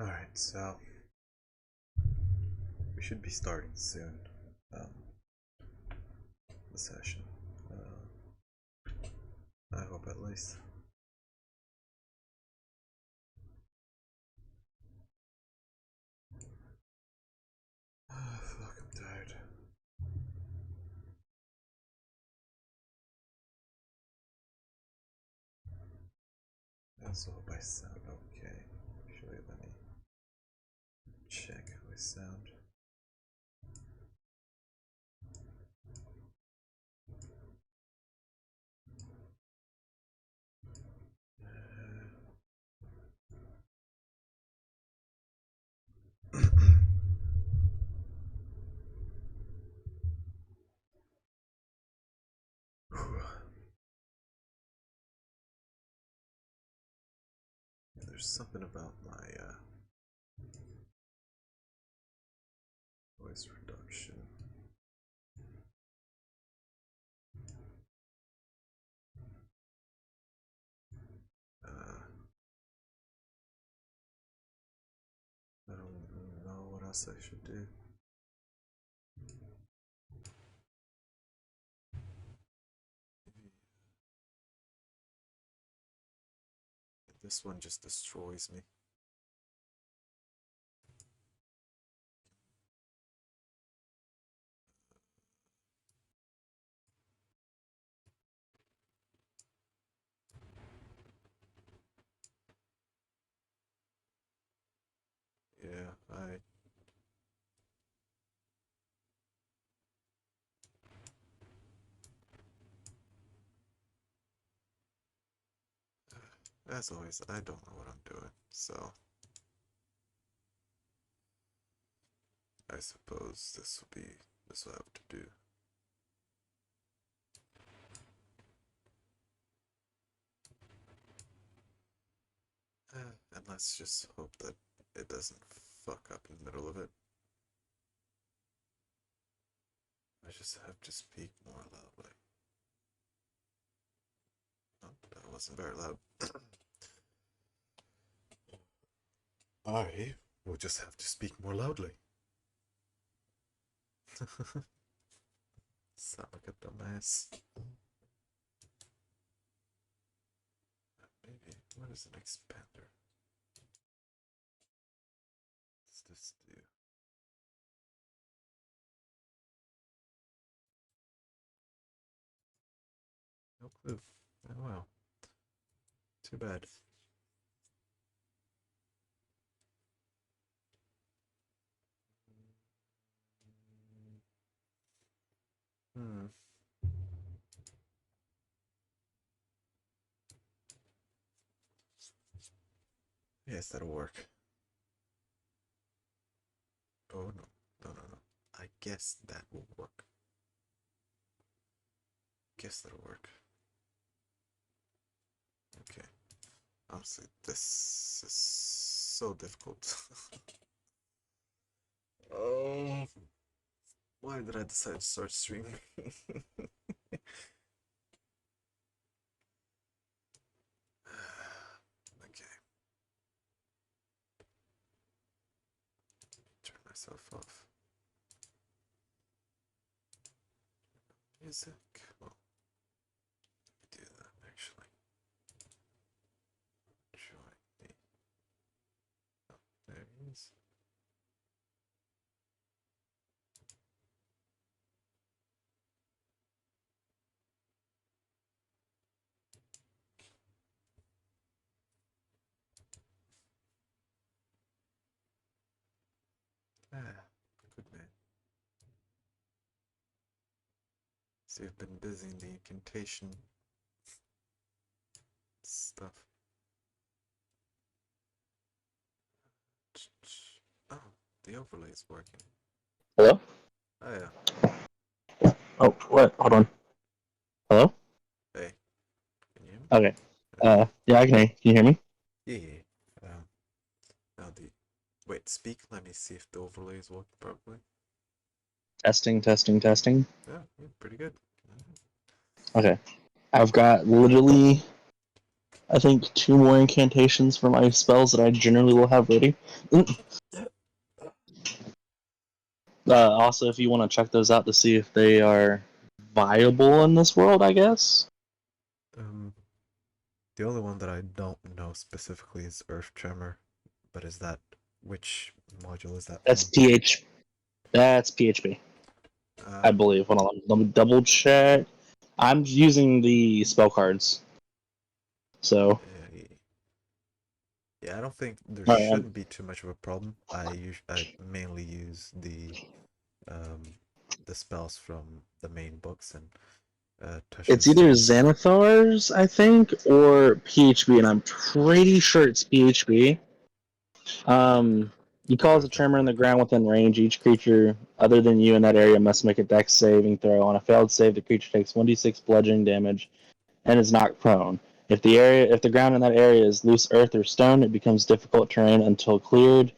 Alright, so we should be starting soon. The session. I hope at least. Fuck, I'm tired. I also hope I sound okay. Actually, let me check how I sound. There's something about my voice reduction. I don't know what else I should do. This one just destroys me. Yeah, as always, I don't know what I'm doing, so I suppose this will have to do. And let's just hope that it doesn't fuck up in the middle of it. I just have to speak more loudly. Oh, that wasn't very loud. I will just have to speak more loudly. Sound like a dumbass. Maybe. What is an expander? What's this do? No clue. Oh well. Too bad. Yes, that'll work. Oh no. No. I guess that will work. Guess that'll work. Okay. Honestly, this is so difficult. Oh, why did I decide to start streaming? Okay. Turn myself off. Music. Well, let me do that actually. Join me. Oh, there he is. Ah, good man. So you've been busy in the incantation stuff. Oh, the overlay is working. Hello? Oh yeah. Oh, what? Hold on. Hello? Hey, can you hear me? Okay. Okay. Yeah, I can hear you. Can you hear me? Yeah. Now the wait, speak. Let me see if the overlay is working properly. Testing, testing, testing. Yeah, pretty good. Okay. I've got literally I think 2 more incantations for my spells that I generally will have ready. Also, if you want to check those out to see if they are viable in this world, I guess. The only one that I don't know specifically is Earth Tremor, but is that which module is that That's from? That's PHP, I believe. Hold on, let me double check. I'm using the spell cards, so. Yeah, I don't think there Alright, shouldn't be too much of a problem. I mainly use um the spells from the main books and it's Tush's either tools. Xanathar's, I think, or PHP, and I'm pretty sure it's PHP. You I'll cause a write that tremor in the quick. ground within range. Each creature other than you in that area must make a dex saving throw. On a failed save, the creature takes 1d6 bludgeoning damage and is knocked prone. If the ground in that area is loose earth or stone, it becomes difficult terrain until cleared,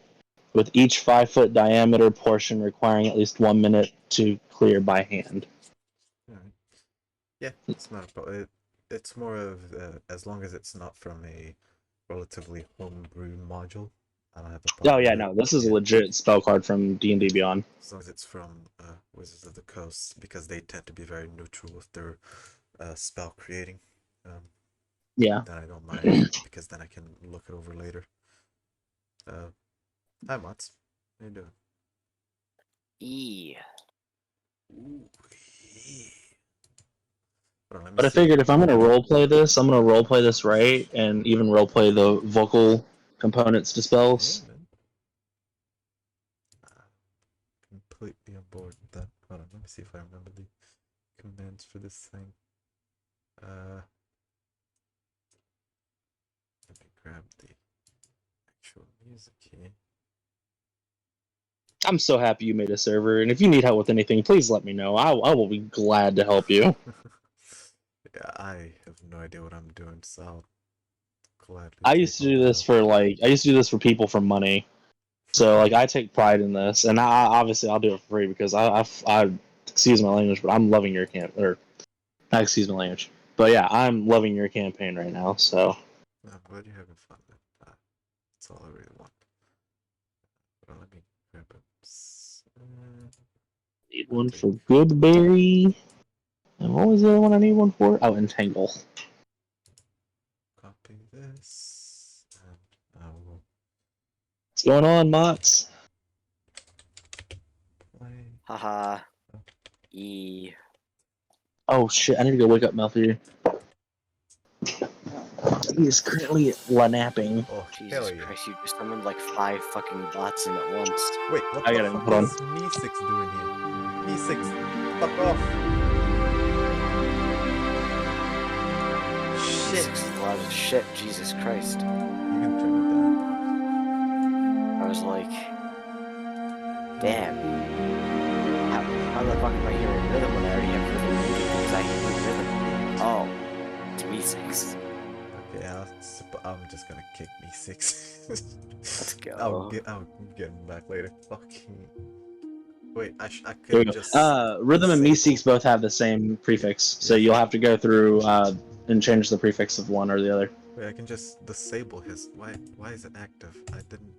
with each 5-foot diameter portion requiring at least 1 minute to clear by hand. Alright. Yeah, it's not a problem. It's more of as long as it's not from a relatively homebrew module, I don't have a Oh problem yeah, with it. no, this is a Yeah, legit spell card from D&D yeah. Beyond. As long as it's from Wizards of the Coast, because they tend to be very neutral with their spell creating. Yeah. Then I don't mind because then I can look it over later. Hi, Mats. How you doing? E. Ooh, yeah. Hold on, let me But I see. figured if I'm gonna roleplay this, I'm gonna roleplay this right, and even roleplay the vocal components to Yeah, spells. man. Completely on board with that. Hold on, let me see if I remember the commands for this thing. Let me grab the actual music here. I'm so happy you made a server, and if you need help with anything, please let me know. I will be glad to help you. Yeah, I have no idea what I'm doing, so I'll gladly I take used to all do the this help. for people for money. So like I take pride in this, and obviously I'll do it for free because I excuse my language, but I'm loving your camp or not excuse my language, but yeah, I'm loving your campaign right now. So I'm glad you're having fun. That's all I really want. Well, let me grab a. need I'll one take. for Goodberry. And what was the other one I need one for? Oh, Entangle. Copy this, and I will What's going on, Mots? play. Haha. E. Oh shit! I need to go wake up Malthy. He is currently napping. Oh, hell Jesus yeah. Christ, you just summoned like 5 fucking bots in at once. Wait, what I the got him. fuck Hold on. is Me6 doing here? Me6, fuck off! Shit! 6 is loud as shit, Jesus Christ. You can turn it down. I was like, damn. How the fuck am I hearing rhythm when I already have rhythm muted because I hate rhythm? Oh, it's Me6. Okay, I'm just gonna kick Me6. Let's go. I'll get him back later. Fucking. Wait, I There we could go. just Rhythm and disable. Meeseeks both have the same prefix, so Yeah. you'll have to go through and change the prefix of one or the other. Wait, I can just disable his. Why is it active? I didn't.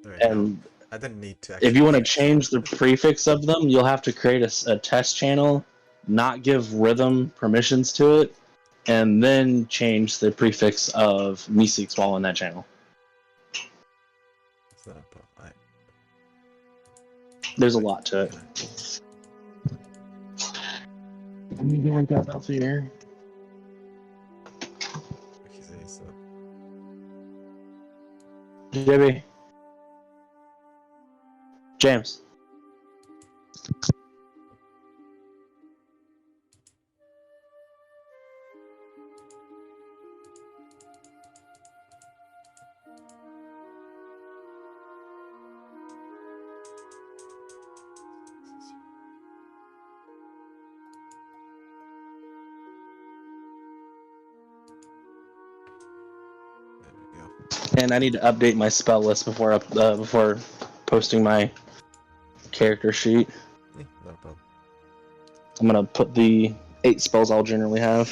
Alright, no. And I didn't need to if you actually want to change change the it. prefix of them, you'll have to create a test channel, not give Rhythm permissions to it, and then change the prefix of Meeseeks while on that channel. It's not a problem. There's a lot to it. Okay, so JB. James. there we go. And I need to update my spell list before posting my character sheet. Yeah, not a problem. I'm gonna put the 8 spells I'll generally have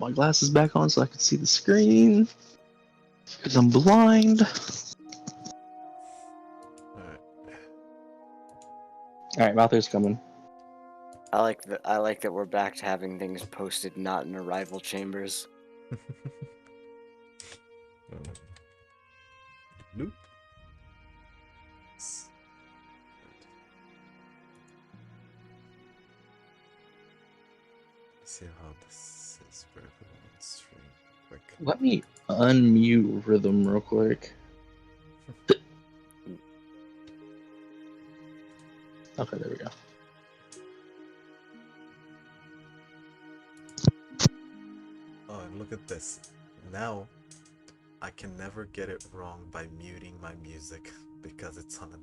my glasses back on so I can see the screen. Because I'm blind. Alright. Alright, Malthus's coming. I like that we're back to having things posted not in arrival chambers. Loop. See how this is for everyone on stream. Quick. Let me unmute Rhythm real quick. Okay, there we go. Oh, and look at this. Now, I can never get it wrong by muting my music because it's on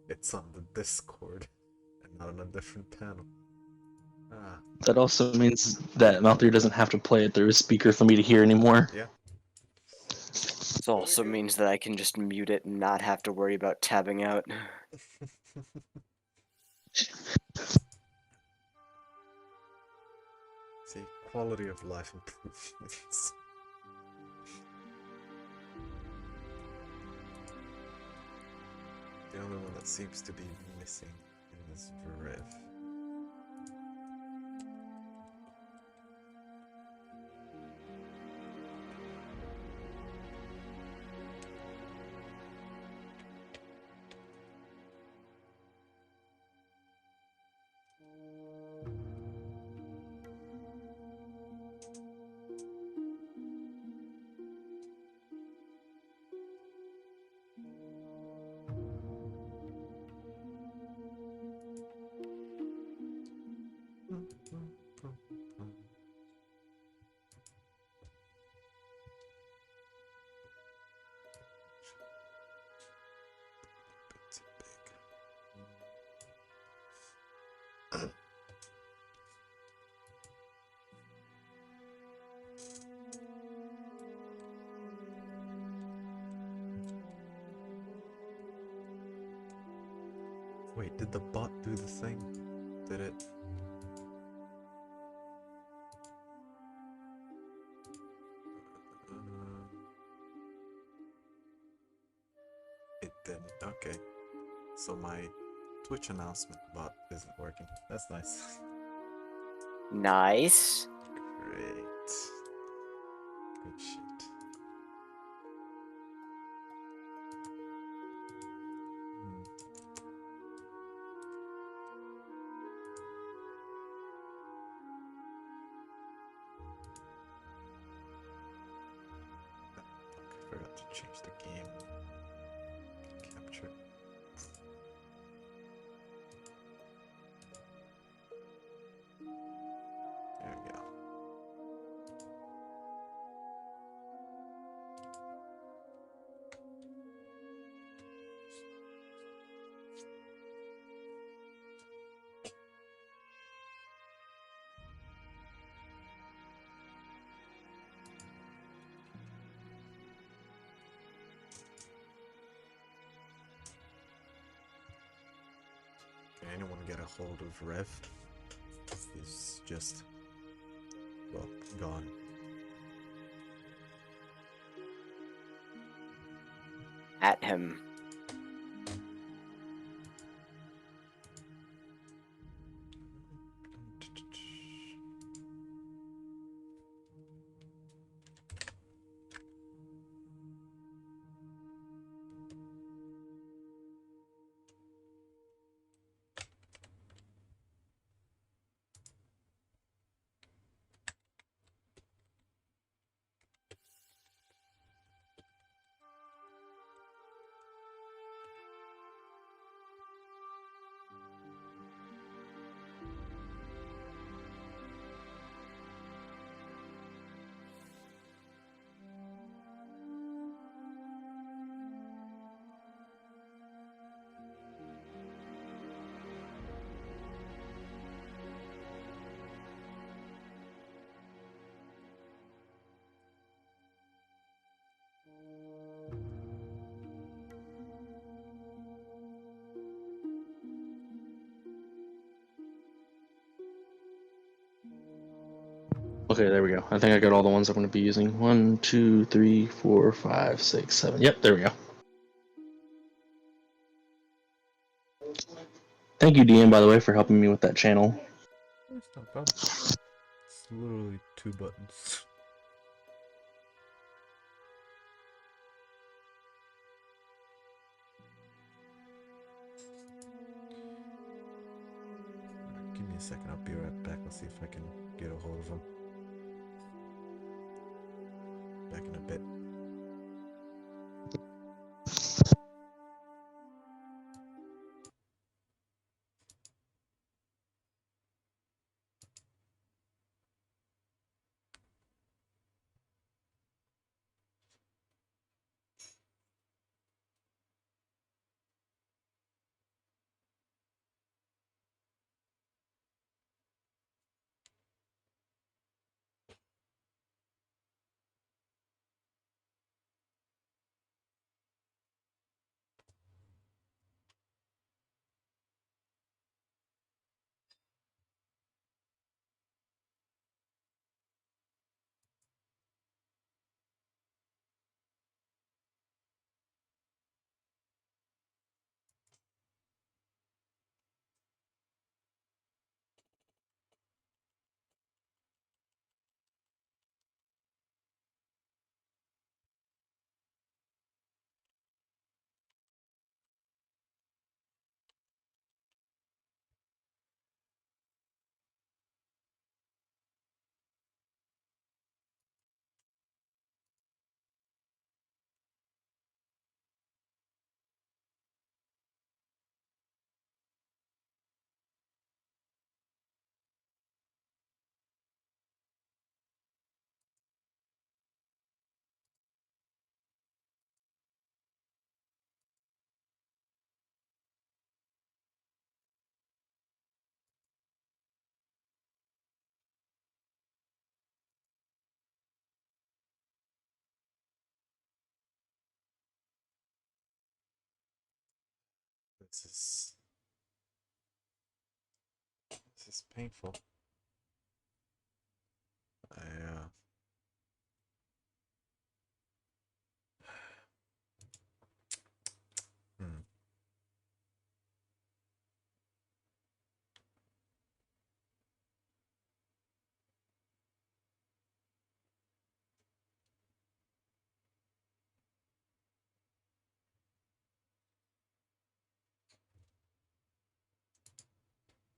it's on the Discord and not on a different panel. Ah, That also means that Malthus doesn't have to play it through a speaker for me to hear anymore. yeah. This also means that I can just mute it and not have to worry about tabbing out. See, quality of life improvements. The only one that seems to be missing is Rev. Wait, did the bot do the thing? Did it? It didn't. Okay. So my Twitch announcement bot isn't working. That's nice. Nice. Great. Good shit. I forgot to change the game capture. There we go. Can anyone get a hold of Rev? He's just, well, gone. At him. Okay, there we go. I think I got all the ones I'm going to be using. 1, 2, 3, 4, 5, 6, 7. Yep, there we go. Thank you, DM, by the way, for helping me with that channel. It's not a problem. It's literally 2 buttons. Alright, give me a second. I'll be right back. Let's see if I can get a hold of him. Back in a bit. This is painful. I hmm.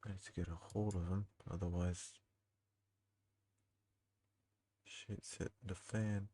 I need to get a hold of him, otherwise shit's hitting the fan.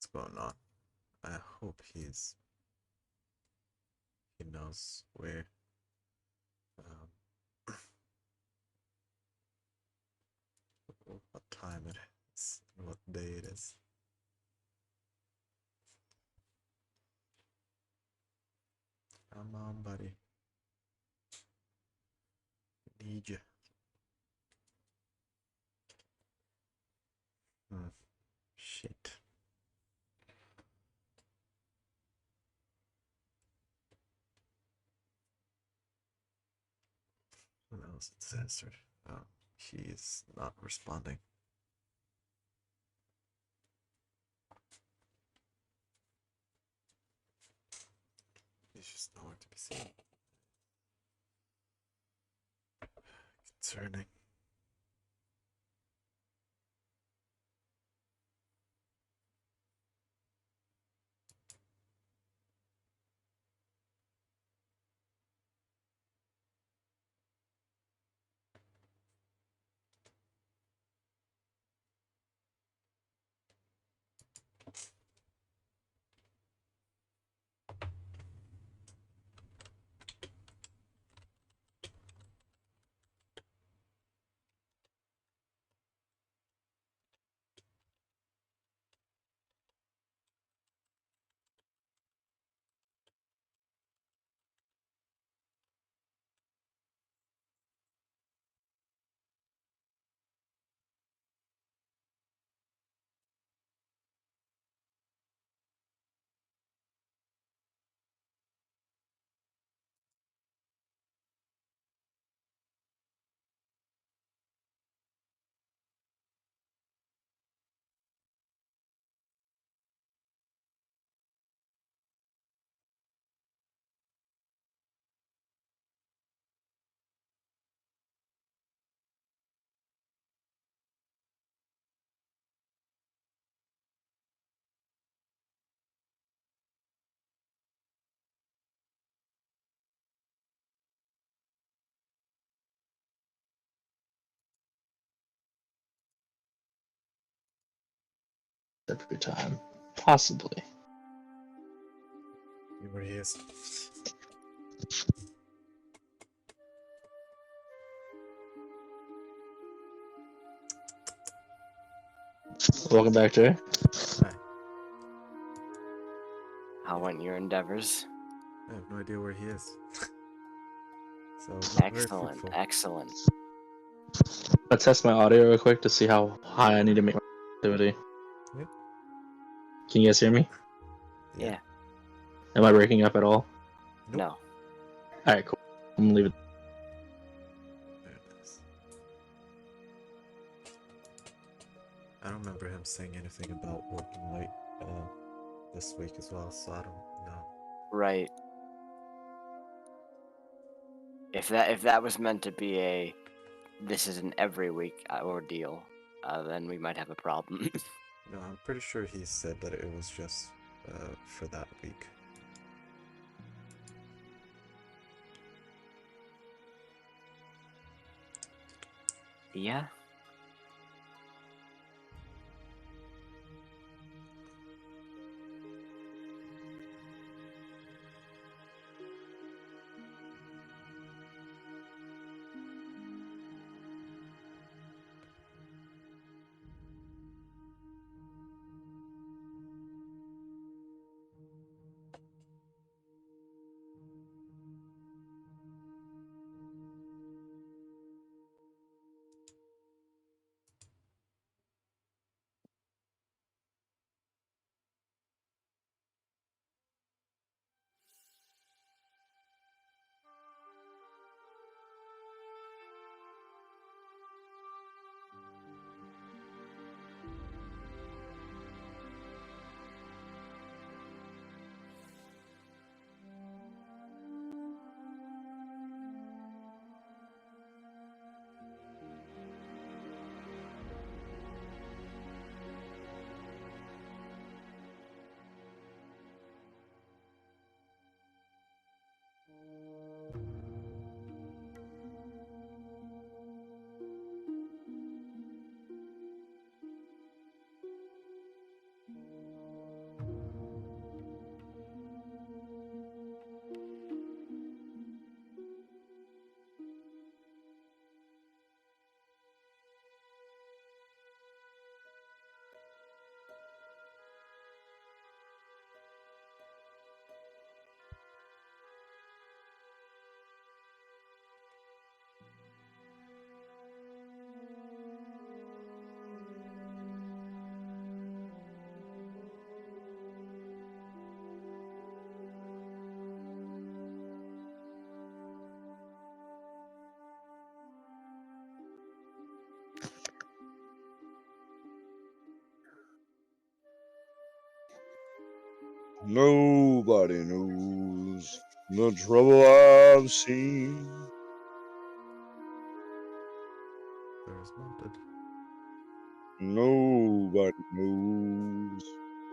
What's going on? I hope he knows where what time it is and what day it is. Come on, buddy. Need you. Shit. No, else it's answered. Oh, he's not responding. He's just nowhere to be seen. Concerning. Every time. Possibly. See where he is. Welcome back, Jay. Hi. How went your endeavors? I have no idea where he is. So not very Excellent, fruitful. excellent. Let's test my audio real quick to see how high I need to make my activity. Yep. Can you guys hear me? Yeah. Am I breaking up at all? Nope. No. Alright, cool. I'm gonna leave it. There it is. I don't remember him saying anything about working late this week as well, so I don't know. Right. If that was meant to be a this is an every week ordeal, then we might have a problem. No, I'm pretty sure he said that it was just for that week. Yeah. Nobody knows the trouble I've seen. There's mounted. Nobody knows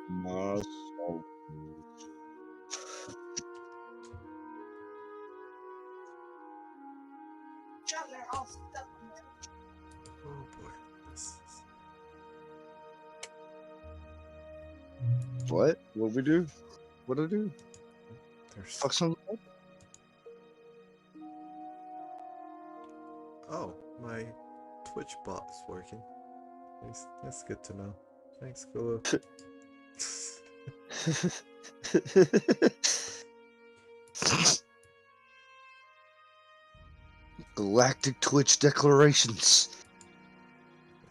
my soul. Oh boy, this is... What? What we do? What I do? There's... Fuck something up? Oh, my Twitch bot is working. That's good to know. Thanks, Gulu. Galactic Twitch declarations.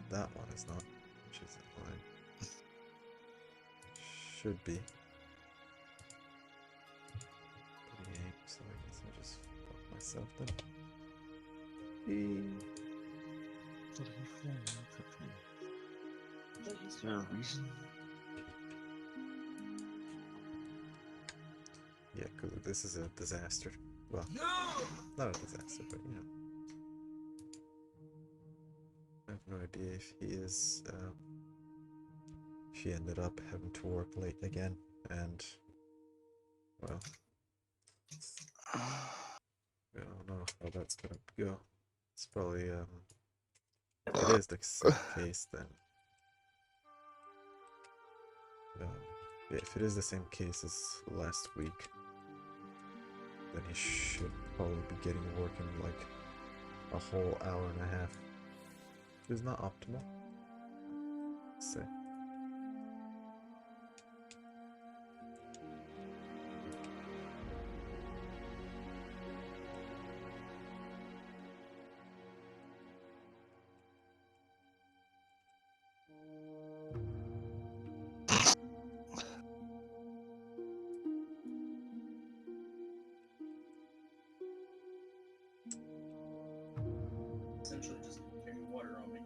That one is not, which isn't mine. Should be. 38, so I guess I'll just fuck myself then. Is there a reason? Yeah, Gulu, this is a disaster. Well, not a disaster, but you know. I have no idea if he is, if he ended up having to work late again, and, well, I don't know how that's gonna go. It's probably, if it is the same case, then, yeah, if it is the same case as last week, then he should probably be getting work in like a whole hour and a half. Which is not optimal, let's say. Essentially just carry water on me.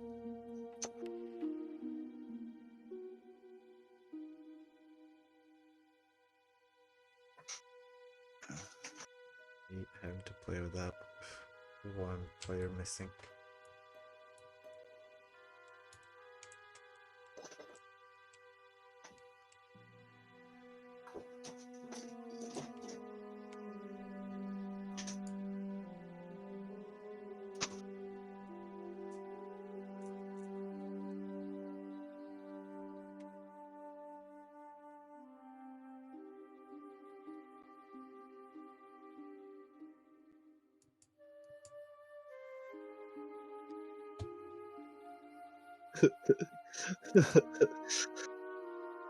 Hate having to play without one player missing.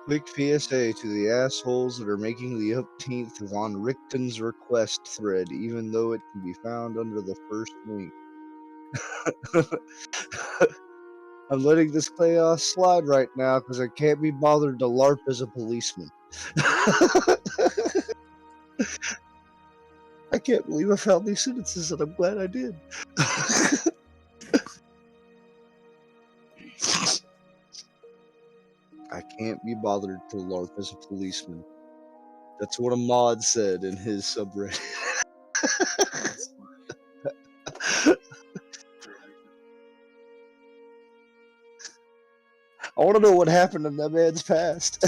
Quick PSA to the assholes that are making the 18th Von Richten's request thread, even though it can be found under the first link. I'm letting this chaos slide right now because I can't be bothered to LARP as a policeman. I can't believe I found these sentences, and I'm glad I did. I can't be bothered to LARP as a policeman. That's what a mod said in his subreddit. I want to know what happened in that man's past.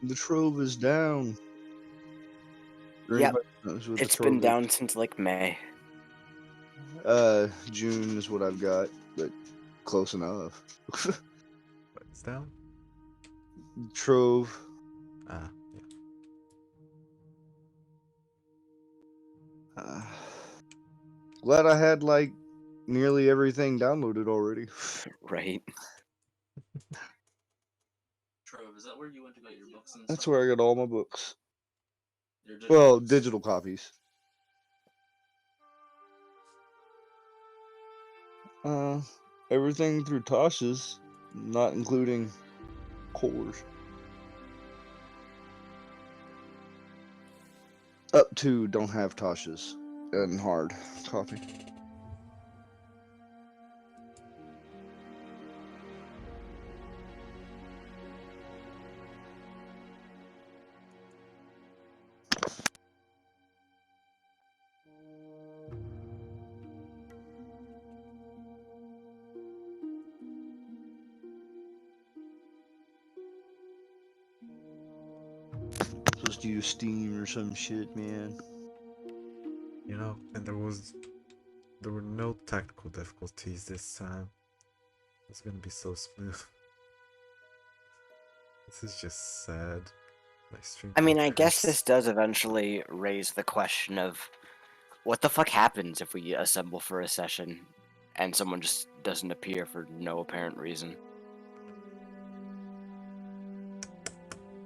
The trove is down. Yep. It's It's been down since like May. June is what I've got, but close enough. But it's down? Trove. Ah, yeah. Glad I had like nearly everything downloaded already. Right. Trove, is that where you went to get your books and That's stuff? where I got all my books. Your digital Well, books? digital copies. Everything through Tasha's, not including cores. Up to don't have Tasha's and hard copy. Just use Steam or some shit, man. You know, and there were no technical difficulties this time. It's gonna be so smooth. This is just sad. My stream I mean, I can't guess curse. this does eventually raise the question of what the fuck happens if we assemble for a session and someone just doesn't appear for no apparent reason?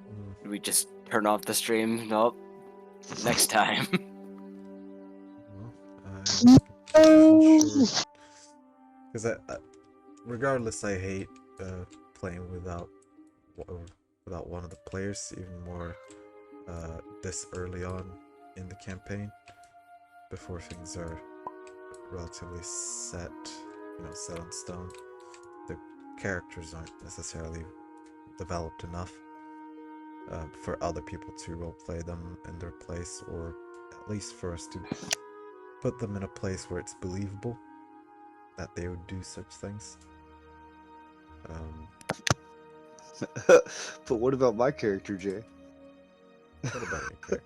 Mm, Do we just turn off the stream? Nope. Next time. well, I'm unsure. Because regardless, I hate playing without one of the players, even more this early on in the campaign, before things are relatively set, set on stone. The characters aren't necessarily developed enough for other people to roleplay them in their place, or at least for us to put them in a place where it's believable that they would do such things. But what about my character, Jay? What about your character?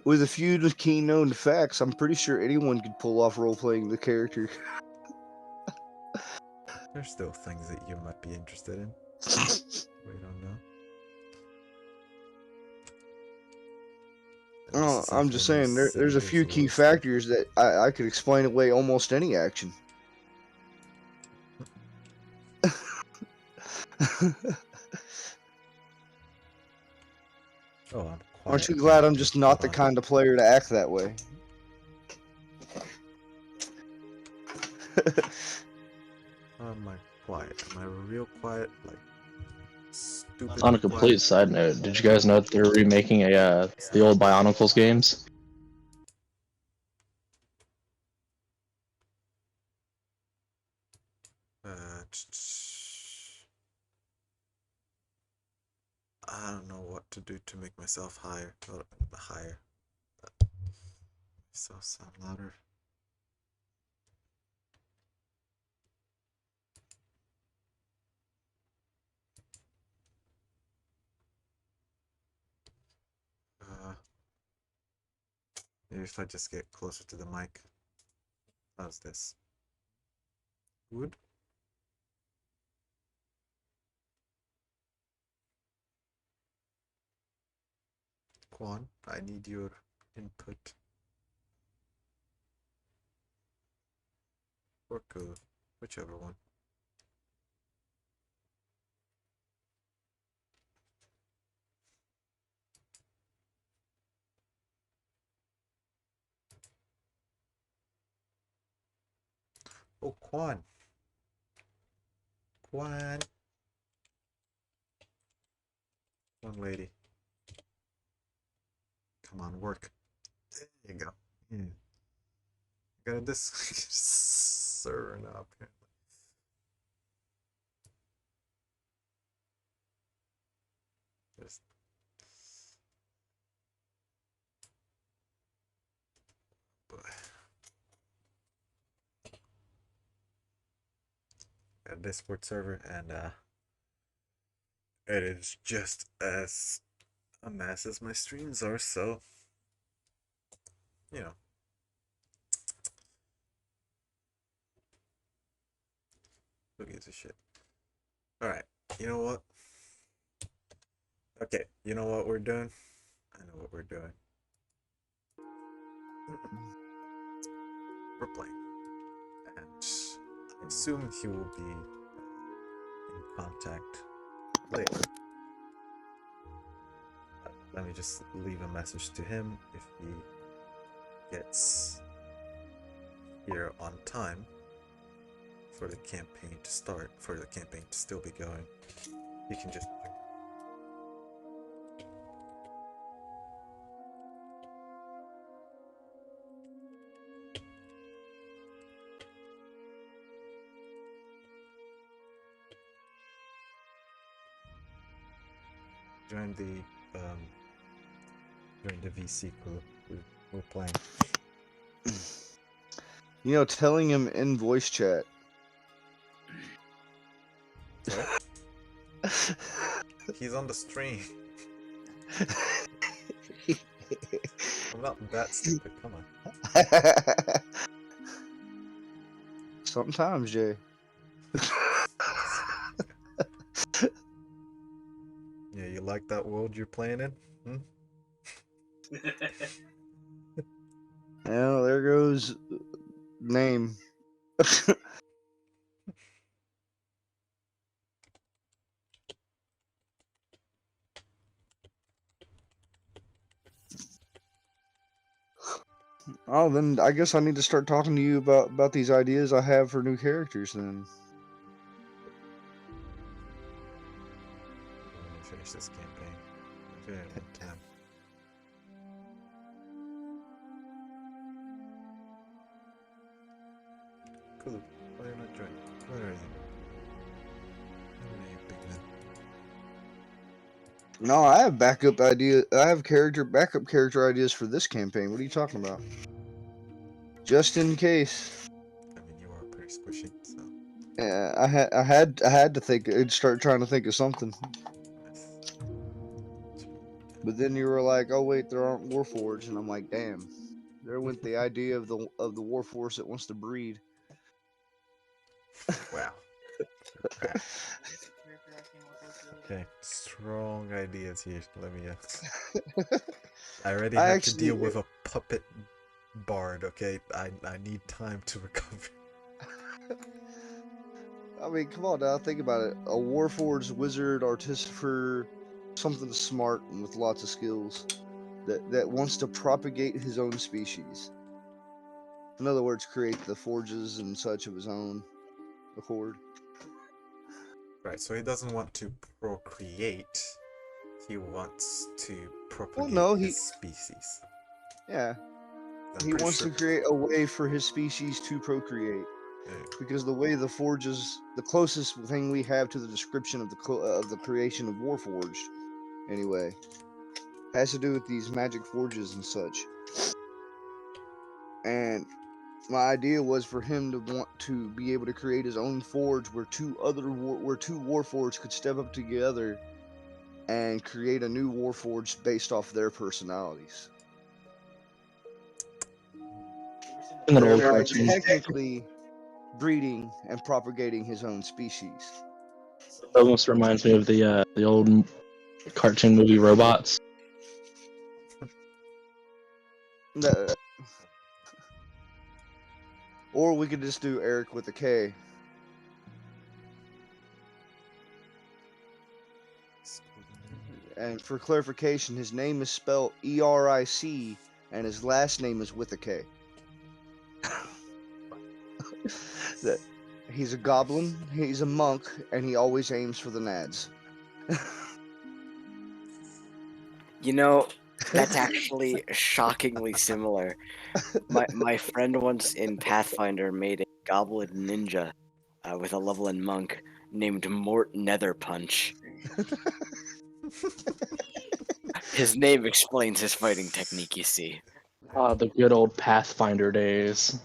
With a few key known facts, I'm pretty sure anyone could pull off role playing the character. There's still things that you might be interested in. We don't know. And Oh, this is I'm like just a new saying, city, there's a there's few a lot key of stuff. factors that I could explain away almost any action. Oh, I'm quiet. Aren't you glad I'm apparently. just not Hold the on. kind of player to act that way? Am I quiet? Am I real quiet? Like, stupid On a quiet? complete side note, did you guys know that they're remaking the old Bionicles games? I don't know what to do to make myself higher. Higher. Myself sound louder. Maybe if I just get closer to the mic. How's this? Good? Quan, I need your input. Or code, whichever one. Oh, Quan. Quan. One lady. Come on, work. There you go. Yeah. Got this server now, apparently. Just a Discord server, and it is just as a mess as my streams are, so you know. Who gives a shit? Alright, you know what? Okay, you know what we're doing? I know what we're doing. We're playing. And I assume he will be in contact later. Let me just leave a message to him if he gets here on time for the campaign to start, for the campaign to still be going. He can just Join the VC crew. We're playing. You know, telling him in voice chat. Sorry? He's on the stream. I'm not that stupid. Come on. Sometimes, Jay. Yeah, you like that world you're playing in? Hmm? Well, there goes name. Oh, then I guess I need to start talking to you about these ideas I have for new characters. Then Let me finish this campaign. I'm doing it on time. Cool. Why are you not joining? Where are you? Where are you, big man? no, I have backup idea. I have backup character ideas for this campaign. What are you talking about? Just in case. I mean, you are pretty squishy, so. Yeah, I had to think. Start trying to think of something. Nice. But then you were like, "Oh wait, there aren't Warforged," and I'm like, "Damn, there went the idea of the Warforce that wants to breed." Wow. Crap. Okay, strong ideas here. Let me. I already I had to deal actually- with a puppet bard. Okay, I need time to recover. I mean, come on now, think about it. A Warforged wizard, artificer, something smart and with lots of skills, that wants to propagate his own species. In other words, create the forges and such of his own accord. Right, so he doesn't want to procreate. He wants to propagate no, his species. Yeah, I'm he pretty wants sure. to create a way for his species to procreate. Yeah, Because the way the forges, the closest thing we have to the description of the creation of Warforged, anyway, has to do with these magic forges and such. And my idea was for him to want to be able to create his own forge where two Warforged could step up together and create a new Warforged based off their personalities. In that old Thereby cartoon. technically breeding and propagating his own species. It almost reminds me of the old cartoon movie Robots. Or we could just do Eric with a K. And for clarification, his name is spelled ERIC, and his last name is with a K. That he's a goblin, he's a monk, and he always aims for the nads. You know, that's actually shockingly similar. My friend once in Pathfinder made a goblin ninja with a Loveland monk named Mort Netherpunch. His name explains his fighting technique, you see. Ah, the good old Pathfinder days.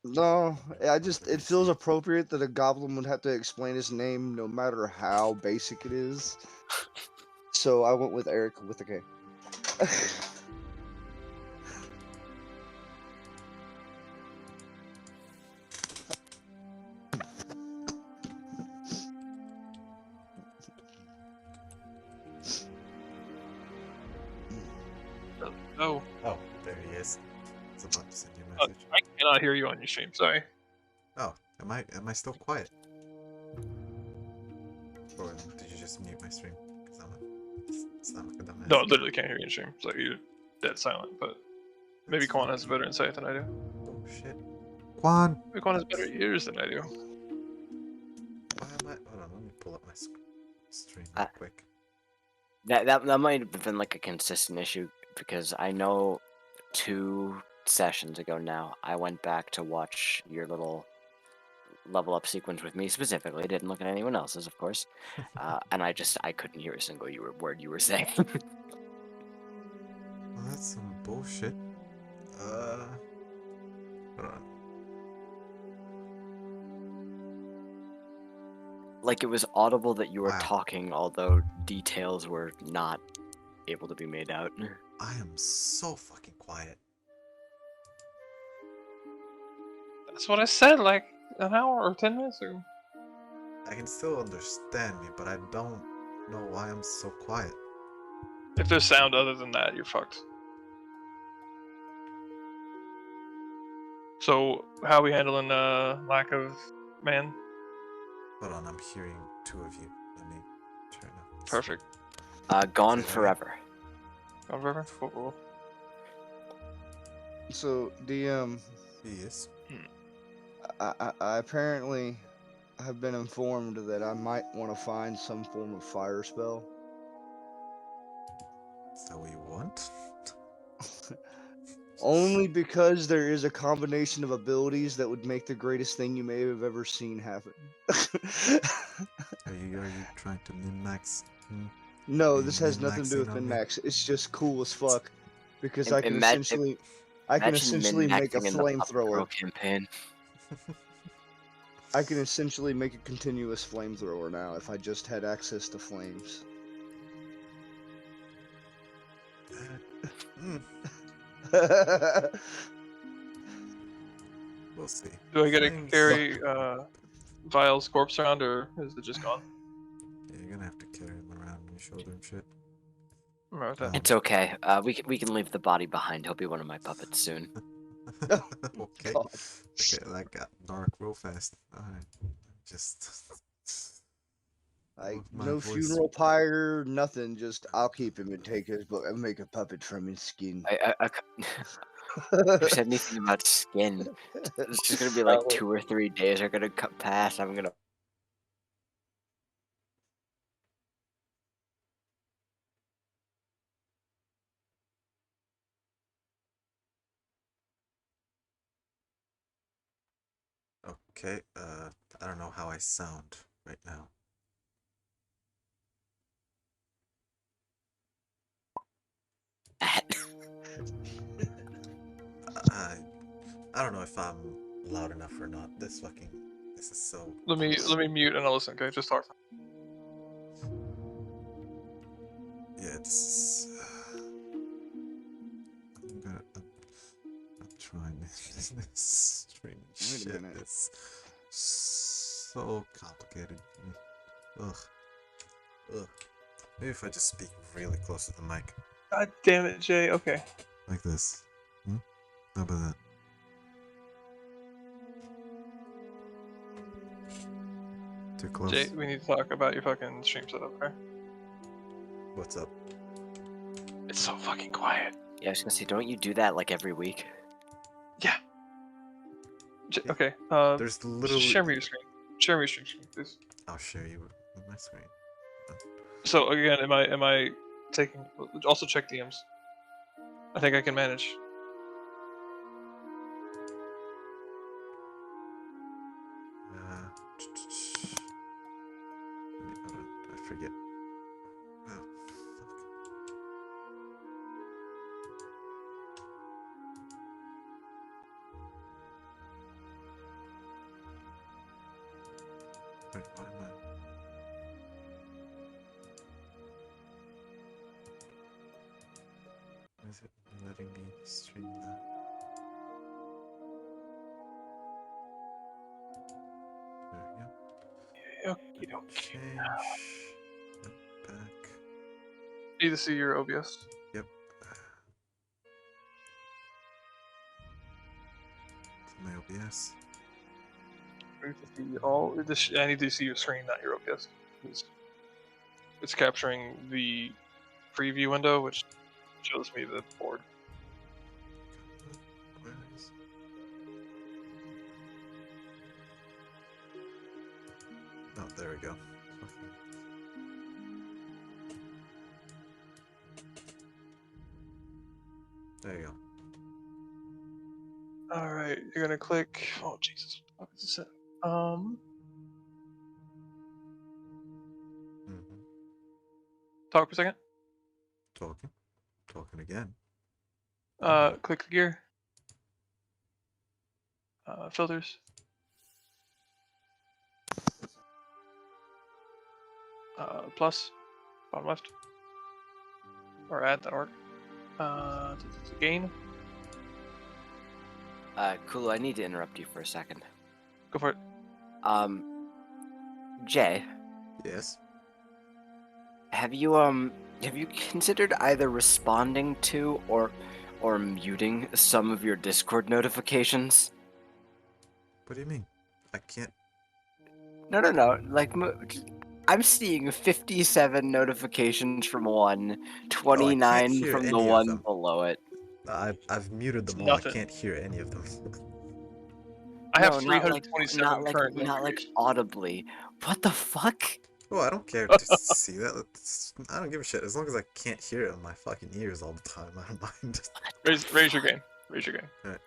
No, it feels appropriate that a goblin would have to explain his name no matter how basic it is. So I went with Eric with a K. Oh, Oh, there he is. I was about to send you a message. I cannot hear you on your stream. Sorry. Oh, am I still quiet? Or did you just mute my stream? Because I'm like a dumbass. No, I literally can't hear you on stream. So you're dead silent. But maybe Quan has better insight than I do. Oh shit. Quan! Maybe Quan has better ears than I do. Why am I? Hold on, let me pull up my stream Uh, real quick. That might have been like a consistent issue because I know 2 sessions ago now I went back to watch your little level up sequence with me specifically. Didn't look at anyone else's, of course. And I couldn't hear a single word you were saying. Well, that's some bullshit. Hold on. Like it was audible that you were Wow. talking, although details were not able to be made out. I am so fucking quiet. That's what I said like an hour or 10 minutes ago. I can still understand me, but I don't know why I'm so quiet. If there's sound other than that, you're fucked. So, how are we handling lack of man? Hold on, I'm hearing two of you. Let me turn up. this. Perfect. Gone Is it forever. Gone forever? Cool. So DM, Yes. I apparently have been informed that I might want to find some form of fire spell. Is that what you want? Only because there is a combination of abilities that would make the greatest thing you may have ever seen happen. Are you trying to min-max? No, Are this you has nothing to do with min-maxing on me? min-max. It's just cool as fuck because Im- I can ima- essentially Imagine make a min-maxing in the Puppet Pro flamethrower. campaign. I can essentially make a continuous flamethrower now if I just had access to flames. Mm, we'll see. Do I get to Flames carry suck. Vile's corpse around, or is it just gone? Yeah, you're gonna have to carry him around on your shoulder and shit. I'm right with that. It's okay. We can leave the body behind. He'll be one of my puppets soon. Okay. God. Okay, that got dark real fast. Alright. Just Like my no voice. funeral pyre, nothing. Just I'll keep him and take his book and make a puppet from his skin. Who said anything about skin? It's just gonna be like 2 or 3 days are gonna pass. I'm gonna. Okay, I don't know how I sound right now. I don't know if I'm loud enough or not. This is so. Let me mute and I'll listen. Okay, just talk. Yeah, this is. I'm trying this stream Wait a shit. minute. It's so complicated. Ugh. Ugh. Maybe if I just speak really close to the mic, God damn it, Jay. Okay. like this. How about that? Too close? Jay, we need to talk about your fucking stream setup, okay? What's up? It's so fucking quiet. Yeah, I was gonna say, don't you do that like every week? Yeah. Yeah. Okay. There's Just literally. share me your screen. Share me your stream screen, please. I'll share you with my screen. So again, am I taking? Also check DMs. I think I can manage. Hold on, I forget. Oh, fuck. Wait, why am I? Why is it letting me stream that? There we go. Okie dokie. Change. Yep, back. Need to see your OBS. Yep. My OBS. I need to see all. I need to see your screen, not your OBS. It's capturing the preview window, which shows me the board. Where is? Oh, there we go. There you go. All right, you're gonna click. Oh Jesus! What is this? Um, Mm-hmm. talk for a second. Talking again. Click the gear. Filters. Plus, bottom left. Or add that org. Gain. Kulu, I need to interrupt you for a second. Go for it. Jay, Yes. have you considered either responding to or muting some of your Discord notifications? What do you mean? I can't. No. Like, I'm seeing 57 notifications from one, Oh, I 29 can't hear from the any of one them. below it. I've muted them all. Nothing. I can't hear any of them. I have No, not like 327 current not like notifications. audibly. What the fuck? Oh, I don't care to see that. I don't give a shit. As long as I can't hear it in my fucking ears all the time, I don't mind. Raise your gain. Raise your gain. Alright.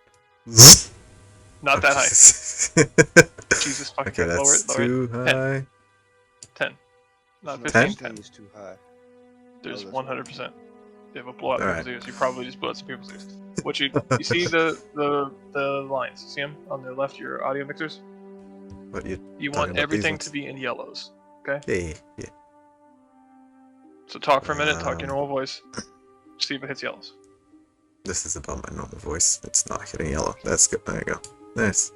Not Oh, that high. Jesus. Jesus fucking Okay, Christ. that's Lower it. too high. 10. Not No, 15, 10 10. is too high. There's Oh, 100%. You have a blowout in Alright. people's ears. You probably just blew out some people's ears. What you see the lines? You see them on the left? Your audio mixers. What you? You Talking want about these everything ones? to be in yellows. Yeah. So talk for a minute. Talk your Um, normal voice. See if it hits yellows. This is about my normal voice. It's not hitting yellow. That's good. There you go. Nice.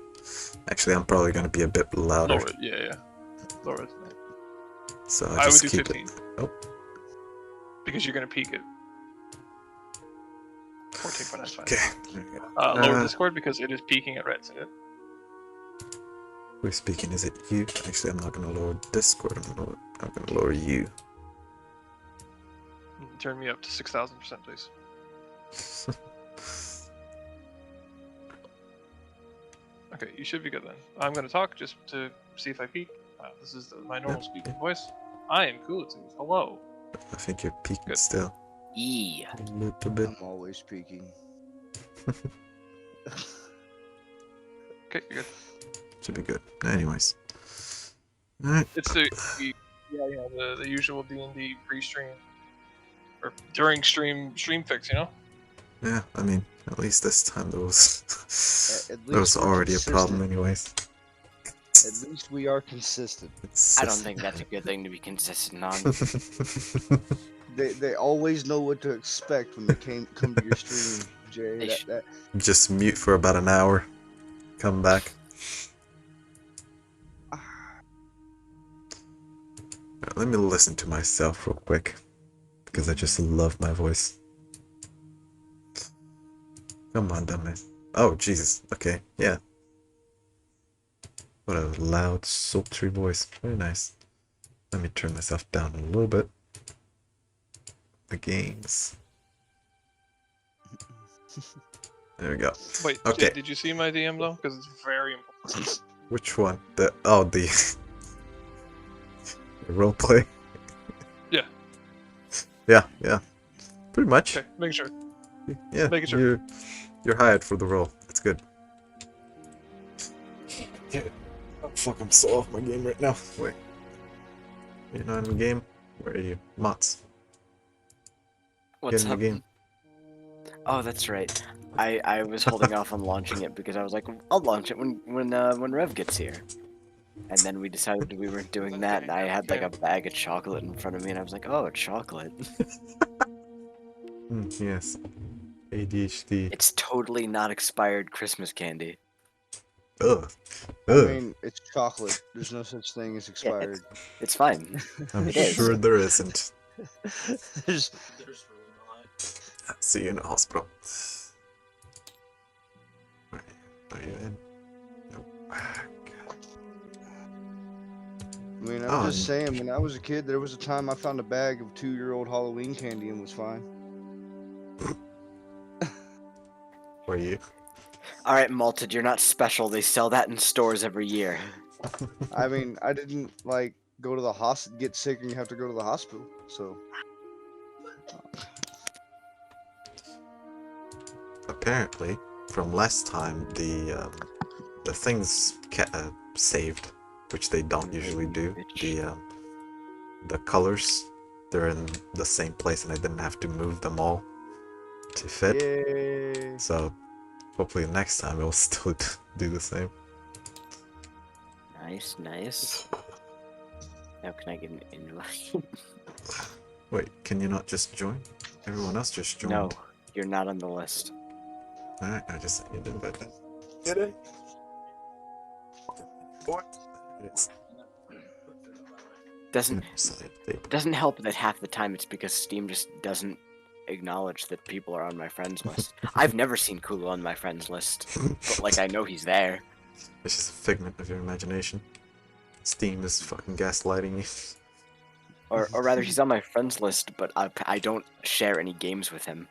Actually, I'm probably gonna be a bit louder, Lower it. Yeah. Lower it. so I would just do keep 15. it. Oh, Because you're gonna peak it. 14.9 is fine. okay. There we go. Lower Discord because it is peaking at red. Who's speaking? Is it you? Actually, I'm not gonna lower Discord. I'm gonna lower you. Turn me up to 6,000%, please. Okay, you should be good then. I'm gonna talk just to see if I peak. This is my normal speaking voice. I am Coolitude. Hello. I think you're peaking Good. still. E. A little bit. I'm always peeking. Okay, you're good. Should be good. Anyways. Alright. It's the usual DnD pre-stream or during stream fix, you know. Yeah, I mean, at least this time there was At there was least we're already a problem consistent. anyways. At least we are consistent. I don't think that's a good thing to be consistent on. They always know what to expect when they come to your stream, Jay. They That, Just mute for about an hour. Come back. Let me listen to myself real quick. Because I just love my voice. Come on, dumbass. Oh, Jesus. Okay, yeah. What a loud, sultry voice. Very nice. Let me turn myself down a little bit. The gains. There we go. Wait, Okay. Jay, did you see my DM though? Because it's very important. Which one? The roleplay? Yeah. Yeah. Pretty much. Okay, making sure. Yeah. Making sure. You're hired for the role. It's good. Yeah. Oh, fuck, I'm so off my game right now. Wait. You're not in the game? Where are you? Mots. What's Get in up? the game. Oh, that's right. I was holding off on launching it because I was like, I'll launch it when Rev gets here. And then we decided we weren't doing that, and I had like a bag of chocolate in front of me, and I was like, oh, chocolate. Yes. ADHD. It's totally not expired Christmas candy. Ugh. I Ugh. mean, it's chocolate. There's no such thing as Yeah, expired. it's fine. I'm it is. sure there isn't. There's- There's really not. See you in the hospital. Are you in? Nope. Ah, God. I mean, Oh, I'm just saying, when I was a kid, there was a time I found a bag of 2-year-old Halloween candy and was fine. Were you? All right, Malted, you're not special. They sell that in stores every year. I mean, I didn't like go to the hospital, get sick, and you have to go to the hospital. So Apparently, from last time, the things saved, which they don't usually do. Bitch. The colors, they're in the same place, and I didn't have to move them all to fit. Yay. So hopefully next time it'll still do the same. Nice, nice. Now can I get an invite? Wait, can you not just join? Everyone else just joined. No, you're not on the list. Alright, I just sent you the invite then. Did I? What? It's Doesn't inside table. doesn't help that half the time it's because Steam just doesn't acknowledge that people are on my friends list. I've never seen Kulu on my friends list, but like I know he's there. It's just a figment of your imagination. Steam is fucking gaslighting you. Or rather, he's on my friends list, but I don't share any games with him.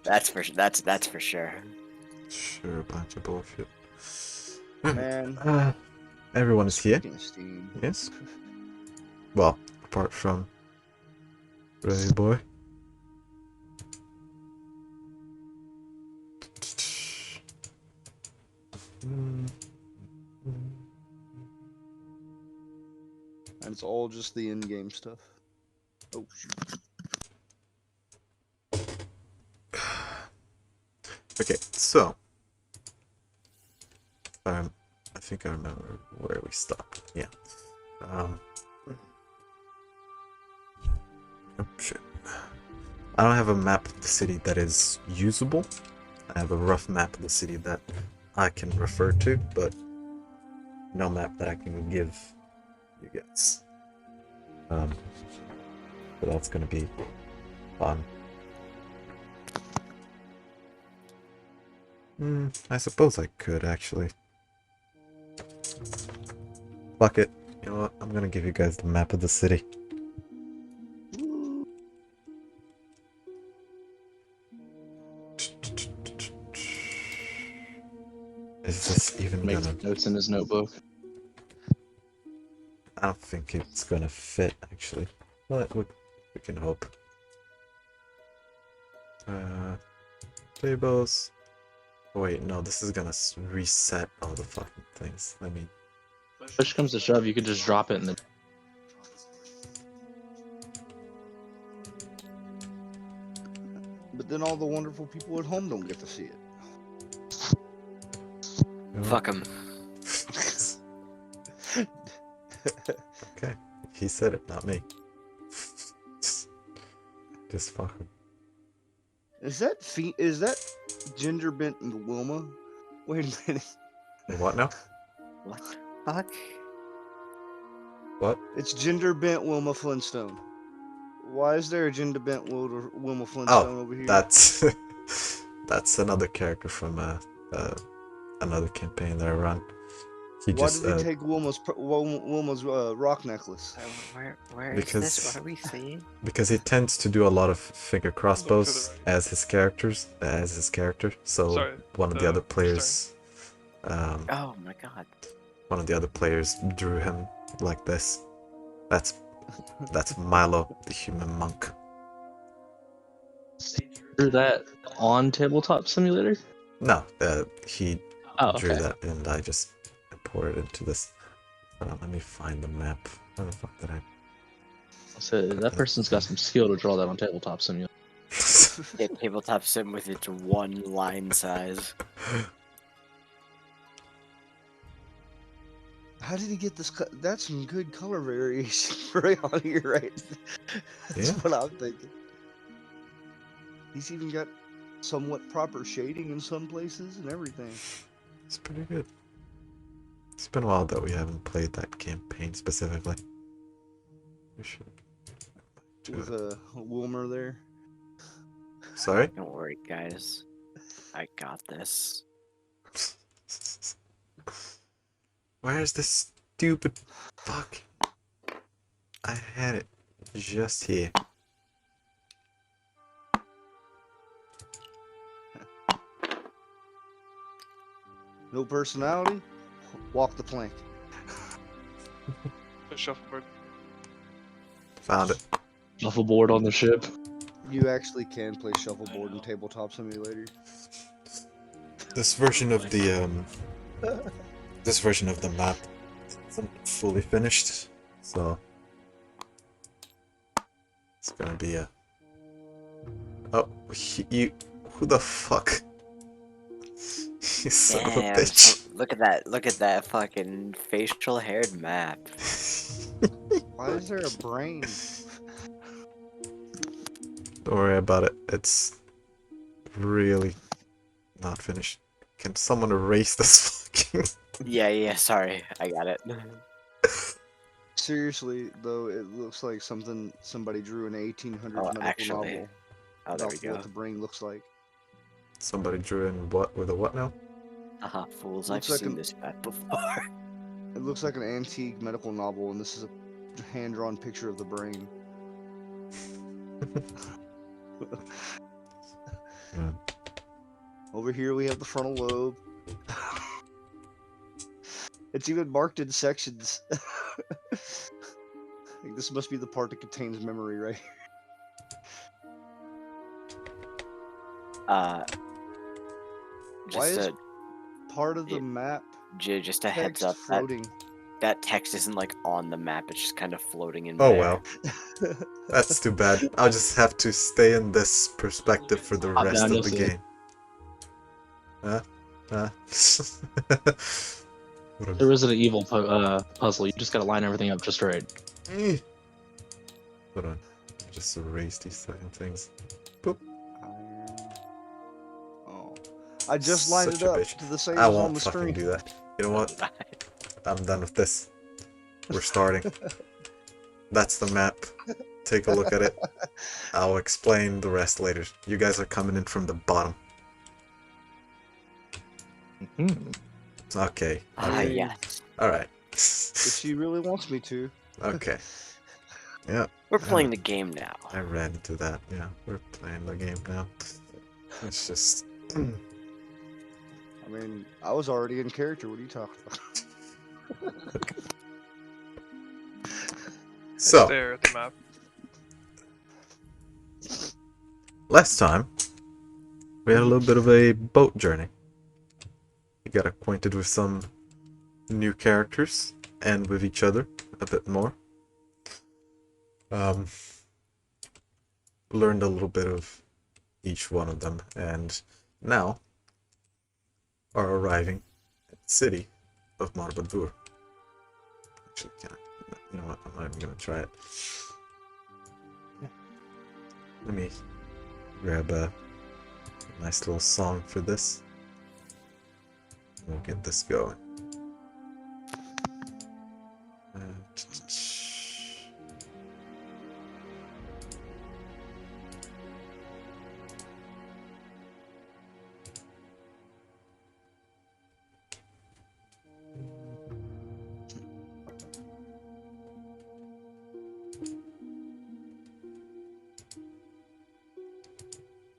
That's for sure. Sure, a bunch of bullshit. Man. Everyone is here. Fucking Steam. Yes. Well, apart from Ray Boy. And it's all just the in-game stuff. Oh shoot. Okay, so I think I remember where we stopped. Yeah. Oh shit. I don't have a map of the city that is usable. I have a rough map of the city that I can refer to, but no map that I can give you guys. So that's gonna be fun. I suppose I could actually. Fuck it. You know what? I'm gonna give you guys the map of the city. Is this even Makes gonna... notes in his notebook. I don't think it's gonna fit, actually. But we can hope. Tables. Oh, wait, no, this is gonna reset all the fucking things. Let me... Push comes to shove, you could just drop it in the. But then all the wonderful people at home don't get to see it. Fuck him. Okay, he said it, not me. Just fuck him. Is that Ginger Bent and Wilma? Wait a minute. What now? What the fuck? What? It's Ginger Bent Wilma Flintstone. Why is there a Ginger Bent Wilma Flintstone over here? That's that's another character from another campaign that I run. He Why just did they take Wilma's rock necklace? Where Because- is this? What are we seeing? because he tends to do a lot of finger crossbows as his character. So Sorry, one of the other players, Oh my god. one of the other players drew him like this. That's Milo, the human monk. Drew that on Tabletop Simulator? No, he Oh, drew okay. that, and I just imported it into this. Let me find the map. Where the fuck did I? So that person's got some skill to draw that on Tabletop Simulator. Yeah, tabletop sim with its one line size. How did he get this? That's some good color variation right on here, right? That's Yeah. what I'm thinking. He's even got somewhat proper shading in some places and everything. It's pretty good. It's been a while that we haven't played that campaign specifically. We should. With Wilmer there. Sorry? Don't worry, guys. I got this. Where's this stupid fuck? I had it just here. No personality. Walk the plank. The shuffleboard. Found it. Shuffleboard on the ship. You actually can play shuffleboard in Tabletop Simulator. This version of the This version of the map isn't fully finished, so it's gonna be a. Oh, you. Who the fuck? You son of a Damn, bitch. look at that. Look at that fucking facial haired map. Why is there a brain? Don't worry about it. It's really not finished. Can someone erase this fucking? Yeah, sorry. I got it. Seriously, though, it looks like somebody drew an 1800s Oh, medical actually. novel Oh, there about we go. what the brain looks like. Somebody drew in what with a what now? Haha, fools. I've Looks like seen an- this map before. It looks like an antique medical novel, and this is a hand-drawn picture of the brain. Yeah. Over here we have the frontal lobe. It's even marked in sections. Like, this must be the part that contains memory, right? Uh, Why just is a part of the yeah, map just a heads text up that floating? that text isn't like on the map. It's just kind of floating in Oh there. well. That's too bad. I'll just have to stay in this perspective for the Hop rest down, of you'll the see. game. Huh? What a- The Resident Evil puzzle. You just gotta line everything up just right. Hold on. Just erase these second things. Oh, I just lined Such it a up bitch. to the same I as on won't the fucking screen. do that. You know what? I'm done with this. We're starting. That's the map. Take a look at it. I'll explain the rest later. You guys are coming in from the bottom. Okay. Ah, Okay. yes. Alright. If she really wants me to. Okay. Yeah. We're playing the game now. I ran into that. Yeah. We're playing the game now. It's just. I mean, I was already in character. What are you talking about? So, Stare at the map. last time, we had a little bit of a boat journey. We got acquainted with some new characters and with each other a bit more. Learned a little bit of each one of them, and now are arriving at the city of Marbadur. Actually, you know what? I'm not even gonna try it. Let me grab a nice little song for this. We'll get this going.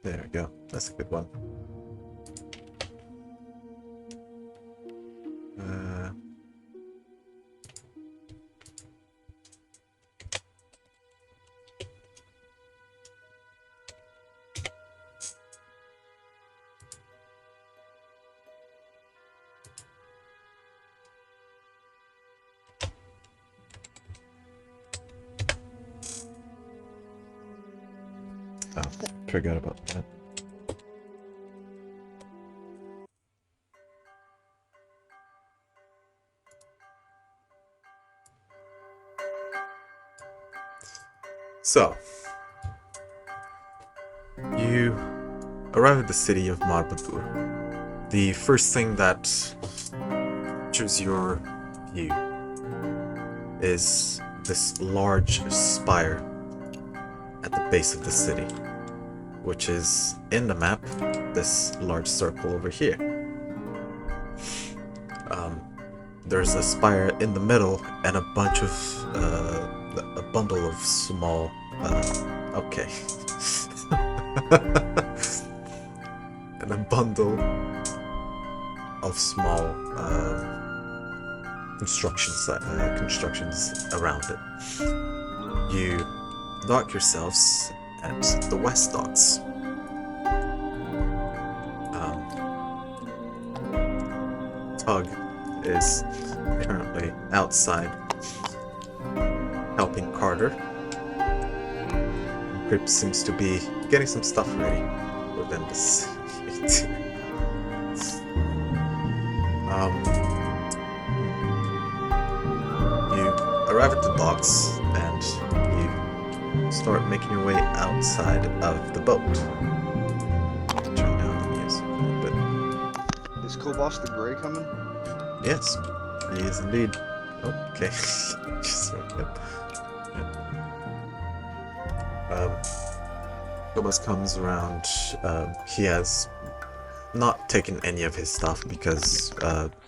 There we go. That's a good one. Oh, forgot about that. So, you arrive at the city of Marbadur. The first thing that captures your view is this large spire at the base of the city, which is in the map, this large circle over here. There's a spire in the middle and a bunch of a bundle of small okay and a bundle of small constructions around it. You dock yourselves at the west docks. Tug is currently outside helping Carter. Crip seems to be getting some stuff ready within this. You arrive at the docks and you start making your way outside of the boat. Turn down the music a little bit. Is Kobos the Grey coming? Yes, he is indeed. Oh, okay. Just Thomas comes around. He has not taken any of his stuff because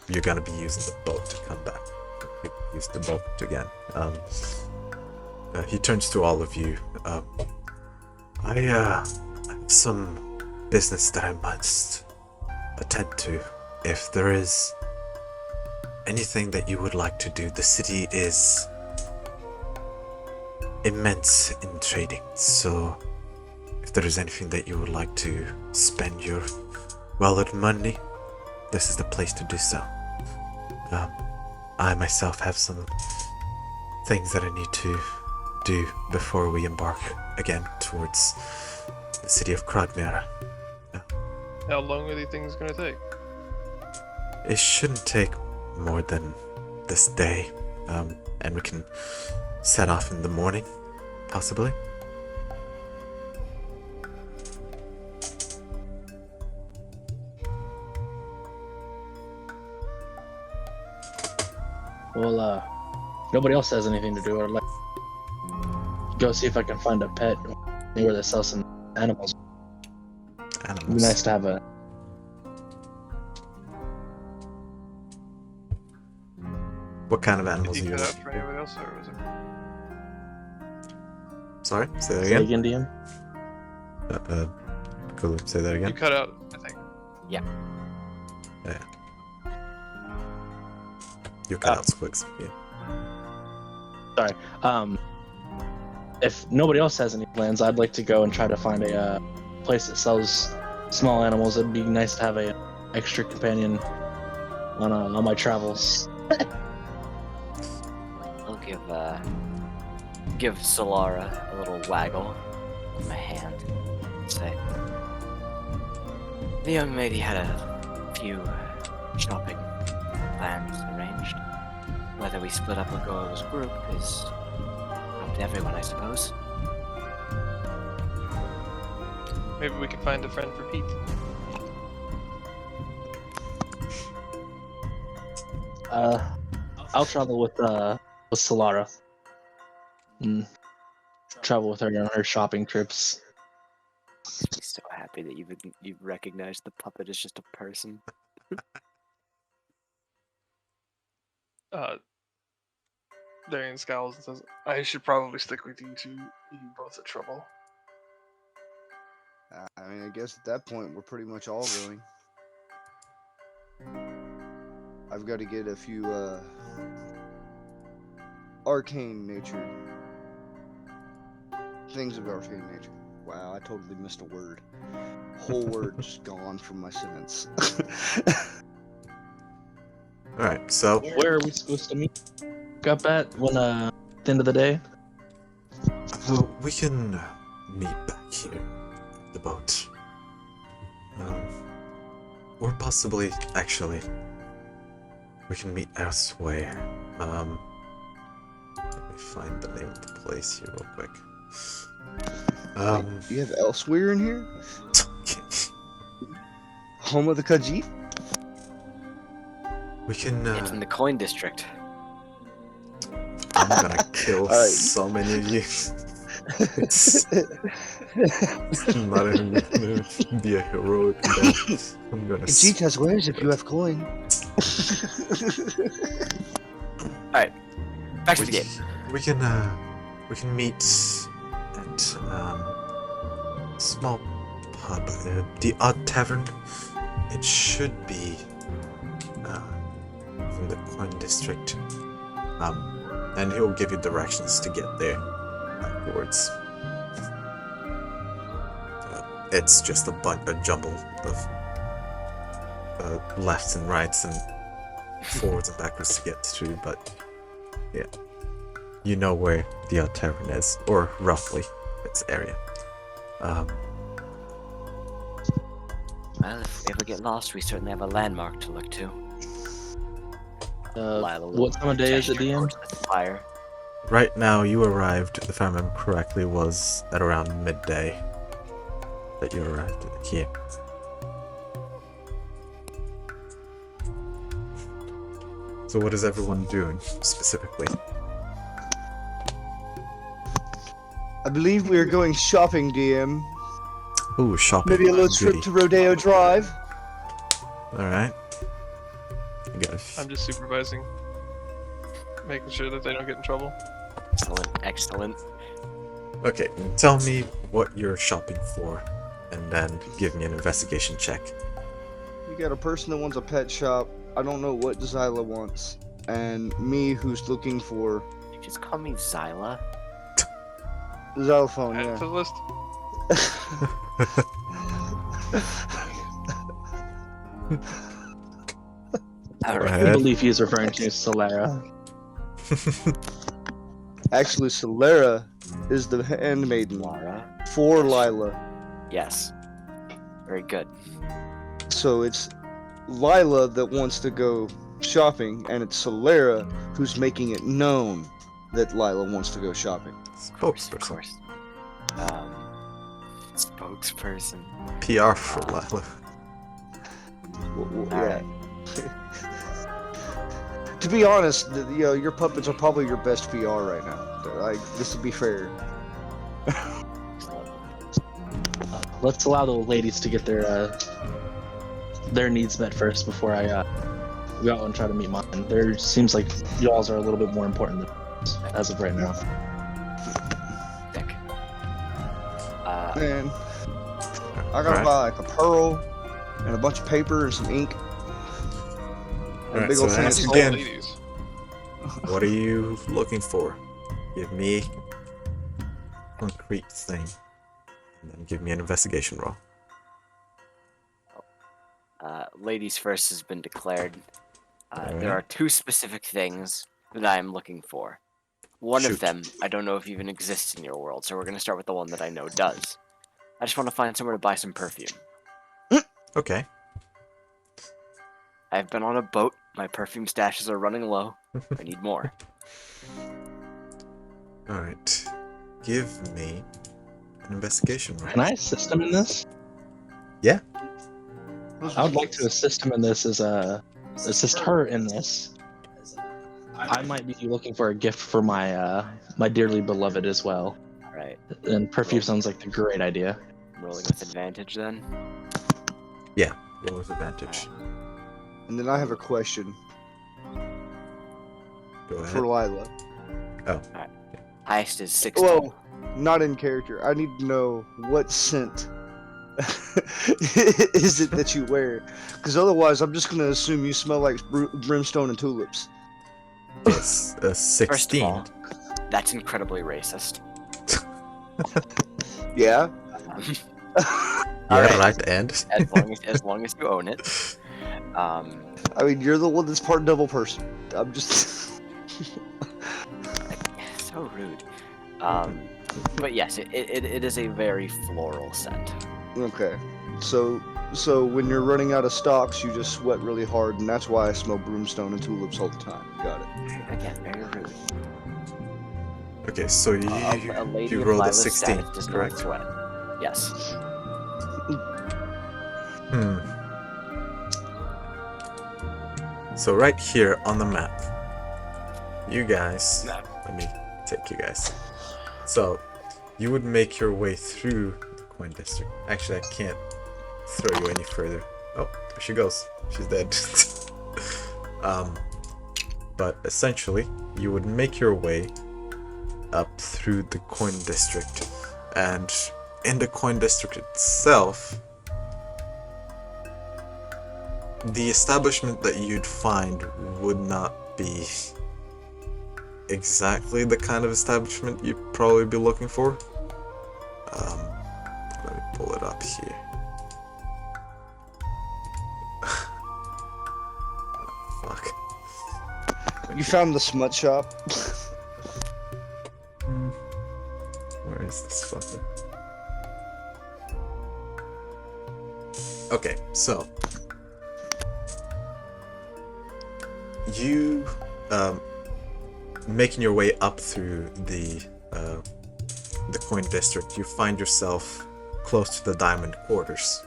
you're gonna be using the boat to come back. Use the boat again. He turns to all of you. I have some business that I must attend to. If there is anything that you would like to do, the city is immense in trading, so if there is anything that you would like to spend your well-earned money, this is the place to do so. I myself have some things that I need to do before we embark again towards the city of Kragmera. How long are these things gonna take? It shouldn't take more than this day, and we can set off in the morning, possibly. Well, nobody else has anything to do. I'd like to go see if I can find a pet where they sell some animals. It'd be nice to have a. What kind of Did animals you are you cut out looking for for? anybody else, or was it? Sorry, say that Say again. again, DM. Cool. Say that You again. cut out, I think. You cut out Squigs. Yeah. Sorry. If nobody else has any plans, I'd like to go and try to find a place that sells small animals. It'd be nice to have a extra companion on my travels. I'll give Solara a little waggle with my hand. Say, the young lady had a few shopping plans arranged. Whether we split up or go as a group is up to everyone, I suppose. Maybe we can find a friend for Pete. I'll travel with Solara. And travel with her on her shopping trips. Makes me so happy that you've recognized the puppet as just a person. Darian scowls and says, I should probably stick with you two. You both are trouble. I mean, I guess at that point we're pretty much all going. I've got to get a few arcane nature things of arcane nature. Wow, I totally missed a word. Whole word just gone from my sentence. Alright, so Where are we supposed to meet up at at the end of the day? well, we can meet back here at the boat. Or possibly, actually, we can meet elsewhere. Let me find the name of the place here real quick. You have elsewhere in here? Home of the Khajiit? We can, It's in the coin district. I'm gonna kill Alright. so many of you. It's not even gonna be a heroic death. I'm gonna Khajiit has wares if you have coin. Back to we, the game. we can meet at small pub, the Odd Tavern. It should be from the coin district. And he'll give you directions to get there afterwards. It's just a jumble of lefts and rights and forwards and backwards to get through, but yeah. You know where the tavern is, or roughly its area. Well, if we ever get lost, we certainly have a landmark to look to. Lila will what time of day is it, gesture DM? towards the fire. Right now, you arrived, if I remember correctly, was at around midday that you arrived here. So what is everyone doing, specifically? I believe we are going shopping, DM. Ooh, shopping. Maybe a little trip Goody. to Rodeo Drive. Alright. I got I'm just supervising, making sure that they don't get in trouble. Excellent, excellent. Okay, tell me what you're shopping for, and then give me an investigation check. You got a person that wants a pet shop. I don't know what Zyla wants. And me who's looking for You just call me Zyla. Xylophone, Add it to yeah. the list. All Go right. I ahead. believe he's referring to Solara. Actually, Solera is the handmaiden Flora. for Lila. Yes. Very good. So it's Lila that wants to go shopping, and it's Solera who's making it known that Lila wants to go shopping. Of course, of Spokesperson. course. Spokesperson. PR for Lila. All Yeah. right. To be honest, your puppets are probably your best PR right now. Like, this to be fair. Let's allow the ladies to get their needs met first before I go out and try to meet mine. There seems like y'all's are a little bit more important than ours as of right now. Dick. Man, I gotta Alright. buy like a pearl and a bunch of paper and some ink. And a Alright, big so old thing of ask These salt. again. ladies. What are you looking for? Give me a concrete thing, and then give me an investigation roll. Ladies first has been declared. Alright. There are two specific things that I am looking for. One Shoot. of them, I don't know if even exists in your world, so we're going to start with the one that I know does. I just want to find somewhere to buy some perfume. Okay. I've been on a boat. My perfume stashes are running low. I need more. Alright. Give me an investigation roll. Can I assist him in this? Yeah. I would like to assist him in this assist her in this. I might be looking for a gift for my my dearly beloved as well. Alright. And perfume sounds like a great idea. Rolling with advantage then. Roll with advantage. And then I have a question Go ahead. for Lila. Highest is 16. Whoa, not in character. I need to know what scent is it that you wear? Because otherwise, I'm just gonna assume you smell like brimstone and tulips. It's a First of 16. all, that's incredibly racist. Yeah. Yeah, Alright. right, and? As long as you own it. I mean, you're the one that's part devil person. I'm just. So rude. But yes, it is a very floral scent. Okay. So when you're running out of stocks, you just sweat really hard, and that's why I smell brimstone and tulips all the time. Got it. Again, very rude. Okay, so you, A lady you of rolled a Lila's 16, status does not correct? sweat. Yes. So right here on the map, you guys, Map. let me take you guys. So you would make your way through the coin district. Actually, I can't throw you any further. Oh, there she goes. She's dead. But essentially, you would make your way up through the coin district, and in the coin district itself, the establishment that you'd find would not be exactly the kind of establishment you'd probably be looking for. Let me pull it up here. Fuck. You found the smut shop. Where is this fucker? Okay, so you making your way up through the coin district, you find yourself close to the diamond quarters,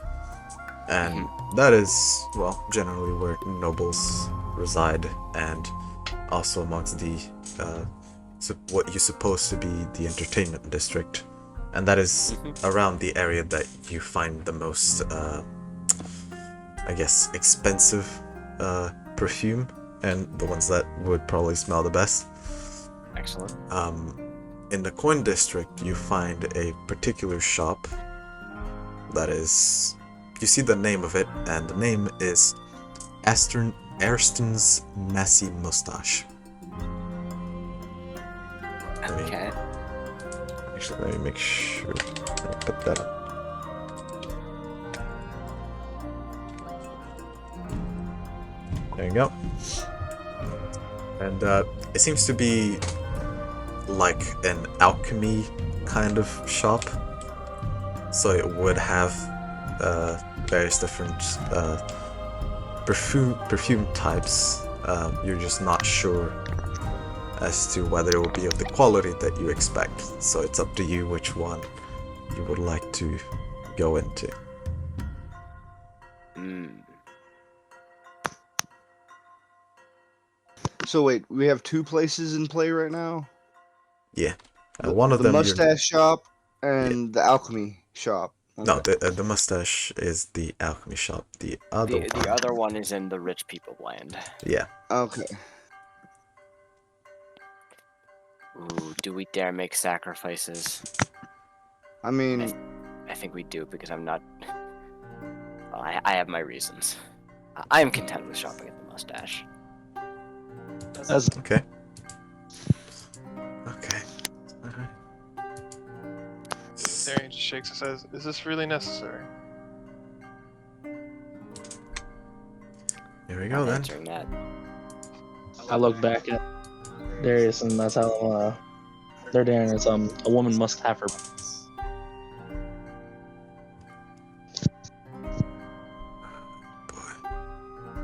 and that is, well, generally where nobles reside, and also amongst the what you suppose to be the entertainment district, and that is around the area that you find the most I guess expensive perfume, and the ones that would probably smell the best. Excellent. In the coin district, you find a particular shop that is, you see the name of it, and the name is Arston's Messy Mustache. Okay. Actually, let me make sure I put that up. There you go. And it seems to be like an alchemy kind of shop. So it would have various different perfume types. You're just not sure as to whether it will be of the quality that you expect. So it's up to you which one you would like to go into. So wait, we have two places in play right now. Yeah, one of the them. Mustache shop and the alchemy shop. No, the mustache is the alchemy shop. The other one is in the rich people land. Yeah. Okay. Ooh, do we dare make sacrifices? I mean, I think we do, because I'm not. Well, I have my reasons. I am content with shopping at the mustache. Okay. Okay. Alright. Darian just shakes and says, "Is this really necessary?" Here we go then. Answering that. I look back at Darius and I tell him, their Darren is a woman must have her.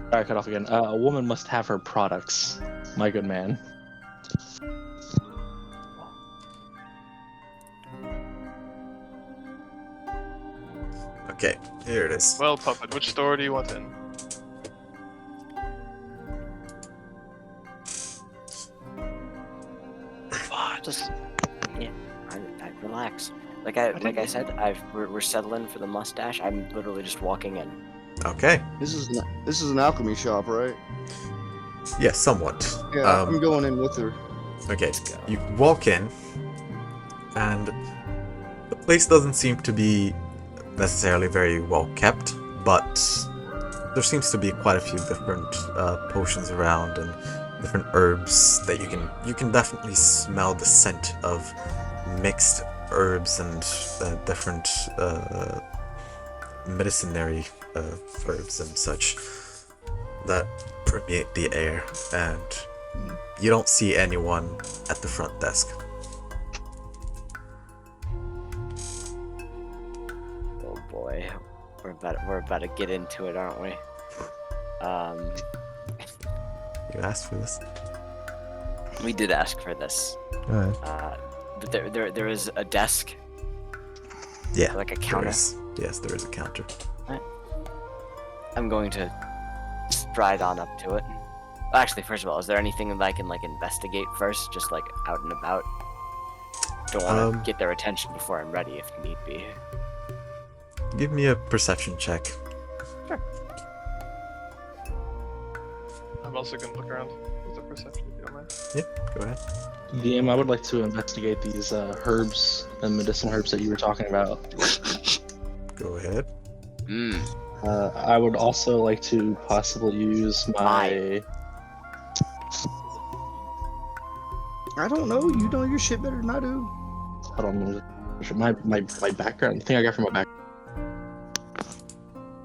Alright, cut off again. A woman must have her products, my good man. Okay, here it is. Well, Puppet, which store do you want in? Just, yeah, I relax. Like I said, we're settling for the mustache. I'm literally just walking in. Okay. this is an alchemy shop, right? Yeah, somewhat. Yeah, I'm going in with her. Okay, you walk in, and the place doesn't seem to be necessarily very well kept, but there seems to be quite a few different potions around and different herbs that you can definitely smell the scent of mixed herbs and different medicinary herbs and such that permeate the air, and you don't see anyone at the front desk. Oh boy, we're about to get into it, aren't we? You asked for this. We did ask for this. Alright. But there is a desk. Yeah. Like a counter. Yes, there is a counter. I'm going to stride on up to it. Actually, first of all, is there anything that I can investigate first, just out and about? Don't want to get their attention before I'm ready, if need be. Give me a perception check. Sure. I'm also going to look around with a perception, if you don't mind. Yeah, go ahead. DM, I would like to investigate these herbs and medicinal herbs that you were talking about. Go ahead. I would also like to possibly use my... I don't know. You know your shit better than I do. I don't know. My background. The thing I got from my background.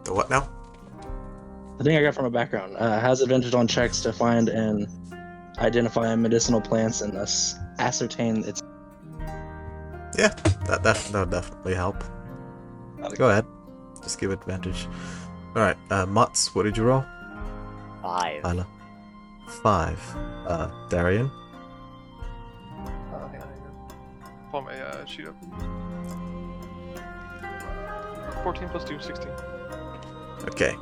The what now? The thing I got from my background has advantage on checks to find and identify medicinal plants and thus ascertain its. Yeah, that would definitely help. Go ahead. Just give advantage. Alright, Mutz, what did you roll? 5. Lila. 5. Darian. Hang on. Pull my sheet up. 14 plus 2, 16. Okay.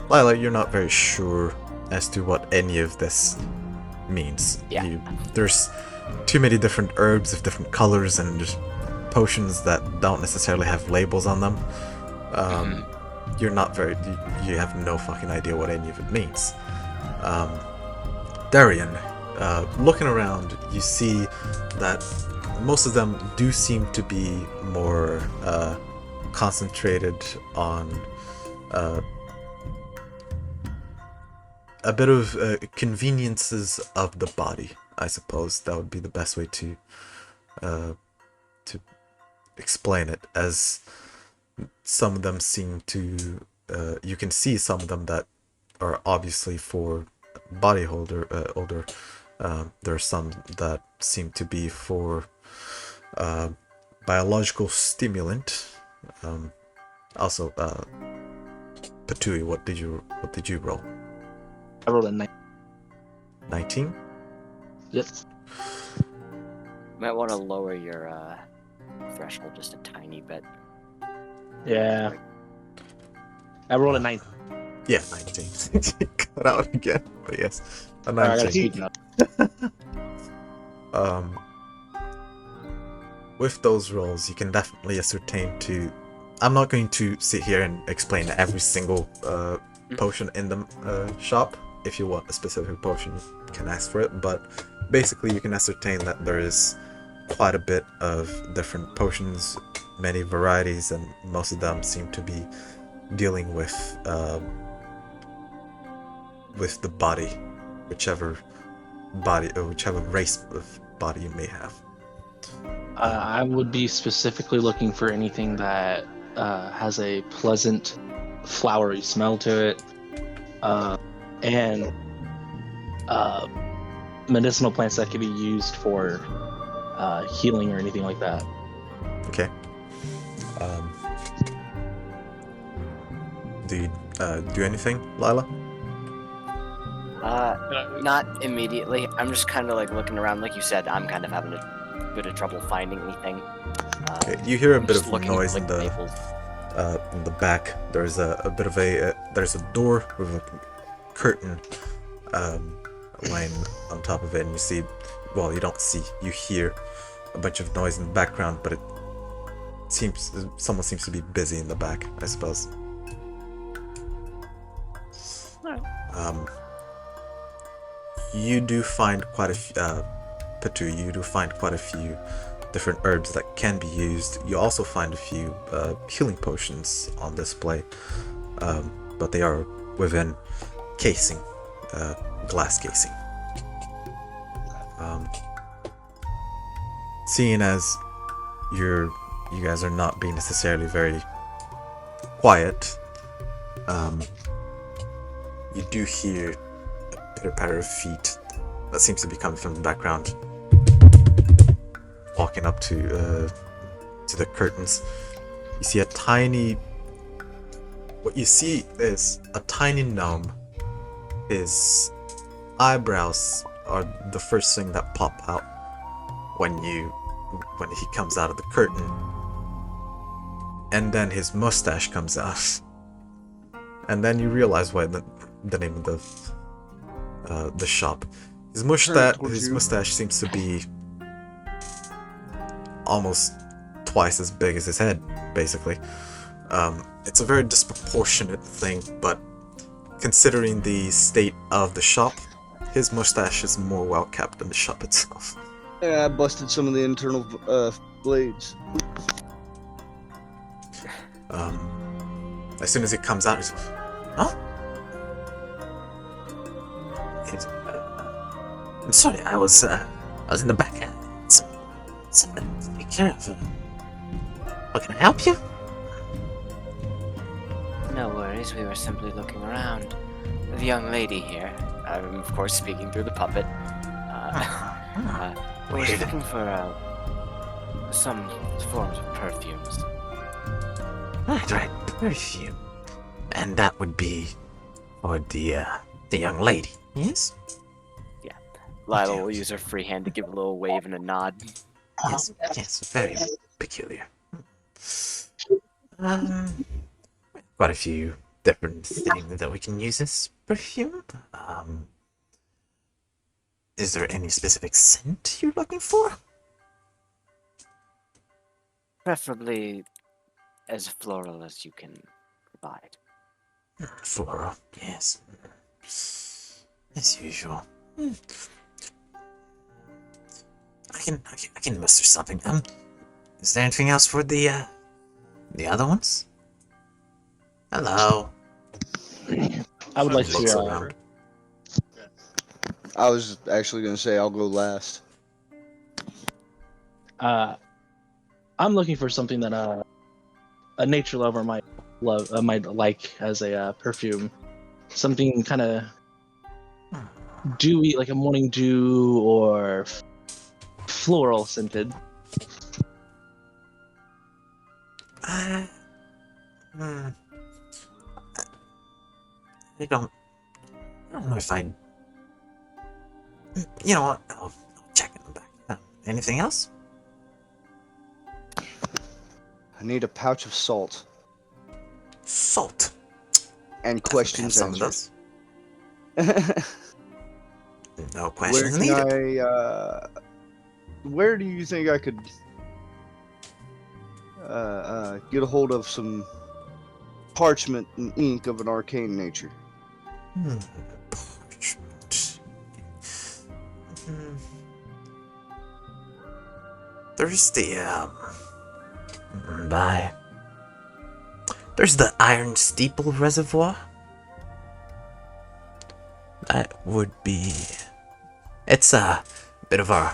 Lila, you're not very sure as to what any of this means. Yeah. There's too many different herbs of different colors and potions that don't necessarily have labels on them. You're not very... You have no fucking idea what any of it means. Darian, looking around, you see that most of them do seem to be more concentrated on a bit of conveniences of the body, I suppose. That would be the best way to explain it, as some of them seem to... you can see some of them that are obviously for body holder, older. There are some that seem to be for biological stimulant. Also, Patui, what did you roll? I rolled a 9. 19? Yes. Might want to lower your threshold just a tiny bit. Yeah. I rolled a 9. Yeah, 19. Cut out again, but yes, a I gotta 19. speed up. With those rolls, you can definitely ascertain to... I'm not going to sit here and explain every single potion in the shop. If you want a specific potion, you can ask for it, but basically you can ascertain that there is quite a bit of different potions, many varieties, and most of them seem to be dealing with the body, whichever race of body you may have. I would be specifically looking for anything that has a pleasant, flowery smell to it, and medicinal plants that can be used for healing or anything like that. Okay. Do you do anything, Lila? Not immediately. I'm just kind of like looking around. Like you said, I'm kind of having a bit of trouble finding anything. Okay. You hear a I'm bit just of looking noise at, in like, the back. There's a bit of a there's a door with a curtain lying on top of it, and you see, well, you don't see, you hear a bunch of noise in the background, but it seems someone seems to be busy in the back, I suppose. You do find quite a few, Patu, you do find quite a few different herbs that can be used. You also find a few healing potions on display, but they are within casing, glass casing. Seeing as you guys are not being necessarily very quiet, you do hear a pitter-patter of feet that seems to be coming from the background, walking up to the curtains. You see what you see is a tiny gnome. His eyebrows are the first thing that pop out when he comes out of the curtain, and then his mustache comes out, and then you realize why the name of the shop. His mustache seems to be almost twice as big as his head, basically. It's a very disproportionate thing, but considering the state of the shop, his mustache is more well kept than the shop itself. Yeah, I busted some of the internal blades. As soon as he comes out, he's, huh? I'm sorry, I was in the back. Something to take care of. What, can I help you? No worries, we were simply looking around. The young lady here, I'm of course speaking through the puppet. I was Weird. looking for some forms of perfumes. Right, perfume. And that would be for the young lady, yes? Lila Okay. will use her free hand to give a little wave and a nod. Yes, yes, very peculiar. Um, quite a few different things that we can use as perfume. Is there any specific scent you're looking for? Preferably as floral as you can provide. Flora, yes. As usual. I can muster something. Is there anything else for the other ones? Hello. I would like Looks to. around. I was actually gonna say I'll go last. I'm looking for something that a nature lover might like as a perfume. Something kind of dewy, like a morning dew or floral scented. Hmm. I don't know if I. You know what? I'll check in the back. Anything else? I need a pouch of salt Salt. and Definitely questions have some of answered. those. No Where questions can needed. where do you think I could get a hold of some parchment and ink of an arcane nature? Parchment. There's the by. There's the Iron Steeple Reservoir. That would be. It's a bit of our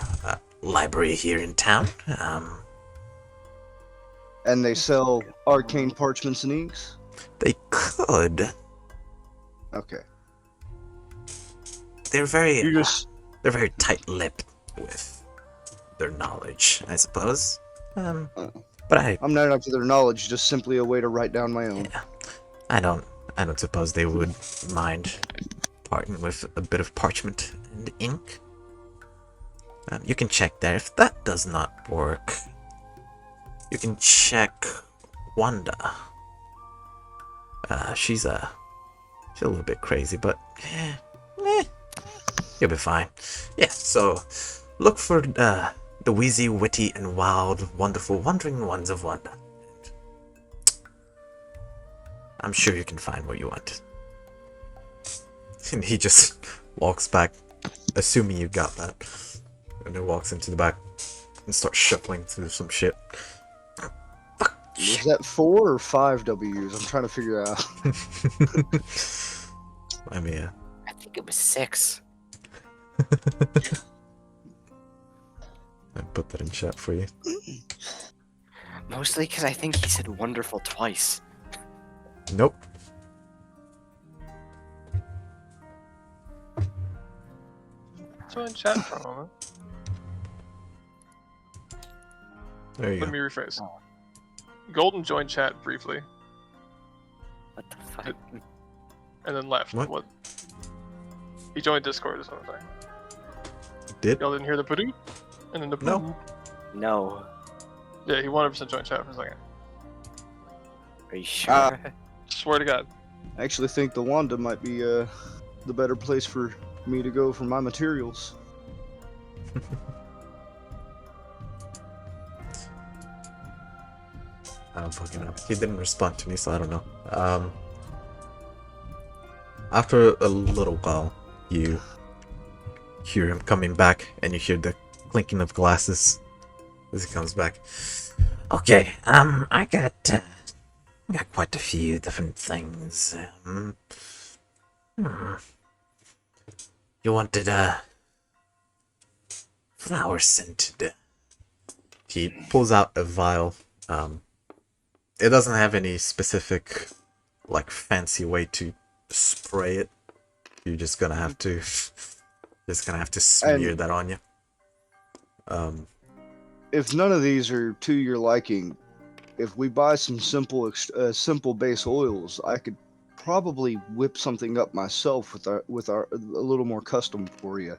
library here in town. And they sell arcane parchments and inks? They could. Okay. They're very. You just They're very tight-lipped with their knowledge, I suppose. But I'm not up to their knowledge, just simply a way to write down my own. yeah, I don't suppose they would mind parting with a bit of parchment and ink. You can check there. If that does not work, you can check Wanda. She's a little bit crazy, but you'll be fine. Yeah. So look for the wheezy, witty, and wild, wonderful, wandering ones of Wanda. I'm sure you can find what you want. And he just walks back, assuming you got that, and then walks into the back and starts shuffling through some shit. Was that 4 or 5 W's? I'm trying to figure out. I mean, I think it was 6. I put that in chat for you. Mostly because I think he said wonderful twice. Nope. Join chat for a moment. There you Let go. me rephrase. Golden joined chat briefly What the fuck? and then left. What? He joined Discord is what I'm saying. Did? Y'all didn't hear the poo and then the poo. No. No. Yeah, he 100% joined chat for a second. Are you sure? Swear to God. I actually think the Wanda might be the better place for me to go for my materials. I don't fucking know. He didn't respond to me, so I don't know. After a little while, you hear him coming back, and you hear the clinking of glasses as he comes back. Okay, I got quite a few different things. You wanted flower scented. He pulls out a vial. It doesn't have any specific, like, fancy way to spray it. you're just gonna have to smear And- that on you. If none of these are to your liking, if we buy some simple base oils, I could probably whip something up myself with our a little more custom for you.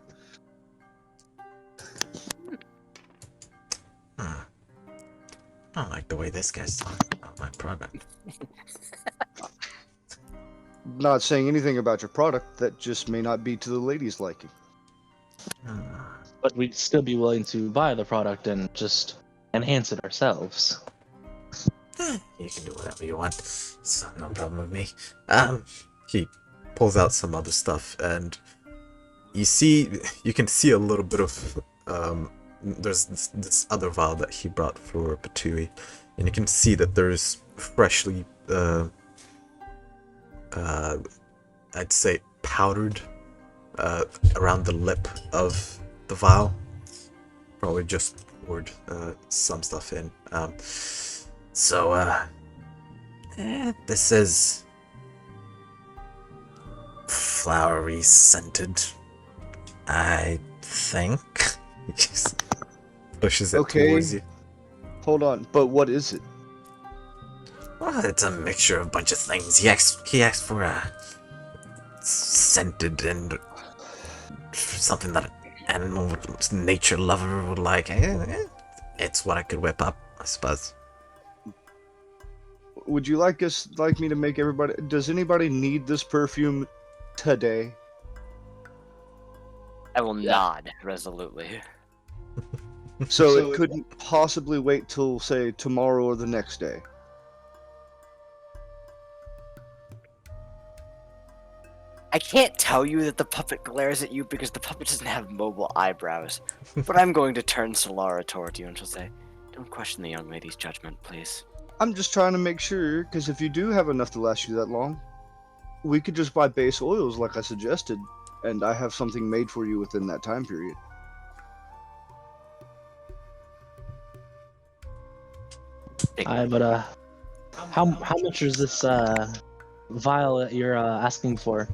I don't like the way this guy's talking about my product. Not saying anything about your product, that just may not be to the ladies' liking. But we'd still be willing to buy the product and just enhance it ourselves. You can do whatever you want. It's no problem with me. He pulls out some other stuff, and you can see a little bit of there's this other vial that he brought for Patui, and you can see that there's freshly I'd say powdered around the lip of the vial. Probably just poured some stuff in. This is flowery scented, I think. He just pushes it Okay. towards you. Hold on, but what is it? Well, it's a mixture of a bunch of things. He asked for a scented and something that an animal nature lover would like. It's what I could whip up, I suppose. Would you like me to make everybody? Does anybody need this perfume today? I will nod resolutely. So it couldn't possibly wait till, say, tomorrow or the next day. I can't tell you that the puppet glares at you because the puppet doesn't have mobile eyebrows. But I'm going to turn Solara toward you and she'll say, "Don't question the young lady's judgment, please." I'm just trying to make sure, because if you do have enough to last you that long, we could just buy base oils like I suggested, and I have something made for you within that time period. But how much is this vial that you're asking for?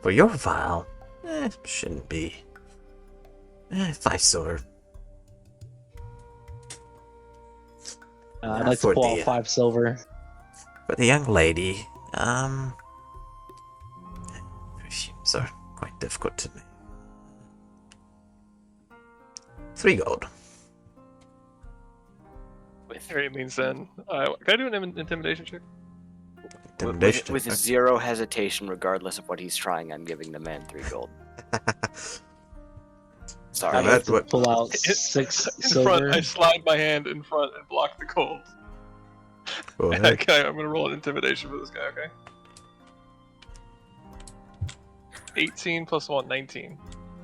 For your vial, shouldn't be. 5 silver. I'd like to for pull the, out 5 silver. For the young lady, perfumes are quite difficult to make. 3 gold. Alright, means then. Can I do an intimidation check? Intimidation. With zero hesitation, regardless of what he's trying, I'm giving the man 3 gold. Sorry. I'd like That's to what- pull out In 6 In silver. front, I slide my hand in front and block the gold. Go ahead. I'm gonna roll an intimidation for this guy, okay? 18 plus 1, 19.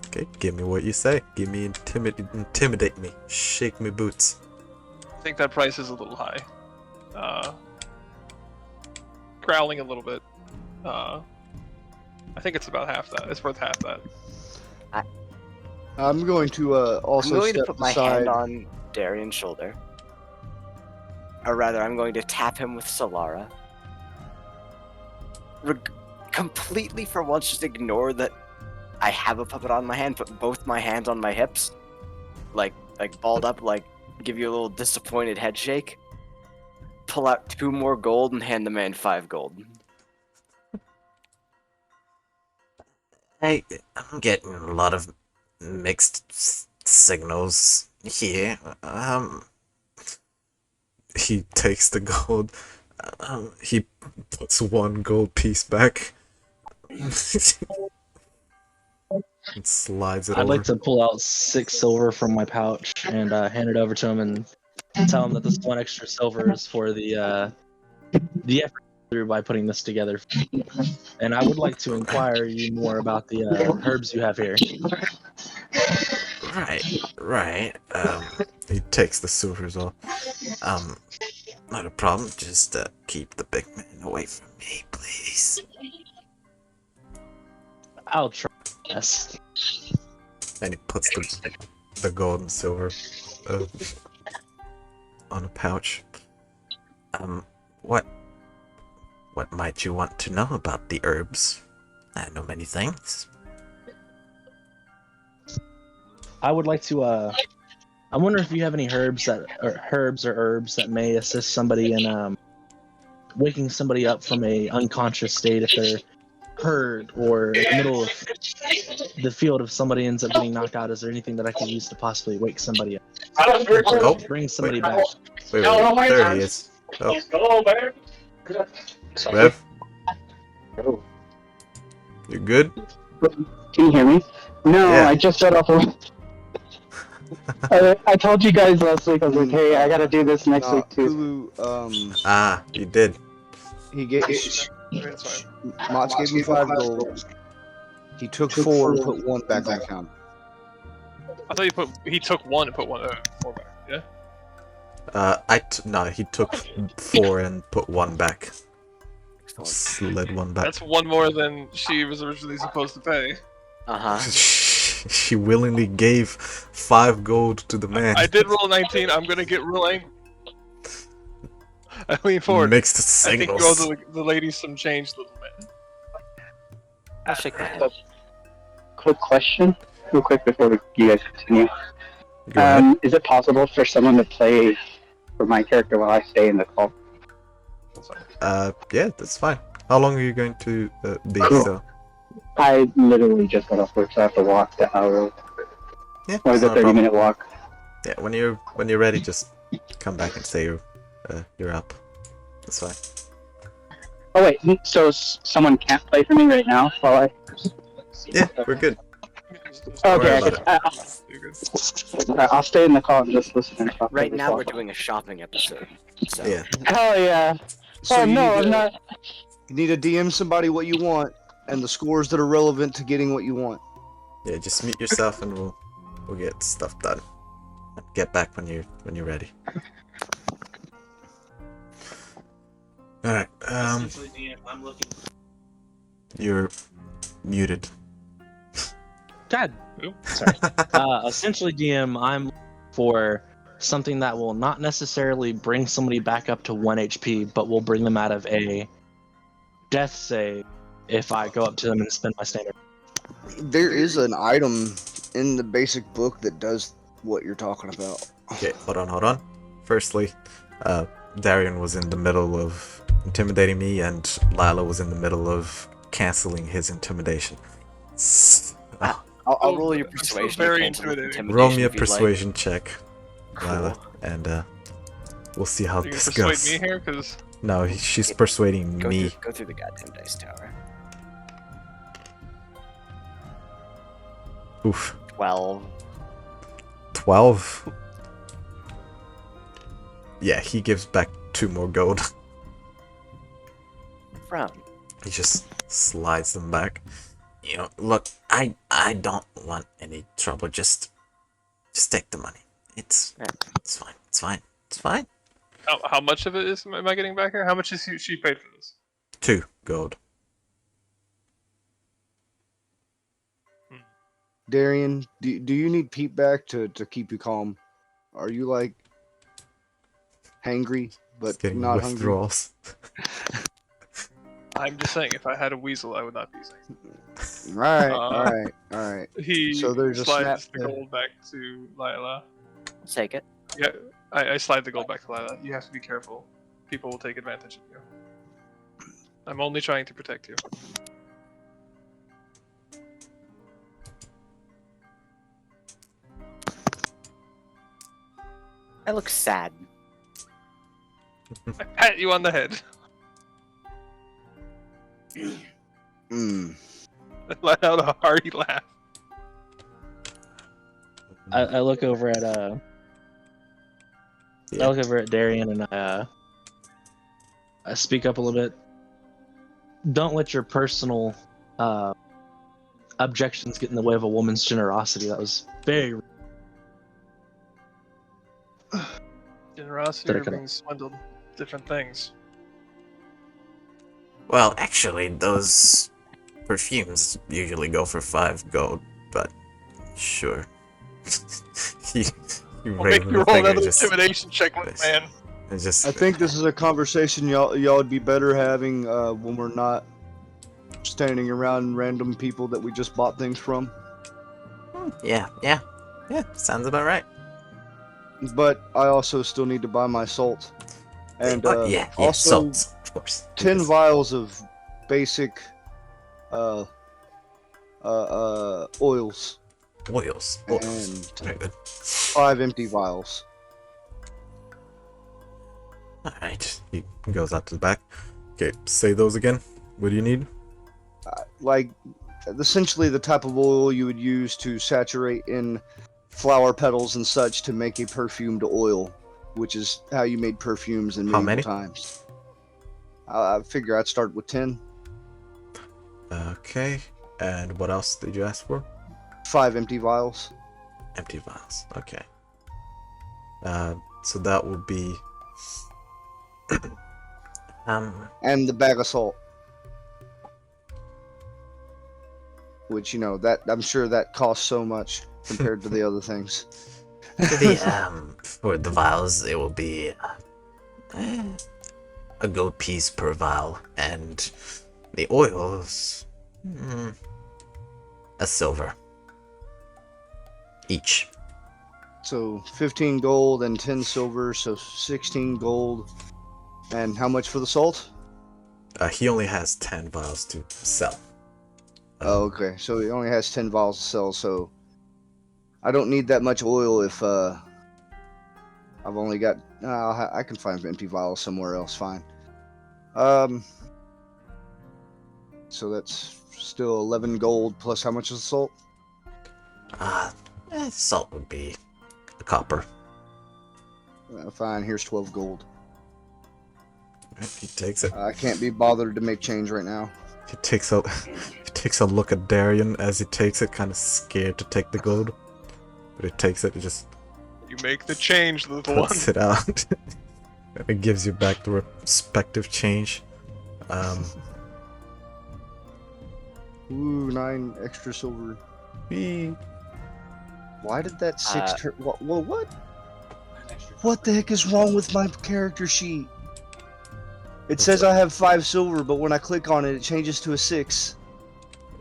Okay, give me what you say. Give me intimidate me. Shake me boots. I think that price is a little high. Growling a little bit. I think it's about half that. It's worth half that. I'm going to also I'm going to step put my aside. hand on Darian's shoulder. Or rather, I'm going to tap him with Solara. Completely for once just ignore that I have a puppet on my hand, put both my hands on my hips. Like balled up, like give you a little disappointed head shake. Pull out 2 more gold and hand the man 5 gold. I'm getting a lot of mixed signals here. He takes the gold. He puts 1 gold piece back. And slides it I'd over. like to pull out 6 silver from my pouch and hand it over to him and tell him that this 1 extra silver is for the effort through by putting this together. And I would like to inquire you more about the herbs you have here. Right. He takes the silver as well. Not a problem. Just keep the big man away from me, please. I'll try. Yes. And he puts the gold and silver on a pouch. What What might you want to know about the herbs? I know many things. I would like to. I wonder if you have any herbs that may assist somebody in waking somebody up from a unconscious state if they're hurt or in the middle of the field if somebody ends up getting knocked out. Is there anything that I can use to possibly wake somebody up? Oh, Bring somebody back. wait, there he is. Oh, Rev, you good? Can you hear me? No, Yeah. I just shut off. I told you guys last week. I was like, hey, I gotta do this next week too. Hulu, Ah, you did. he gave It's fine. Mott's gave me 5 gold. He took 4 and put 1 back on the counter. I thought he took 1 and put 4 back. Yeah. No, he took 4 and put 1 back. Slid 1 back. That's 1 more than she was originally supposed to pay. She willingly gave 5 gold to the man. I did roll 19. I'm gonna get real angry. I lean forward. Mixed I think signals. you owe the lady some change, little man. I'll shake my head. Quick question, real quick before you guys continue. Go ahead. Is it possible for someone to play for my character while I stay in the call? Yeah, that's fine. How long are you going to be Cool. still? I literally just got off work, so I have to walk the hour Yeah, or it's the not a problem. 30-minute walk. Yeah, when you're ready, just come back and say you're up. That's fine. Oh wait, so someone can't play for me right now while I? Yeah, we're good. Okay, worry about You're good. I'll stay in the call and just listen. And talk Right over now the we're call. doing a shopping episode. So Yeah. Hell yeah! So Oh you no, need I'm to, not. You need to DM somebody what you want and the scores that are relevant to getting what you want. Yeah, just mute yourself and we'll get stuff done. Get back when you're ready. Alright, Essentially, DM, I'm looking. you're muted. God. Who? Sorry. Essentially, DM, I'm for something that will not necessarily bring somebody back up to 1 HP, but will bring them out of a death save if I go up to them and spend my standard. There is an item in the basic book that does what you're talking about. Okay, hold on. Firstly, Darian was in the middle of intimidating me, and Lila was in the middle of canceling his intimidation. I'll I'll roll your That's persuasion. very and cancel intimidating. Roll me a if you'd like. persuasion check, Lila, Cool. and we'll see how Are you gonna this persuade goes. me here? Because No, she's persuading Go me. through the goddamn dice tower. Oof. 12. 12? Yeah, he gives back 2 more gold. From. He just slides them back. You know, look, I don't want any trouble. Just take the money. It's fine. how much of it am I getting back here? How much is she paid for this? 2 gold. Darian, do you need Pete back to keep you calm? Are you like hangry but It's getting not hungry? withdrawals. I'm just saying, if I had a weasel, I would not be saying. Right, Uh, all right. He So there's a slides snap the there. gold back to Lila. Take it. Yeah, I slide the gold back to Lila. You have to be careful. People will take advantage of you. I'm only trying to protect you. I look sad. I pat you on the head. Mm. Let out a hearty laugh. I look over at I look over at Darian and I speak up a little bit. Don't let your personal objections get in the way of a woman's generosity. That was very. Generosity Did I or cut being swindled. Different things. Well, actually, those perfumes usually go for 5 gold, but sure. you I'll make raven you roll finger another just- intimidation check, man. It's just. I think this is a conversation y'all would be better having when we're not standing around random people that we just bought things from. Yeah. Sounds about right. But I also still need to buy my salt, and Yeah. also Salt, of course. 10 because- vials of basic oils Oils. and Very good. 5 empty vials. All right. He goes out to the back. Okay. Say those again. What do you need? Like essentially the type of oil you would use to saturate in flower petals and such to make a perfumed oil, which is how you made perfumes in How medieval many? times. I figure I'd start with 10. Okay. And what else did you ask for? 5 empty vials. Empty vials. Okay. So that would be. And the bag of salt. Which, that I'm sure that costs so much compared to the other things. For the vials, it will be a gold piece per vial, and the oils, a silver each. So 15 gold and 10 silver, so 16 gold. And how much for the salt? He only has 10 vials to sell. Oh, okay. So he only has 10 vials to sell, so I don't need that much oil if I've only got I can find empty vials somewhere else, fine. So that's still 11 gold plus how much is the salt? Salt would be a copper. Fine, here's 12 gold. He takes it. I can't be bothered to make change right now. He takes a look at Darian as he takes it, kind of scared to take the gold. But he takes it, he just You make the change, little one. puts it out. And it gives you back the respective change. Ooh, 9 extra silver. Whee. Why did that 6 turn? What? What the heck is wrong with my character sheet? It says I have 5 silver, but when I click on it, it changes to a 6.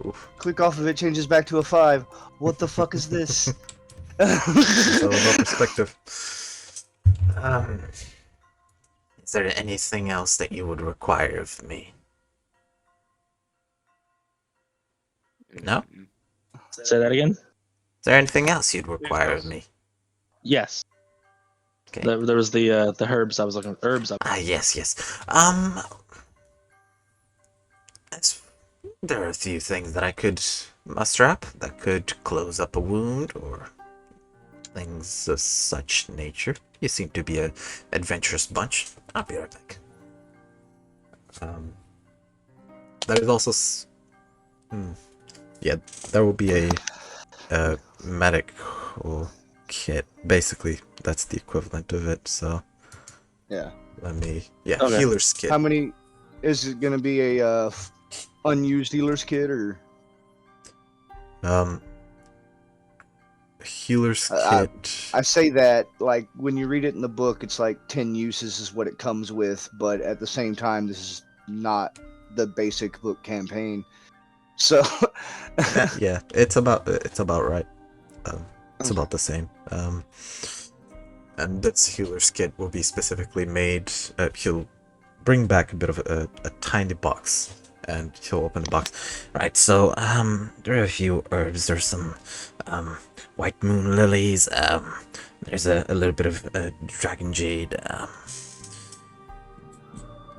Oof. Click off of it, changes back to a 5. What the fuck is this? It's all about perspective. Is there anything else that you would require of me? No? Say that again. Is there anything else you'd require of me? Yes. Okay. There was the herbs I was looking. Herbs. Yes. There are a few things that I could muster up that could close up a wound or things of such nature. You seem to be an adventurous bunch. I'll be right back. That is also. Yeah, there will be a medical kit. Basically, that's the equivalent of it. So. Yeah. Let me. Yeah, Okay. healer's kit. How many? Is it gonna be a unused healer's kit or? Healer's I kit. say that like when you read it in the book, it's like 10 uses is what it comes with, but at the same time, this is not the basic book campaign. So. Yeah, it's about right. It's about the same. And this healer's kit will be specifically made. He'll bring back a bit of a tiny box, and he'll open the box. Right. So there are a few herbs. There's some white moon lilies. There's a little bit of dragon jade.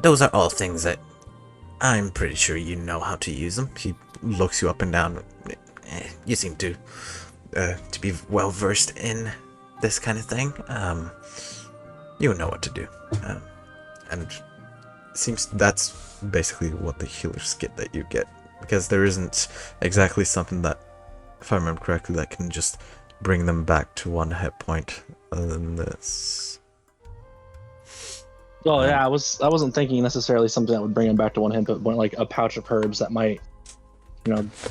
Those are all things that I'm pretty sure you know how to use them. He looks you up and down. You seem to be well versed in this kind of thing. You know what to do. And it seems that's basically what the healer's kit that you get, because there isn't exactly something that, if I remember correctly, that can just bring them back to 1 hit point other than this. Well, yeah, I wasn't thinking necessarily something that would bring him back to 1 hit, but more like a pouch of herbs that might,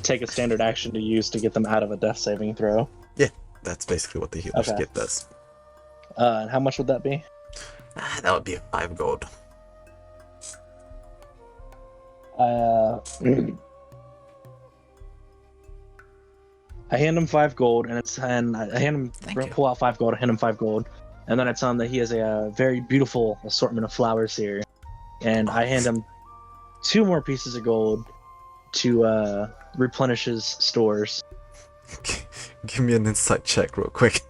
take a standard action to use to get them out of a death saving throw. Yeah, that's basically what the healer's Okay. kit does. And how much would that be? That would be 5 gold. I hand him 5 gold, and I hand him Thank you. pull out 5 gold, I hand him 5 gold, and then I tell him that he has a very beautiful assortment of flowers here, and I hand him 2 more pieces of gold to replenish his stores. Give me an insight check real quick.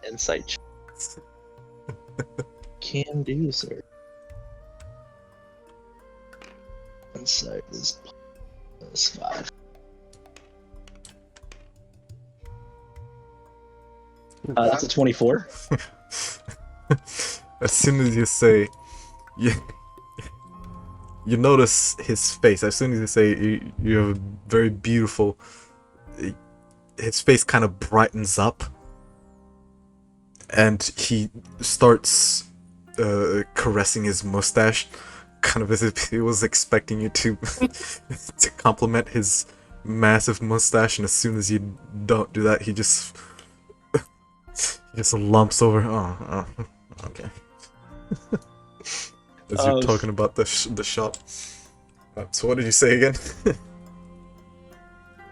Insight check. Can do, sir. Insight is +5. That's a 24. As soon as you say, you notice his face. As soon as you say you have a very beautiful, his face kind of brightens up, and he starts caressing his mustache, kind of as if he was expecting you to to compliment his massive mustache. And as soon as you don't do that, he just lumps over. Oh, okay. As you're talking about the shop. So what did you say again?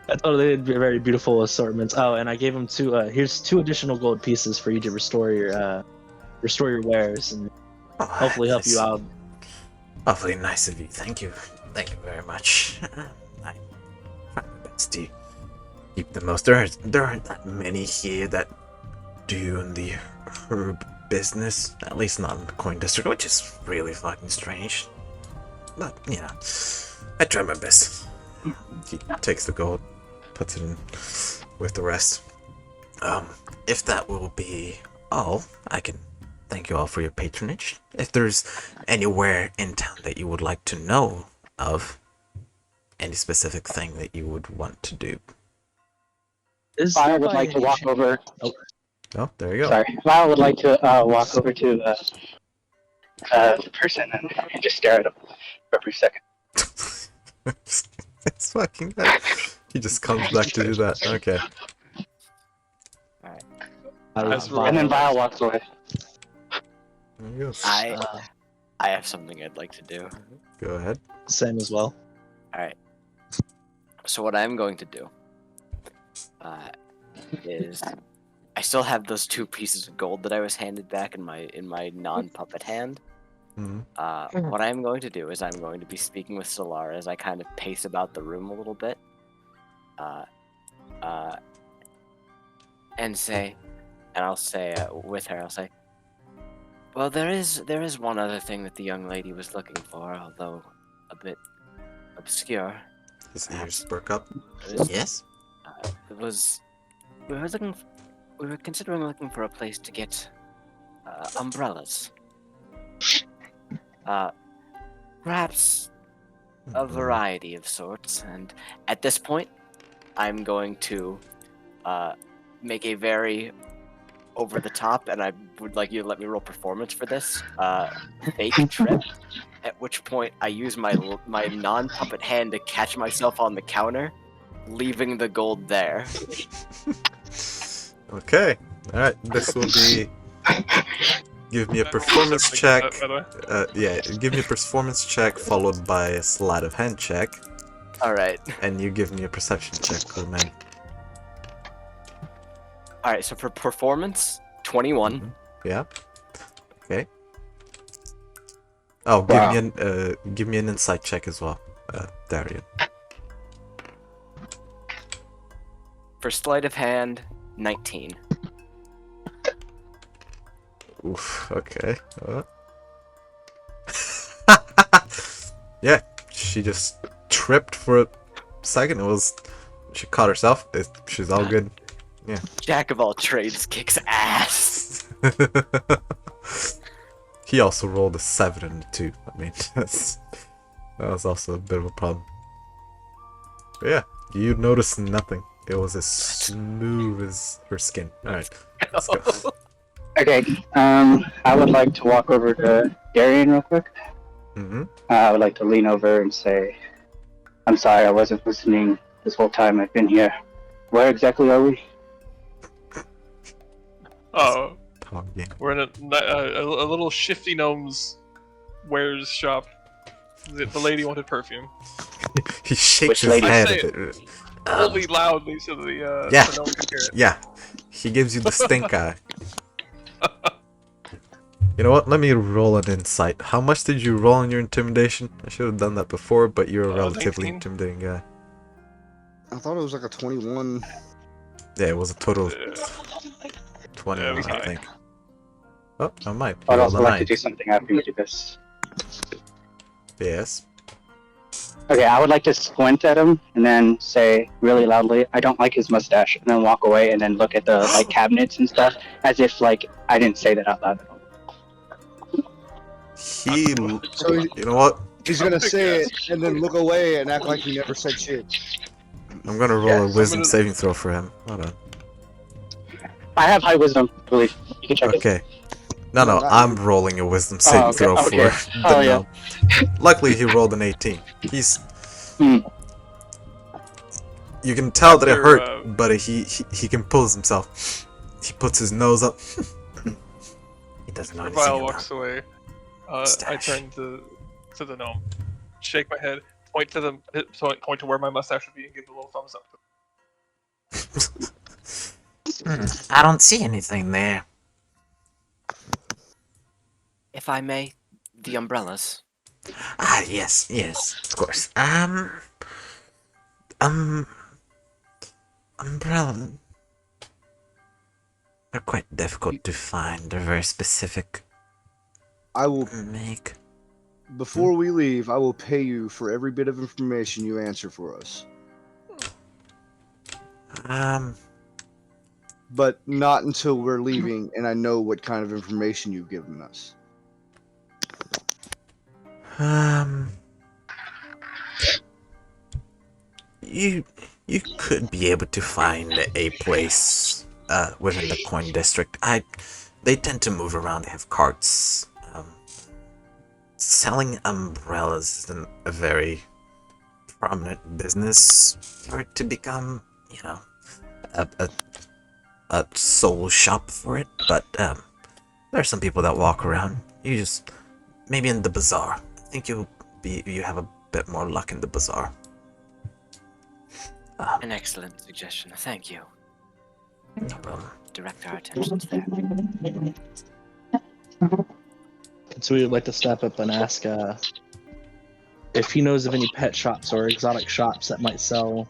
I thought they had very beautiful assortments. Oh, and I gave him 2. Here's 2 additional gold pieces for you to restore your wares and hopefully help you out. Awfully nice of you. Thank you very much. I try my best to keep the most. There aren't that many here that do in the herb business, at least not in the coin district, which is really fucking strange. But I try my best. He takes the gold, puts it in with the rest. If that will be all, I can thank you all for your patronage. If there's anywhere in town that you would like to know of, any specific thing that you would want to do. I would like to walk over. Oh, there you go. Sorry, I would like to walk over to the person and just stare at him for a brief second. It's fucking bad. He just comes back to do that. Okay. And then Vile walks away. There you go. I have something I'd like to do. Go ahead. Same as well. Alright. So what I'm going to do is I still have those 2 pieces of gold that I was handed back in my non-puppet hand. Mm-hmm. What I'm going to do is I'm going to be speaking with Solara as I kind of pace about the room a little bit. And I'll say with her, I'll say, well, there is one other thing that the young lady was looking for, although a bit obscure. His ears perk up. Yes? It was we were considering looking for a place to get umbrellas. Perhaps a variety of sorts, and at this point, I'm going to make a very over the top, and I would like you to let me roll performance for this fake trip. At which point, I use my non-puppet hand to catch myself on the counter, leaving the gold there. Okay. All right. This will be. Give me a performance check. By the way. Give me a performance check followed by a sleight of hand check, All right. and you give me a perception check, cool man. All right. So for performance, 21. Mhm. Yeah. Okay. Oh, give me an insight check as well, Darian. For sleight of hand, 19. Oof. Okay. Yeah. She just tripped for a second. She caught herself. She's all good. Yeah. Jack of all trades kicks ass. He also rolled a 7 and a 2. I mean, that was also a bit of a problem. But yeah, you noticed nothing. It was as smooth as her skin. Alright, let's go. Okay, I would like to walk over to Darian real quick. Mm-hmm. I would like to lean over and say, I'm sorry, I wasn't listening this whole time I've been here. Where exactly are we? Oh, card game. We're in a little shifty gnome's wares shop. The lady wanted perfume. He shakes Which his lady? head I at say it. Really loudly so the yeah. so no one can hear it. Yeah, he gives you the stink eye. You know what? Let me roll an insight. How much did you roll on your intimidation? I should have done that before, but you're a relatively 18. intimidating guy. I thought it was like a 21. Yeah, it was a total of Yeah. 21, Yeah, it was I high. think. Oh, I might. I'd You rolled also a like to 9. do something after you do this. Yes. Okay, I would like to squint at him and then say really loudly, "I don't like his mustache," and then walk away and then look at the like cabinets and stuff as if like I didn't say that out loud. He. So You know what? he's gonna say it and then look away and act like he never said shit. I'm gonna roll a Yes, wisdom gonna- saving throw for him. Hold on. I have high wisdom, believe. You can check it. Okay. No, No, no, not I'm you. rolling a wisdom saving okay, throw okay. for the Oh, yeah. gnome. Luckily, he rolled an 18. He's. Hmm. You can tell that it After, hurt, but he composes himself. He puts his nose up. He doesn't know Vile anything walks about away. I Stash. turn to the gnome, shake my head, point to where my mustache would be, and give a little thumbs up. I don't see anything there. If I may, the umbrellas. Ah, yes, of course. Umbrella. They're quite difficult to find. They're very specific. I will, Make. before we leave, I will pay you for every bit of information you answer for us. But not until we're leaving and I know what kind of information you've given us. You could be able to find a place within the coin district. They tend to move around. They have carts. Selling umbrellas isn't a very prominent business for it to become, a sole shop for it. But there are some people that walk around. You just maybe in the bazaar. I think you have a bit more luck in the bazaar. An excellent suggestion. Thank you. No problem. Direct our attentions there. So we would like to step up and ask if he knows of any pet shops or exotic shops that might sell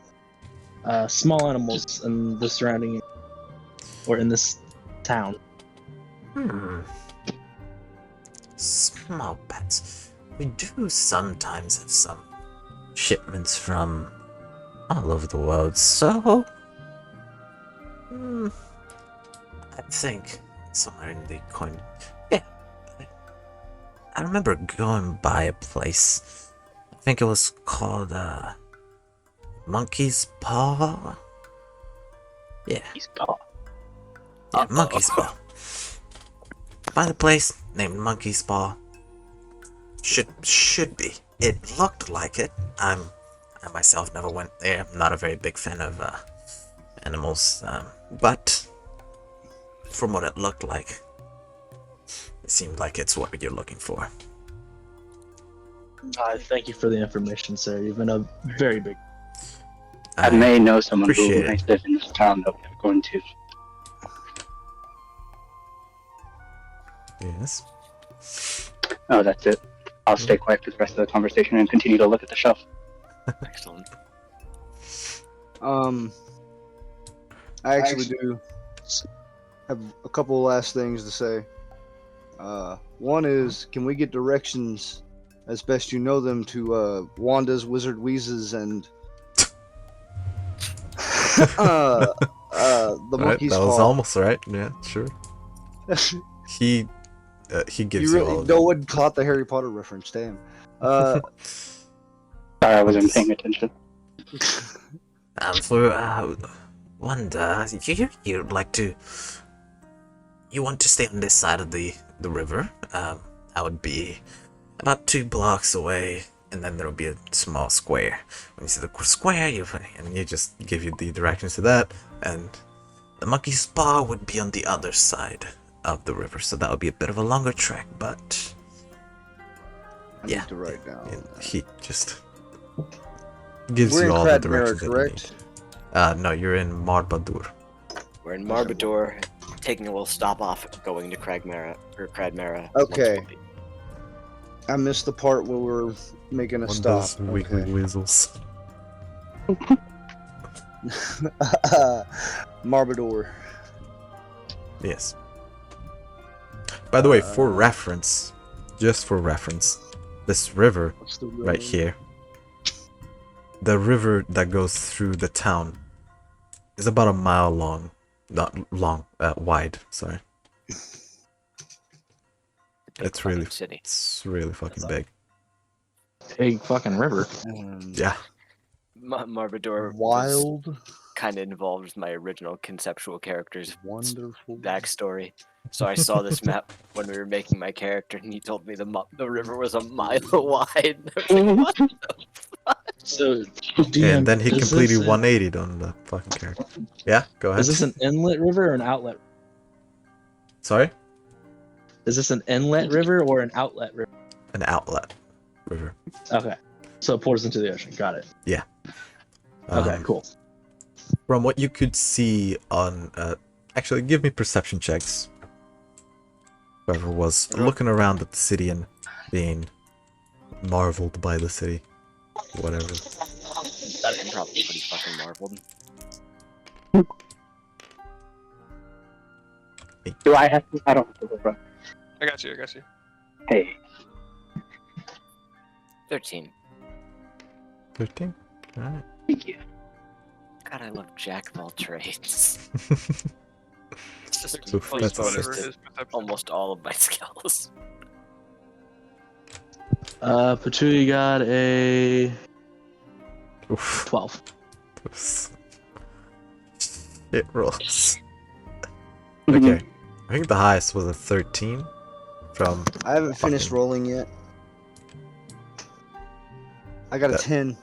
small animals in the surrounding or in this town. Small pets. We do sometimes have some shipments from all over the world, so I think somewhere in the coin. Yeah, I remember going by a place. I think it was called Monkey's Paw. Yeah, He's tall. yeah, Monkey's Paw. Find a place named Monkey's Paw. Should be. It looked like it. I myself never went there. I'm not a very big fan of animals, but from what it looked like, it seemed like it's what you're looking for. Thank you for the information, sir. You've been a very big. I may know someone who appreciate it. might live in this town that we're going to. Yes. Oh, that's it. I'll stay quiet for the rest of the conversation and continue to look at the shelf. Excellent. I actually do have a couple last things to say. One is, can we get directions, as best you know them, to Wanda's Wizard Wheezes and the Alright, Monkey's that was Paw? almost right. Yeah, sure. He gives you all of no it. one caught the Harry Potter reference. Damn. Sorry, I wasn't paying attention. For Wanda, you'd like to. You want to stay on this side of the river. That would be about 2 blocks away, and then there will be a small square. When you see the square, you just give you the directions to that, and the monkey's paw would be on the other side of the river, so that would be a bit of a longer trek, but I yeah, need to write down. he just gives We're you in all the Kradmera, directions that you correct? need. No, you're in Marbadur. We're in Marbador, taking a little stop off, going to Kradmera. Okay. I missed the part where we're making a One stop. those wiggly Okay. weasels. Marbador. Yes. By the way, for reference, just for reference, this river What's the right road? here, the river that goes through the town is about a mile long. Not long, wide, sorry. It's really, city. it's really fucking big. Big fucking river. Yeah. Marbador Wild, kind of involved with my original conceptual character's wonderful. backstory. So I saw this map when we were making my character, and he told me the river was a mile wide. I was like, what the fuck? So, And then he is completely this 180'd on the fucking character. Yeah, go ahead. Is this an inlet river or an outlet? Sorry? Is this an inlet river or an outlet river? An outlet river. Okay. So it pours into the ocean. Got it. Yeah. Okay, cool. From what you could see on... actually, give me perception checks. Whoever was looking around at the city and being marveled by the city. Whatever. I'm probably pretty fucking marveled. Do I have to? I don't have to look up. I got you. Hey. 13. 13? Alright. Thank you. God, I love jack of all trades. It's just So plus that's a bonus six. to His perception. almost all of my skills. Patooey got a Oof. 12. It rolls. Okay. I think the highest was a 13 from... I haven't finished Fucking- rolling yet. I got a That- 10.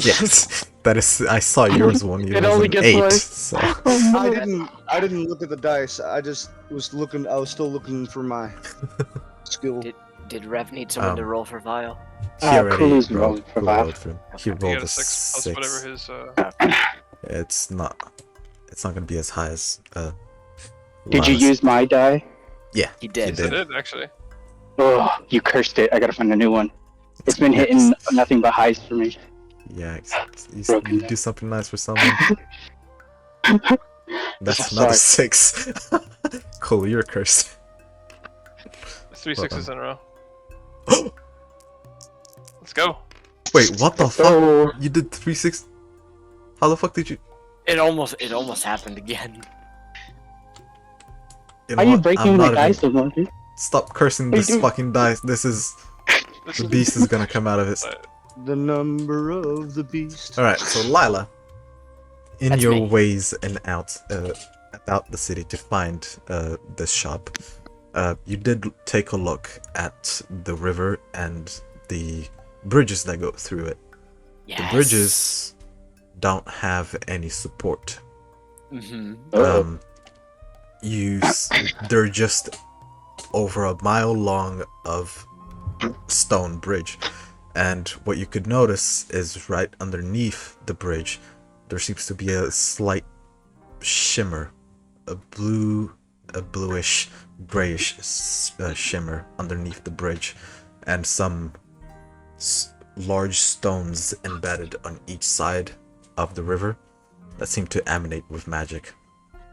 Yes. That is... I saw yours one. It It was only an gets 8. worse. So... I didn't look at the dice. I just was looking. I was still looking for my skill. Did Rev need someone to Um, roll for Vile? He already Kulu's rolled, rolling for Kulu Val. rolled for him. He Okay. He rolled got a a 6 plus 6. whatever his. It's not gonna be as high as Did you Lana's. use my die? Yeah, He did. He I did. did actually. Oh, you cursed it. I gotta find a new one. It's been hitting nothing but highs for me. Yeah, you Broken. do something nice for someone. That's Sorry. not a 6. Cool, you're cursed. 3 Well 6s done. in a row. Let's go. Wait, what the fuck? Oh, You did 3 6? How the fuck did you? It almost happened again. You are know you what? breaking I'm the not even- dice so much? Stop cursing What are you this doing? fucking dice. This is This the is beast is gonna come out of it. The number of the beast. All right, so Lila, in That's your me. ways and out about the city to find this shop, you did take a look at the river and the bridges that go through it. Yes. The bridges don't have any support. Mm-hmm. Uh-oh. They're just over a mile long of stone bridge. And what you could notice is right underneath the bridge, there seems to be a slight shimmer, a bluish, grayish shimmer underneath the bridge, and some large stones embedded on each side of the river that seem to emanate with magic.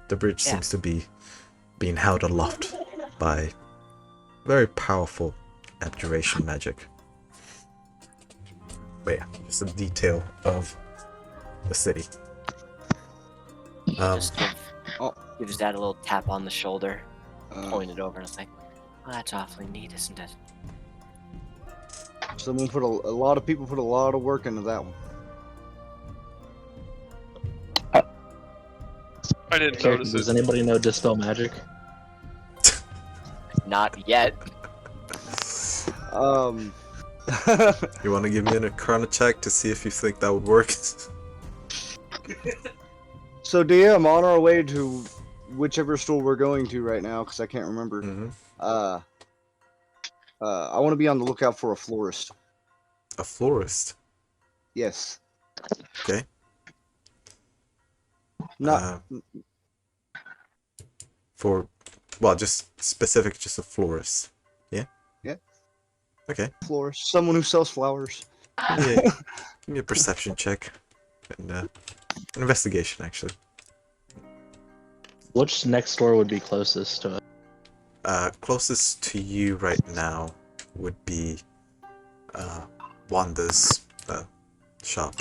The bridge Yeah. seems to be being held aloft by very powerful abjuration magic. But yeah, just a detail of the city. Just give his dad a little tap on the shoulder, Uh, pointed over, and it's like, "Well, that's awfully neat, isn't it?" someone put a lot of people put a lot of work into that one. I didn't notice Does it. anybody know Dispel Magic? Not yet. You want to give me an Arcana check to see if you think that would work? So DM, on our way to whichever store we're going to right now, because I can't remember. Mm-hmm. I want to be on the lookout for a florist. A florist. Yes. Okay. Not For, well, just specific, just a florist. Yeah. Yeah. Okay. florist. Someone who sells flowers. Yeah. Give me a perception check and an investigation, actually. Which next store would be closest to it? Closest to you right now would be Wanda's shop.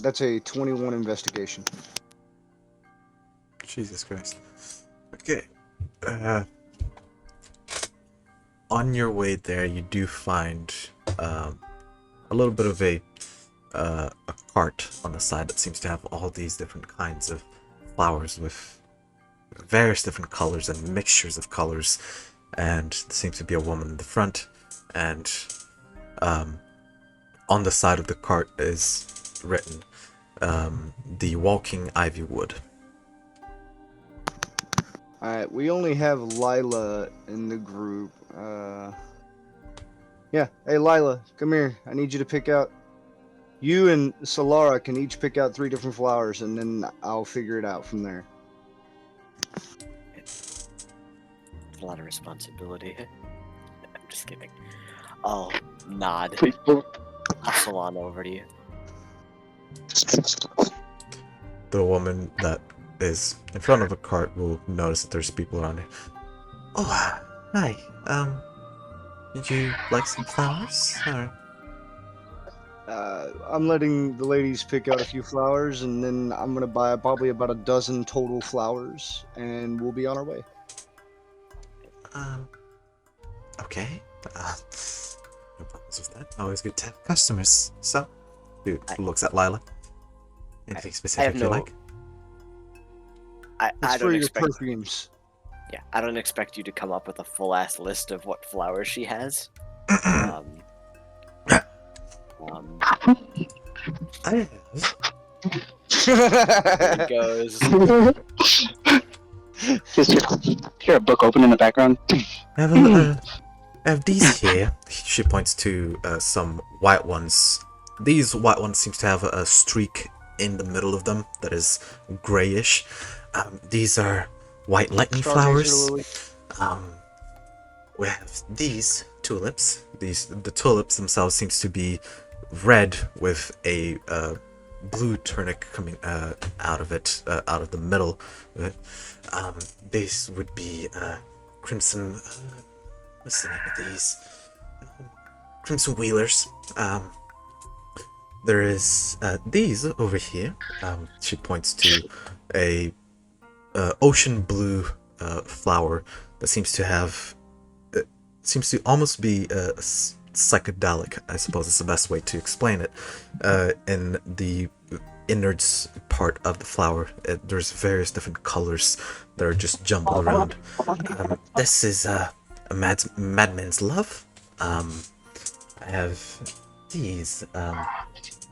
That's a 21 investigation. Jesus Christ. Okay. On your way there, you do find a little bit of a cart on the side that seems to have all these different kinds of flowers with various different colors and mixtures of colors. And there seems to be a woman in the front, and on the side of the cart is written the Walking Ivy Wood. Alright, we only have Lila in the group. Yeah, hey Lila, come here. I need you to pick out. You and Solara can each pick out 3 different flowers, and then I'll figure it out from there. It's a lot of responsibility. I'm just kidding. I'll nod. Please don't. Hustle on over to you. The woman that is in front of the cart will notice that there's people around it. Oh, hi. Did you like some flowers? Or... I'm letting the ladies pick out a few flowers, and then I'm gonna buy probably about a dozen total flowers, and we'll be on our way. Okay. No problems with that. Always good to have customers. So, dude looks at Lila. Anything specific you like? I It's for don't your expect. perfumes. Yeah, I don't expect you to come up with a full ass list of what flowers she has. I There he goes. Just hear a book open in the background. have I have these here. She points to some white ones. These white ones seems to have a streak in the middle of them that is grayish. These are white lightning flowers. We have these tulips. The tulips themselves seems to be red with a blue tunic coming out of it, out of the middle of it. These would be crimson. What's the name of these? Crimson wheelers. There is these over here. She points to a ocean blue flower that seems to have seems to almost be psychedelic, I suppose is the best way to explain it. In the innards part of the flower, there's various different colors that are just jumbled around. This is a madman's love. I have these.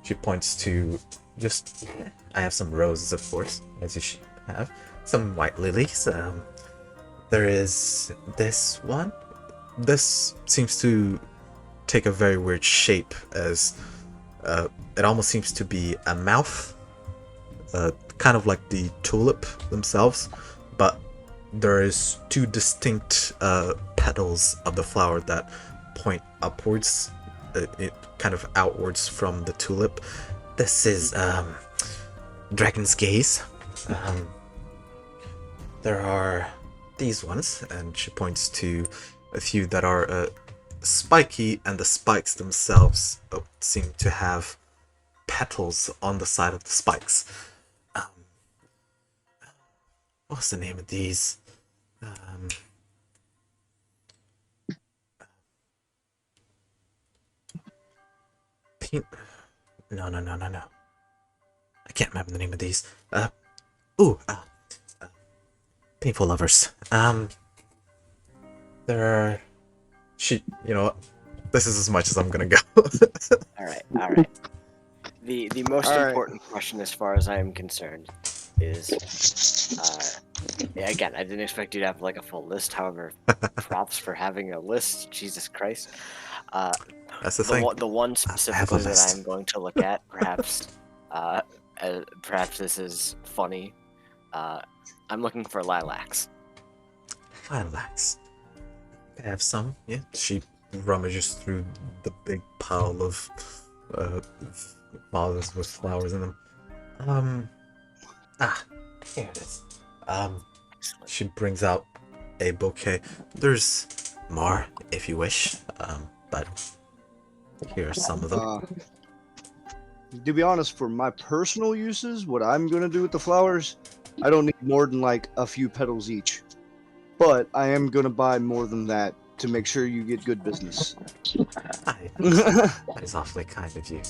She points to just. I have some roses, of course, as you should have. Some white lilies. There is this one. This seems to take a very weird shape, as it almost seems to be a mouth, kind of like the tulip themselves, but there is 2 distinct petals of the flower that point upwards, it kind of outwards from the tulip. This is Dragon's Gaze. There are these ones, and she points to a few that are spiky, and the spikes themselves seem to have petals on the side of the spikes. What's the name of these? No. I can't remember the name of these. Painful lovers. There are. You know what? This is as much as I'm gonna go. All right. The most All right. important question, as far as I am concerned, is, yeah, again, I didn't expect you to have like a full list. However, props for having a list. Jesus Christ. That's the thing. The one I have a specifically that list. I'm going to look at, perhaps, perhaps this is funny. I'm looking for lilacs. Lilacs. I have some. Yeah. She rummages through the big pile of vases with flowers in them. Here it is. She brings out a bouquet. There's more if you wish. But here are some of them. To be honest, for my personal uses, what I'm gonna do with the flowers, I don't need more than like a few petals each. But I am gonna buy more than that to make sure you get good business. That is awfully kind of you.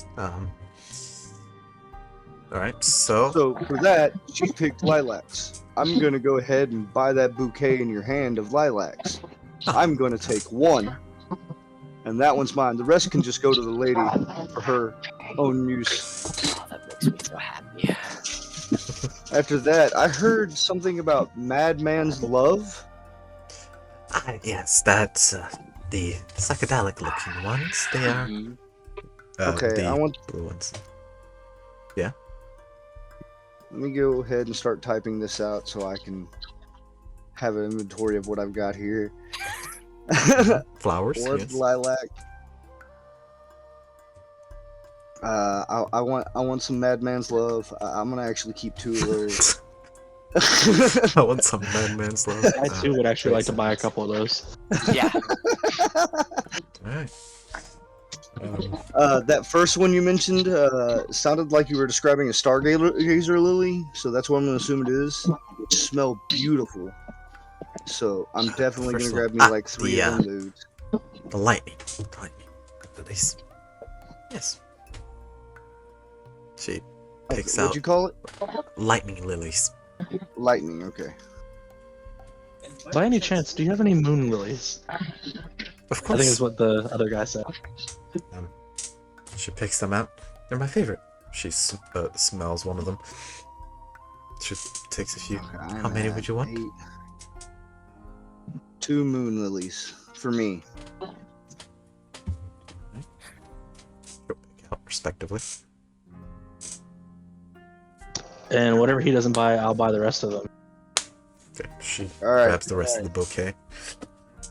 Alright, so So for that, she picked lilacs. I'm gonna go ahead and buy that bouquet in your hand of lilacs. I'm gonna take one, and that one's mine. The rest can just go to the lady for her own use. Oh, that makes me so happy. After that, I heard something about Madman's Love. yes, that's the psychedelic looking ones. They are Mhm. Okay, the I want. blue ones. Let me go ahead and start typing this out so I can have an inventory of what I've got here. Flowers, Or yes. lilac. I want some Madman's Love. I'm gonna actually keep 2 of those. I want some Madman's Love. I too would actually like to buy a couple of those. Yeah. Alright. That first one you mentioned sounded like you were describing a stargazer lily, so that's what I'm gonna assume it is. Which smell beautiful. So I'm definitely first gonna one. grab me like 3 the, of them dudes. The lightning. These. Yes. She picks What'd out you call it? lightning lilies. Lightning. Okay. By any chance, do you have any moon lilies? Of I course. think is what the other guy said. She picks them out. They're my favorite. She smells one of them. She takes a few. Okay, How many would you want? 8. 2 moon lilies for me. She'll pick out respectively. And whatever he doesn't buy, I'll buy the rest of them. Okay, she All right. grabs the rest of the bouquet.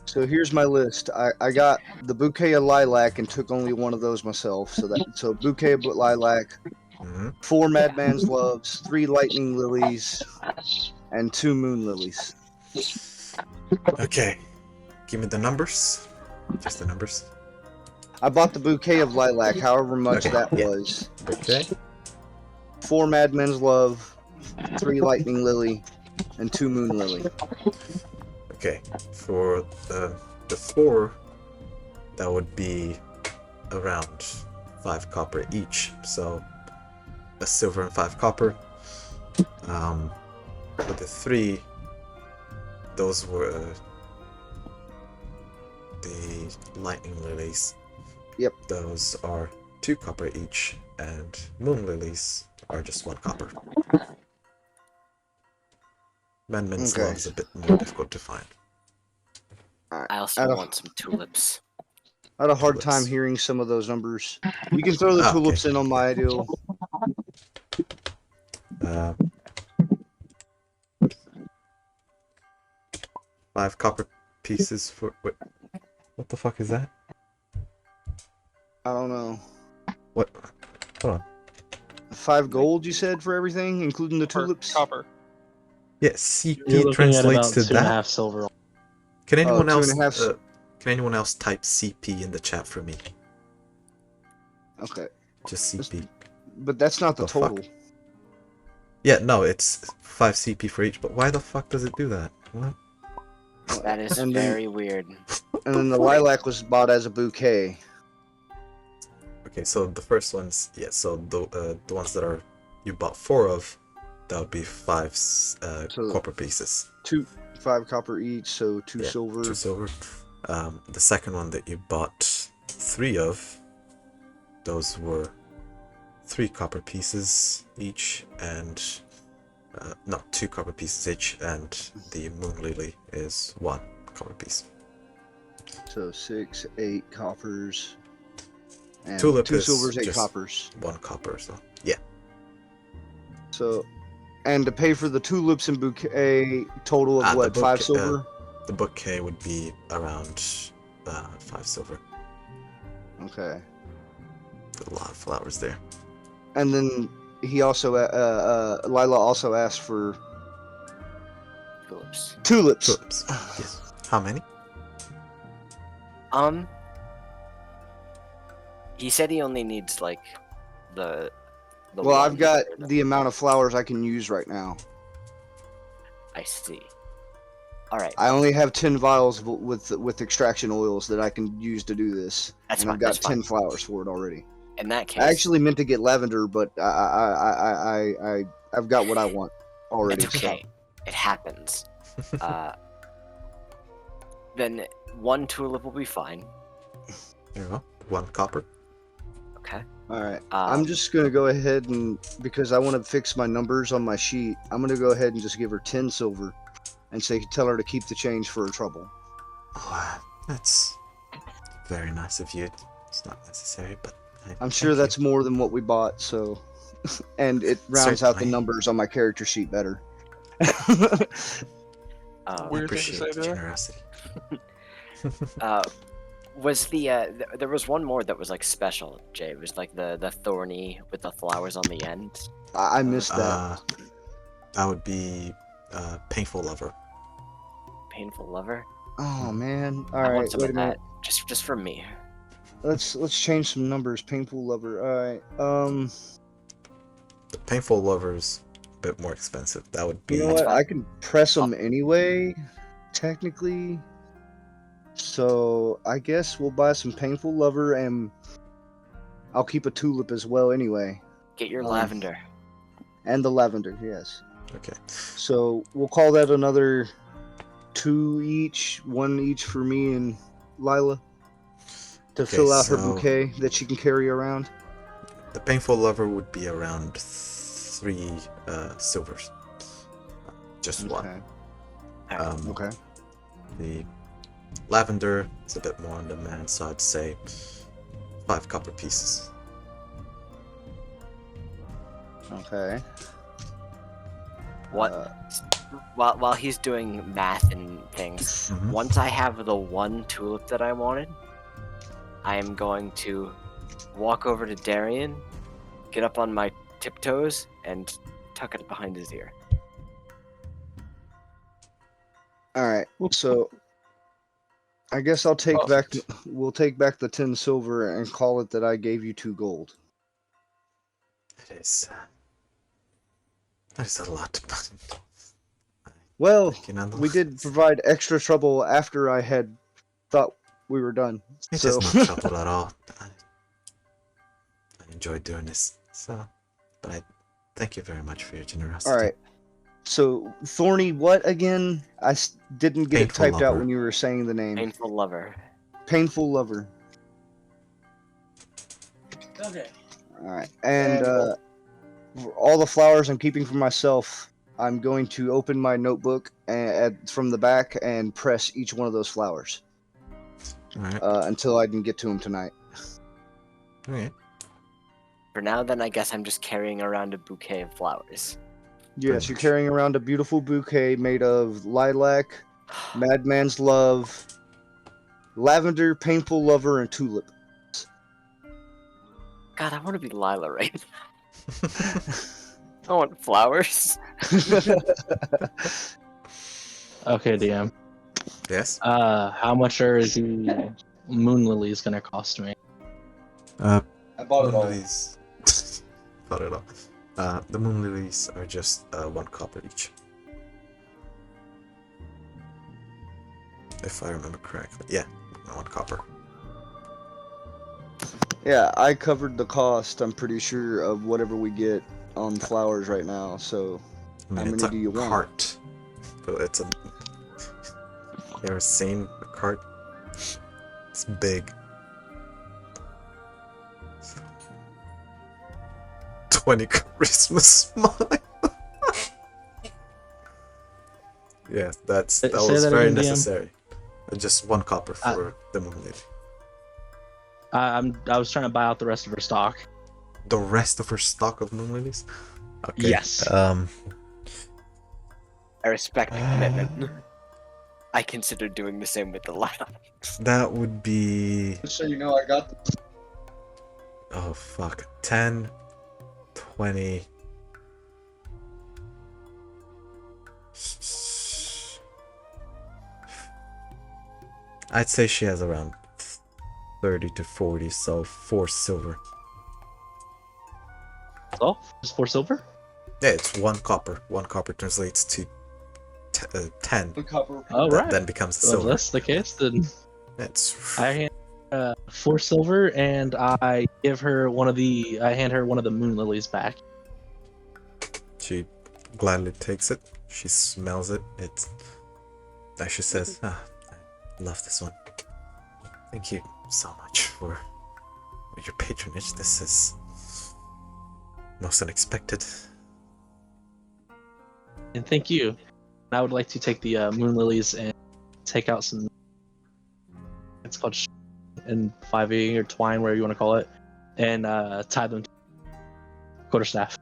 So here's my list. I got the bouquet of lilac and took only one of those myself. So bouquet of lilac, Mm-hmm. 4 Madman's Loves, 3 lightning lilies, and 2 moon lilies. Okay. Give me the numbers. Just the numbers. I bought the bouquet of lilac, however much Okay, that yeah. was. Okay. 4 Madman's Love, 3 lightning lily, and 2 moon lily. Okay. For the 4, that would be around 5 copper each. So a silver and 5 copper. For the 3, those were the lightning lilies. Yep. Those are 2 copper each, and moon lilies are just 1 copper. Madman's Okay. Love is a bit more difficult to find. I also I don't- want some tulips. I had a hard Tulips. time hearing some of those numbers. You can throw the Ah, okay. tulips in on my deal. Uh, 5 copper pieces for. Wait, what the fuck is that? I don't know. What? Hold on. 5 gold, you said, for everything, including the tulips? Copper. Yeah, You're CP looking at translates about to 2.5 that. silver. Can anyone else? 2.5 Can anyone else type CP in the chat for me? Okay. Just CP. But that's not the The fuck? total. Yeah, no, it's 5 CP for each. But why the fuck does it do that? What? That is And then- very weird. And then the lilac was bought as a bouquet. Okay, so the first ones, yeah. So the ones that are you bought 4 of, that would be 5 So- copper pieces. 5 copper each, so 2 Yeah, silver. 2 silver. The second one that you bought 3 of, those were 3 copper pieces each, and no, 2 copper pieces each, and the moon lily is 1 copper piece. So 6, 8 coppers. And Tulip 2 is silvers, 8 just coppers. 1 copper, so yeah. So, and to pay for the tulips and bouquet, total of Ah, the what, 5 bouquet- silver? The bouquet would be around 5 silver. Okay. A lot of flowers there. And then he also, Lila also asked for Phillips. tulips. Tulips. Yes. How many? He said he only needs like the. Well, I've one got or the- the amount of flowers I can use right now. I see. All right. I only have 10 vials with extraction oils that I can use to do this. That's and fine. I've got That's 10 fine. flowers for it already. In that case, I actually meant to get lavender, but I've got what I want already. it's okay. It happens. Then 1 tulip will be fine. There you go. 1 copper. Okay. All right. I'm just gonna go ahead and because I want to fix my numbers on my sheet, I'm gonna go ahead and just give her 10 silver, and tell her to keep the change for her trouble. Oh, that's very nice of you. It's not necessary, but I'm sure that's more than what we bought, so and it rounds out the Certainly. numbers on my character sheet better. Weird thing to appreciate say the there. generosity. Was the there was one more that was like special, Jay. It was like the thorny with the flowers on the end. I missed that. That would be Painful Lover. Painful lover. Oh man! All I right, want some wait a of minute. that, just for me. Let's change some numbers. Painful lover. All right. The Painful Lover's a bit more expensive. That would be. You know That's what? fine. I can press them anyway, technically. So I guess we'll buy some painful lover, and I'll keep a tulip as well anyway, Get your Um, lavender. and the lavender. Yes. Okay. So we'll call that another 2 each, 1 each for me and Lila to Okay, fill out her so- bouquet that she can carry around. The Painful Lover would be around 3 silvers. Just 1. Alright. Okay. The lavender is a bit more on demand, so I'd say 5 copper pieces. Okay. What? While he's doing math and things, Mhm. once I have the 1 tulip that I wanted, I am going to walk over to Darian, get up on my tiptoes, and tuck it behind his ear. All right. So I guess I'll take back. Perfect. We'll take back the 10 silver and call it that I gave you 2 gold. It is. That is a lot. Well, Thank you, nonetheless. we did provide extra trouble after I had thought we were done. It so is not trouble at all. I enjoy doing this. So, but I thank you very much for your generosity. all right. So Thorny, what again? Didn't get Painful it typed out lover. when you were saying the name. Painful lover. Painful lover. Okay. All right. And all the flowers I'm keeping for myself, I'm going to open my notebook from the back and press each one of those flowers All right. until I can get to them tonight. All right. For now, then, I guess I'm just carrying around a bouquet of flowers. Yes, you're much. carrying around a beautiful bouquet made of lilac, madman's love, lavender, painful lover, and tulip. God, I want to be Lila right now. I want flowers. Okay, DM. Yes. How much are the moon lilies gonna cost me? I bought Moon lilies. Bought it all. The moon lilies are just 1 copper each. If I remember correctly. Yeah, 1 copper. Yeah, I covered the cost, I'm pretty sure, of whatever we get on flowers right now. So, I mean, How it's many a do you want? cart. But it's a. You ever seen a cart? It's big. 20 Christmas smile. Yeah, that Say was that very again, DM. necessary. Just 1 copper for the moon lady. I was trying to buy out the rest of her stock. The rest of her stock of moon lilies? Okay. Yes. I respect the commitment. I consider doing the same with the lab. That would be... Just so you know, I got the Oh, fuck. 10, 20... I'd say she has around 30 to 40, so 4 silver. Oh, just 4 silver? Yeah, it's 1 copper. 1 copper translates to 10. copper. Oh, That right. then becomes a Well, if silver. that's the case, then It's... I hand 4 silver, and I hand her one of the moon lilies back. She gladly takes it. She smells it. She says, I love this one. Thank you so much for your patronage. This is most unexpected. And thank you. I would like to take the moon lilies and take out some. It's called and 5e or twine, whatever you want to call it, and tie them to quarterstaff.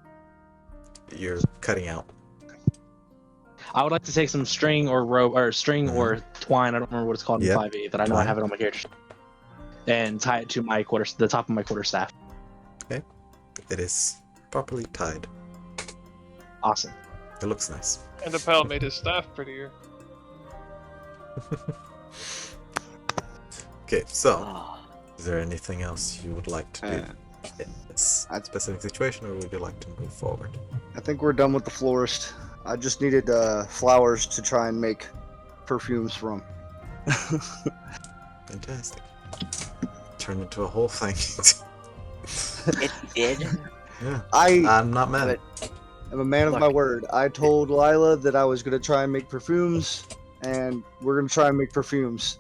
You're cutting out. I would like to take some string or rope or string Mhm. or twine. I don't remember what it's called Yep. in 5e, but I know I Twine. have it on my character, and tie it to the top of my quarterstaff. It is properly tied. Awesome. It looks nice. And the pal made his staff prettier. Okay, so Oh, is there anything else you would like to do in this specific situation, or would you like to move forward? I think we're done with the florist. I just needed flowers to try and make perfumes from. Fantastic. Turned into a whole thing. it did. Yeah, I'm I'm not mad. a man of my word. I told Lila that I was going to try and make perfumes, and we're going to try and make perfumes.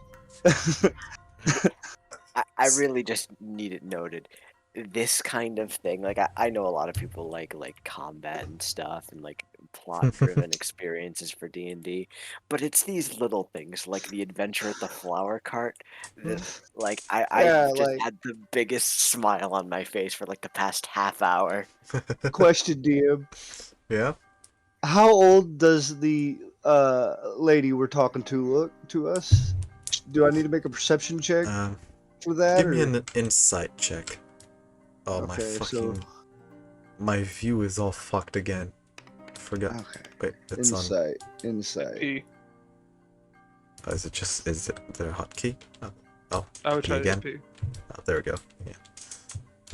I really just need it noted. This kind of thing, like I know a lot of people like combat and stuff and like plot-driven experiences for D&D, but it's these little things like the adventure at the flower cart that, like I Yeah, just like- had the biggest smile on my face for like the past half hour. Question, DM. Yeah. How old does the lady we're talking to look to us? Do I need to make a perception check for that? Give me or- an insight check. Oh my Okay, fucking! My view is all fucked again. Forgot. Okay. Wait, it's on. Insight. P. Is there a hotkey? Oh, I would P try again. to P. Oh, there we go. Yeah.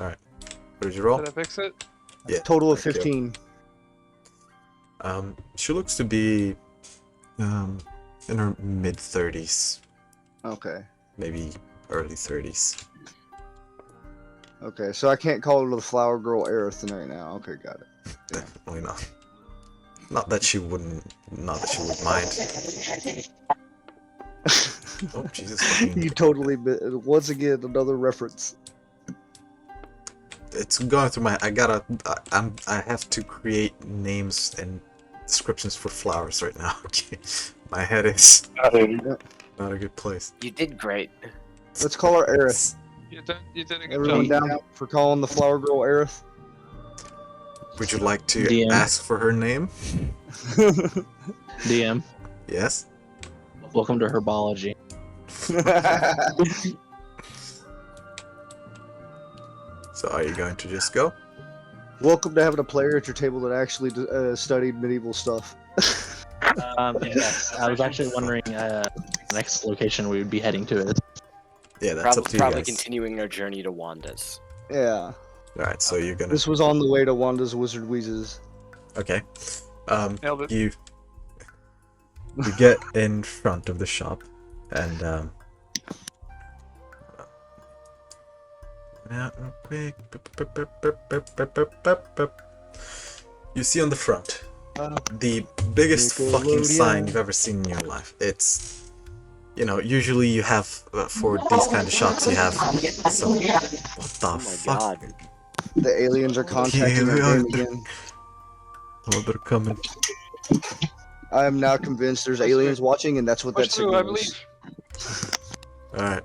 All right. What did you roll? Did I fix it? Yeah. Total of thank you. 15. She looks to be, in her mid-30s, Okay. maybe early 30s. Okay, so I can't call her the flower girl Aerith right now. Okay, got it. Yeah. Definitely not. Not that she would mind. Oh Jesus! Fucking... You totally once again another reference. It's going through my. I have to create names and descriptions for flowers right now. Okay, my head is not a good place. You did great. Let's call her Aerith. You did a good Everyone job. down for calling the flower girl Aerith? Would you like to DM. ask for her name? DM, Yes. welcome to herbology. So are you going to just go? Welcome to having a player at your table that actually studied medieval stuff. Yes, I was actually wondering next location we would be heading to is. Yeah, that's up to you Probably guys. continuing our journey to Wanda's. Yeah. All right, so you're gonna. This was on the way to Wanda's Wizard Wheezes. Okay. Nailed it. You get in front of the shop, and now real quick. You see on the front the biggest fucking sign you've ever seen in your life. It's, you know, usually you have for these kind of shops you have some. What the Oh my fuck? god. The aliens are contacting Yeah, our game they're- again. Oh, they're coming. I am now convinced there's That's aliens watching, and that's what that Push through, I signal believe. is. Alright.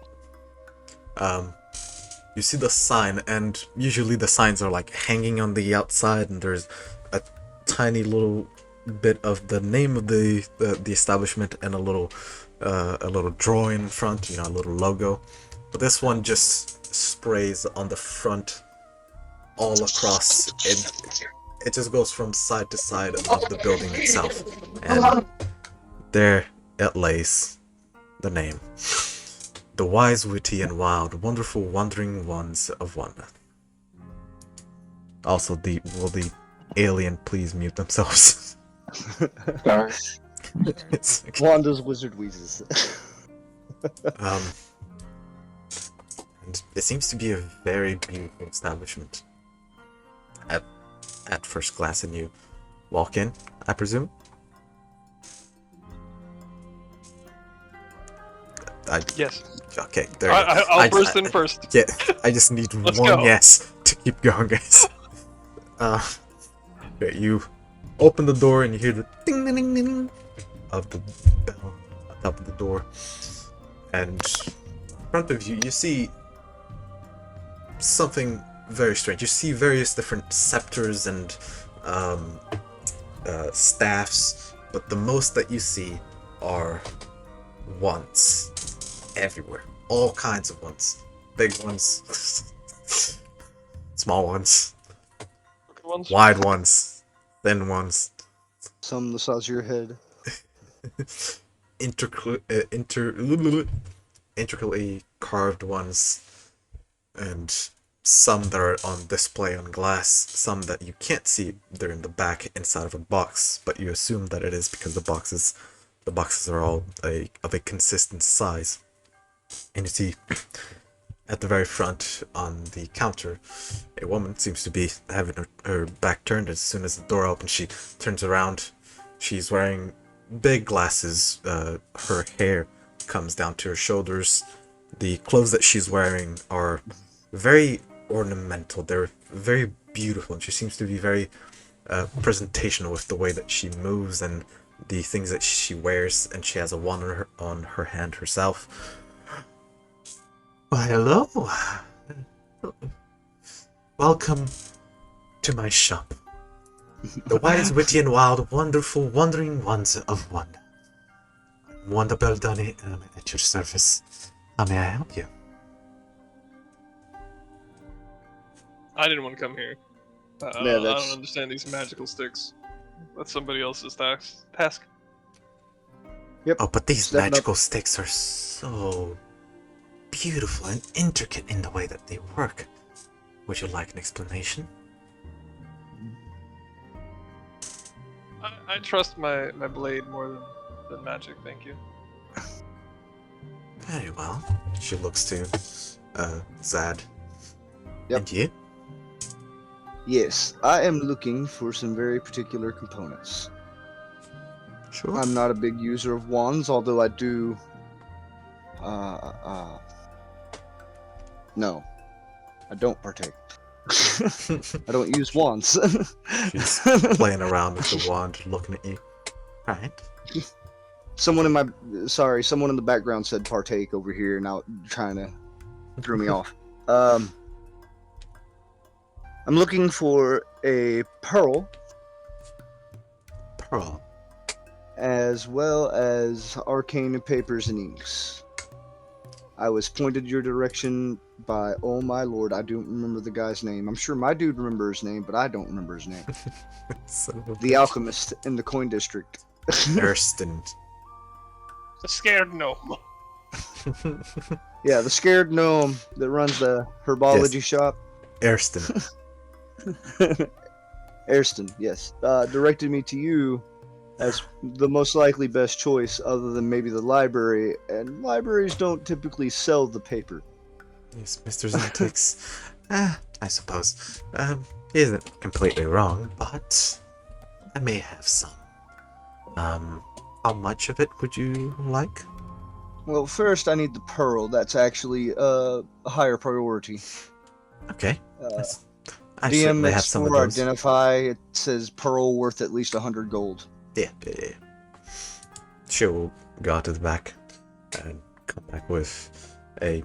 You see the sign, and usually the signs are like hanging on the outside, and there's a tiny little bit of the name of the establishment and a little drawing in front, you know, a little logo. But this one just sprays on the front all across. It just goes from side to side of the building itself, and there it lays, the name. The wise, witty, and wild, wonderful, wandering ones of wonder. Also, will the alien please mute themselves? Sorry. It's like, Wanda's Wizard Wheezes. and it seems to be a very beautiful establishment. At first glance, and you walk in, I presume. Yes. Okay, there you go. I'll burst in first. Yeah, I just need Let's one go. yes to keep going, guys. Okay, you open the door and you hear the ding ding ding ding of the bell on top of the door, and in front of you, you see something very strange. You see various different scepters and staffs, but the most that you see are wands everywhere. All kinds of ones. Big ones, small ones, Good ones. wide ones, thin ones, Some the size of your head. intricately carved ones, and some that are on display on glass, some that you can't see. They're in the back inside of a box, but you assume that it is because the boxes are all of a consistent size. And you see at the very front on the counter, a woman seems to be having her back turned. As soon as the door opens, she turns around. She's wearing big glasses. Her hair comes down to her shoulders. The clothes that she's wearing are very ornamental. They're very beautiful, and she seems to be very presentational with the way that she moves and the things that she wears. And she has a wand on her hand herself. Well, hello. Welcome to my shop. The wise, witty, and wild, wonderful, wandering ones of wonder. Wanda Beldani, at your service. How may I help you? I didn't want to come here. I don't understand these magical sticks. That's somebody else's task. Yep. Oh, but these Stepping up. magical sticks are so beautiful and intricate in the way that they work. Would you like an explanation? I trust my blade more than magic, thank you. Very well. She looks to Zad. Yep. And you? Yes, I am looking for some very particular components. Sure. I'm not a big user of wands, although I do. No, I don't partake. I don't use wands. She's playing around with the wand, looking at you. Right. Someone in the background said partake over here, now trying to throw me off. I'm looking for a pearl, Pearl. as well as arcane papers and inks. I was pointed your direction by, oh my lord, I don't remember the guy's name. I'm sure my dude remembers his name, but I don't remember his name. Son of a The bitch. alchemist in the coin district. Ersten. A scared gnome. Yeah, the scared gnome that runs the herbology shop. Ersten. Arston, yes, directed me to you as the most likely best choice, other than maybe the library. And libraries don't typically sell the paper. Yes, Mr. Zentix. I suppose. He isn't completely wrong, but I may have some. How much of it would you like? Well, first I need the pearl. That's actually a higher priority. Okay. Uh, I DM certainly have some of Explore those. Identify. It says pearl worth at least 100 gold. Yeah. she'll go out to the back and come back with a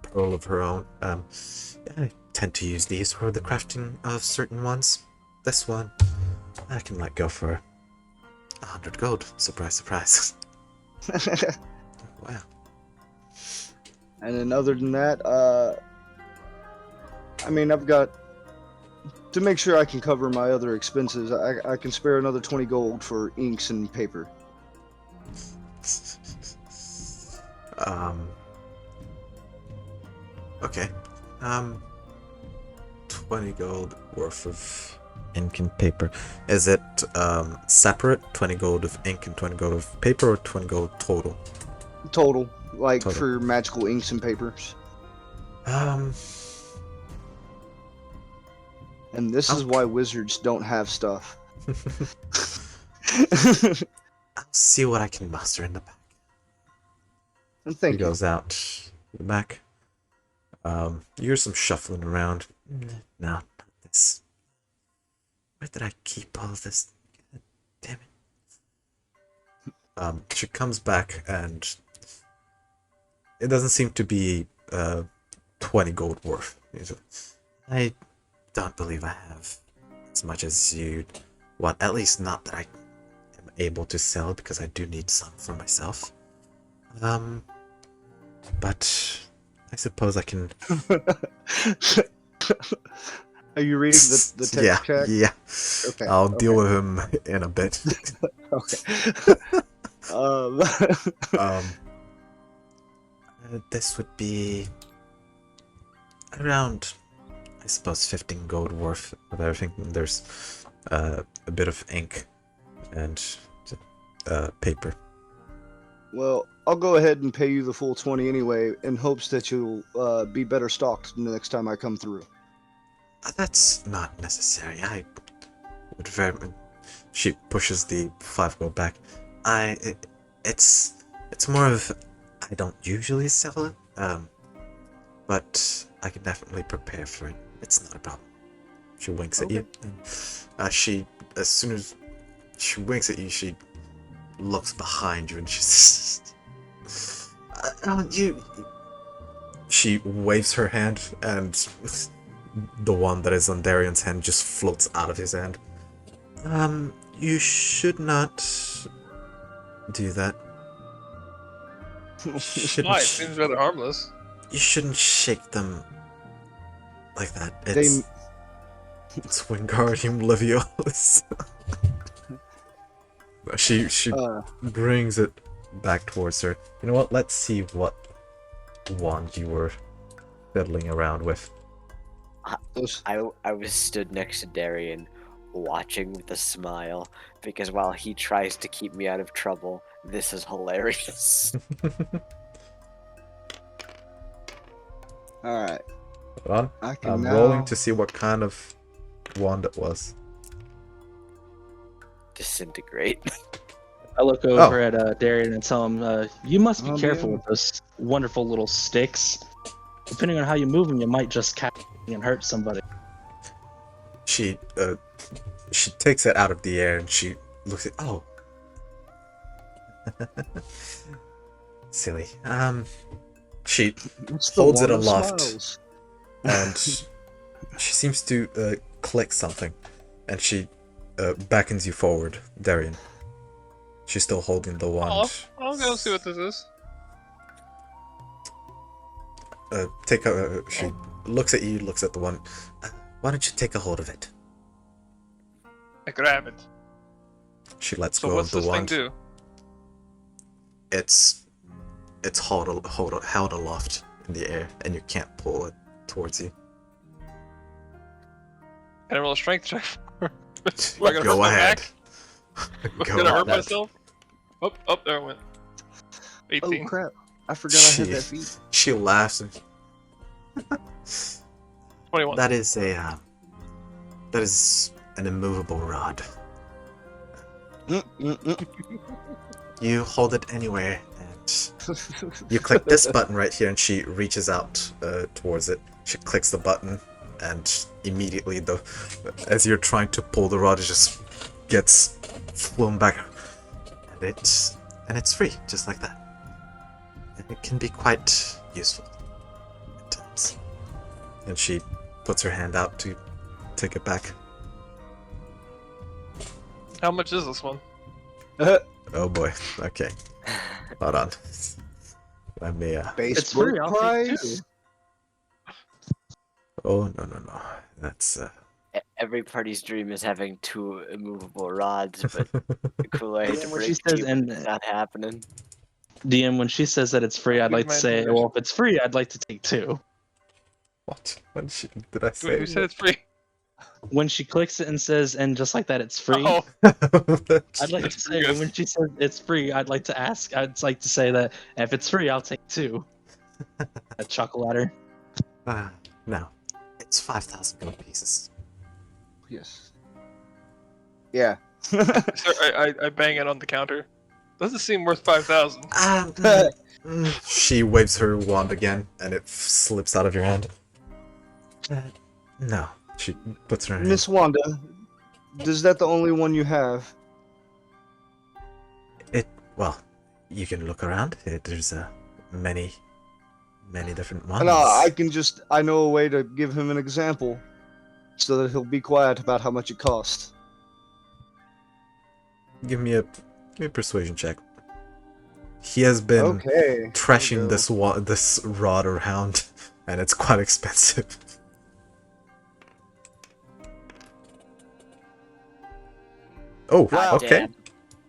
pearl of her own. I tend to use these for the crafting of certain ones. This one, I can let go for 100 gold. Surprise, surprise. Wow. And then other than that, I mean, I've got to make sure I can cover my other expenses. I can spare another 20 gold for inks and paper. Okay. 20 gold worth of ink and paper. Is it separate? 20 gold of ink and 20 gold of paper, or 20 gold total? Total, like Total. for magical inks and papers. And this is why wizards don't have stuff. I'll see what I can muster in the back. And He thank you. goes out the back. You hear some shuffling around. No, not this. Where did I keep all this? God damn it. She comes back and it doesn't seem to be 20 gold worth. I don't believe I have as much as you want. At least not that I am able to sell, because I do need some for myself. But I suppose I can. Are you reading the text Yeah, chat? yeah. Okay. I'll deal with him in a bit. Okay. This would be around, I suppose, 15 gold worth of everything. There's a bit of ink and paper. Well, I'll go ahead and pay you the full 20 anyway, in hopes that you'll be better stocked the next time I come through. That's not necessary. I would very. She pushes the 5 gold back. It's more of, I don't usually sell it, but I can definitely prepare for it. It's not a problem. She winks at you. And, as soon as she winks at you, she looks behind you and she says, She waves her hand, and the one that is on Darian's hand just floats out of his hand. You should not do that. Why? It seems rather harmless. You shouldn't shake them like that. It's Wingardium Leviosa. She brings it back towards her. You know what? Let's see what wand you were fiddling around with. I was stood next to Darian, watching with a smile, because while he tries to keep me out of trouble, this is hilarious. Alright. Hold on. I'm rolling to see what kind of wand it was. Disintegrate. I look over at Darian and tell him, you must be careful man. with those wonderful little sticks. Depending on how you move them, you might just catch and hurt somebody. She takes it out of the air and she looks at. Oh, silly. She holds it aloft, and she seems to click something, and she beckons you forward, Darian. She's still holding the wand. I'll go see what this is. She looks at you, looks at the wand. Why don't you take a hold of it? I grab it. She lets So go what's of the this wand. thing do? It's held aloft in the air, and you can't pull it towards you. Can I roll a strength check? Go ahead. I'm gonna hurt myself. Oh, there it went. 18. Oh crap! I forgot I had that feat. She laughs. And 21. that is an immovable rod. You hold it anywhere, and you click this button right here, and she reaches out towards it. She clicks the button, and immediately, as you're trying to pull the rod, it just gets flown back, and it's free, just like that. And it can be quite useful at times. And she puts her hand out to take it back. How much is this one? Oh boy. Okay. Hold on. Let me. Base It's free, book I'll take price. two. Oh no. That's Every party's dream is having 2 immovable rods, but cool, I hate to When break she it to says you, but and it's not happening. DM, when she says that it's free, I'd Read like to my say, information. well, if it's free, I'd like to take 2. what? When did I Wait, say? who said it's free? When she clicks it and says, and just like that, it's free. Oh, I'd like to That's say pretty good. when she says it's free, I'd like to ask. I'd like to say that if it's free, I'll take 2. A chuckle at her. No, it's 5,000 gold pieces. Yes. Yeah. Sir, I bang it on the counter. Doesn't seem worth 5,000. She waves her wand again, and it slips out of your hand. No, she puts her hand. Miss Wanda, is that the only one you have? Well, you can look around. There's many different ones. No, I know a way to give him an example so that he'll be quiet about how much it costs. Give me a persuasion check. He has been Okay. trashing there we this rod around, and it's quite expensive. Oh, Wow. okay. Damn.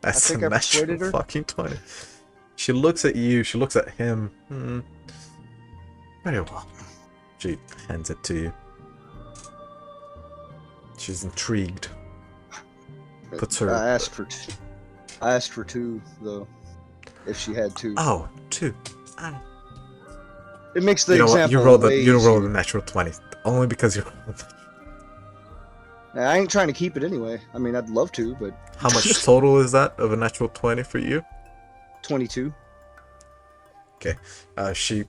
That's I think a I natural persuaded her. fucking 20. She looks at you, she looks at him. Very well. She hands it to you. She's intrigued. Puts her. I asked for 2 though. If she had 2. Oh, 2. It makes the You know what? example You rolled way you rolled a easier. natural 20. Only because you. Now, I ain't trying to keep it anyway. I mean, I'd love to, but How much total is that of a natural 20 for you? 22. She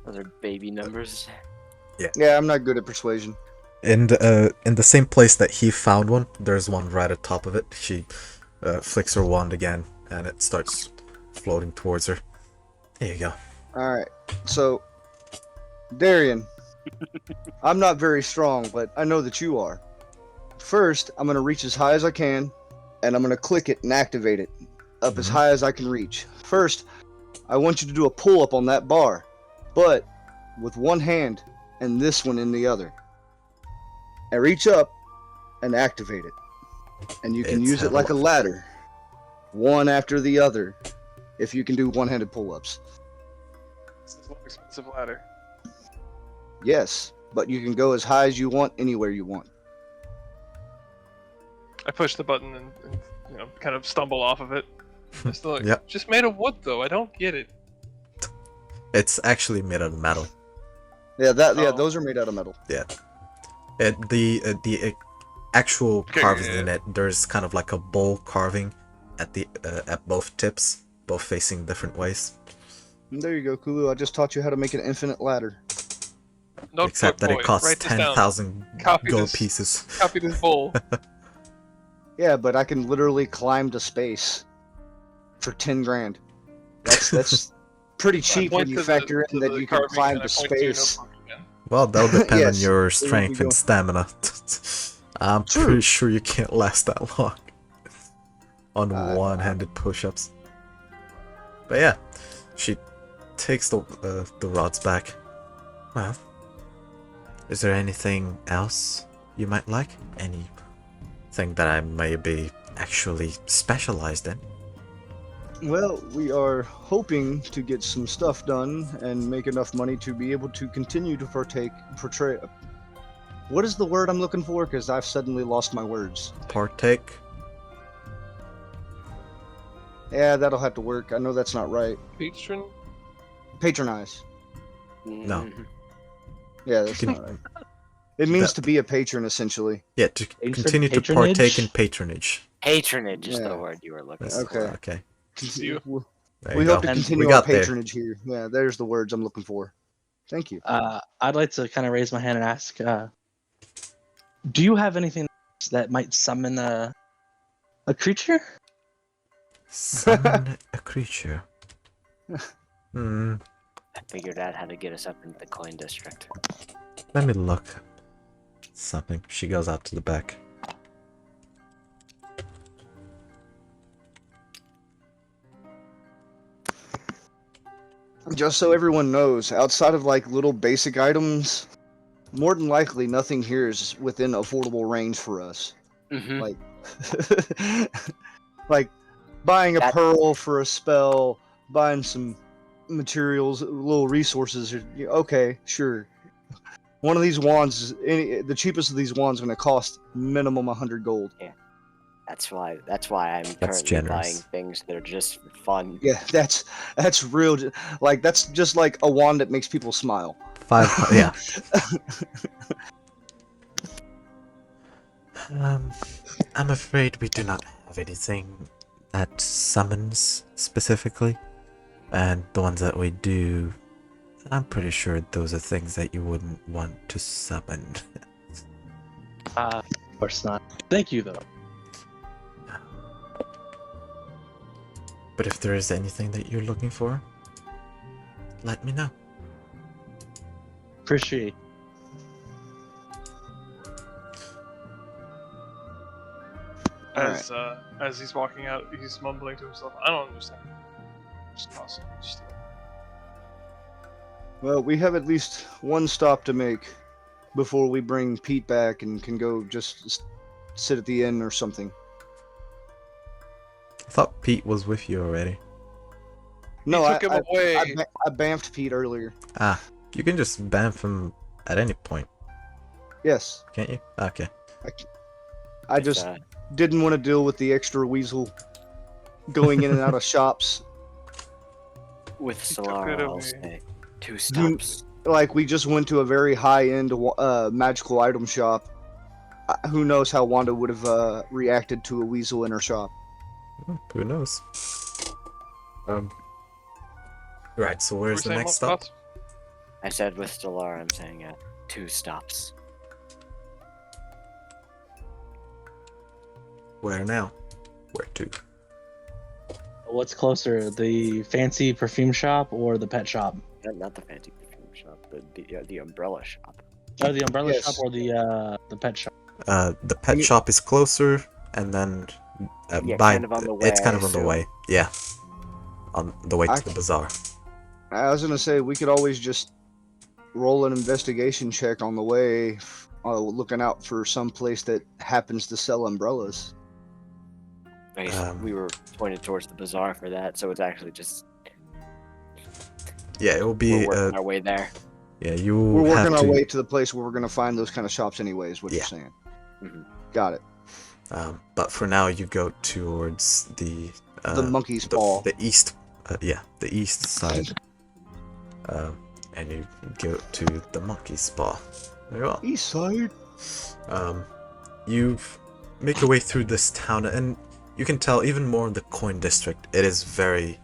Those are baby numbers. Yeah, I'm not good at persuasion. in the same place that he found one. There's one right at top of it. She flicks her wand again, and it starts floating towards her. There you go. All right. So, Darian, I'm not very strong, but I know that you are. First, I'm going to reach as high as I can, and I'm going to click it and activate it up as Mhm. high as I can reach. First, I want you to do a pull-up on that bar, but with one hand and this one in the other. And reach up and activate it. And you can It's use it like a hella- ladder, one after the other, if you can do one-handed pull-ups. This is a more expensive ladder. Yes, but you can go as high as you want, anywhere you want. I push the button and kind of stumble off of it. Just like, Yep. just made of wood though. I don't get it. It's actually made out of metal. Yeah, Oh. those are made out of metal. The actual Okay, carvings yeah. in it. There's kind of like a bowl carving at the at both tips, both facing different ways. And there you go, Kulu. I just taught you how to make an infinite ladder. Notebook Except that boy, it costs write this down. 10,000 Copy gold this. pieces. Copy this bowl. Yeah, but I can literally climb to space for 10 grand. That's pretty cheap I when point you to factor the, in to that the you can carving, climb and to I point to your space. notebook again. Well, that'll depend on Yes, your there you strength go. and stamina. I'm True. pretty sure you can't last that long on I- one-handed push-ups. But yeah, she takes the rods back. Well, is there anything else you might like? Anything that I may be actually specialized in? Well, we are hoping to get some stuff done and make enough money to be able to continue to portray. What is the word I'm looking for? Because I've suddenly lost my words. Partake? Yeah, that'll have to work. I know that's not right. Patron. Patronize. No. Mhm. Yeah, that's Can- not right. It means That- to be a patron, essentially. Yeah, to continue to patronage? partake in patronage. Patronage is Yeah. the word you were looking That's- for. Okay. you. There We you hope go. to And continue we our got there. patronage here. Yeah, there's the words I'm looking for. Thank you. I'd like to kind of raise my hand and ask, do you have anything that might summon a creature? Summon a creature. Hmm. I figured out how to get us up into the coin district. Let me look. Something. She goes out to the back. Just so everyone knows, outside of like little basic items, more than likely nothing here is within affordable range for us. Mm-hmm. Like, like buying a That- pearl for a spell, buying some materials, little resources. Okay, sure. One of these wands, the cheapest of these wands, is going to cost minimum 100 gold. That's why I'm That's currently buying generous. things that are just for fun. Yeah, that's real. Like that's just like a wand that makes people smile. 500. Yeah. I'm afraid we do not have anything that summons specifically, and the ones that we do, I'm pretty sure those are things that you wouldn't want to summon. Of course not. Thank you, though. But if there is anything that you're looking for, let me know. Appreciate. As he's walking out, he's mumbling to himself, "I don't understand. Just awesome. Just, Well, we have at least one stop to make before we bring Pete back and can go just sit at the inn or something. I thought Pete was with you already. No, took him away. I bamfed Pete earlier. Ah, you can just bamf him at any point, Yes, can't you? Okay. I If, just didn't want to deal with the extra weasel going in and out of shops. with took it Solara, I'll away. say 2 stops. Like we just went to a very high-end magical item shop. Who knows how Wanda would have reacted to a weasel in her shop? Who knows? Right. So where's the Were we next saying stop? spots? I said with Solara, I'm saying 2 stops. Where now? Where to? What's closer, the fancy perfume shop or the pet shop? Not the fancy perfume shop, the umbrella shop. Oh, the umbrella Yes. shop or the pet shop? The pet shop is closer, and then Yeah, by kind of on the way, it's kind I of on the assume. way. Yeah, on the way I- to the bazaar. I was gonna say we could always just roll an investigation check on the way, looking out for some place that happens to sell umbrellas. I guess we were pointed towards the bazaar for that, so it's actually just Yeah, it will be. we're working our way there. Yeah, you We're have working our to. way to the place where we're gonna find those kind of shops, anyways. What Yeah. you're saying? Mhm. Got it. But for now, you go towards the monkey's paw. the east. The east side. And you go to the monkey's paw. Very well. East side. You make your way through this town, and you can tell even more in the coin district. It is very,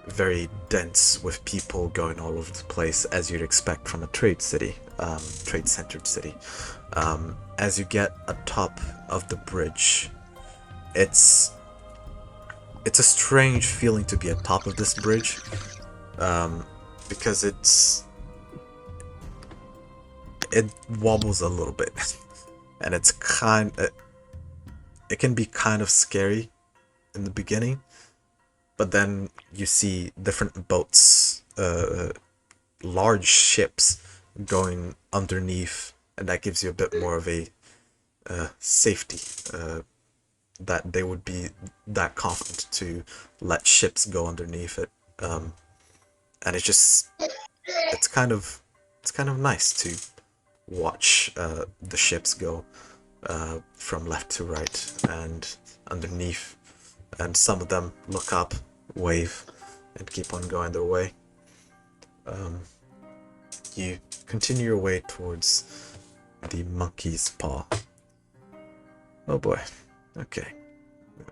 very dense with people going all over the place, as you'd expect from a trade city, trade-centered city. As you get atop of the bridge, it's a strange feeling to be atop of this bridge, because it wobbles a little bit, and it can be kind of scary in the beginning, but then you see different boats, large ships going underneath, and that gives you a bit more of a safety, that they would be that confident to let ships go underneath it, and it's kind of nice to watch the ships go from left to right and underneath, and some of them look up, wave, and keep on going their way. You continue your way towards the monkey's paw. Oh boy. Okay.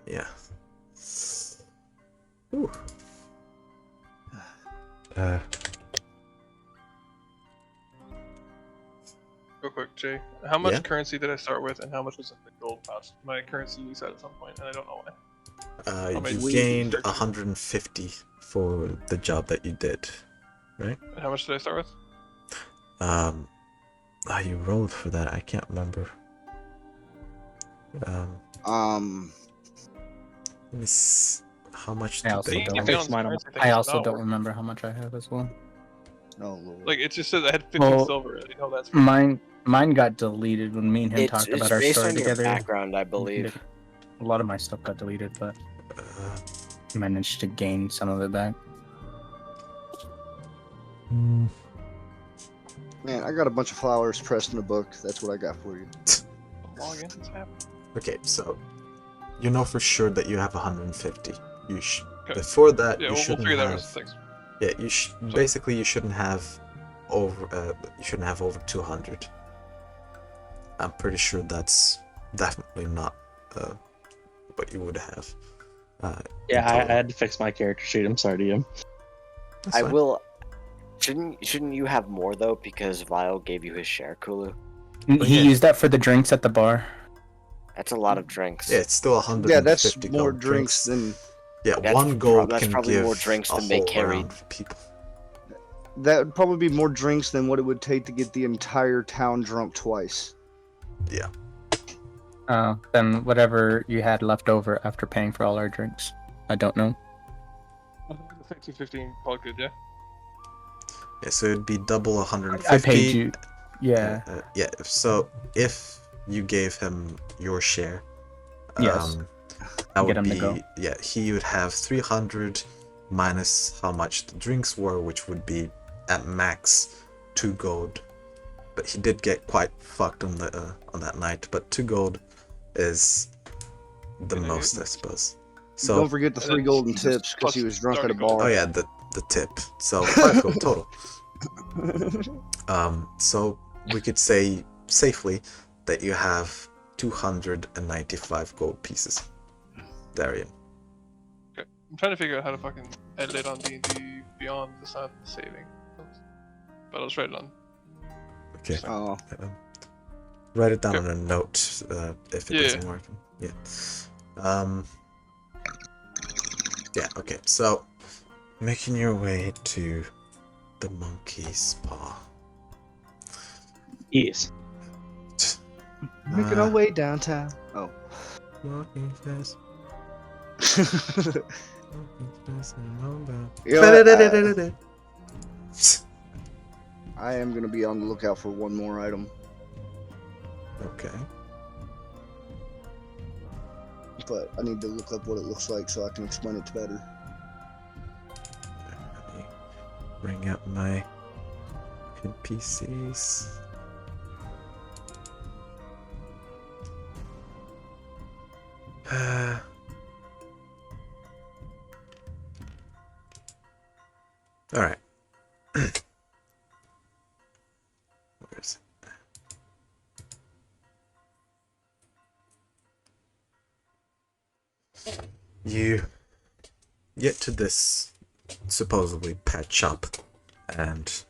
Yeah. Ooh. Real quick, Jay. How much Yeah? currency did I start with, and how much was in the gold pouch? My currency reset at some point, and I don't know why. many You did gained you start with? 150 for the job that you did, right? And how much did I start with? You rolled for that. I can't remember. Um, Let me see. How much I did also they don't. To I be do? fixed honest, mine on- currency thing I does also not don't work. remember how much I have as well. oh lord. Like it just said I had 15 Well, silver. And I know that's Mine got deleted when me and him It's talked it's about our based story on your together. background, I believe. A lot of my stuff got deleted, but Uh, managed to gain some of it back. mm, Man, I got a bunch of flowers pressed in a book. That's what I got for you. log in this app. okay, so you know for sure that you have 150. You Okay. Before that, Yeah, you we'll shouldn't figure that out. have. Thanks. Yeah, basically you shouldn't have over. You shouldn't have over 200. I'm pretty sure that's definitely not what you would have. Yeah, in I total. had to fix my character sheet. I'm sorry to you. That's I fine. will. Shouldn't you have more though? Because Vile gave you his share, Kulu. He yeah. used that for the drinks at the bar. That's a lot of drinks. Yeah, it's still 150 Yeah, that's more gold drinks than Yeah, That's one gold that's can probably give more drinks a than they whole carried. round for people. that would probably be more drinks than what it would take to get the entire town drunk twice. Yeah. Then whatever you had left over after paying for all our drinks. I don't know. I think 215 probably good, yeah. Yeah, so it'd be double 150. I paid you. Yeah. Yeah, so if you gave him your share, Yes. that would Get him to be go. yeah, he would have 300 minus how much the drinks were, which would be at max 2 gold. But he did get quite fucked on that night. But 2 gold is the Yeah, most, I suppose. Don't So forget the And 3 then golden just tips because he plus was drunk at a 30 gold. bar. oh yeah, the tip. So 5 gold total. So we could say safely that you have 295 gold pieces, Darian. I'm trying to figure out how to fucking edit it on D&D beyond the not saving. But I'll just write it on. Okay. Oh, Write it down Okay. on a note if it Yeah. doesn't work. Yeah. Yeah. Okay. So making your way to the monkey's paw. Yes. making our way downtown. Oh. Walking fast. You know, I am going to be on the lookout for one more item, Okay. but I need to look up what it looks like so I can explain it better. Let me bring up my NPCs. All right. Where is it? You get to this supposedly pet shop, and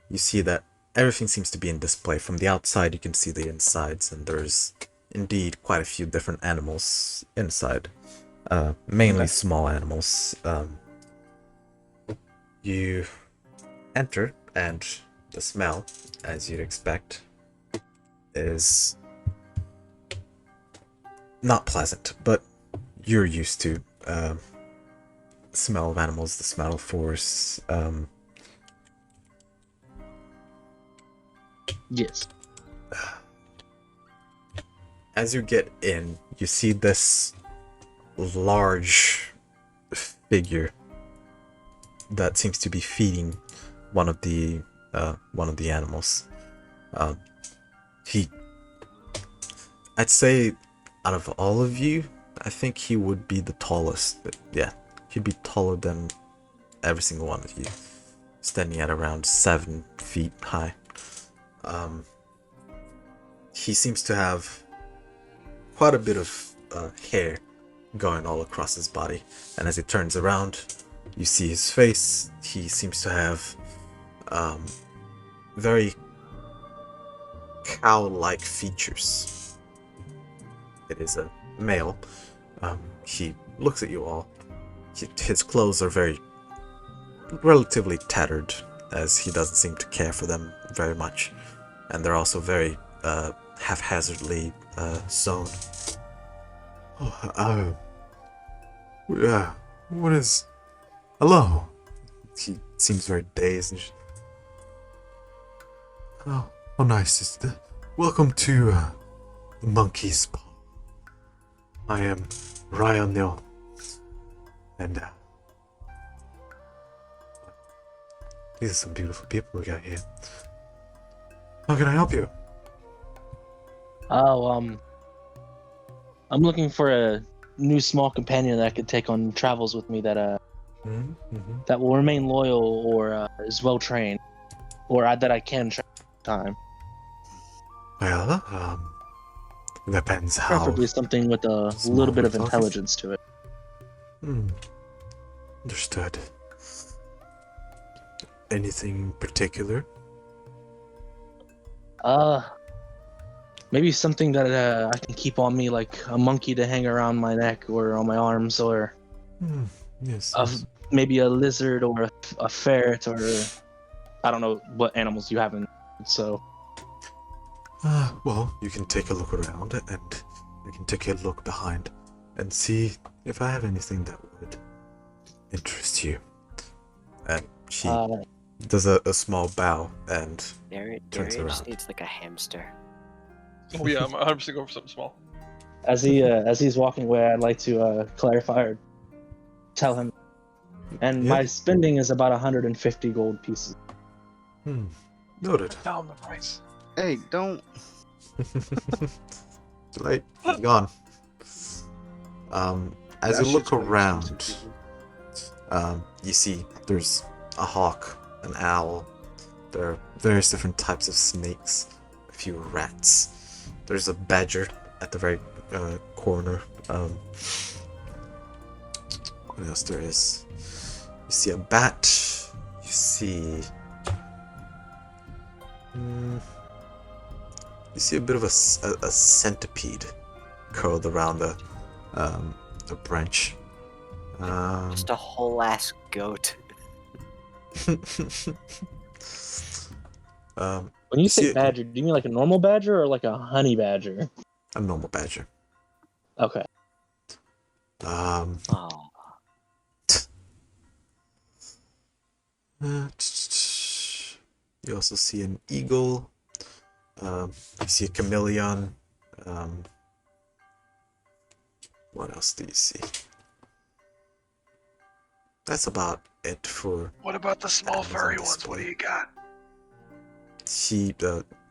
you see that everything seems to be in display. From the outside, you can see the insides, and there's indeed quite a few different animals inside. Mainly Okay. small animals. You enter, and the smell, as you'd expect, is not pleasant, but you're used to the smell of animals, the smell of force. Yes. As you get in, you see this large figure that seems to be feeding one of the animals. I'd say, out of all of you, I think he would be the tallest. But yeah, he'd be taller than every single one of you, standing at around 7 feet high. He seems to have quite a bit of hair going all across his body, and as he turns around, you see his face. He seems to have very cow-like features. It is a male. He looks at you all. His clothes are relatively tattered, as he doesn't seem to care for them very much, and they're also very haphazardly sewn. Oh, yeah. What is? Hello. He seems very dazed. And oh, nice. Welcome to the Monkey's Paw. I am Ryan Nil, and these are some beautiful people we got here. How can I help you? Oh, I'm looking for a new small companion that I could take on travels with me that that will remain loyal or is well trained, or that I can train time. Well, depends how. Preferably something with a small little bit we're of talking. intelligence to it. Understood. Anything in particular? Maybe something that I can keep on me, like a monkey to hang around my neck or on my arms, or Yes. maybe a lizard or a ferret, or I don't know what animals you have in. So. Well, you can take a look around, and you can take a look behind, and see if I have anything that would interest you. And she does a small bow and Darius turns around. just needs like a hamster. Oh yeah, I'm 100% going for something small. As he's walking away, I'd like to clarify or tell him. And Yeah. my spending is about 150 gold pieces. Noted. Down the price. Hey, don't. Too late. He's gone. As That you look shit's way around, expensive, people. you see there's a hawk, an owl. There are various different types of snakes, a few rats. There's a badger at the very corner. What else there is? You see a bat. You see. You see a bit of a centipede curled around a branch. Just a whole ass goat. When you say badger, do you mean like a normal badger or like a honey badger? A normal badger. Okay. Oh. You also see an eagle. You see a chameleon. What else do you see? That's about it for. What about the small animals on furry ones? What do display. you got?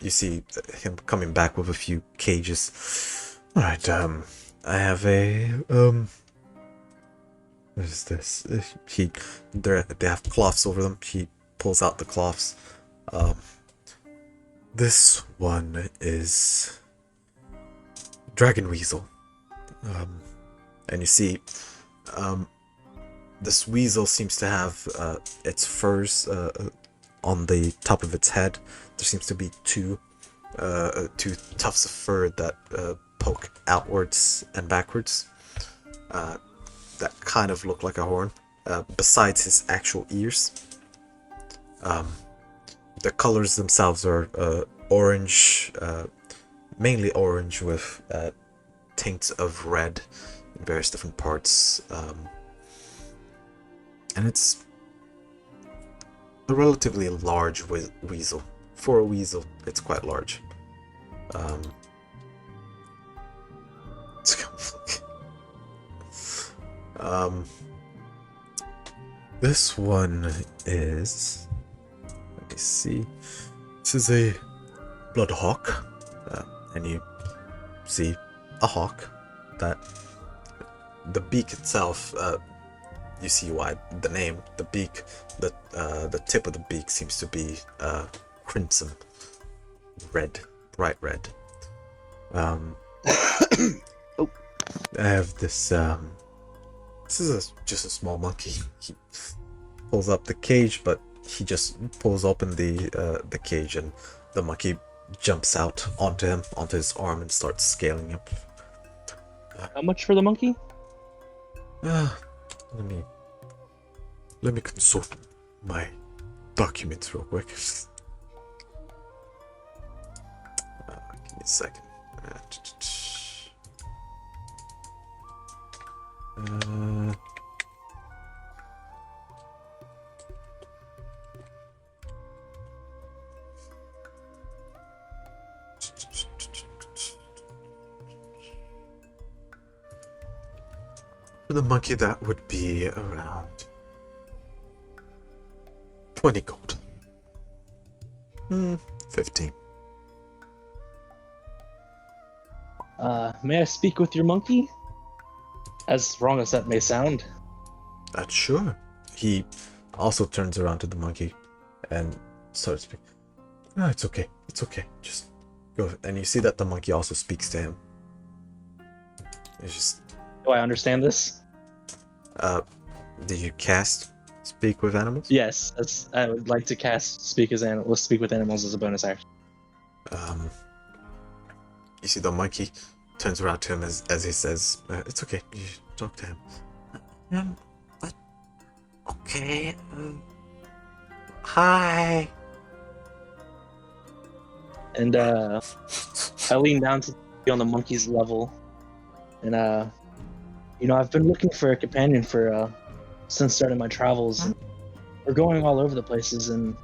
You see him coming back with a few cages. All right. I have a What is this? They have cloths over them. He pulls out the cloths. This one is dragon weasel. And you see, this weasel seems to have its furs on the top of its head. There seems to be two tufts of fur that poke outwards and backwards. That kind of look like a horn. Besides his actual ears. The colors themselves are orange, mainly orange with tints of red in various different parts. And it's a relatively large weasel. For a weasel, it's quite large. This one is. Let me see. This is a blood hawk, and you see a hawk that the beak itself. You see why the name, the beak, the tip of the beak seems to be crimson, red, bright red. Oh. I have this. This is just a small monkey. He pulls up the cage, but he just pulls open the cage, and the monkey jumps out onto his arm, and starts scaling him. How much for the monkey? Let me consult my documents real quick. Give me a second. For the monkey, that would be around 20 gold. 15. May I speak with your monkey? As wrong as that may sound. Sure. He also turns around to the monkey and starts speaking. No, it's okay. It's okay. Just go. And you see that the monkey also speaks to him. It's just. Do I understand this? Did you cast Speak with Animals? Yes, I would like to cast Speak with Animals as a bonus action. You see the monkey turns around to him as he says, "It's okay. You talk to him." But okay. Hi. And I lean down to be on the monkey's level, and I've been looking for a companion for since starting my travels. And we're going all over the places, and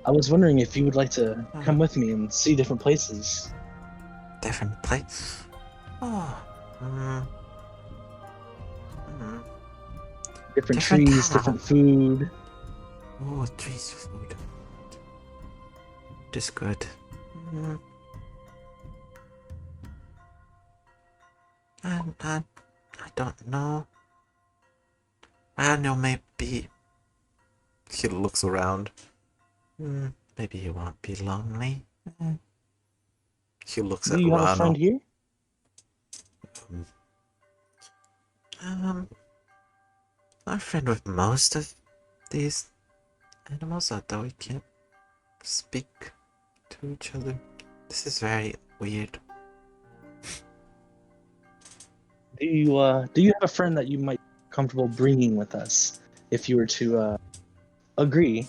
I was wondering if you would like to come with me and see different places. Different place? Oh. Different Different trees, town. different food. Oh, trees, food. This good. I don't know. I don't know, maybe. He looks around. Maybe he won't be lonely. He looks Do at you have a Rano. friend here? I'm friend with most of these animals, although we can't speak to each other. This is very weird. Do you have a friend that you might be comfortable bringing with us if you were to agree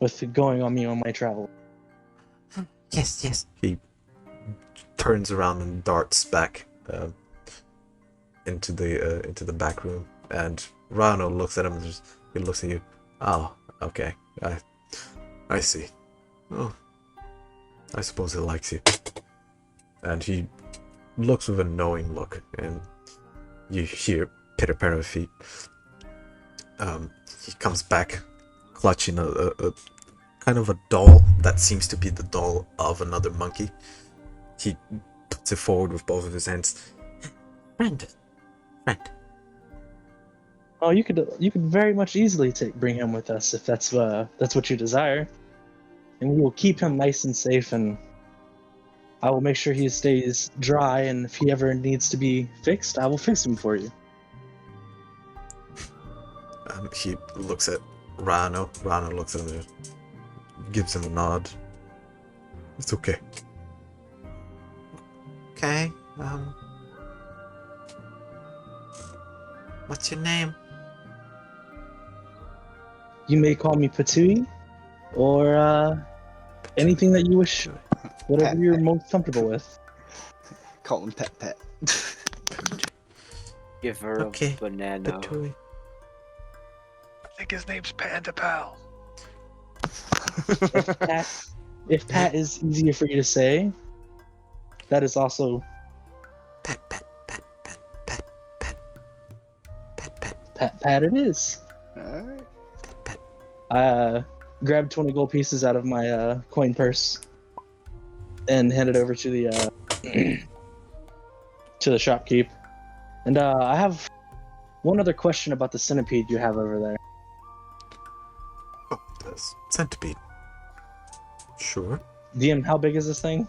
with going on me on my travel? Yes. He turns around and darts back into the back room, and Rano looks at him and he looks at you. Oh, okay. I see. Oh, I suppose he likes you. And he looks with a knowing look, and you hear pitter patter of feet. He comes back, clutching a kind of a doll that seems to be the doll of another monkey. He puts it forward with both of his hands. Friend. Oh, you could very much easily bring him with us if that's what you desire, and we will keep him nice and safe, and I will make sure he stays dry, and if he ever needs to be fixed, I will fix him for you. He looks at Rano. Rano looks at him, gives him a nod. It's okay. Okay. What's your name? You may call me Patui, or anything that you wish, whatever Pat, you're Pat. most comfortable with. Call him Pet. Give her Okay, a banana. Patui. I think his name's Panda Pal. If Pat is easier for you to say, that is also Pat. Pat it is. Alright. I grabbed 20 gold pieces out of my coin purse and handed over to the to the shopkeep. And I have one other question about the centipede you have over there. Oh, this centipede. Sure. DM, how big is this thing?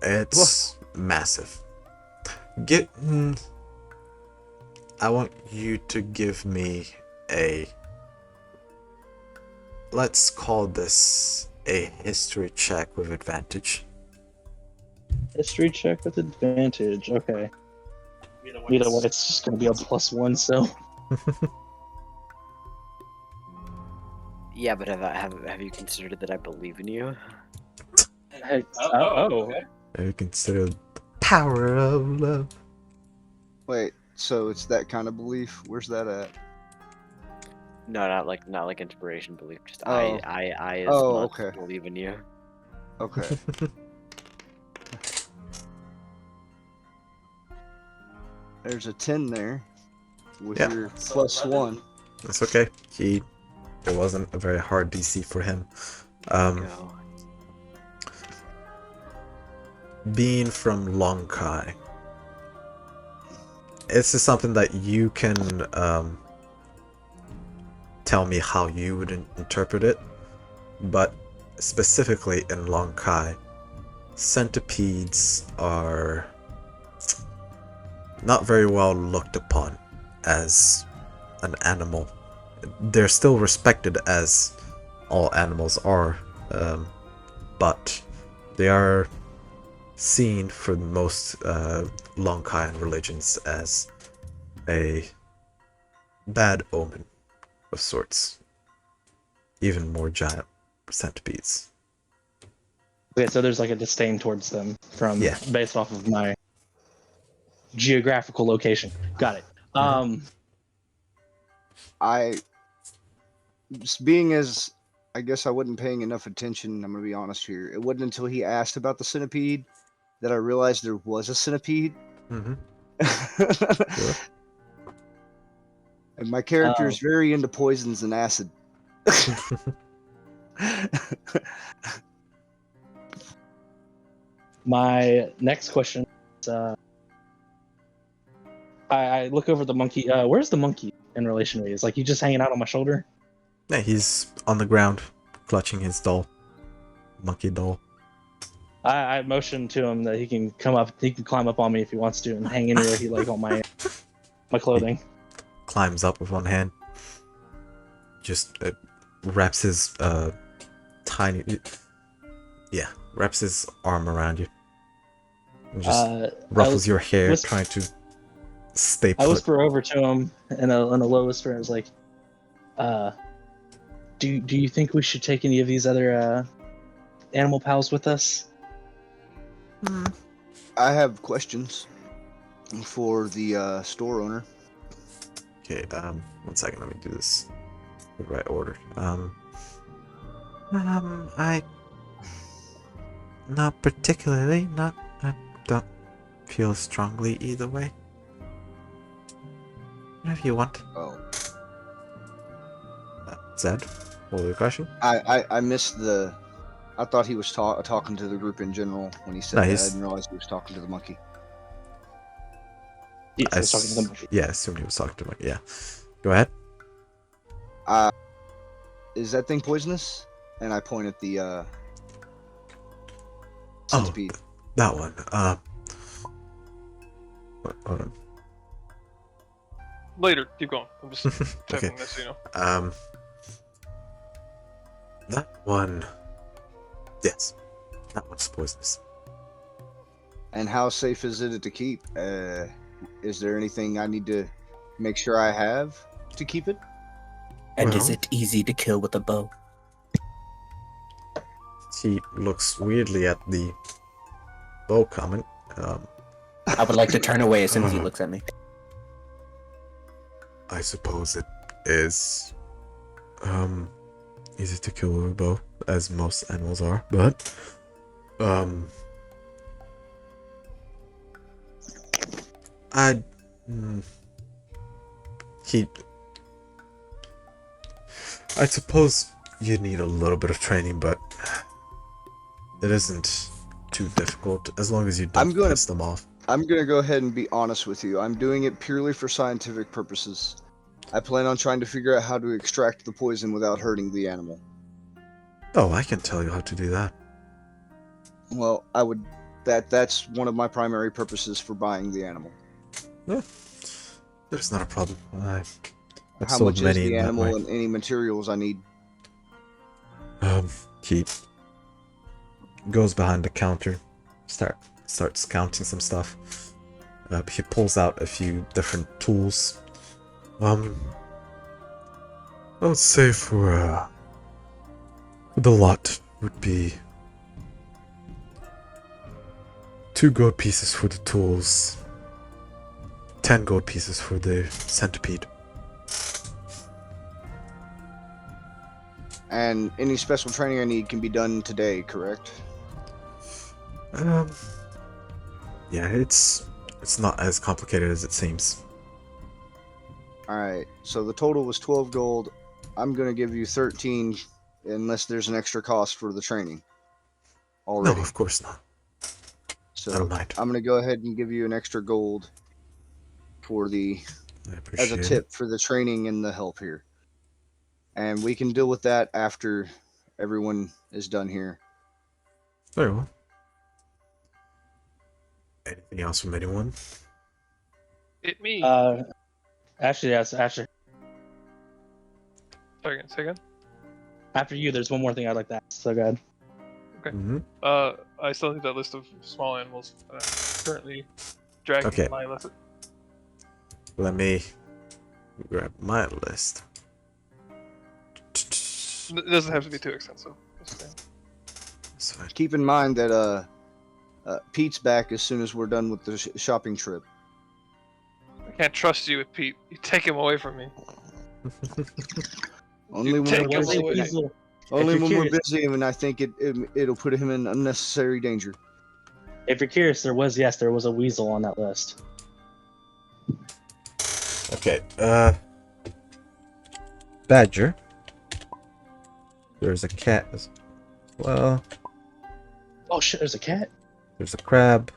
It's massive. I want you to give me let's call this a history check with advantage. History check with advantage. Okay. Either way, it's just gonna be a +1. So Yeah, but have you considered that I believe in you? hey, okay. I consider the power of love. Wait, so it's that kind of belief? Where's that at? No, not like inspiration belief. Just Oh. I as Oh, much okay. believe in you. Okay. There's a 10 there with Yeah. your +1. That's okay. It wasn't a very hard DC for him. Go. Being from Long Kai, this is something that you can tell me how you would interpret it, but specifically in Long Kai, centipedes are not very well looked upon as an animal. They're still respected as all animals are, but they are seen for most Long Kai religions as a bad omen of sorts. Even more giant centipedes. okay, so there's like a disdain towards them from Yeah. based off of my geographical location. Got it. I, being as, I guess I wasn't paying enough attention, I'm going to be honest here. It wasn't until he asked about the centipede that I realized there was a centipede. Mm-hmm. And my character is very into poisons and acid. My next question is, I look over the monkey. Where's the monkey in relation to me? Is like he just hanging out on my shoulder? Yeah, he's on the ground, clutching his doll. Monkey doll. I motion to him that he can come up. He can climb up on me if he wants to and hang anywhere he like on my clothing. Climbs up with one hand. Just wraps his wraps his arm around you. And just ruffles your hair, trying to stay put. I whisper over to him in a low whisper. I was like, do you think we should take any of these other animal pals with us? I have questions for the store owner. Okay, 1 second, let me do this in the right order. I not particularly, I don't feel strongly either way. Whatever you want. Oh. Zed, what was your question? I missed the. I thought he was talking to the group in general when he said No, that. I he's- didn't realize he was talking to the monkey. Yes, I was talking to the monkey. Yeah, I assumed he was talking to me. Yeah. Go ahead. Is that thing poisonous? And I point at the centipede. That one. Hold on. Later, keep going. I'm just Okay. checking this, you know. That one. Yes, that one's poisonous. And how safe is it to keep? Is there anything I need to make sure I have to keep it? And is Well- it easy to kill with a bow? He looks weirdly at the bow comment. I would like to turn away as soon as he looks at me. I suppose it is easy to kill with a bow, as most animals are, but I suppose you need a little bit of training, but it isn't too difficult as long as you don't piss them off. I'm gonna go ahead and be honest with you. I'm doing it purely for scientific purposes. I plan on trying to figure out how to extract the poison without hurting the animal. Oh, I can tell you how to do that. Well, I would. That's one of my primary purposes for buying the animal. Yeah, there's not a problem. I've How sold much is many the in that animal way. and any materials I need? He goes behind the counter, starts counting some stuff. He pulls out a few different tools. I would say for the lot would be 2 gold pieces for the tools, 10 gold pieces for the centipede. And any special training I need can be done today, correct? Yeah, it's not as complicated as it seems. Alright, so the total was 12 gold. I'm going to give you 13 unless there's an extra cost for the training already. No, of course not. So I don't mind. I'm going to go ahead and give you an extra gold for I as a appreciate tip it. for the training and the help here. And we can deal with that after everyone is done here. Very well. Anything else from anyone? It me. Actually, yes. After Second. after you, there's one more thing I'd like to ask. So good. Okay. Mm-hmm. I still need that list of small animals that I'm currently dragging Okay. my list. Let me grab my list. It doesn't have to be too extensive. That's okay. That's fine. Keep in mind that Pete's back as soon as we're done with the shopping trip. I can't trust you with Pete. You take him away from me. Only when take we're him busy. away. Only you're when curious- we're busy, and I think it'll put him in unnecessary danger. If you're curious, there was a weasel on that list. Okay, badger. There's a cat as well. Oh shit! There's a cat. There's a crab.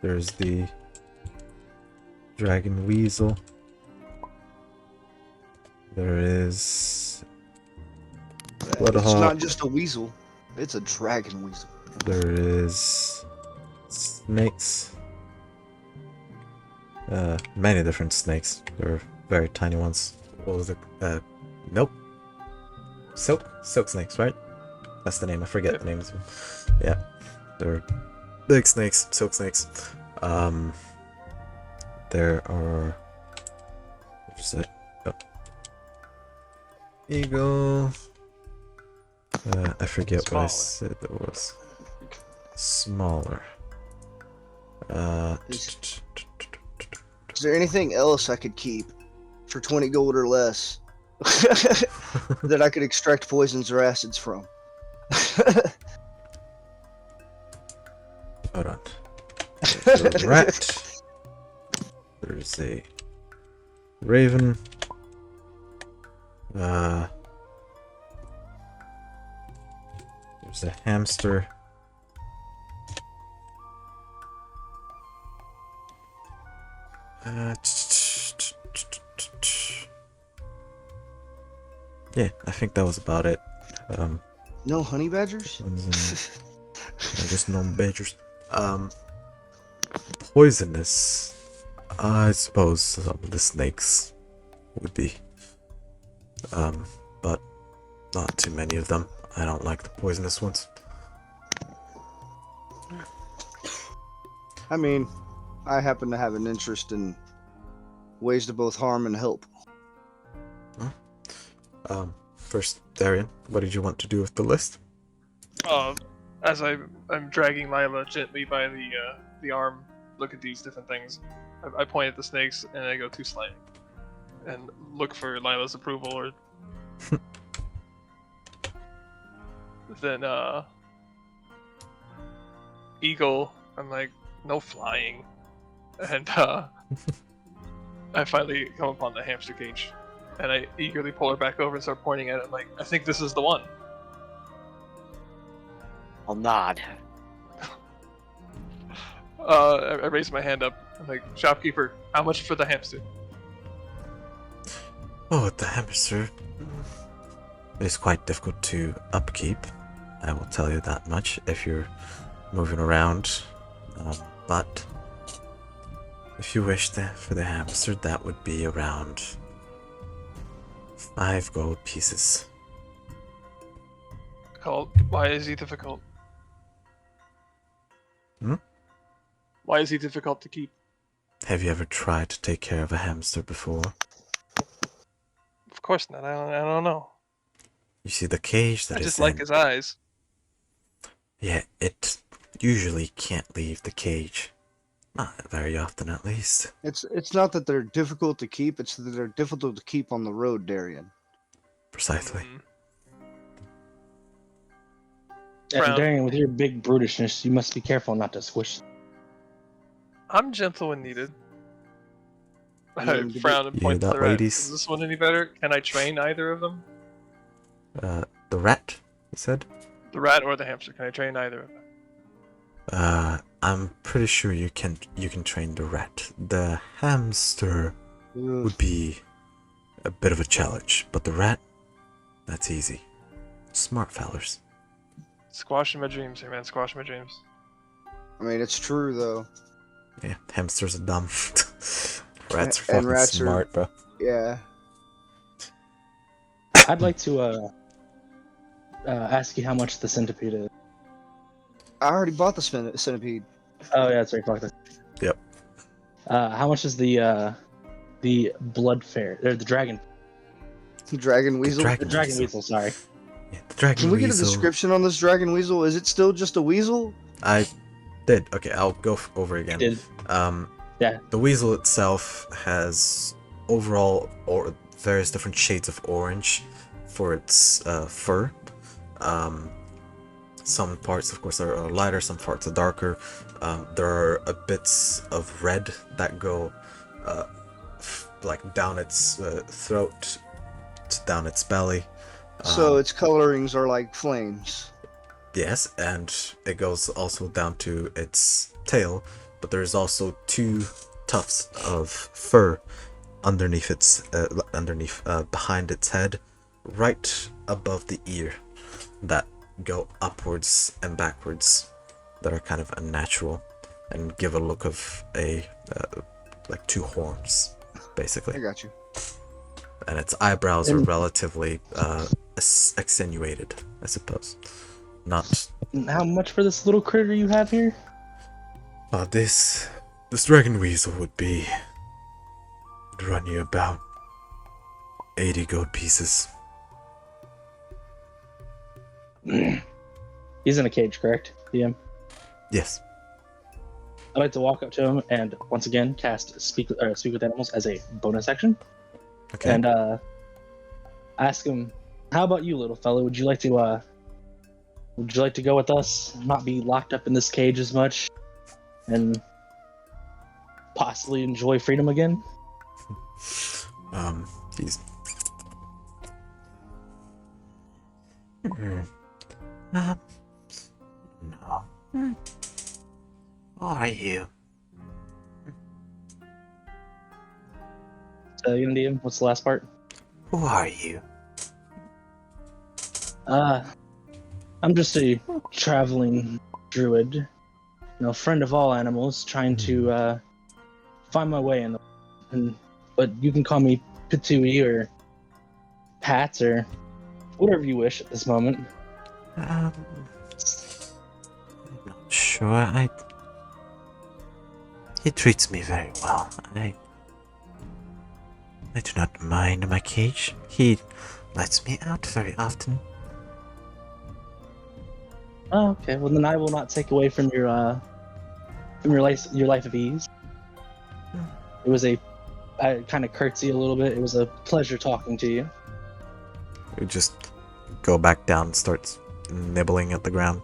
There's the dragon weasel. There is It's Bloodhawk. not just a weasel; it's a dragon weasel. There is snakes. Many different snakes. There are very tiny ones. What was it? Nope. Silk snakes, right? That's the name. I forget the names. Yeah, there are big snakes, silk snakes. There are. What is it? Oh. Eagle. I forget what I said it was. Smaller. Is there anything else I could keep for 20 gold or less that I could extract poisons or acids from? Hold on. There's a rat. There's a raven. There's a hamster. Yeah, I think that was about it. No honey badgers? Just no badgers. Poisonous. I suppose some of the snakes would be. But not too many of them. I don't like the poisonous ones. I mean, I happen to have an interest in ways to both harm and help. First, Darian, what did you want to do with the list? As I'm dragging Lila gently by the arm, look at these different things. I point at the snakes and I go to sliding, and look for Lila's approval. Or then eagle. I'm like, no flying, and I finally come upon the hamster cage, and I eagerly pull her back over and start pointing at it. I'm like, I think this is the one. I'll nod. I raise my hand up. I'm like, shopkeeper, how much for the hamster? Oh, the hamster is quite difficult to upkeep. I will tell you that much if you're moving around. But if you wish for the hamster, that would be around 5 gold pieces. Why is he difficult? Why is he difficult to keep? Have you ever tried to take care of a hamster before? Of course not. I don't know. You see the cage that I it's just like in? his eyes. Yeah, it usually can't leave the cage. Not very often, at least. It's not that they're difficult to keep; it's that they're difficult to keep on the road, Darian. Precisely. Mhm. And Frown. Darian, with your big brutishness, you must be careful not to squish. I'm gentle when needed. I I mean, frown and You hear point to the that, rat. ladies? Is this one any better? Can I train either of them? The rat, you said? The rat or the hamster? Can I train either of them? I'm pretty sure you can train the rat. The hamster Ugh. would be a bit of a challenge, but the rat, that's easy. Smart fellers. Squashing my dreams here, man. Squashing my dreams. I mean, it's true though. Yeah, hamsters are dumb. Rats are And fucking rats are- smart, bro. Yeah. I'd like to ask you how much the centipede is. I already bought the centipede. Oh yeah, that's right. Fuck that. Yep. How much is the blood fair or the dragon? Dragon weasel. The dragon weasel. Sorry. Yeah, the dragon Can we get a weasel. description on this dragon weasel? Is it still just a weasel? I did. Okay, I'll go over again. Did. Yeah. The weasel itself has overall or various different shades of orange for its fur. Some parts, of course, are lighter. Some parts are darker. There are bits of red that go like down its throat, down its belly. So its colorings are like flames. Yes, and it goes also down to its tail, but there's also two tufts of fur underneath its behind its head, right above the ear, that go upwards and backwards, that are kind of unnatural and give a look of a like two horns, basically. I got you. And its eyebrows are relatively accentuated, I suppose. Not. How much for this little critter you have here? This dragon weasel would run you about 80 gold pieces. He's in a cage, correct, DM? Yes. I'd like to walk up to him and once again cast speak with animals as a bonus action, Okay. and ask him, "How about you, little fellow? Would you like to go with us? Not be locked up in this cage as much, and possibly enjoy freedom again?" He's. No. Who are you? So you gonna DM? What's the last part? Who are you? I'm just a traveling druid, friend of all animals, trying to find my way in the world. But you can call me Patui or Pat or whatever you wish at this moment. I'm not sure. He treats me very well. I do not mind my cage. He lets me out very often. Oh, okay. Well, then I will not take away from your life of ease. It was I kind of curtsy a little bit. It was a pleasure talking to you. We just go back down and starts nibbling at the ground.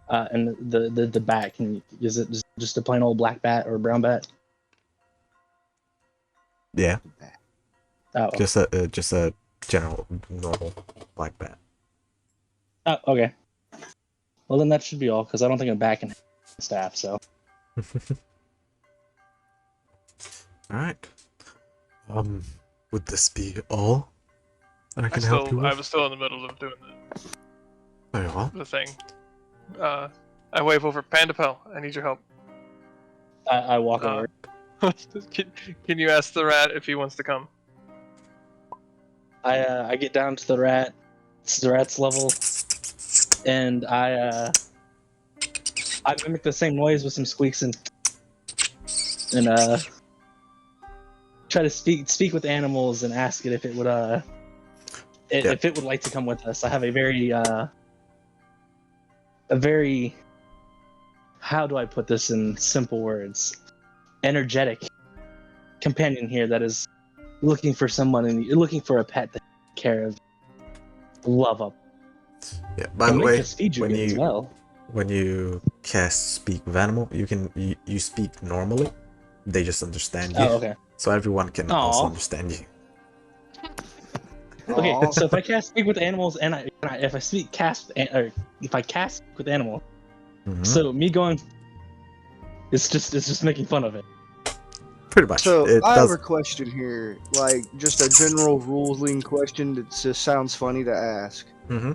And the bat, is it just a plain old black bat or a brown bat? Yeah, Oh, just a general normal black bat. oh, okay. Well, then that should be all, because I don't think a bat can have staff, so. Alright. Would this be all that I can help you I with? was still in the middle of doing Very well. the thing. I wave over, Pandapel, I need your help. I walk over. Can you ask the rat if he wants to come? I get down to the rat. It's the rat's level. and I mimic the same noise with some squeaks and try to speak with animals and ask it if it would if it would like to come with us. I have a very how do I put this in simple words? Energetic companion here that is looking for someone and looking for a pet to take care of, love up. Yeah. By the And way, just feed you as well. when you cast Speak with Animal, you speak normally. They just understand you. Oh, okay. So everyone can also understand you. Okay, Aw. so if I cast speak with animals and if I cast with animals, so me going, it's just making fun of it. Pretty much. So It I does. have a question here, like just a general ruling question that just sounds funny to ask. Mm-hmm.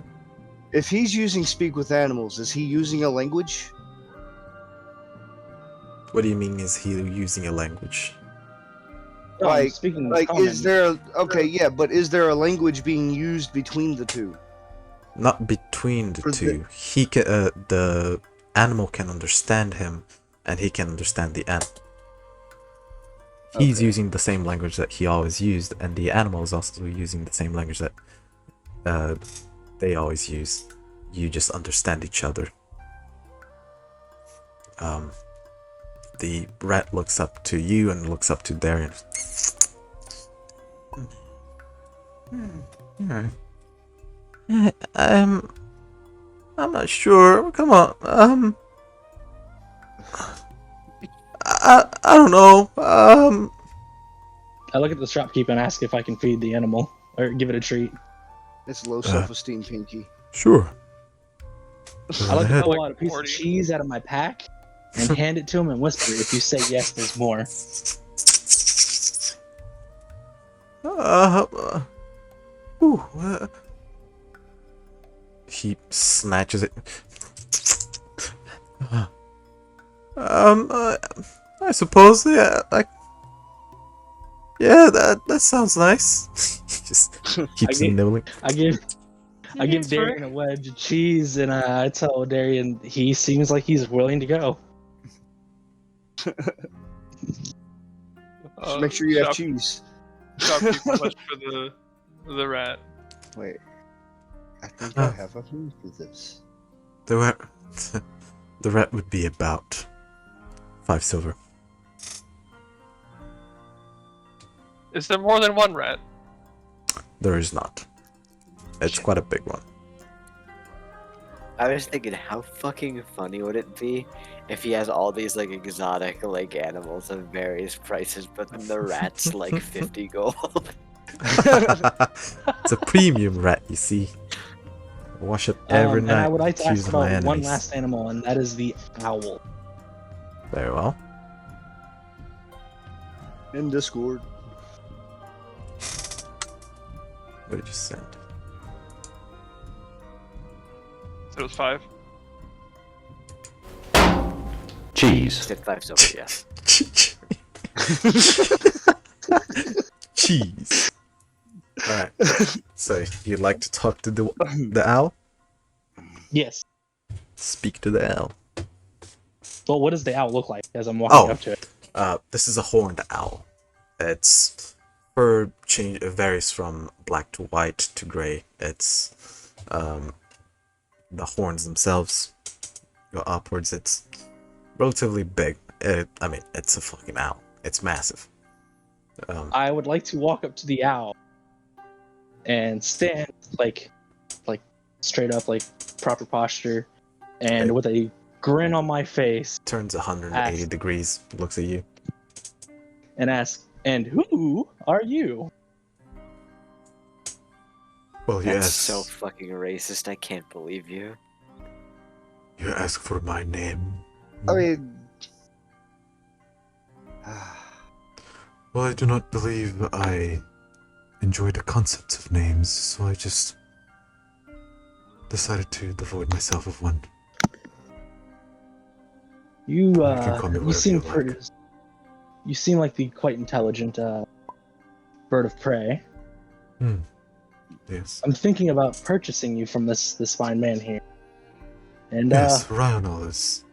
If he's using speak with animals, is he using a language? What do you mean? Is he using a language? No, I'm Like, speaking is there but is there a language being used between the two? Not between the two. He can. The animal can understand him, and he can understand the animal. He's using the same language that he always used, and the animal is also using the same language that they always use. You just understand each other. The rat looks up to you and looks up to Darian. I'm not sure. Come on. I don't know. I look at the shopkeeper and ask if I can feed the animal or give it a treat. It's low self-esteem, Pinky. Sure. I like to pull out a piece of cheese out of my pack and hand it to him and whisper, "If you say yes, there's more." He snatches it. I suppose, yeah. Yeah, that sounds nice. He just keeps nibbling. I give Darian a wedge of cheese, and I tell Darian he seems like he's willing to go. Just make sure you have cheese. Shopkeeper much for the rat. Wait, I think I have a move for this. The rat would be about 5 silver. Is there more than one rat? There is not. It's quite a big one. I was thinking, how fucking funny would it be if he has all these like exotic like animals of various prices, but then the rat's like 50 gold. It's a premium rat, you see. I wash it every night. And I would like to ask choosing my about one enemies. last animal, and that is the owl. Very well. In Discord. What did you send? So it was 5. Cheese. Said 5 silver, yeah. Cheese. Alright. So, you'd like to talk to the owl? Yes. Speak to the owl. Well, what does the owl look like as I'm walking up to it? This is a horned owl. Its fur varies from black to white to gray. It's the horns themselves go upwards. It's relatively big. It's a fucking owl. It's massive. I would like to walk up to the owl and stand like straight up, like proper posture, and with a grin on my face, turns 180 degrees, looks at you, and asks, "And who are you?" Well, That's yes. so fucking racist. I can't believe you. You ask for my name. I mean, well, I do not believe I enjoy the concept of names, so I just decided to devoid myself of one. You can call me you whatever seem you like. pretty. You seem like the quite intelligent bird of prey. Yes. I'm thinking about purchasing you from this fine man here. And Yes, Rionel is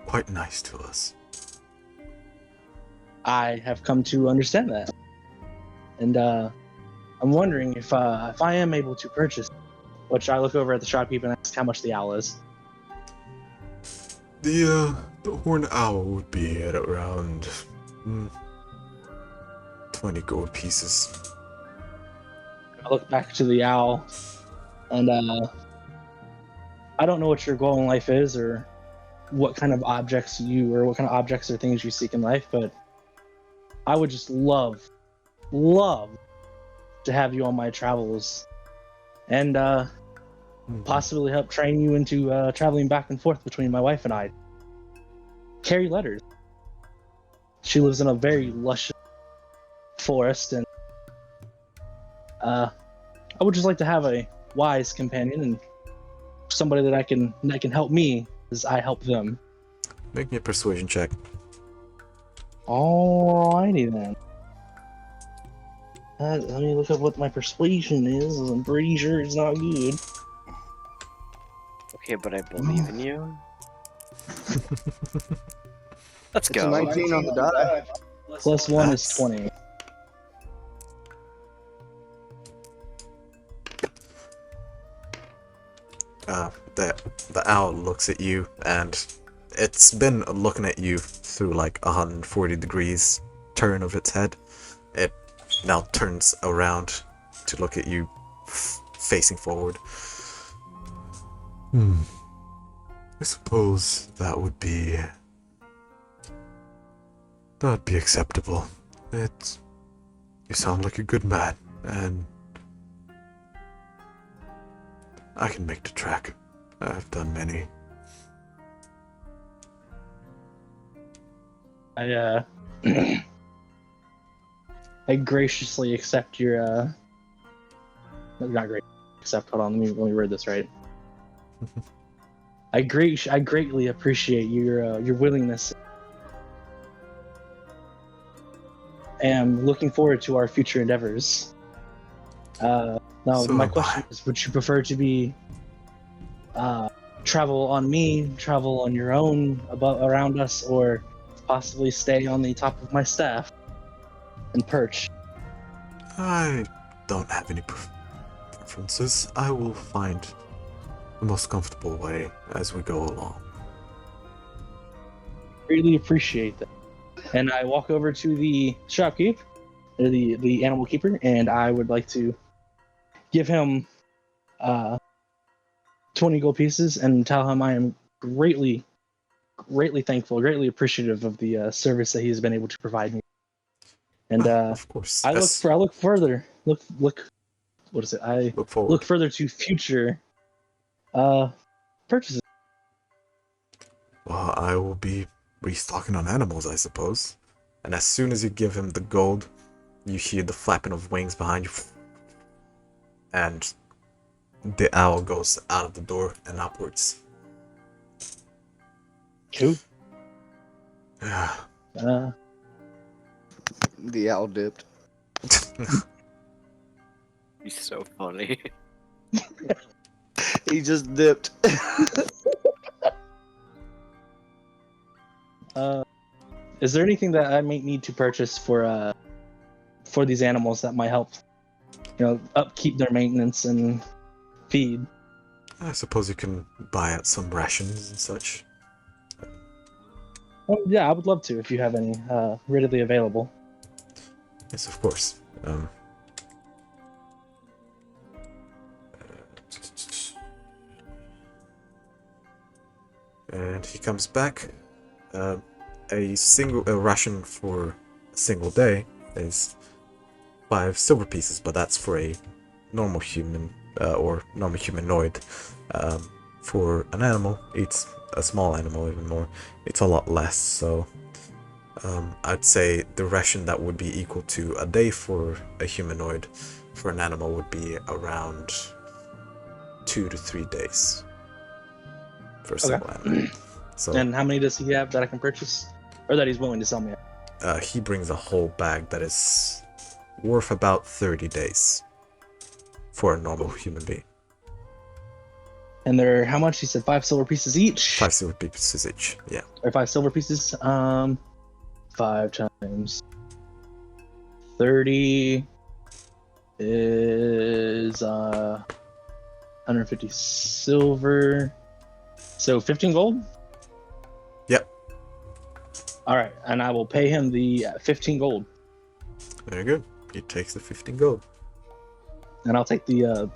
quite nice to us. I have come to understand that. And I'm wondering if I am able to purchase, which I look over at the shopkeeper and ask how much the owl is. The horned owl would be at around 20 gold pieces. I look back to the owl, and I don't know what your goal in life is, or what kind of objects or things you seek in life, but I would just love to have you on my travels, and possibly help train you into traveling back and forth between my wife and I. Carry letters. She lives in a very luscious forest, and I would just like to have a wise companion and somebody that can help me as I help them. Make me a persuasion check. Alrighty then. Let me look up what my persuasion is. I'm pretty sure it's not good. Okay, but I believe in you. Let's It's a go. 19 on the die. Plus 1 is 20. The owl looks at you, and it's been looking at you through like 140 degrees turn of its head. It now turns around to look at you, facing forward. I suppose that'd be acceptable. You sound like a good man, and I can make the trek. I've done many. I graciously accept your not great. Accept. Hold on. Let me read this right. I greatly appreciate your willingness. Am looking forward to our future endeavors. Now, So my am question is: would you prefer to be travel on me, travel on your own, around us, or possibly stay on the top of my staff and perch? I don't have any preferences. I will find the most comfortable way as we go along. Greatly appreciate that. And I walk over to the shopkeep, or the animal keeper, and I would like to give him 20 gold pieces and tell him I am greatly thankful, greatly appreciative of the service that he has been able to provide me. And Of course. I look further. Look. What is it? I Look forward. look further to future purchases. Well, I will be restocking on animals, I suppose. And as soon as you give him the gold, you hear the flapping of wings behind you. And the owl goes out of the door and upwards. Cool. Yeah. The owl dipped. He's so funny. He just dipped. Is there anything that I might need to purchase for these animals that might help, upkeep their maintenance and feed? I suppose you can buy out some rations and such. Well, yeah, I would love to if you have any readily available. Yes, of course. And he comes back. A ration for a single day is 5 silver pieces, but that's for a normal human or normal humanoid. For an animal, it's a small animal even more. It's a lot less. So I'd say the ration that would be equal to a day for a humanoid for an animal would be around 2 to 3 days for a single animal. So, And how many does he have that I can purchase, or that he's willing to sell me? he brings a whole bag that is worth about 30 days for a normal human being. And they're how much? He said 5 silver pieces each. 5 silver pieces each. Yeah. Or 5 silver pieces. 5 times 30 is 150 silver. So 15 gold? Yep. Alright, and I will pay him the 15 gold. Very good. He takes the 15 gold. And I'll take the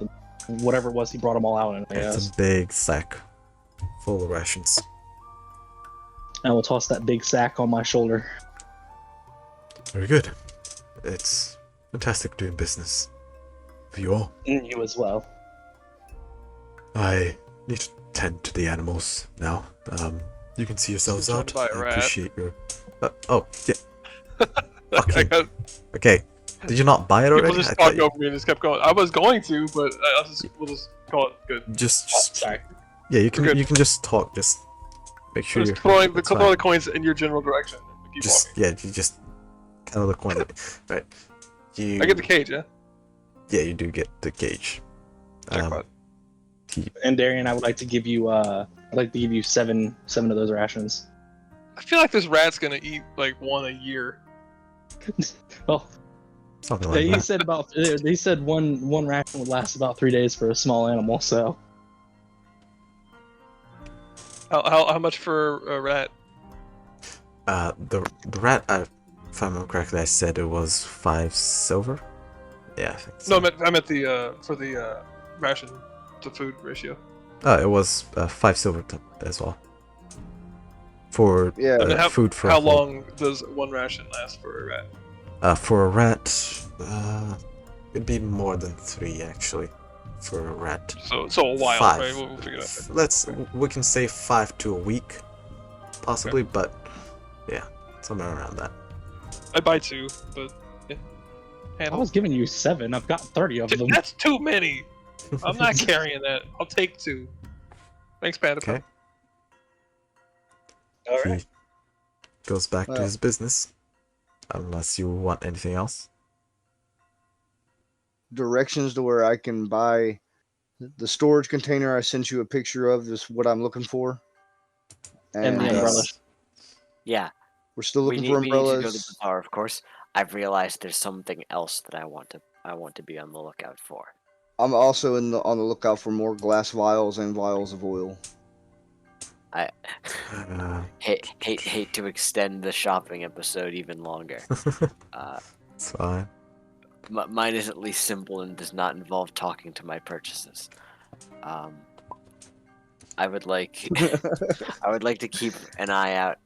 whatever it was he brought them all out in. It's a big sack full of rations. I will toss that big sack on my shoulder. Very good. It's fantastic doing business with you all. And you as well. I need to tend to the animals now. You can see yourselves out. By a I rat. appreciate your. Oh, yeah. I Fucking. got, Okay. Did you not buy it already? people just I thought talked you... over me and just kept going. I was going to, but we'll just call it good. Just. Sorry. Yeah, you We're can. good. You can just talk. Just make sure Just you're. throwing the coins in your general direction. Keep Just walking. yeah, you just kind of the coin. Right. You. I get the cage, yeah. Yeah, you do get the gauge. Jackpot. And Darian, I would like to give you I'd like to give you seven of those rations. I feel like this rat's gonna eat like one a year. Well, Something like he that. said they said one ration would last about 3 days for a small animal, so How much for a rat? The rat. If I remember correctly, I said it was 5 silver. Yeah, I think so. No, I meant the for the ration to food ratio. Oh, it was 5 silver as well. For Yeah. I mean, food for how a whole- long does one ration last for a rat? For a rat, it'd be more than 3 actually. For a rat, So a while, 5. right? We'll figure it out. We can say 5 to a week, possibly, but yeah, somewhere around that. I buy 2, but yeah. I Handle. was giving you 7. I've got 30 of them. That's too many. I'm not carrying that. I'll take 2. Thanks, Panda. Okay. All right. He goes back to Well. his business, unless you want anything else. Directions to where I can buy the storage container I sent you a picture of. Is what I'm looking for. And the Nice. umbrellas. Yeah, We're still we looking need, for we need to go to the umbrellas. bazaar, of course. I've realized there's something else that I want to be on the lookout for. I'm also on the lookout for more glass vials and vials of oil. I Uh, hate to extend the shopping episode even longer. it's fine. Mine is at least simple and does not involve talking to my purchases. I would like I would like to keep an eye out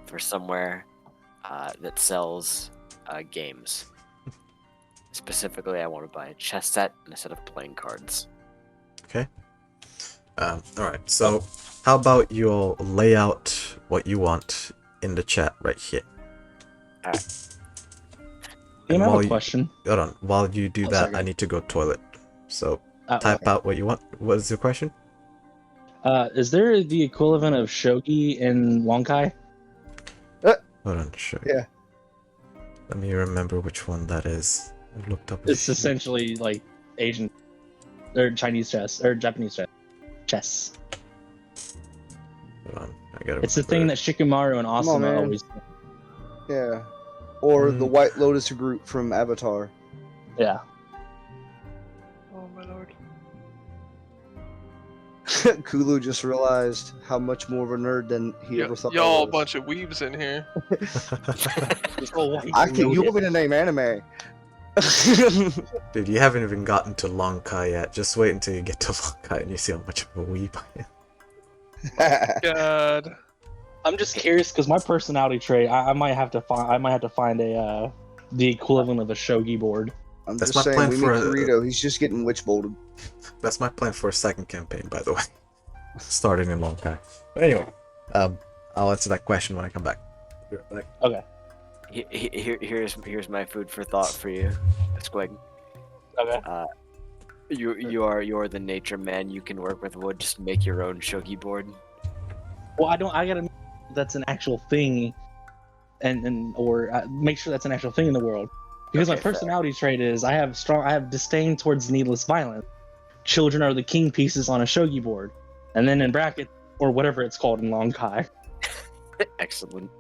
for somewhere that sells games. Specifically, I want to buy a chess set and a set of playing cards. Okay. Alright, so how about you'll lay out what you want in the chat right here. I And have while a you- question. Hold on, while you do Oh, that, sorry. I need to go toilet. So Oh, type okay. out what you want. What is your question? Is there the equivalent of shogi in Wonkai? Hold on, sure. Yeah. Let me remember which one that is. I looked up. It's essentially like Asian or Chinese chess or Japanese chess. Hold on, I gotta It's the thing remember. that Shikamaru and on, Asuma man. always. Yeah. Or the Mm. White Lotus group from Avatar. Yeah. Oh my lord. Kulu just realized how much more of a nerd than he ever thought. I Y'all a was. bunch of weebs in here. I can. You want me to name anime? Dude, you haven't even gotten to Lonkai yet. Just wait until you get to Lonkai and you see how much of a weeb I am. God. I'm just curious because my personality trait, I might have to find a the equivalent of a shogi board. I'm That's just my saying, plan we for meet a- Dorito. He's just getting witch bolted. That's my plan for a second campaign, by the way. Starting in Lonkai. But anyway, I'll answer that question when I come back. Be right back. Okay. Here's my food for thought for you, Squig. Okay. You are the nature man. You can work with wood. Just make your own shogi board. Well, I gotta. That's an actual thing, or make sure that's an actual thing in the world. Because my Okay, fair. personality trait is I have disdain towards needless violence. Children are the king pieces on a shogi board. and then in bracket or whatever it's called in Long Kai. Excellent.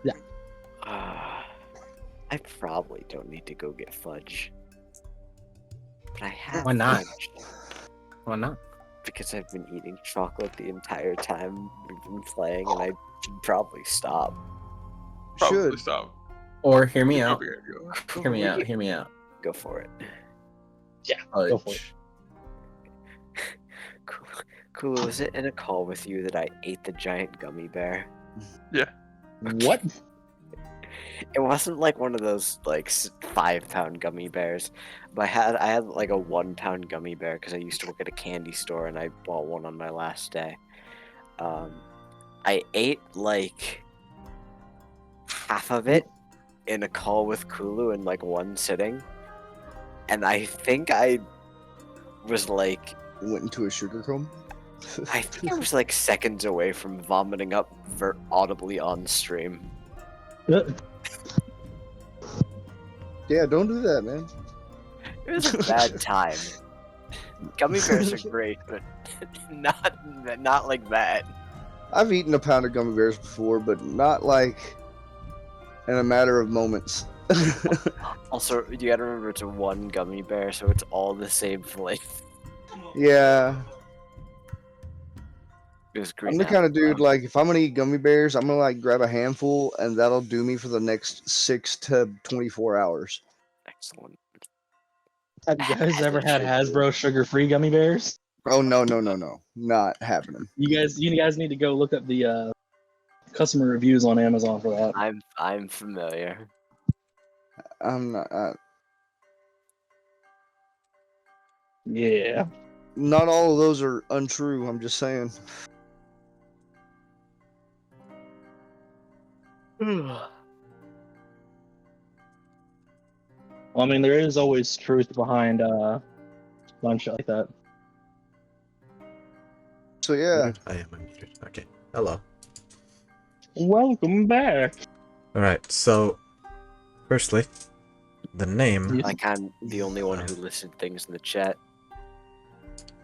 Yeah. I probably don't need to go get fudge. But I have Why not? fudge Why not? because I've been eating chocolate the entire time we've been playing, and I should probably stop. Probably Should. stop. Or hear me out. Probably gonna go. Hear me out. Hear me out. Go for it. Go for it. Cool. Was it in a call with you that I ate the giant gummy bear? What? It wasn't like one of those like 5-pound gummy bears, but I had like a 1-pound gummy bear because I used to work at a candy store and I bought one on my last day. I ate like half of it in a call with Kulu in like one sitting, and I think I was like Went into a sugar coma. I think I was like seconds away from vomiting up audibly on stream. Yeah, don't do that, man. It was a bad time. Gummy bears are great, but not like that. I've eaten a pound of gummy bears before, but not like in a matter of moments. Also, you gotta remember it's one gummy bear, so it's all the same flavor. Yeah, It was green. I'm the kind of dude, like, if I'm gonna eat gummy bears, I'm gonna, like, grab a handful, and that'll do me for the next 6 to 24 hours. Excellent. Have you guys ever had Hasbro sugar-free gummy bears? Oh, no. Not happening. You guys need to go look up the customer reviews on Amazon for that. I'm familiar. I'm not... Yeah. not all of those are untrue, I'm just saying. Well, I mean, there is always truth behind fun shit like that. So, yeah. I am unmuted. Okay. Hello. Welcome back. Alright, so firstly, the name. Like I'm the only one who listed things in the chat.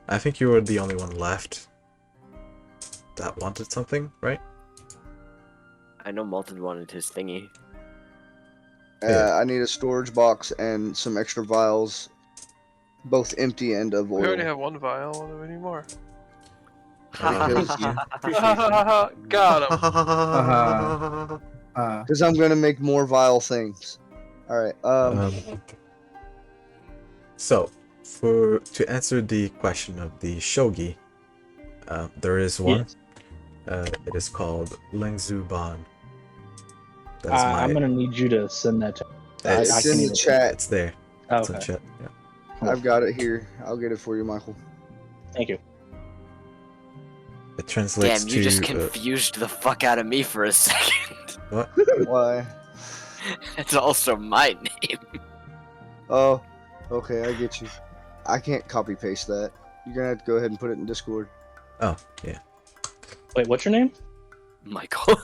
I think you were the only one left that wanted something, right? I know Malton wanted his thingy. I need a storage box and some extra vials, both empty and of We already oil. have one vial. What do we need more? Because- Got him. Because I'm going to make more vile things. Alright, So, to answer the question of the shogi, there is one. Yes. It is called Lengzuban. That's I'm gonna need you to send that to me. It's in the even- chat. It's there. Oh, It's in okay. chat. Yeah. I've got it here. I'll get it for you, Michael. Thank you. It translates Damn, to. you just confused the fuck out of me for a second. What? Why? It's also my name. Oh, okay, I get you. I can't copy paste that. You're gonna have to go ahead and put it in Discord. Oh, yeah. Wait, what's your name? Michael.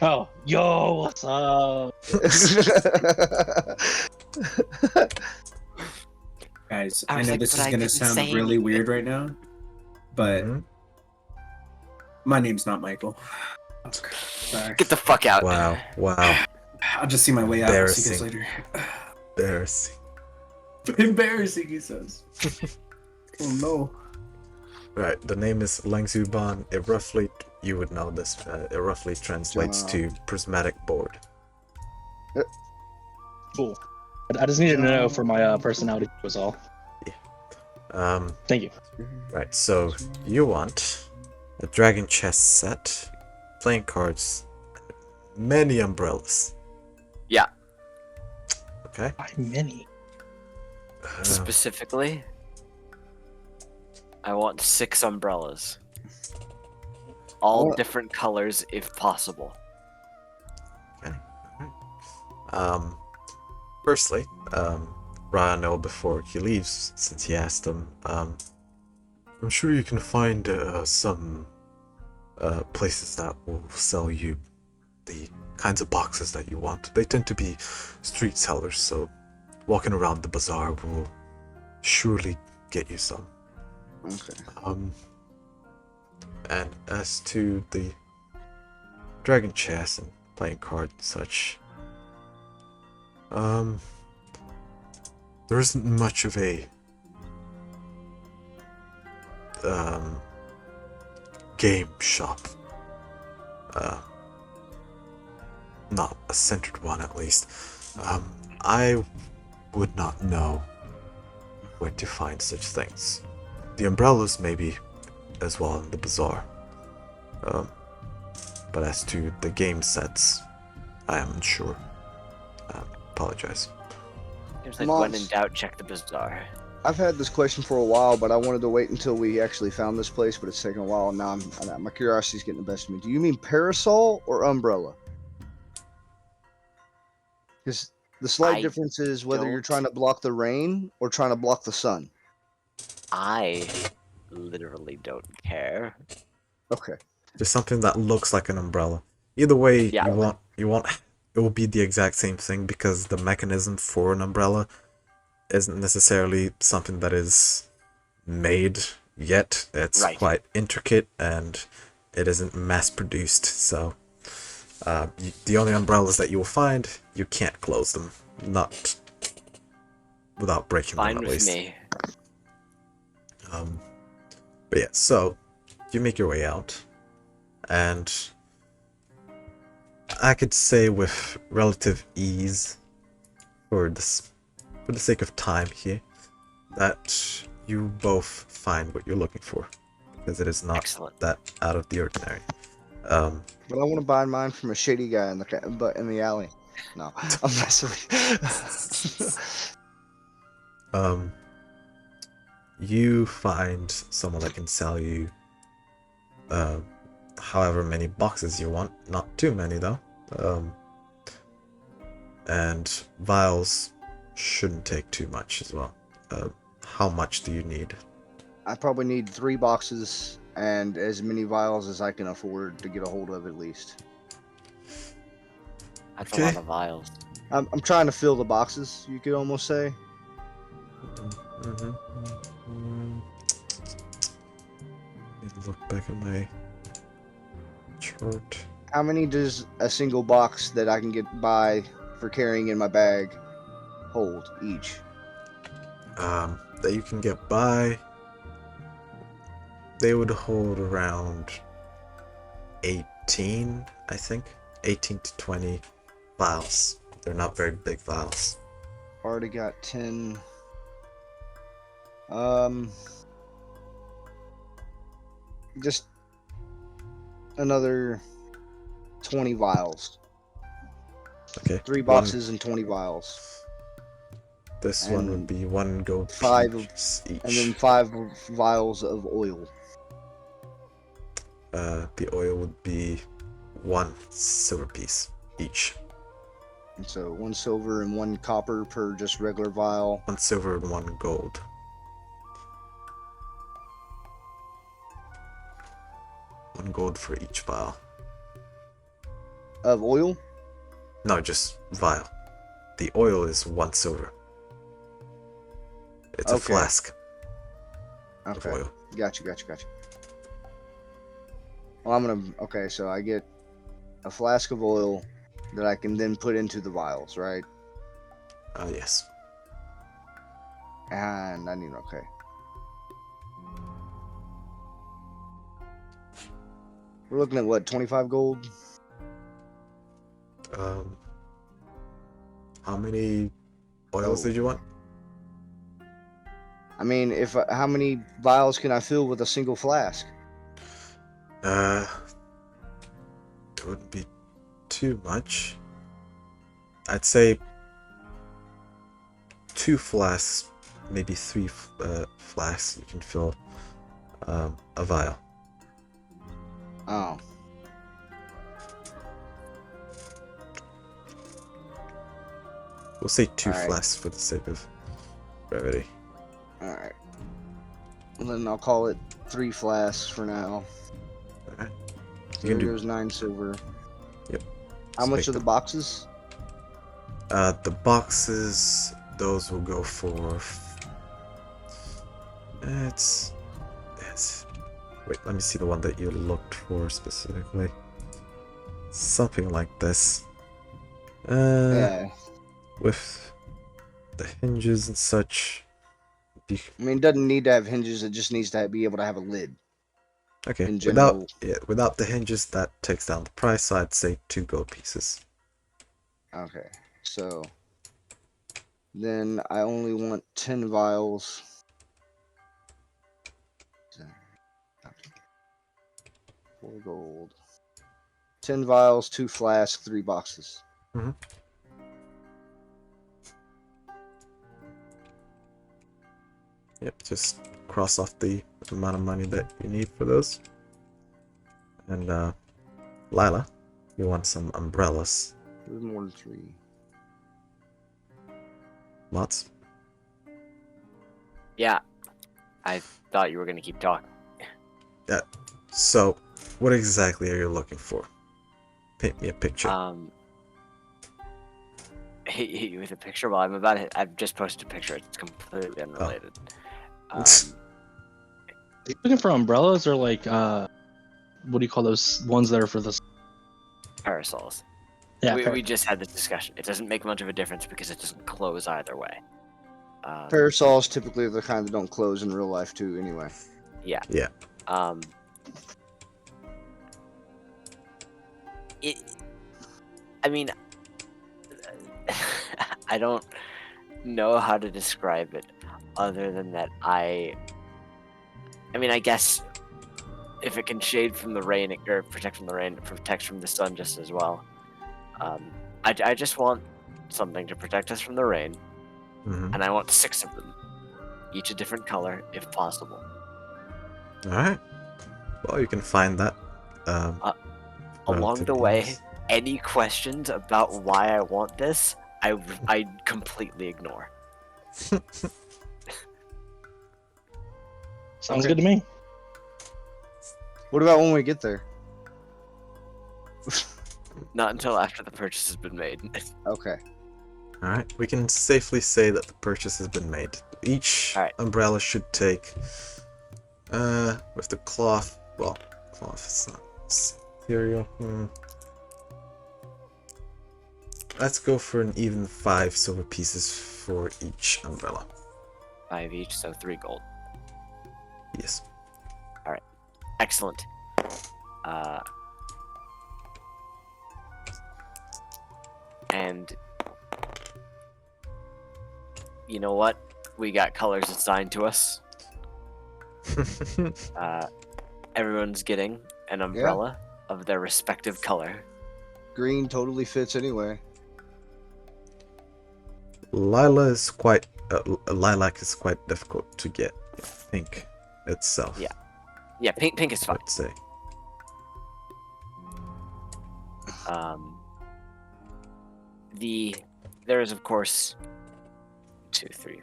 Oh, yo, what's up? Guys, I I was know like, this but is I gonna didn't sound say really anything. weird right now, but Mhm. my name's not Michael. Okay, sorry. Get the fuck out. Wow. Wow. I'll just see my way out. I'll see you guys later. Embarrassing. Embarrassing, he says. Oh no. Right. The name is Lengzuban. It roughly, you would know this. It roughly translates to prismatic board. Cool. I just needed to know for my personality was all. Thank you. Right. So you want a dragon chest set, playing cards, many umbrellas. Yeah. Okay. Why many? Specifically, I want 6 umbrellas. All What? different colors if possible. Okay. Alright. Firstly, Ryan know before he leaves, since he asked him, I'm sure you can find some places that will sell you the kinds of boxes that you want. They tend to be street sellers, so walking around the bazaar will surely get you some. Okay. And as to the dragon chess and playing cards and such, there isn't much of a game shop. Not a centered one, at least. I would not know where to find such things. The umbrellas, maybe, as well in the bazaar. But as to the game sets, I am unsure. Apologize. There's like, when in doubt, check the bazaar. I've had this question for a while, but I wanted to wait until we actually found this place, but it's taken a while. Now my curiosity's getting the best of me. Do you mean parasol or umbrella? Because the slight difference is whether you're trying to block the rain or trying to block the sun. I literally don't care. Okay. Just something that looks like an umbrella. Either way, Yeah. you want it will be the exact same thing, because the mechanism for an umbrella isn't necessarily something that is made yet. It's quite intricate and it isn't mass produced, so the only umbrellas that you will find, you can't close them, not without breaking them at least. Fine with me. But yeah, so you make your way out, and I could say with relative ease, for the sake of time here, that you both find what you're looking for, because it is not that out of the ordinary. But I want to buy mine from a shady guy in the alley. No, I'm messing with you. You find someone that can sell you however many boxes you want, not too many though. And vials shouldn't take too much as well. How much do you need? I probably need 3 boxes and as many vials as I can afford to get a hold of, at least. That's a lot of vials. I'm trying to fill the boxes, you could almost say. Look back at my chart. How many does a single box that I can get by for carrying in my bag hold each? That you can get by, they would hold around 18, I think. 18 to 20 vials. They're not very big vials. Already got 10. Just another 20 vials. Okay. 3 boxes and 20 vials. This one would be 1 gold 5 piece each. And then 5 vials of oil. The oil would be 1 silver piece each. And so 1 silver and 1 copper per just regular vial. 1 silver and 1 gold. One gold for each vial. Of oil? No, just vial. The oil is 1 silver. It's a flask of oil. Gotcha. Well, okay, so I get a flask of oil that I can then put into the vials, right? Yes. And I need, okay. We're looking at what, 25 gold? How many oils did you want? I mean, how many vials can I fill with a single flask? It wouldn't be too much. I'd say 2 flasks, maybe 3 flasks. You can fill a vial. Oh. We'll say 2 flasks for the sake of brevity. Alright. Well, then I'll call it 3 flasks for now. Okay. So there goes 9 silver. Yep. How much are the boxes? The boxes, those will go for It's wait, let me see the one that you looked for specifically. Something like this. Yeah. With the hinges and such. I mean, it doesn't need to have hinges. It just needs to be able to have a lid. Okay, In general. without the hinges, that takes down the price. So I'd say 2 gold pieces. Okay, so then I only want 10 vials. 4 gold. 10 vials, 2 flasks, 3 boxes. Yep, just cross off the amount of money that you need for those. And Lila, you want some umbrellas? There's more than 3. Lots? Yeah. I thought you were gonna keep talking. Yeah. So, what exactly are you looking for? Paint me a picture. Hit you with a picture. Well, I've just posted a picture. It's completely unrelated. Are you looking for umbrellas or like what do you call those ones that are for the Parasols. Yeah, we just had this discussion. It doesn't make much of a difference because it doesn't close either way. Parasols typically are the kind that don't close in real life too, anyway. Yeah. Yeah. I mean, I don't know how to describe it other than that I mean, I guess if it can shade from the rain or protect from the rain, it protects from the sun just as well. I just want something to protect us from the rain, and I want 6 of them, each a different color if possible. Alright. Well, you can find that. Along the way, any questions about why I want this, I completely ignore. Sounds good to me. What about when we get there? Not until after the purchase has been made. Okay. Alright, we can safely say that the purchase has been made. Each umbrella should take, with the cloth, well, cloth is not material. Let's go for an even 5 silver pieces for each umbrella. 5 each, so 3 gold. Yes. Alright. Excellent. And you know what? We got colors assigned to us. Everyone's getting an umbrella of their respective color. Green totally fits anyway. Lilac is quite difficult to get. Pink itself. Yeah, pink is fine. I'd say. There is of course 2, 3.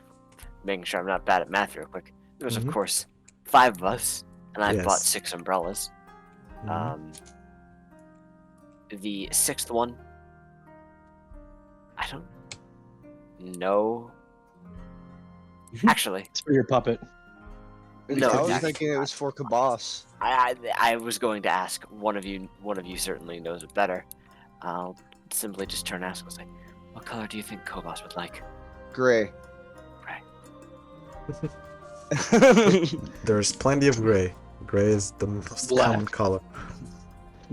Making sure I'm not bad at math real quick. There's of course 5 of us, and I've bought 6 umbrellas. The 6th one, I don't know. Actually, it's for your puppet. No, I was thinking it was for Kabas. I was going to ask one of you. One of you certainly knows it better. I'll simply just turn and ask and say, "What color do you think Kobos would like?" Gray. There's plenty of gray. Gray is the most common color.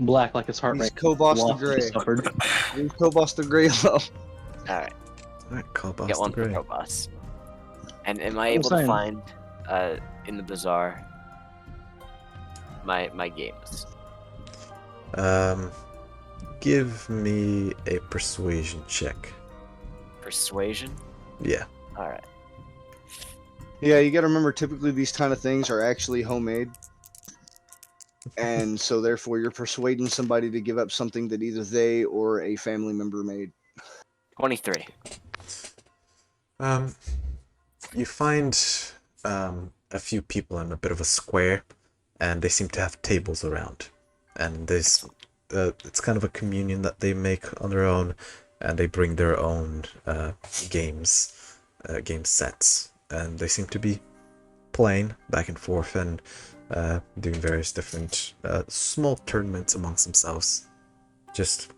Black like his heart He's rate. Kobos the Gray. He's Kobos the Gray love. Alright. Alright, Kobos Get one the Gray. for Kobos. And am I able to find in the bazaar my games? Give me a persuasion check. Persuasion? Yeah. Alright. Yeah, you gotta remember, typically these kind of things are actually homemade. And so therefore you're persuading somebody to give up something that either they or a family member made. 23. You find a few people in a bit of a square, and they seem to have tables around. And there's it's kind of a communion that they make on their own, and they bring their own game sets, and they seem to be playing back and forth and doing various different small tournaments amongst themselves. Just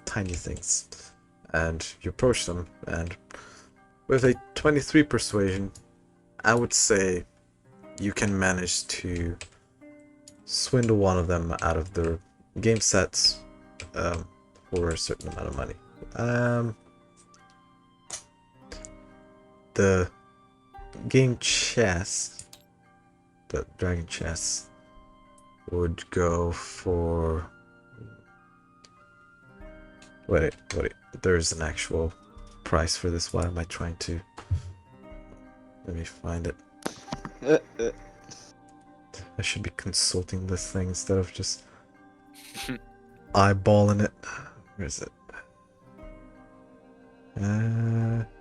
tiny things. And you approach them, and with a 23 persuasion, I would say you can manage to swindle one of them out of their game sets for a certain amount of money. The game chess, the dragon chess, would go for... Wait, there's an actual price for this. Why am I trying to... Let me find it. I should be consulting this thing instead of just eyeballing it. Where is it?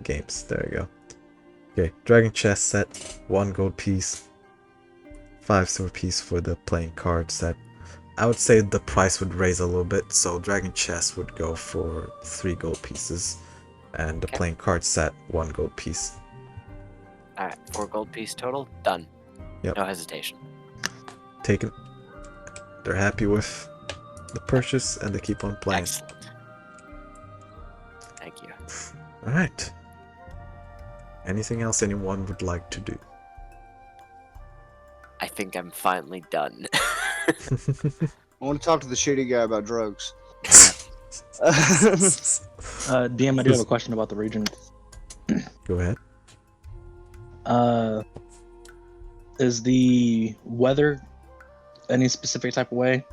Games. There you go. Okay, dragon chess set, 1 gold piece, 5 silver piece for the playing card set. I would say the price would raise a little bit, so dragon chess would go for 3 gold pieces, and the playing card set 1 gold piece. Alright, 4 gold piece total. Done. Yep. No hesitation. Taken. They're happy with the purchase and they keep on playing. Excellent. Thank you. Alright. Anything else anyone would like to do? I think I'm finally done. I want to talk to the shady guy about drugs. DM, I do have a question about the region. Go ahead. Is the weather any specific type of way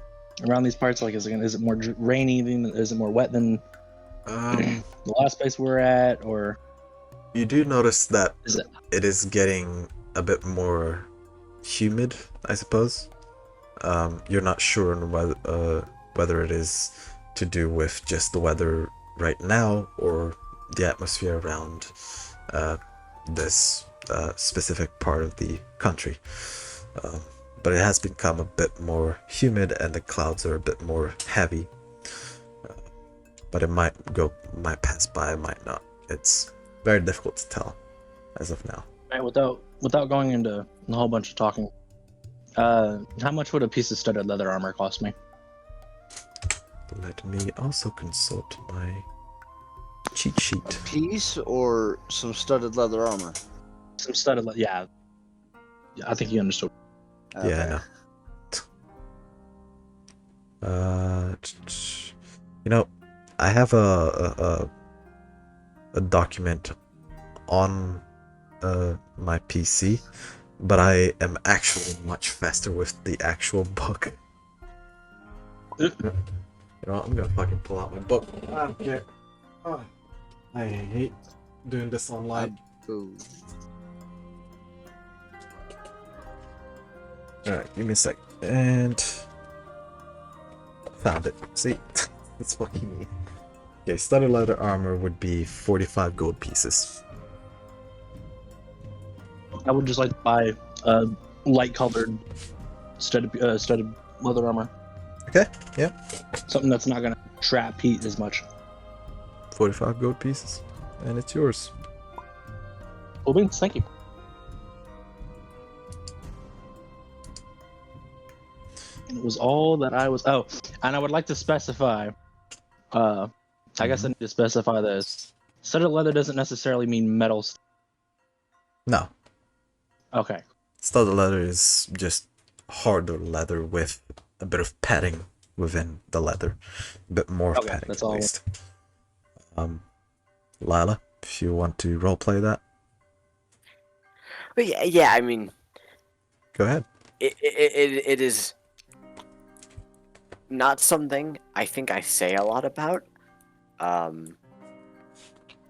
around these parts? Like, is it more rainy? Is it more wet than the last place we were at? Or you do notice that is it is getting a bit more humid, I suppose. You're not sure on whether it is to do with just the weather right now or the atmosphere around this specific part of the country. But it has become a bit more humid and the clouds are a bit more heavy. But it might pass by, it might not. It's very difficult to tell as of now. Right, without going into a whole bunch of talking, how much would a piece of studded leather armor cost me? Let me also consult my cheat sheet. A piece or some studded leather armor? Some studded leather, yeah. I think you understood. Okay. Yeah, I know. You know, I have a document on my PC, but I am actually much faster with the actual book. You know, I'm gonna fucking pull out my book. I don't care. Oh, I hate doing this online. Alright, give me a sec. And found it. See? It's fucking me. Okay, studded leather armor would be 45 gold pieces. I would just like to buy light colored studded leather armor. Okay, yeah. Something that's not gonna trap heat as much. 45 gold pieces. And it's yours. Cool beans, thank you. And it was all that I was. Oh, and I would like to specify. I guess I need to specify this. Studded leather doesn't necessarily mean metal. No. Okay. Studded leather is just harder leather with a bit of padding within the leather. A bit more Okay, padding that's at all. least. Lila, if you want to roleplay that, But yeah, I mean, go ahead. it is not something I think I say a lot about.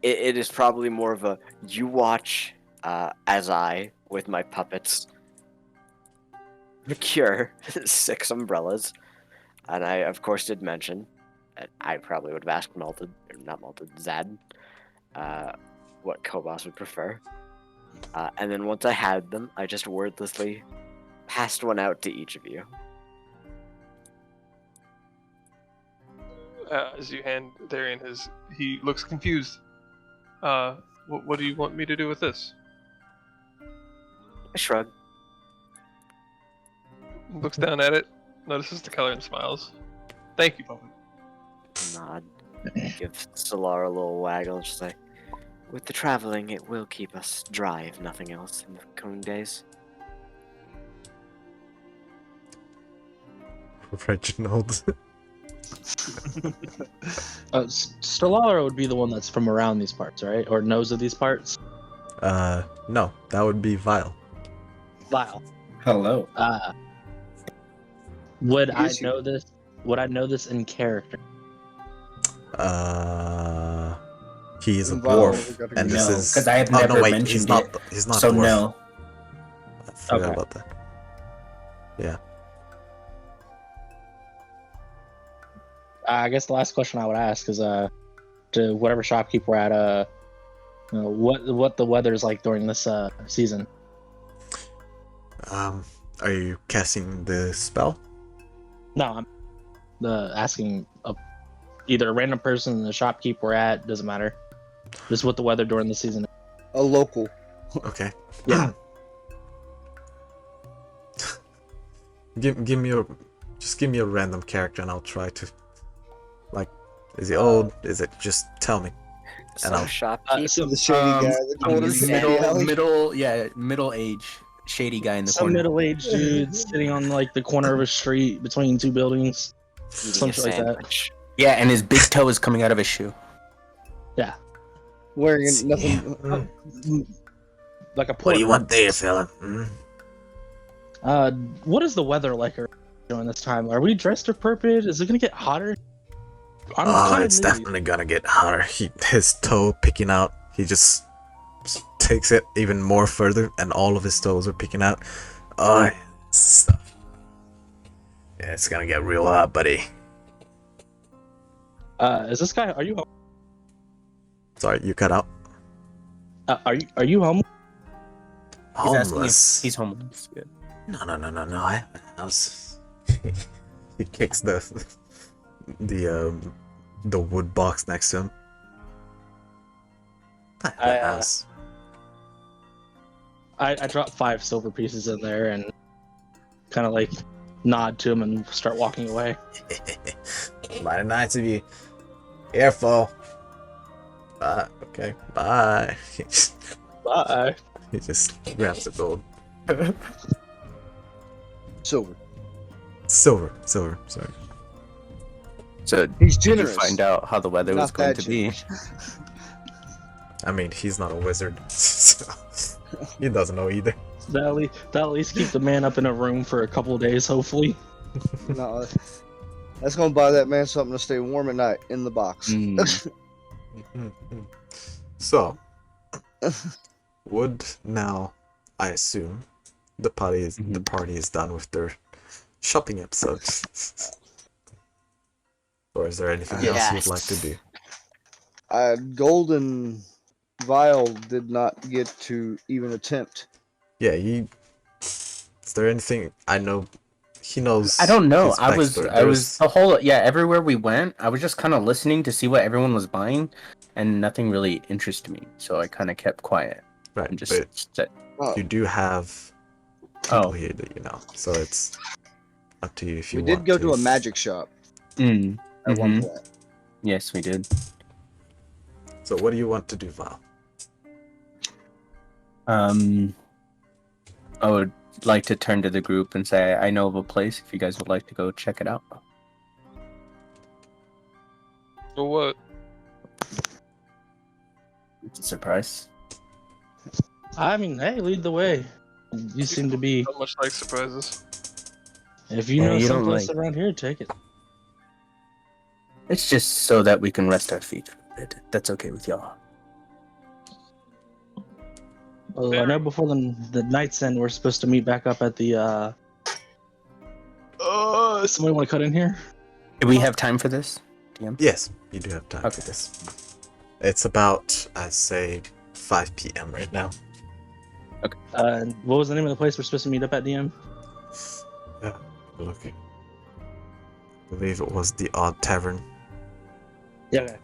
It is probably more of a you watch as I, with my puppets, procure 6 umbrellas. And I, of course, did mention that I probably would have asked Zad, what Kobos would prefer. And then once I had them, I just wordlessly passed one out to each of you. As you hand Darian his, he looks confused. What do you want me to do with this? I shrug. Looks down at it, notices the color, and smiles. Thank you, Puppet. Nod. Give Solar a little waggle, just like, with the traveling, it will keep us dry, if nothing else, in the coming days. Reginald. Stellara would be the one that's from around these parts, right? Or knows of these parts? No, that would be Vile. Vile. Hello. Would I Is he- know this? Would I know this in character? He's a Vile, dwarf, we gotta and go. this No, is 'cause I have oh, no, never wait, mentioned he's not. it, He's not So dwarf. no. I forgot Okay. about that. Yeah. I guess the last question I would ask is to whatever shopkeep we're at, what the weather's like during this season. Are you casting the spell? No, I'm asking either a random person in the shopkeep we're at, doesn't matter. Just what the weather during the season is. A local. Okay. Yeah. give me a random character and I'll try to, like, is he old? Is it just tell me? So, I'll- shopkeep. The shady guy, the corner he's shady alley. middle age, shady guy in the Some corner. middle-aged dude sitting on like the corner of a street between two buildings. Eating a something like that. sandwich. Yeah, and his big toe is coming out of his shoe. Wearing nothing. Like a What do you portrait. want there, fella? Hmm? What is the weather like during this time? Are we dressed appropriate? Is it gonna get hotter? I'm Oh, kinda it's moody. definitely gonna get hotter. His toe picking out. He just takes it even more further, and all of his toes are picking out. Oh, stuff. Yeah, it's gonna get real hot, buddy. Is this guy? Are you? Sorry, you cut out. Are you home? He's asking Homeless. if he's homeless. Good. No. I have a house. He kicks the wood box next to him. I have a house. I dropped 5 silver pieces in there and kind of like nod to him and start walking away. Mighty nice of you. Careful. Okay. Bye. Bye. He just grabs the gold. Silver. So He's did you generous. find out how the weather was Not going that to be? generous. I mean, he's not a wizard, so he doesn't know either. That'll at least keep the man up in a room for a couple of days, hopefully. No, that's gonna buy that man something to stay warm at night in the box. So, would now, I assume, the party is done with their shopping episodes. Or is there anything else you'd like to do? Golden Vial did not get to even attempt. Yeah, is there anything I know? He knows. I don't know. his I was backstory. the whole everywhere we went, I was just kind of listening to see what everyone was buying, and nothing really interested me. So I kind of kept quiet Right, and just but said, Oh, you do have people "Oh, here that you know, so it's up to you if you we want did go to a magic shop at one mhm. point. Yes, we did." So what do you want to do, Val? I would like to turn to the group and say, "I know of a place. If you guys would like to go check it out." For what? It's a surprise. I mean, hey, lead the way. You seem to be. Not much like surprises. If you Yeah, know you don't someplace like- around here, take it. It's just so that we can rest our feet for a bit. That's okay with y'all. Well, I know before the night's end, we're supposed to meet back up at the. Somebody want to cut in here? Do we have time for this? Yes, you do have time Okay. for this. It's about, I'd say, 5 p.m. right now. What was the name of the place we're supposed to meet up at, DM? Yeah, look. I believe it was the Odd Tavern. Yeah. Okay.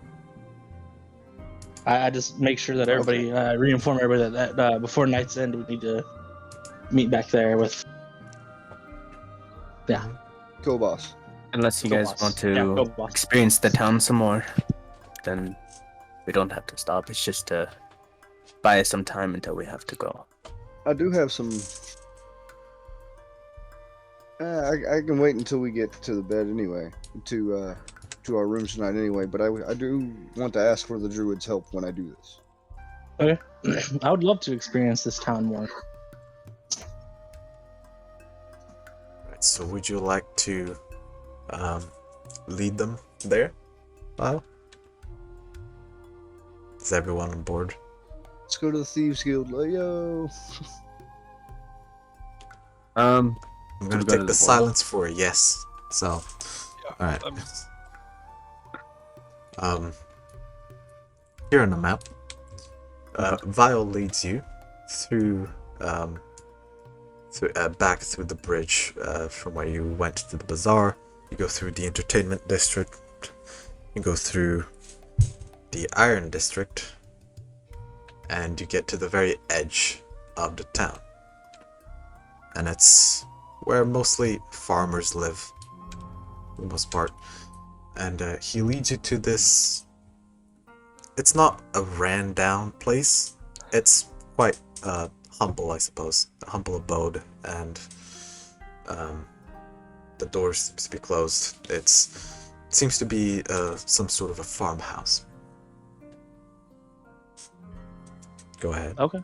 I just make sure that everybody reinform everybody that before night's end we need to meet back there with. Yeah. Go, boss. Unless you Go, guys boss. want Yeah, to go, boss. experience the town some more, then we don't have to stop. It's just to buy us some time until we have to go. I do have some. I can wait until we get to the bed anyway, to our rooms tonight anyway. But I do want to ask for the druid's help when I do this. Okay. I would love to experience this town more. Right, so would you like to lead them there? Lyle? Is everyone on board? Let's go to the Thieves Guild. Yo. I'm we gonna go take to the the bar? silence for a yes. So, Yeah, alright. Here on the map, Vile leads you through, back through the bridge from where you went to the bazaar. You go through the entertainment district. You go through the iron district, and you get to the very edge of the town. And it's where mostly farmers live, for the most part. And he leads you to this. It's not a ran down place. It's quite humble, I suppose. A humble abode, and the door seems to be closed. It seems to be some sort of a farmhouse. Go ahead. Okay.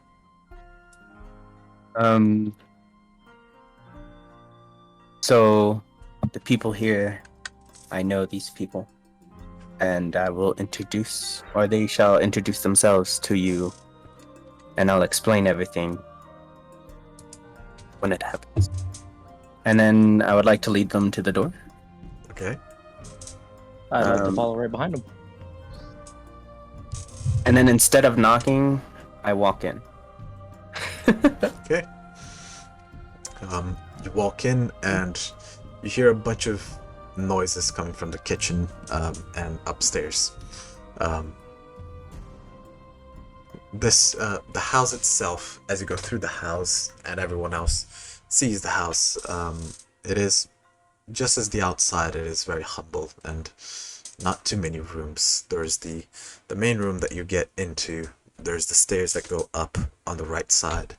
So the people here, I know these people, and I will introduce, or they shall introduce themselves to you, and I'll explain everything when it happens. And then I would like to lead them to the door. Okay. I'd like to Um, follow right behind him. And then instead of knocking, I walk in. Okay. You walk in and you hear a bunch of noises coming from the kitchen and upstairs. The house itself, as you go through the house and everyone else sees the house, it is just as the outside. It is very humble and not too many rooms. There's the main room that you get into. There's the stairs that go up on the right side.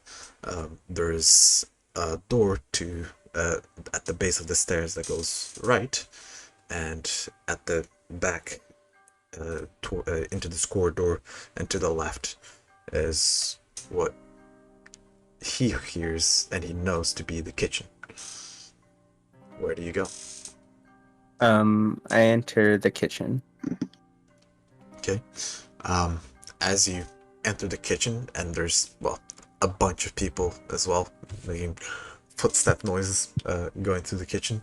There's a door to at the base of the stairs that goes right, and at the back into this corridor and to the left is what he hears and he knows to be the kitchen. Where do you go? I enter the kitchen. Okay. As you enter the kitchen, and there's, well, a bunch of people as well making footstep noises going through the kitchen,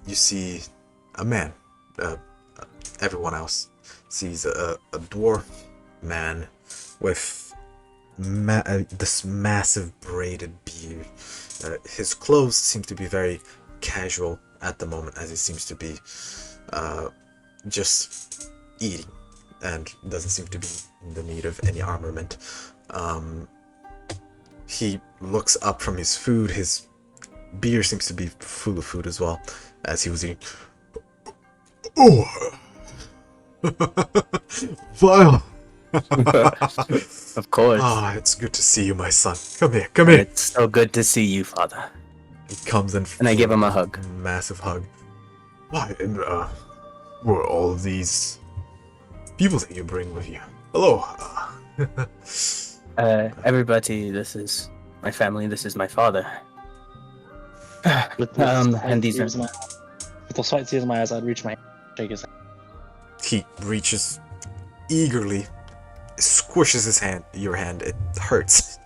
you see a man. Everyone else sees a dwarf man with this massive braided beard. His clothes seem to be very casual at the moment, as he seems to be just eating and doesn't seem to be in the need of any armament. He looks up from his food. His beer seems to be full of food as well, as he was eating. Oh! Vile! Of course. Ah, it's good to see you, my son. Come here, come here. It's so good to see you, Father. He comes in And I give him a hug. massive hug. Why, and were all of these people that you bring with you? Hello. Everybody, this is my family. This is my father. With and these tears in my eyes. With those slight tears in my eyes, I'd reach my hand, shake his hand. He reaches eagerly, squishes his hand, your hand. It hurts.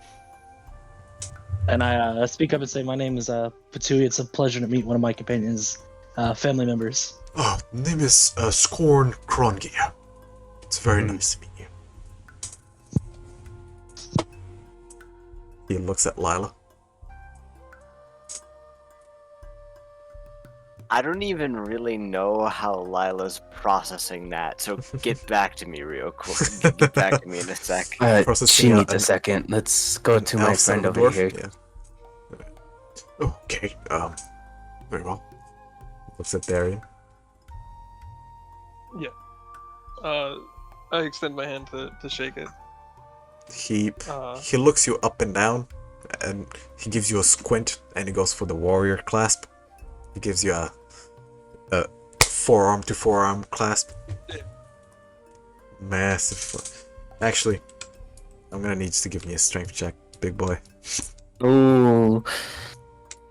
And I speak up and say, "My name is Patui. It's a pleasure to meet one of my companions, family members." Oh, name is Scorn Krongia. It's very nice to meet you. He looks at Lila. I don't even really know how Lila's processing that, so get back to me real quick. Get back to me in a sec. She Processing needs an- a second. Let's go to my elf son friend of a over dwarf? here. Yeah. Okay. Very well. Looks at Darian. I extend my hand to shake it. He looks you up and down, and he gives you a squint, and he goes for the warrior clasp. He gives you a forearm to forearm clasp. Massive. Actually, I'm gonna need you to give me a strength check, big boy. Ooh.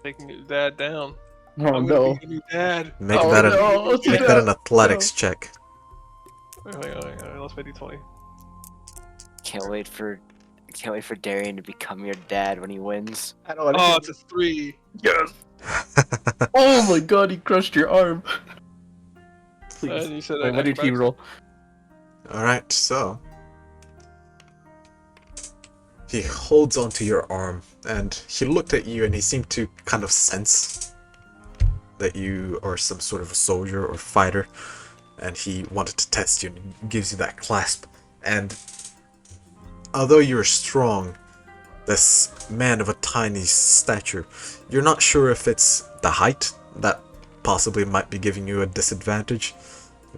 Taking your dad down. Oh I'm no. gonna be your new dad. Make Oh, that no. make that an athletics check. Hang on, I lost my d20. Can't wait for Darian to become your dad when he wins. I don't want Oh, it's a 3. Yes. Oh my god, he crushed your arm. Please. And you said Wait, what did he acrobatics? roll? Alright, so he holds onto your arm, and he looked at you, and he seemed to kind of sense that you are some sort of a soldier or fighter, and he wanted to test you, and he gives you that clasp. And although you're strong, this man of a tiny stature, you're not sure if it's the height that possibly might be giving you a disadvantage,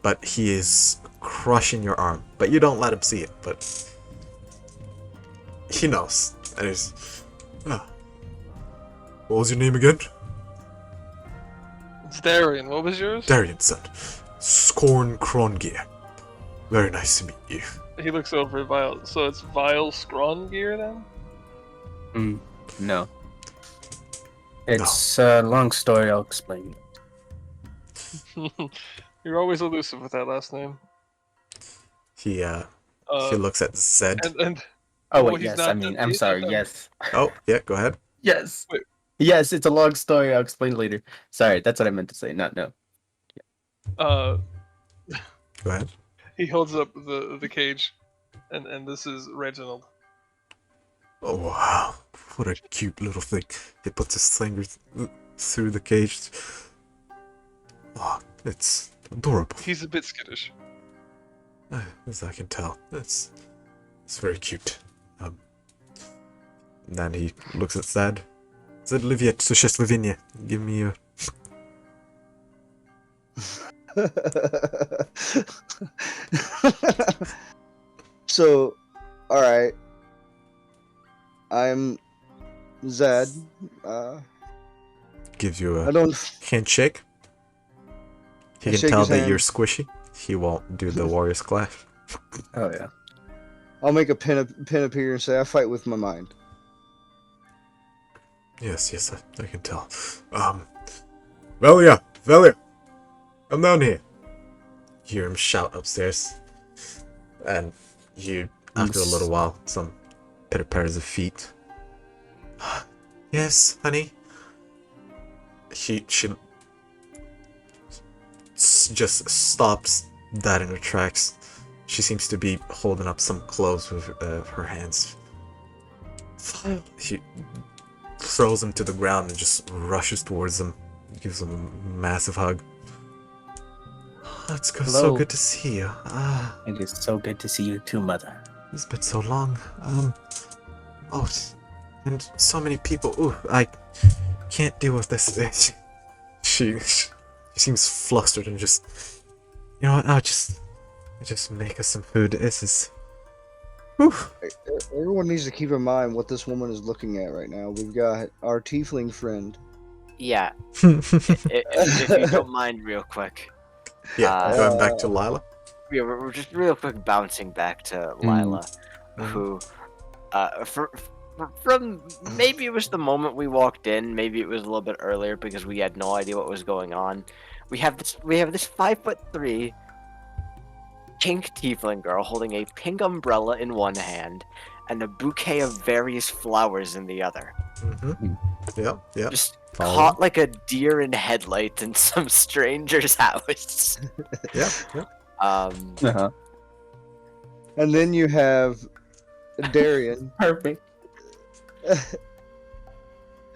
but he is crushing your arm. But you don't let him see it, but he knows. And he's, what was your name again? It's Darian. What was yours? Darian, son. Scorn Krongir. Very nice to meet you. He looks over at Vile. So it's Vile Skrongear then? No. It's a long story, I'll explain. You're always elusive with that last name. He looks at Zed. And Oh well, wait, he's yes, not- I mean, I'm sorry, yes. Oh, yeah, go ahead. Yes. Wait. Yes, it's a long story, I'll explain later. Sorry, that's what I meant to say, not no. uh, Go ahead. he holds up the cage, and this is Reginald. Oh, wow. What a cute little thing. He puts his fingers through the cage. Oh, it's adorable. He's a bit skittish. As I can tell. It's very cute. And then he looks at Zed. Zed Liviet, Sushes Give me a... So, alright. I'm Zed. Gives you I a don't. handshake. He I can shake tell his that hand. you're squishy. He won't do the warrior's clash. Oh yeah. I'll make a pin appear and say I fight with my mind. Yes, I can tell. Velia! Come down here. You hear him shout upstairs. And you, after a little while, some pitter patters of feet. Yes, honey. She just stops that in her tracks. She seems to be holding up some clothes with her hands. She throws him to the ground and just rushes towards him. Gives him a massive hug. Oh, it's so Hello. good to see you. It is so good to see you too, Mother. It's been so long. Oh, and so many people. Ooh, I can't deal with this. She seems flustered and just, you know what? I'll just make us some food. This is. Whew. Everyone needs to keep in mind what this woman is looking at right now. We've got our tiefling friend. Yeah, if you don't mind, real quick. Yeah, going back to Lila. Yeah, we're just real quick bouncing back to Lila, who, from maybe it was the moment we walked in, maybe it was a little bit earlier because we had no idea what was going on. We have this 5'3" pink tiefling girl holding a pink umbrella in one hand and a bouquet of various flowers in the other. Yep. Just Follow. caught like a deer in headlights in some stranger's house. Yep. Uh-huh. And then you have Darian. Perfect.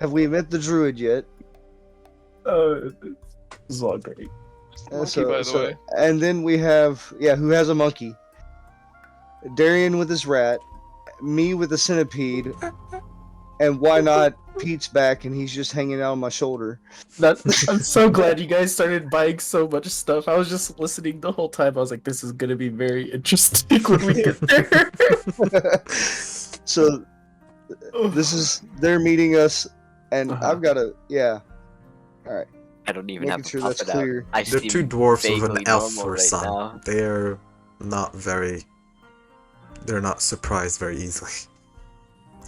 Have we met the druid yet? This is all great. Monkey, by the way. And then we have, who has a monkey? Darian with his rat, me with a centipede, And why not? Pete's back, and he's just hanging out on my shoulder. I'm so glad you guys started buying so much stuff. I was just listening the whole time. I was like, this is gonna be very interesting when we get there. So they're meeting us, and Uh-huh. I've got to, yeah. All right. I don't even Making have to sure pop that's it clear. out. I They're seem two dwarfs with vaguely an elf normal for a right son. now. They're not very. They're not surprised very easily.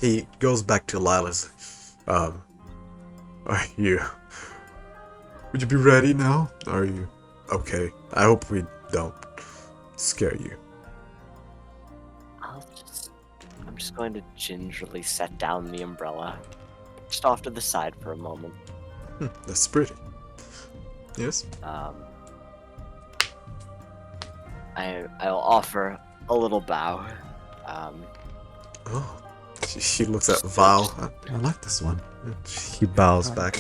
He goes back to Lila's. Are you? Would you be ready now? Are you okay? I hope we don't scare you. I'm just going to gingerly set down the umbrella, just off to the side for a moment. That's pretty. Yes. I'll offer a little bow. Oh, she looks at Val. I like this one. He bows back.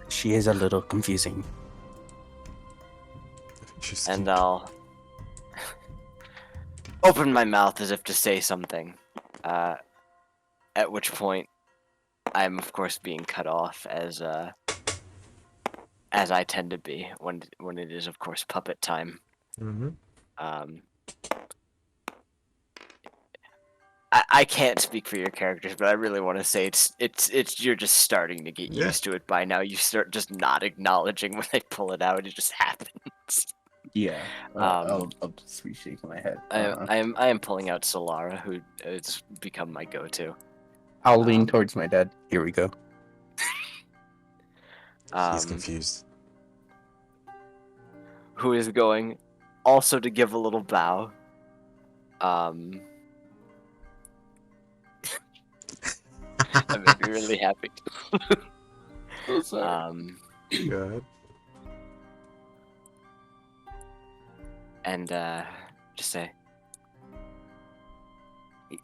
She is a little confusing. And I'll open my mouth as if to say something. At which point, I'm of course being cut off as I tend to be when it is of course puppet time. Mm-hmm. I can't speak for your characters, but I really want to say it's you're just starting to get Yeah. used to it by now. You start just not acknowledging when they pull it out; it just happens. Yeah. I'll just be shaking my head. I am pulling out Solara, who has become my go-to. I'll lean towards my dad. Here we go. He's confused. Who is going also to give a little bow. That made me really happy. So sorry. Go ahead. And just say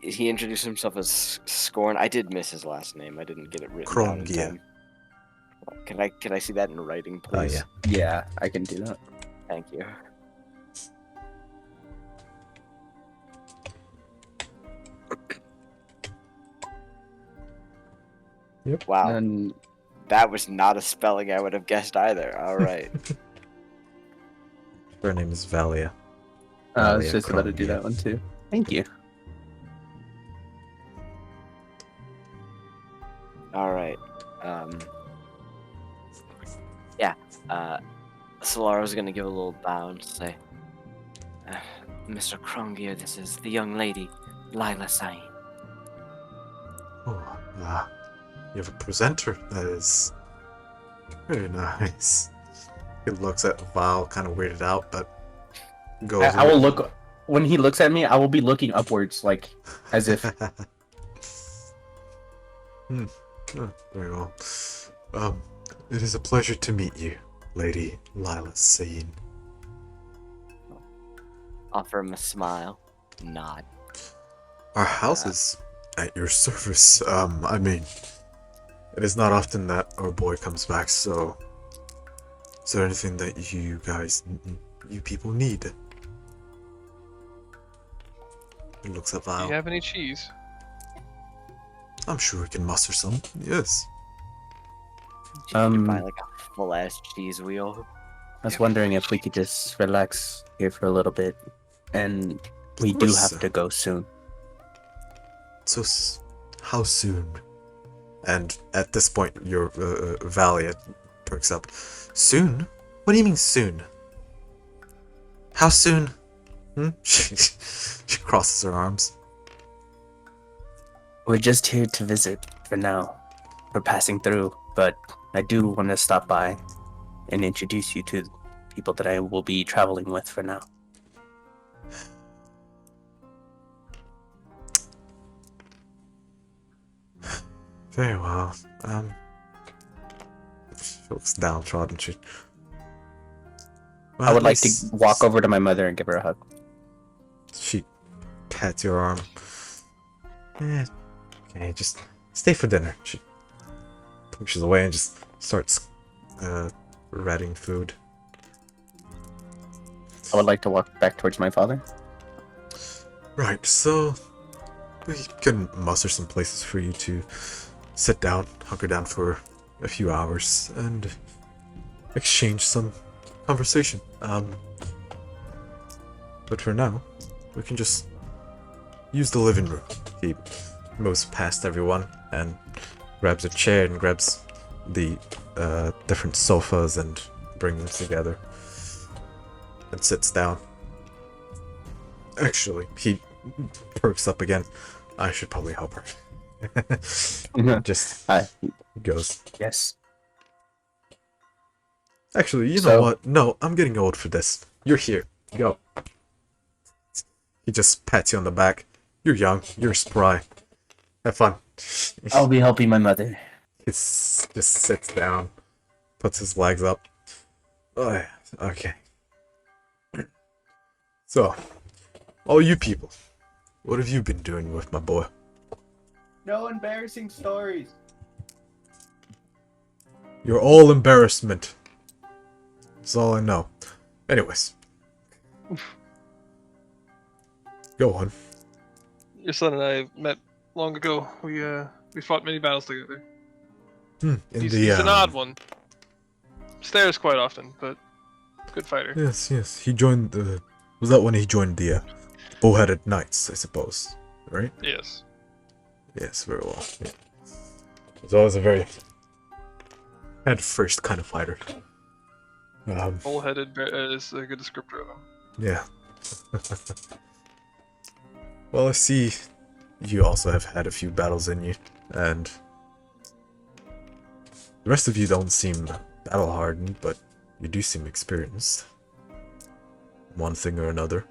he introduced himself as Scorn. I did miss his last name. I didn't get it written down in Krongia. time. Can I see that in writing, please? yeah. Yeah, I can do that. Thank you. Yep. Wow. And That was not a spelling I would have guessed either. All right. Her name is Valia. I was Valia just about to do Krongia. that one too. Thank you. All right. Yeah. Solara's gonna give a little bow and say, Mr. Krongier, this is the young lady, Lila Sain. Oh, you have a presenter. That is very nice. He looks at Val, kind of weirded out, but goes. I will look when he looks at me. I will be looking upwards, like as if. Very well. It is a pleasure to meet you, Lady Lila Sain. Offer him a smile, nod. Our house is at your service. I mean, it is not often that our boy comes back, so is there anything that you people need? He looks at Do Val. you have any cheese? I'm sure we can muster some. Yes. You can buy like a full ass cheese wheel. I was wondering if we could just relax here for a little bit, and we do course. have to go soon. So, how soon? And at this point, your Valia perks up. Soon? What do you mean soon? How soon? She crosses her arms. We're just here to visit for now. We're passing through, but I do want to stop by and introduce you to people that I will be traveling with for now. Very well. She looks downtrodden. I would like to walk over to my mother and give her a hug. She pats your arm. Okay, just stay for dinner. She pushes away and just starts reading food. I would like to walk back towards my father. Right, so we can muster some places for you to sit down, hunker down for a few hours, and exchange some conversation. But for now, we can just use the living room. He moves past everyone and grabs a chair and grabs the different sofas and brings them together and sits down. Actually, he perks up again. I should probably help her. Just goes. Yes. Actually, you know what? No, I'm getting old for this. You're here. Go. He just pats you on the back. You're young. You're spry. Have fun. I'll be helping my mother. He just sits down, puts his legs up. Oh, yeah. Okay. So, all you people, what have you been doing with my boy? No embarrassing stories. You're all embarrassment. That's all I know. Anyways. Go on. Your son and I met long ago. We fought many battles together. He's an odd one. Stares quite often, but good fighter. Yes. He joined the... Was that when he joined the Bullheaded Knights, I suppose? Right? Yes. Yes, very well. Yeah. He's always a very head-first kind of fighter. Bullheaded is a good descriptor of him. Yeah. Well, I see you also have had a few battles in you, and the rest of you don't seem battle-hardened, but you do seem experienced. One thing or another.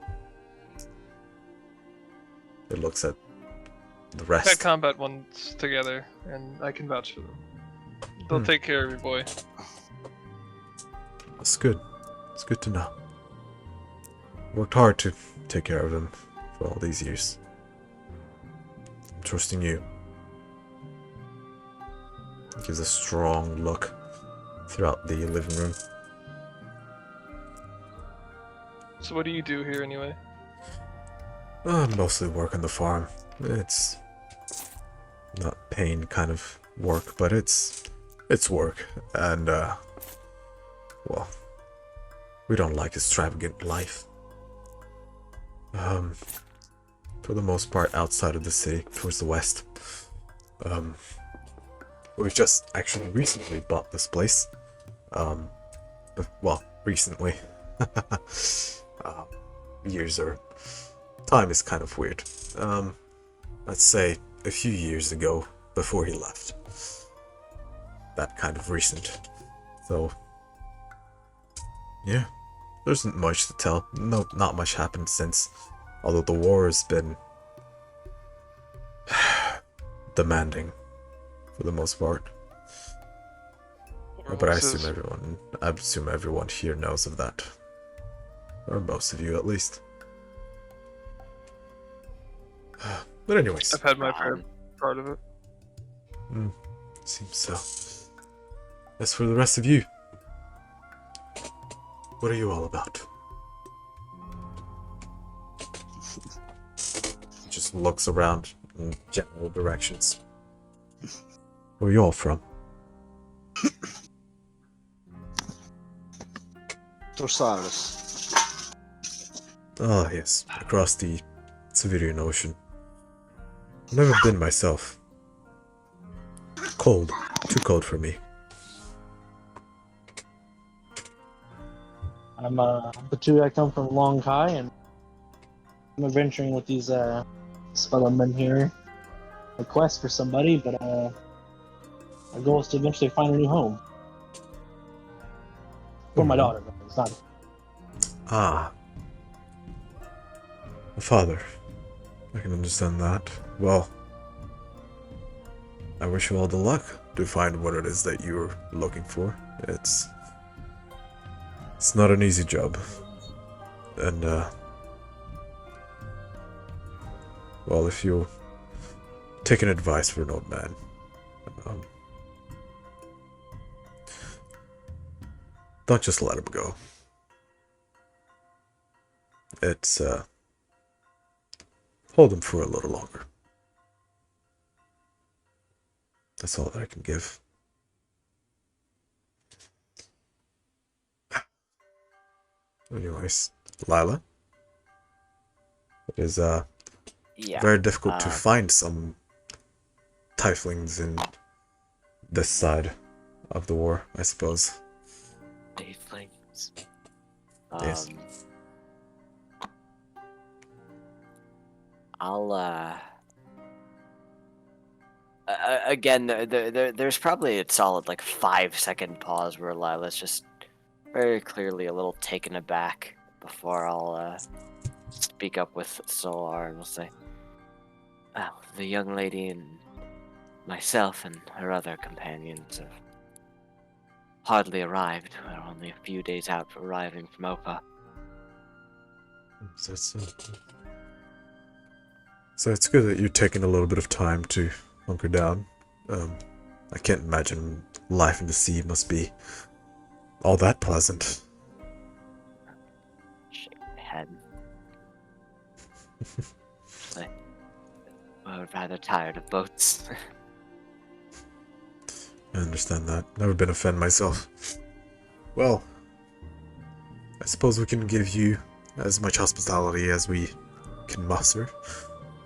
It looks at the rest. We've had combat once together, and I can vouch for them. They'll take care of your boy. That's good. It's good to know. Worked hard to take care of him for all these years. I'm trusting you. He gives a strong look throughout the living room. So what do you do here anyway? Mostly work on the farm. It's not pain kind of work, but it's work. And, well, we don't like extravagant life. For the most part, outside of the city, towards the west. We've just actually recently bought this place. Well, recently. Time is kind of weird. Let's say a few years ago, before he left. That kind of recent. So, yeah, there isn't much to tell. No, not much happened since, although the war has been demanding for the most part. But I assume everyone here knows of that. Or most of you, at least. But anyways. I've had my part of it. Seems so. As for the rest of you, what are you all about? Just looks around in general directions. Where are you all from? Torsaris. Ah, yes, across the Siberian Ocean. Never been myself. Cold. Too cold for me. I'm the two. I come from Long Kai, and I'm adventuring with these spellermen here. A quest for somebody, but our goal is to eventually find a new home for my daughter. But it's not. Ah. A father. I can understand that. Well, I wish you all the luck to find what it is that you're looking for. It's not an easy job. And, well, if you take an advice for an old man, don't just let him go. It's, hold him for a little longer. That's all that I can give. Anyways, Lila, it is Yeah. very difficult to find some tieflings in this side of the war, I suppose. Tieflings. Yes. I'll again, there's probably a solid like 5-second pause where Lila's just very clearly a little taken aback before I'll speak up with Solar and we'll say, "Well, the young lady and myself and her other companions have hardly arrived. We're only a few days out from arriving from Opa." So it's good that you're taking a little bit of time to hunker down. I can't imagine life in the sea must be all that pleasant. Shake my head. We're rather tired of boats. I understand that. Never been a fan myself. Well, I suppose we can give you as much hospitality as we can muster,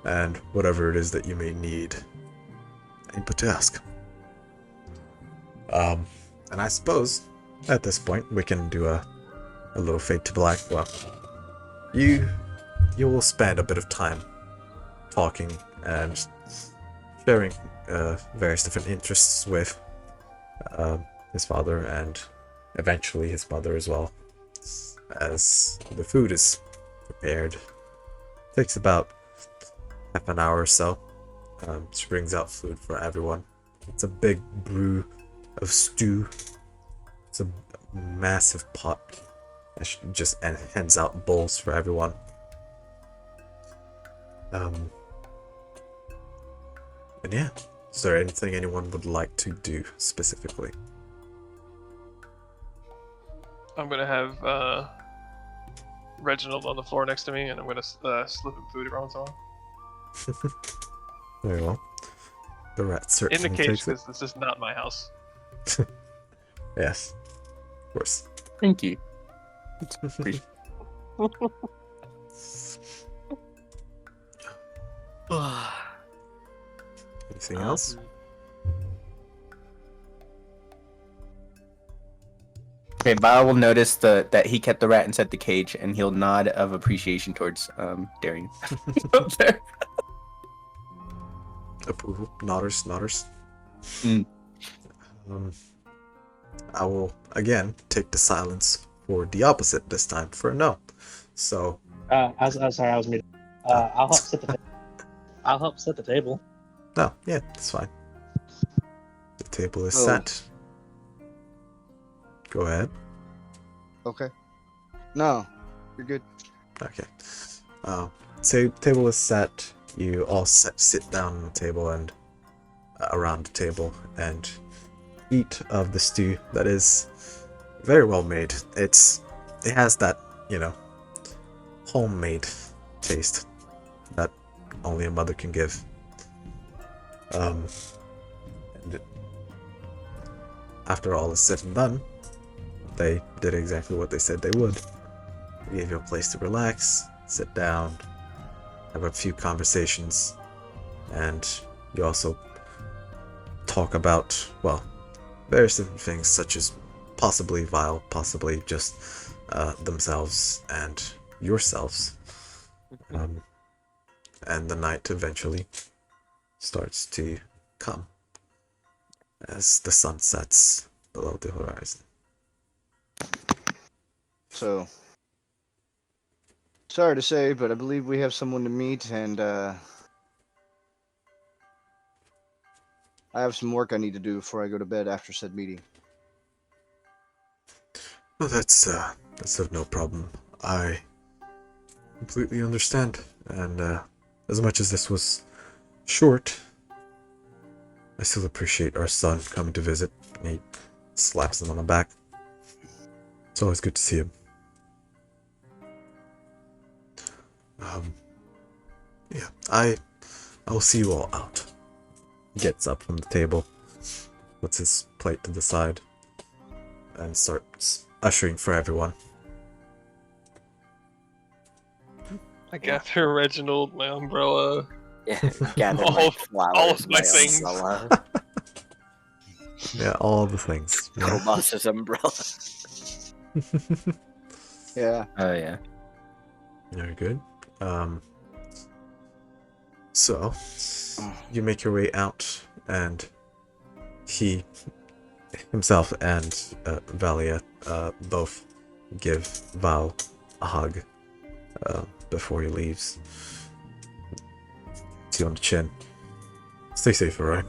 and whatever it is that you may need. Input to ask. And I suppose at this point we can do a little fade to black. Well, you will spend a bit of time talking and sharing various different interests with his father and eventually his mother as well. As the food is prepared, takes about half an hour or so. She brings out food for everyone. It's a big brew of stew. It's a massive pot. And she just hands out bowls for everyone. And yeah, is there anything anyone would like to do specifically? I'm gonna have Reginald on the floor next to me, and I'm gonna slip him food every once in a while. Very well. The rat In certainly the cage, takes it. because this is not my house. Yes, of course. Thank you. Anything else? Okay, Bao will notice that he kept the rat inside the cage, and he'll nod of appreciation towards Darian. Up there. Approval. Nodders. Mm. I will again take the silence for the opposite this time for a no. So I'm sorry, I was muted. I'll help set the table. I'll help set the table. no, yeah, it's fine. The table is Oh. set. Go ahead. Okay. No, you're good. Okay. So table is set. You all sit down on the table and around the table and eat of the stew that is very well made. It has that, homemade taste that only a mother can give. And after all is said and done, they did exactly what they said they would. They gave you a place to relax, sit down, have a few conversations, and you also talk about, well, various different things such as possibly vile, possibly just themselves and yourselves. And the night eventually starts to come as the sun sets below the horizon. So, sorry to say, but I believe we have someone to meet, and I have some work I need to do before I go to bed after said meeting. Well, that's of no problem. I completely understand, and as much as this was short, I still appreciate our son coming to visit. And he slaps him on the back. It's always good to see him. Yeah, I will see you all out. Gets up from the table, puts his plate to the side and starts ushering for everyone. I gather Reginald, my umbrella. Yeah, gather All my of flowers, my my things. umbrella. Yeah, all the things. Yeah. Colossus umbrella. Yeah. Oh yeah. Very good. So you make your way out, and he himself and Valia both give Val a hug before he leaves. See you on the chin. Stay safe, alright?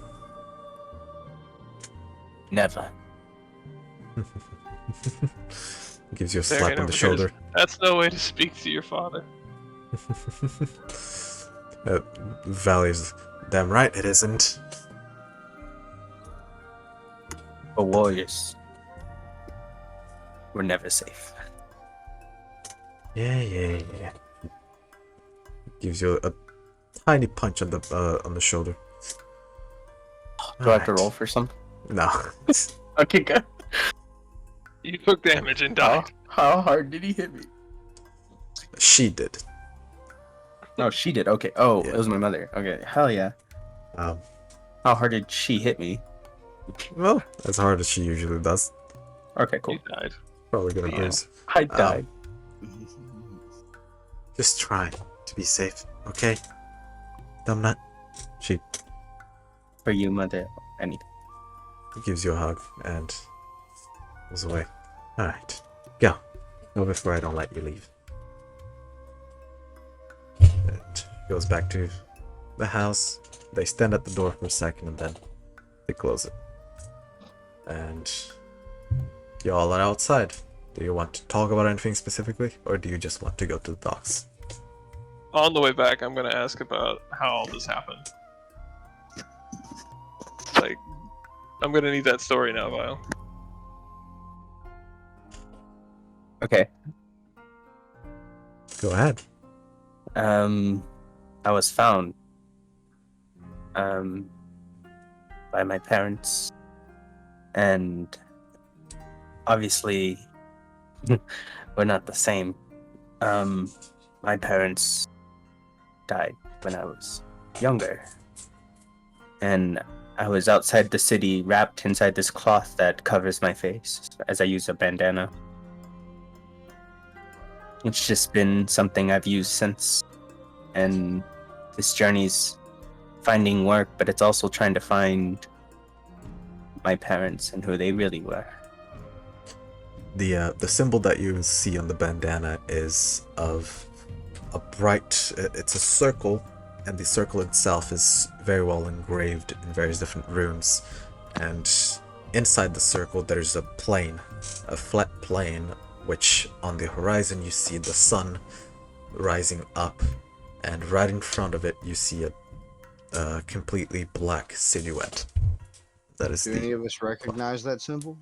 Never. Gives you a Very slap on the never shoulder. That's no way to speak to your father. Valley's damn right it isn't. For warriors, we're never safe. Yeah. Gives you a tiny punch on the shoulder. Do I have to Alright. roll for some? No. Okay, good. You took damage and died. How hard did he hit me? She did. No, she did. Okay. Oh, Yeah. it was my mother. Okay. Hell yeah. Um, How hard did she hit me? well, as hard as she usually does. Okay, cool. You died. Probably gonna Yeah. bruise. I died. Just try to be safe, okay? Dumbnut. She For you, mother. Anything. gives you a hug and goes away. Alright. Go before I don't let you leave. And goes back to the house. They stand at the door for a second and then they close it. And you all are outside. Do you want to talk about anything specifically, or do you just want to go to the docks? On the way back, I'm gonna ask about how all this happened. Like, I'm gonna need that story now, Vile. Okay. Go ahead. I was found by my parents, and obviously we're not the same. My parents died when I was younger, and I was outside the city wrapped inside this cloth that covers my face as I use a bandana. It's just been something I've used since, and this journey's finding work, but it's also trying to find my parents and who they really were. The symbol that you see on the bandana is of a bright. It's a circle, and the circle itself is very well engraved in various different runes. And inside the circle, there's a plane, a flat plane, which on the horizon you see the sun rising up, and right in front of it you see a completely black silhouette. That is Do any of us recognize that symbol,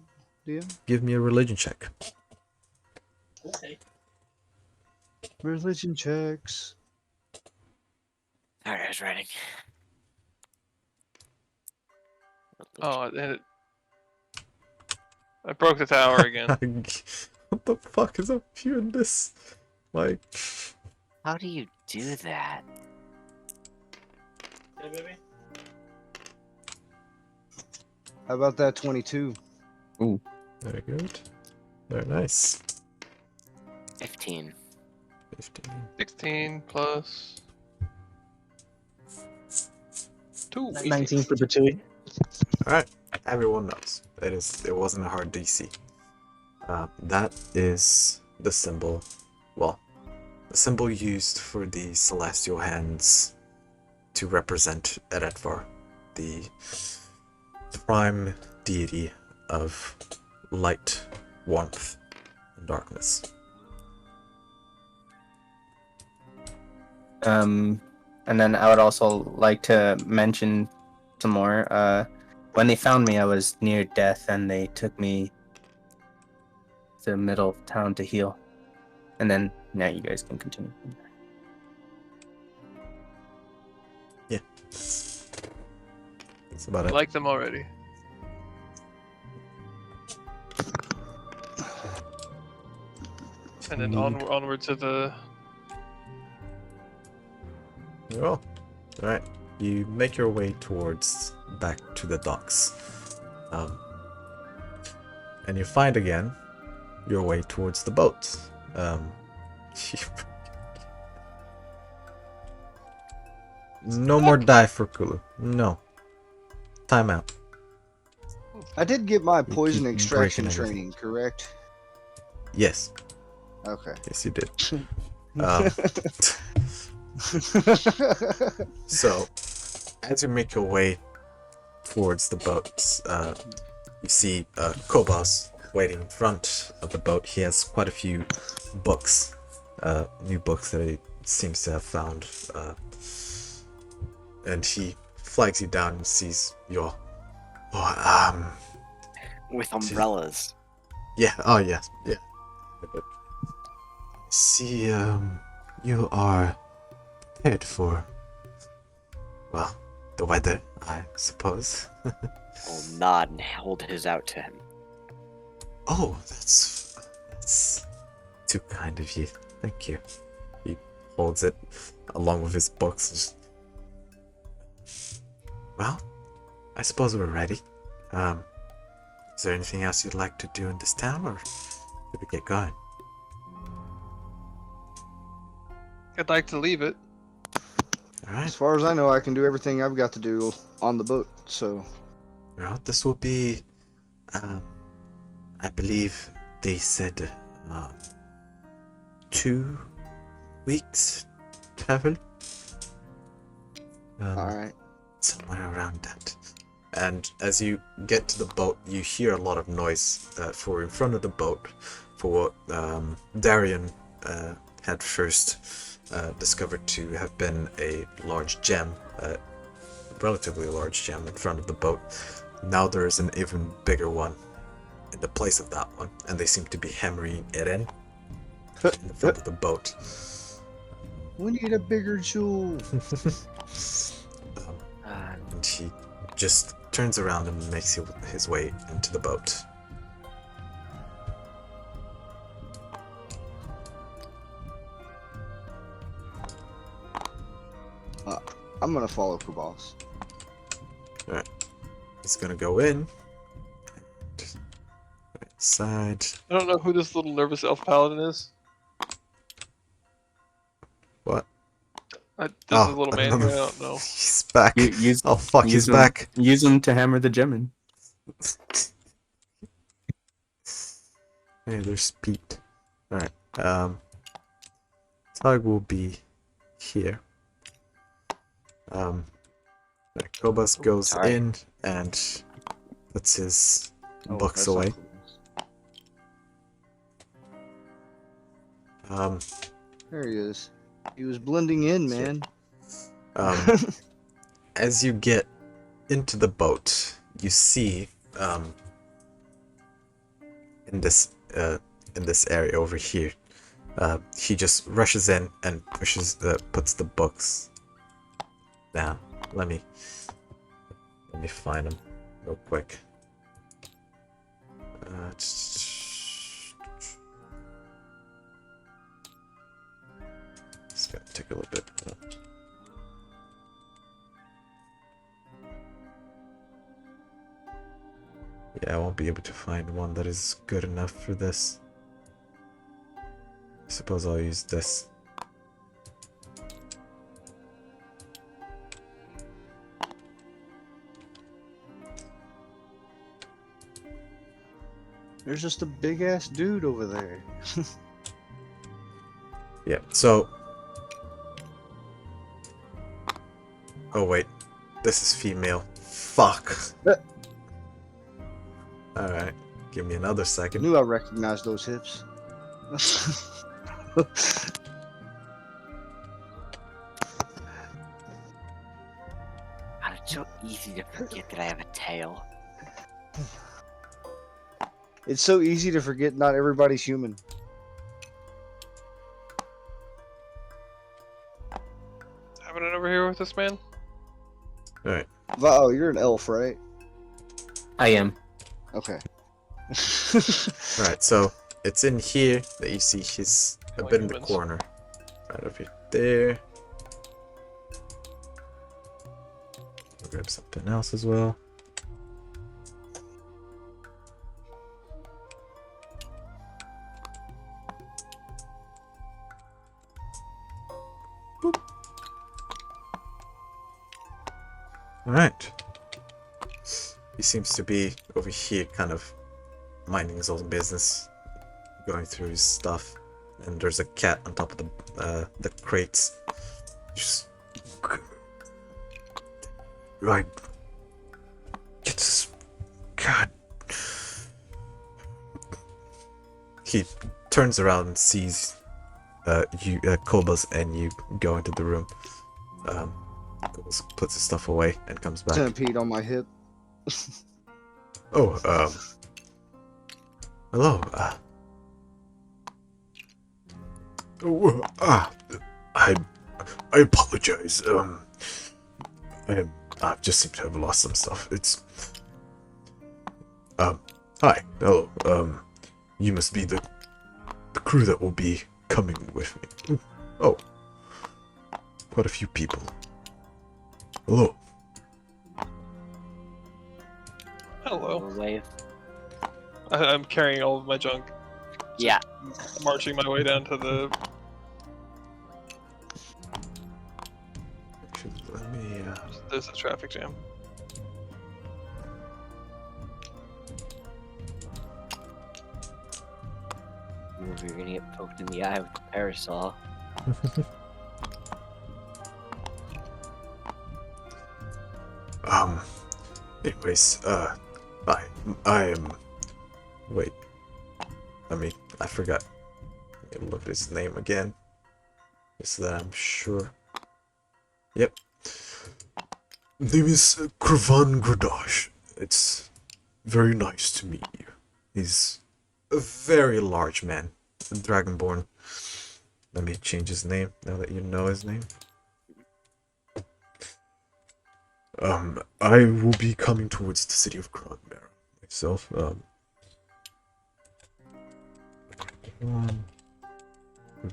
DM? Give me a religion check. Okay. Religion checks. Sorry, I was writing. Oh, and I broke the tower again. What the fuck is up here in this? Like, How do you do that? Hey, baby. How about that 22? very good. Very nice. 15. 15. 16 plus 2. 19 for Patui. Alright, everyone knows. It wasn't a hard DC. That is the symbol. Well, the symbol used for the celestial hands to represent Eretvar, the prime deity of light, warmth, and darkness. And then I would also like to mention some more. When they found me, I was near death, and they took me to the middle of town to heal. And then now you guys can continue. That's about I it. like them already. And then need. onward to the. Oh, alright. You make your way towards back to the docks. And you find again your way towards the boat. No more die for Kulu. No. Time out. I did get my You poison keep extraction breaking everything. training, correct? Yes. Okay. Yes, you did. So, as you make your way towards the boat, you see Kobos waiting in front of the boat. He has quite a few books, new books that he seems to have found. And he flags you down and sees your... With umbrellas. Yeah, oh yes, yeah. See, you are prepared for, well, the weather, I suppose. I'll nod and hold his out to him. Oh, that's too kind of you. Thank you. He holds it along with his books. Well, I suppose we're ready. Is there anything else you'd like to do in this town, or should we get going? I'd like to leave it. Alright. As far as I know, I can do everything I've got to do on the boat, so... Well, this will be, I believe they said, 2 weeks travel. Alright. Somewhere around that. And as you get to the boat, you hear a lot of noise for in front of the boat, for what Darian had first discovered to have been a large gem, relatively large gem in front of the boat. Now there is an even bigger one in the place of that one, and they seem to be hammering it in the front of the boat. We need a bigger jewel. And he just turns around and makes his way into the boat. I'm gonna follow Kubas. Alright. He's gonna go in. Right side. I don't know who this little nervous elf paladin is. What? This is a little man here, I don't know. He's back. Oh fuck, he's use him, back. Use him to hammer the gem in. Hey, there's Pete. Alright. Tug will be here. Kobus goes sorry. in and puts his books that's away. There he is. He was blending in, man. As you get into the boat, you see in this area over here, he just rushes in and puts the books down. Let me find them real quick. It's gonna take a little bit. Yeah, I won't be able to find one that is good enough for this. I suppose I'll use this. There's just a big ass dude over there. Yeah, so... Oh wait, this is female. Fuck. Alright, give me another I second. knew I recognized those hips. God, it's so easy to forget that I have a tail. It's so easy to forget not everybody's human. Having it over here with this man? Alright, Oh, you're an elf, right? I am. Okay. alright, so it's in here that you see he's a Like bit in the humans. corner. Right over there. I'll grab something else as well. Boop. Alright. He seems to be over here kind of minding his own business, going through his stuff, and there's a cat on top of the crates. Just right. Get this. God. He turns around and sees you, Kobus, and you go into the room. Kobus puts his stuff away and comes back. Centipede on my hip. Oh, hello. I apologize. I just seem to have lost some stuff. It's hi, hello. You must be the crew that will be coming with me. Oh, quite a few people. Hello. Hello. Wave. I'm carrying all of my junk, Yeah. marching my way down to the. Let me. There's a traffic jam. You're gonna get poked in the eye with the parasol. Anyways, I am. Wait. I forgot. Let me look at his name again. Just so that I'm sure. Yep. Name is Kravan Gradash. It's very nice to meet you. He's a very large man. A Dragonborn. Let me change his name now that you know his name. I will be coming towards the city of Krogmar myself.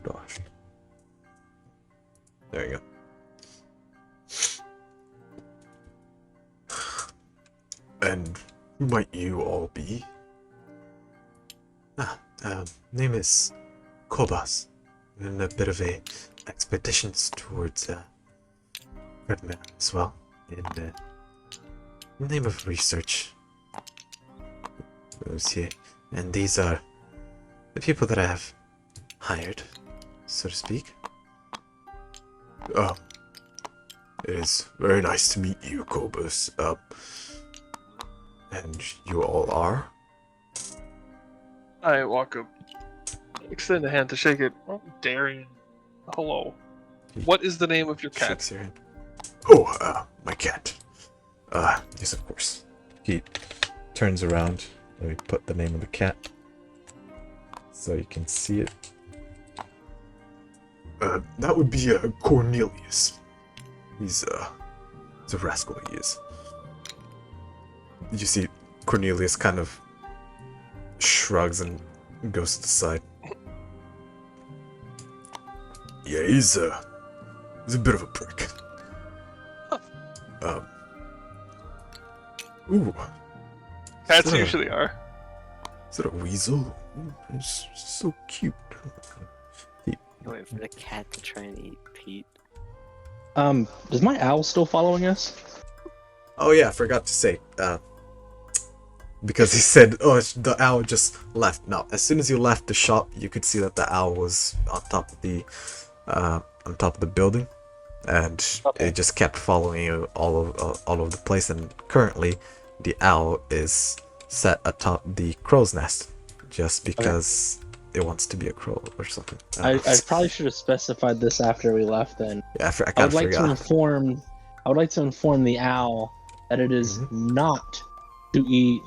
Gosh. There you go. And who might you all be? Name is Kobas. And a bit of a expeditions towards Krogmar as well. In the name of research. Those here. And these are the people that I have hired, so to speak. It is very nice to meet you, Kobus. And you all are? I walk up, extend a hand to shake it. Oh, Darian. Hello. What is the name of your cat? Shakes your hand. Oh, my cat. Yes, of course. He turns around. Let me put the name of the cat so you can see it. That would be Cornelius. He's a rascal, he is. You see Cornelius kind of shrugs and goes to the side. Yeah, he's a bit of a prick. Ooh. Cats usually are. Is that a weasel? Ooh, it's so cute. Wait for the cat to try and eat Pete. Is my owl still following us? Oh yeah, I forgot to say. Because he said, "Oh, the owl just left." Now, as soon as you left the shop, you could see that the owl was on top of the building, and it just kept following you all over the place. And currently, the owl is set atop the crow's nest, just because it wants to be a crow or something. I probably should have specified this after we left. Then Yeah, I I kind would of like forgot. to inform the owl that it is not to eat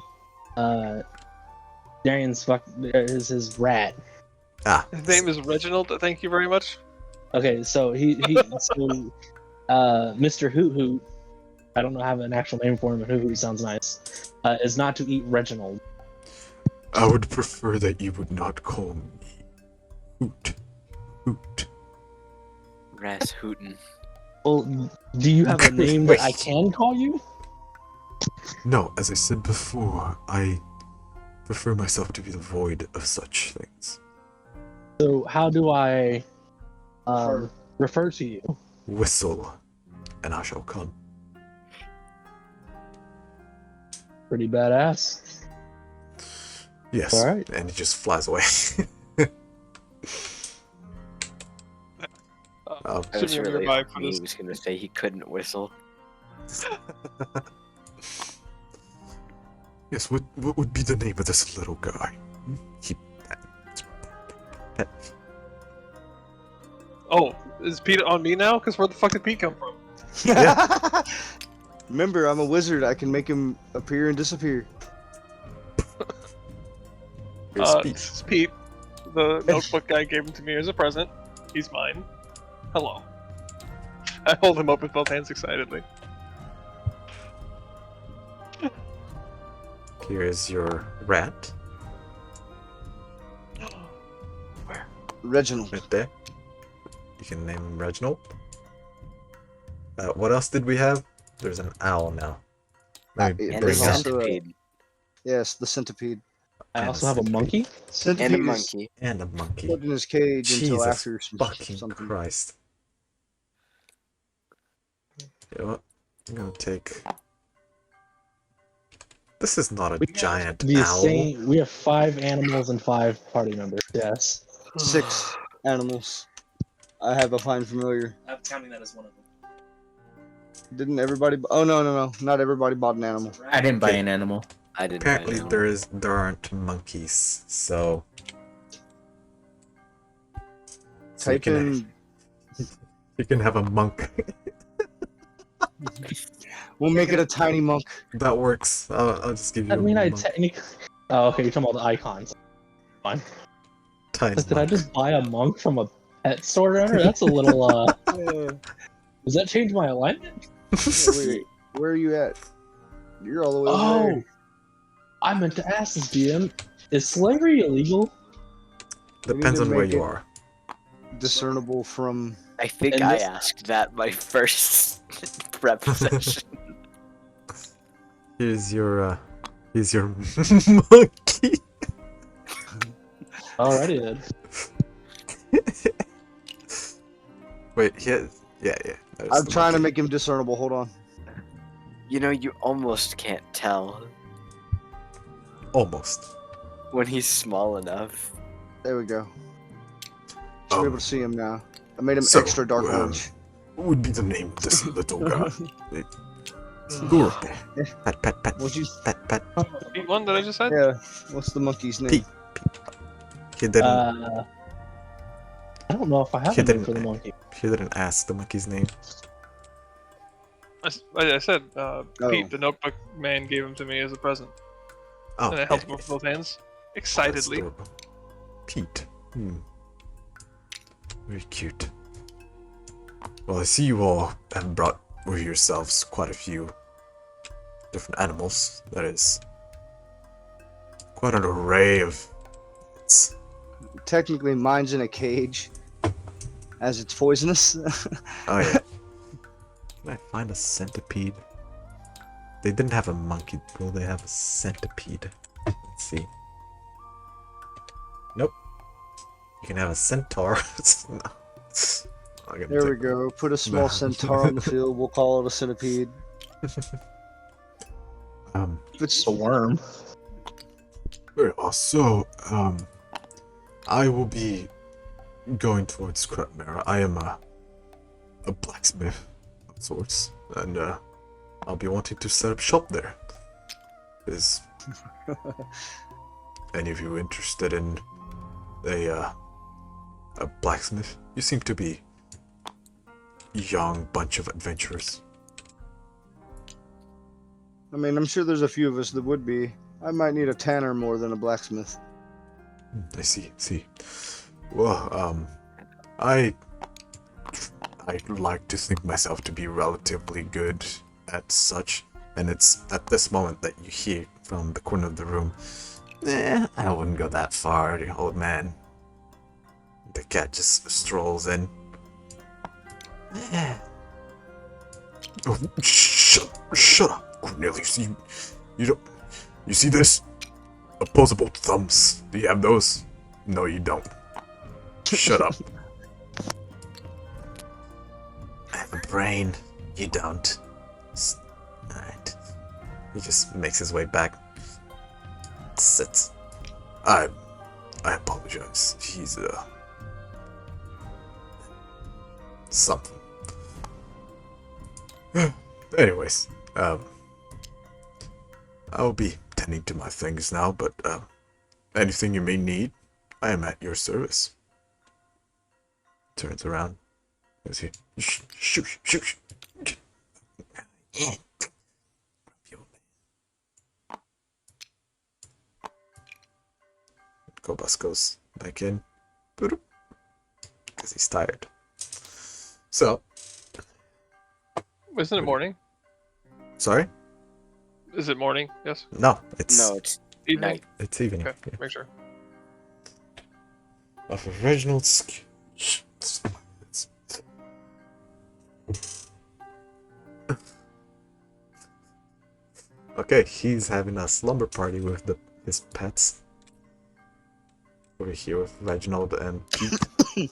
Darian's is his rat. His name is Reginald. Thank you very much. Okay, so Mr. Hoot Hoot, I don't know, have an actual name for him, but Hoot Hoot sounds nice. Is not to eat Reginald. I would prefer that you would not call me Hoot. Hoot. Rasputin. Well, do you have a name that I Wait. can call you? No, as I said before, I prefer myself to be devoid of such things. So how do I refer to you? Whistle, and I shall come. Pretty badass. Yes, Alright. and he just flies away. I was Assuming you're really nearby for hoping he this. was gonna say he couldn't whistle. Yes, what would be the name of this little guy? He... Oh, is Pete on me now? Because where the fuck did Pete come from? Yeah. Remember, I'm a wizard. I can make him appear and disappear. Here's Pete. This is Pete. The notebook guy gave him to me as a present. He's mine. Hello. I hold him up with both hands excitedly. Here's your rat. Where? Reginald. Right there. You can name him Reginald. What else did we have? There's an owl now. Maybe And And the bring there's out- also centipede. Yes, the centipede. I also have a monkey. Centipede And a is monkey. and a monkey. put in his cage until Jesus after fucking something. Christ. You know what? I'm gonna take... This is not a giant The owl. same. We have 5 animals and 5 party members. Yes. 6 animals. I have a fine familiar. I'm counting that as one of them. Didn't everybody? Oh no! Not everybody bought an animal. I didn't buy Okay. an animal. I didn't. Apparently buy there aren't monkeys, so... So Type in. you can have a monk. We'll make it a tiny monk. That works. I'll just give you I mean, a I monk. technically. Oh, okay. You're talking about the icons. Fine. Tiny Did I monk. just buy a monk from a pet store owner? That's a little. Does that change my alignment? Wait, where are you at? You're all the way over Oh, there. I meant to ask this DM. Is slavery illegal? Depends to on where make you it- are. Discernible from. I think And I this- asked that my first prep session. Here's your monkey. Alrighty then. Wait, yeah. there's I'm the trying to monkey. make him discernible. Hold on. You know, you almost can't tell Almost. when he's small enough. There we go. Should be able to see him now. I made him so, extra dark orange. What would be the name of this little guy? It's adorable. Pet. What'd you? Pet. Pete one that I just said? Yeah. What's the monkey's name? Pete. He didn't. I don't know if I have He a name didn't- for the monkey. He didn't ask the monkey's name. I said, Oh. Pete, the notebook man, gave him to me as a present. Oh, And I held him up with both hands. That's Excitedly. adorable. Pete. Very cute. Well, I see you all have brought with yourselves quite a few different animals. That is quite an array of. Technically, mine's in a cage, as it's poisonous. Oh yeah. Can I find a centipede? They didn't have a monkey. Will they have a centipede? Let's see. Nope. You can have a centaur. No. I'm gonna There we take- go. Put a small No. centaur on the field. We'll call it a centipede. If it's A worm. Very well. So, I will be going towards Crutmere. I am a blacksmith of sorts, and I'll be wanting to set up shop there. Is any of you interested in a blacksmith? You seem to be a young bunch of adventurers. I mean, I'm sure there's a few of us that would be. I might need a tanner more than a blacksmith. I see. Well, I like to think myself to be relatively good at such, and it's at this moment that you hear from the corner of the room, I wouldn't go that far, old man. The cat just strolls in. Oh, shut up, Cornelius. You don't. You see this? Opposable thumbs. Do you have those? No, you don't. Shut up. I have a brain. You don't. Alright. He just makes his way back. Sits. I apologize. He's something. Anyways, I'll be tending to my things now, but anything you may need, I am at your service. Turns around. Goes here. Shoot. Kobus goes back in. Because he's tired. So. Isn't it morning? Sorry? Is it morning? Yes. No, it's evening. night. It's evening. Okay, Yeah. make sure. Off of Reginald's. Okay, he's having a slumber party with his pets. Over here with Reginald and Pete.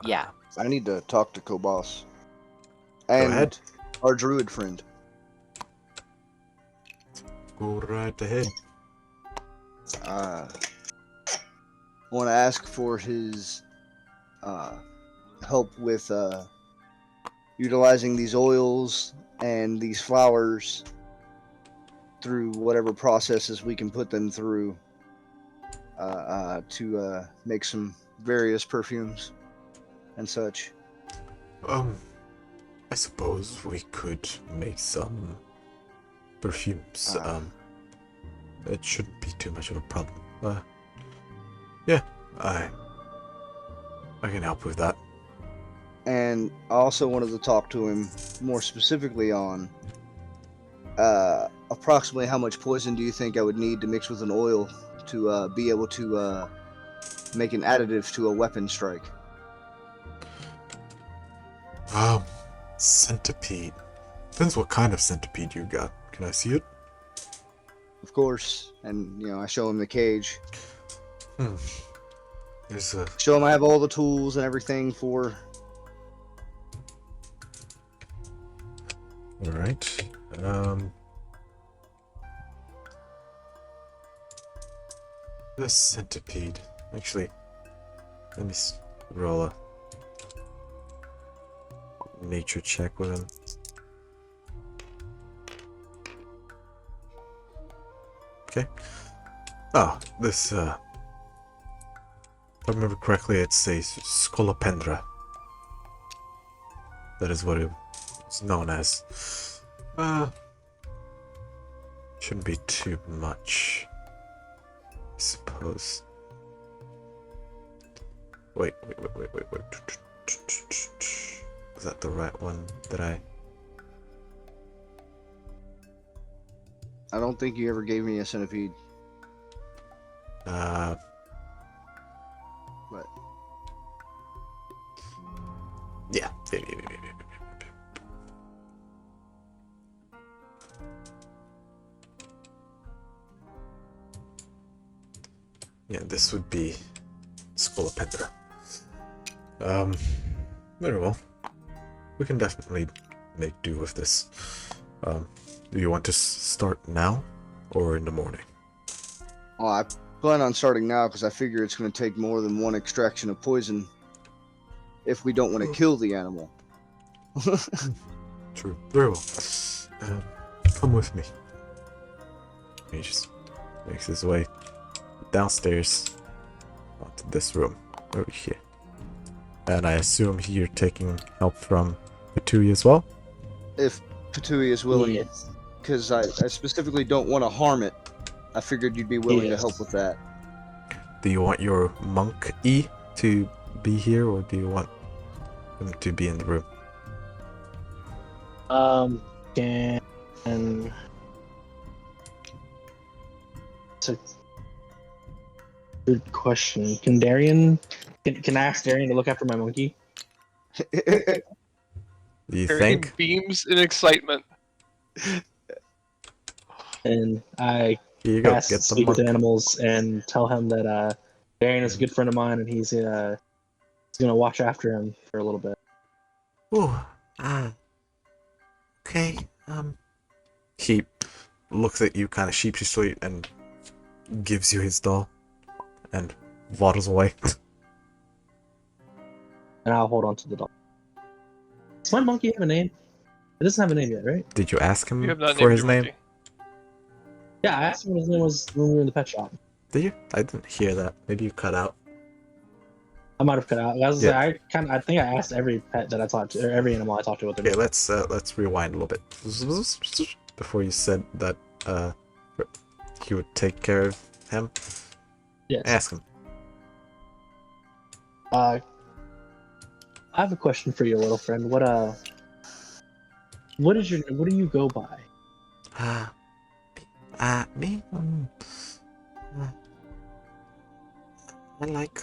Yeah. I need to talk to Kobos. Go And ahead. our druid friend. Go right ahead. I want to ask for his help with utilizing these oils and these flowers through whatever processes we can put them through to make some various perfumes and such. I suppose we could make some perfumes. It shouldn't be too much of a problem. Yeah, I can help with that. And I also wanted to talk to him more specifically on approximately how much poison do you think I would need to mix with an oil to be able to make an additive to a weapon strike? Centipede. Depends what kind of centipede you got. Can I see it? Of course. And, I show him the cage. There's a... Show him I have all the tools and everything for... Alright. The centipede. Actually, let me roll a nature check with him. Okay. Ah, this, if I remember correctly, it says Scolopendra. That is what it's known as. Shouldn't be too much, I suppose. Wait. Was that the right one that I... I don't think you ever gave me a centipede. What? Yeah. Yeah, this would be Scolopendra. Very well. We can definitely make do with this. Do you want to start now or in the morning? Oh, I plan on starting now because I figure it's going to take more than one extraction of poison if we don't want to kill the animal. True. Very well. Come with me. He just makes his way downstairs onto this room over here. And I assume you're taking help from Patui as well? If Patui is willing, Yes. because I specifically don't want to harm it. I figured you'd be willing to help with that. Do you want your monk E to be here, or do you want him to be in the room? It's a good question. Can Darian? Can I ask Darian to look after my monkey? Do you Harry think? beams in excitement. And I Here you go. cast Get the Speak with monk. Animals and tell him that Darian is a good friend of mine, and he's gonna watch after him for a little bit. Ooh. Okay. He looks at you kind of sheepishly and gives you his doll and waddles away. And I'll hold on to the dog. Does my monkey have a name? It doesn't have a name yet, right? Did you ask him You have not for named his your name? monkey. Yeah, I asked him what his name was when we were in the pet shop. Did you? I didn't hear that. Maybe you cut out. I might have cut out. Yeah. I think I asked every pet that I talked to, or every animal I talked to what their Okay, name. let's rewind a little bit. Before you said that he would take care of him. Yes. Ask him. I have a question for you, little friend. What do you go by? Me? I like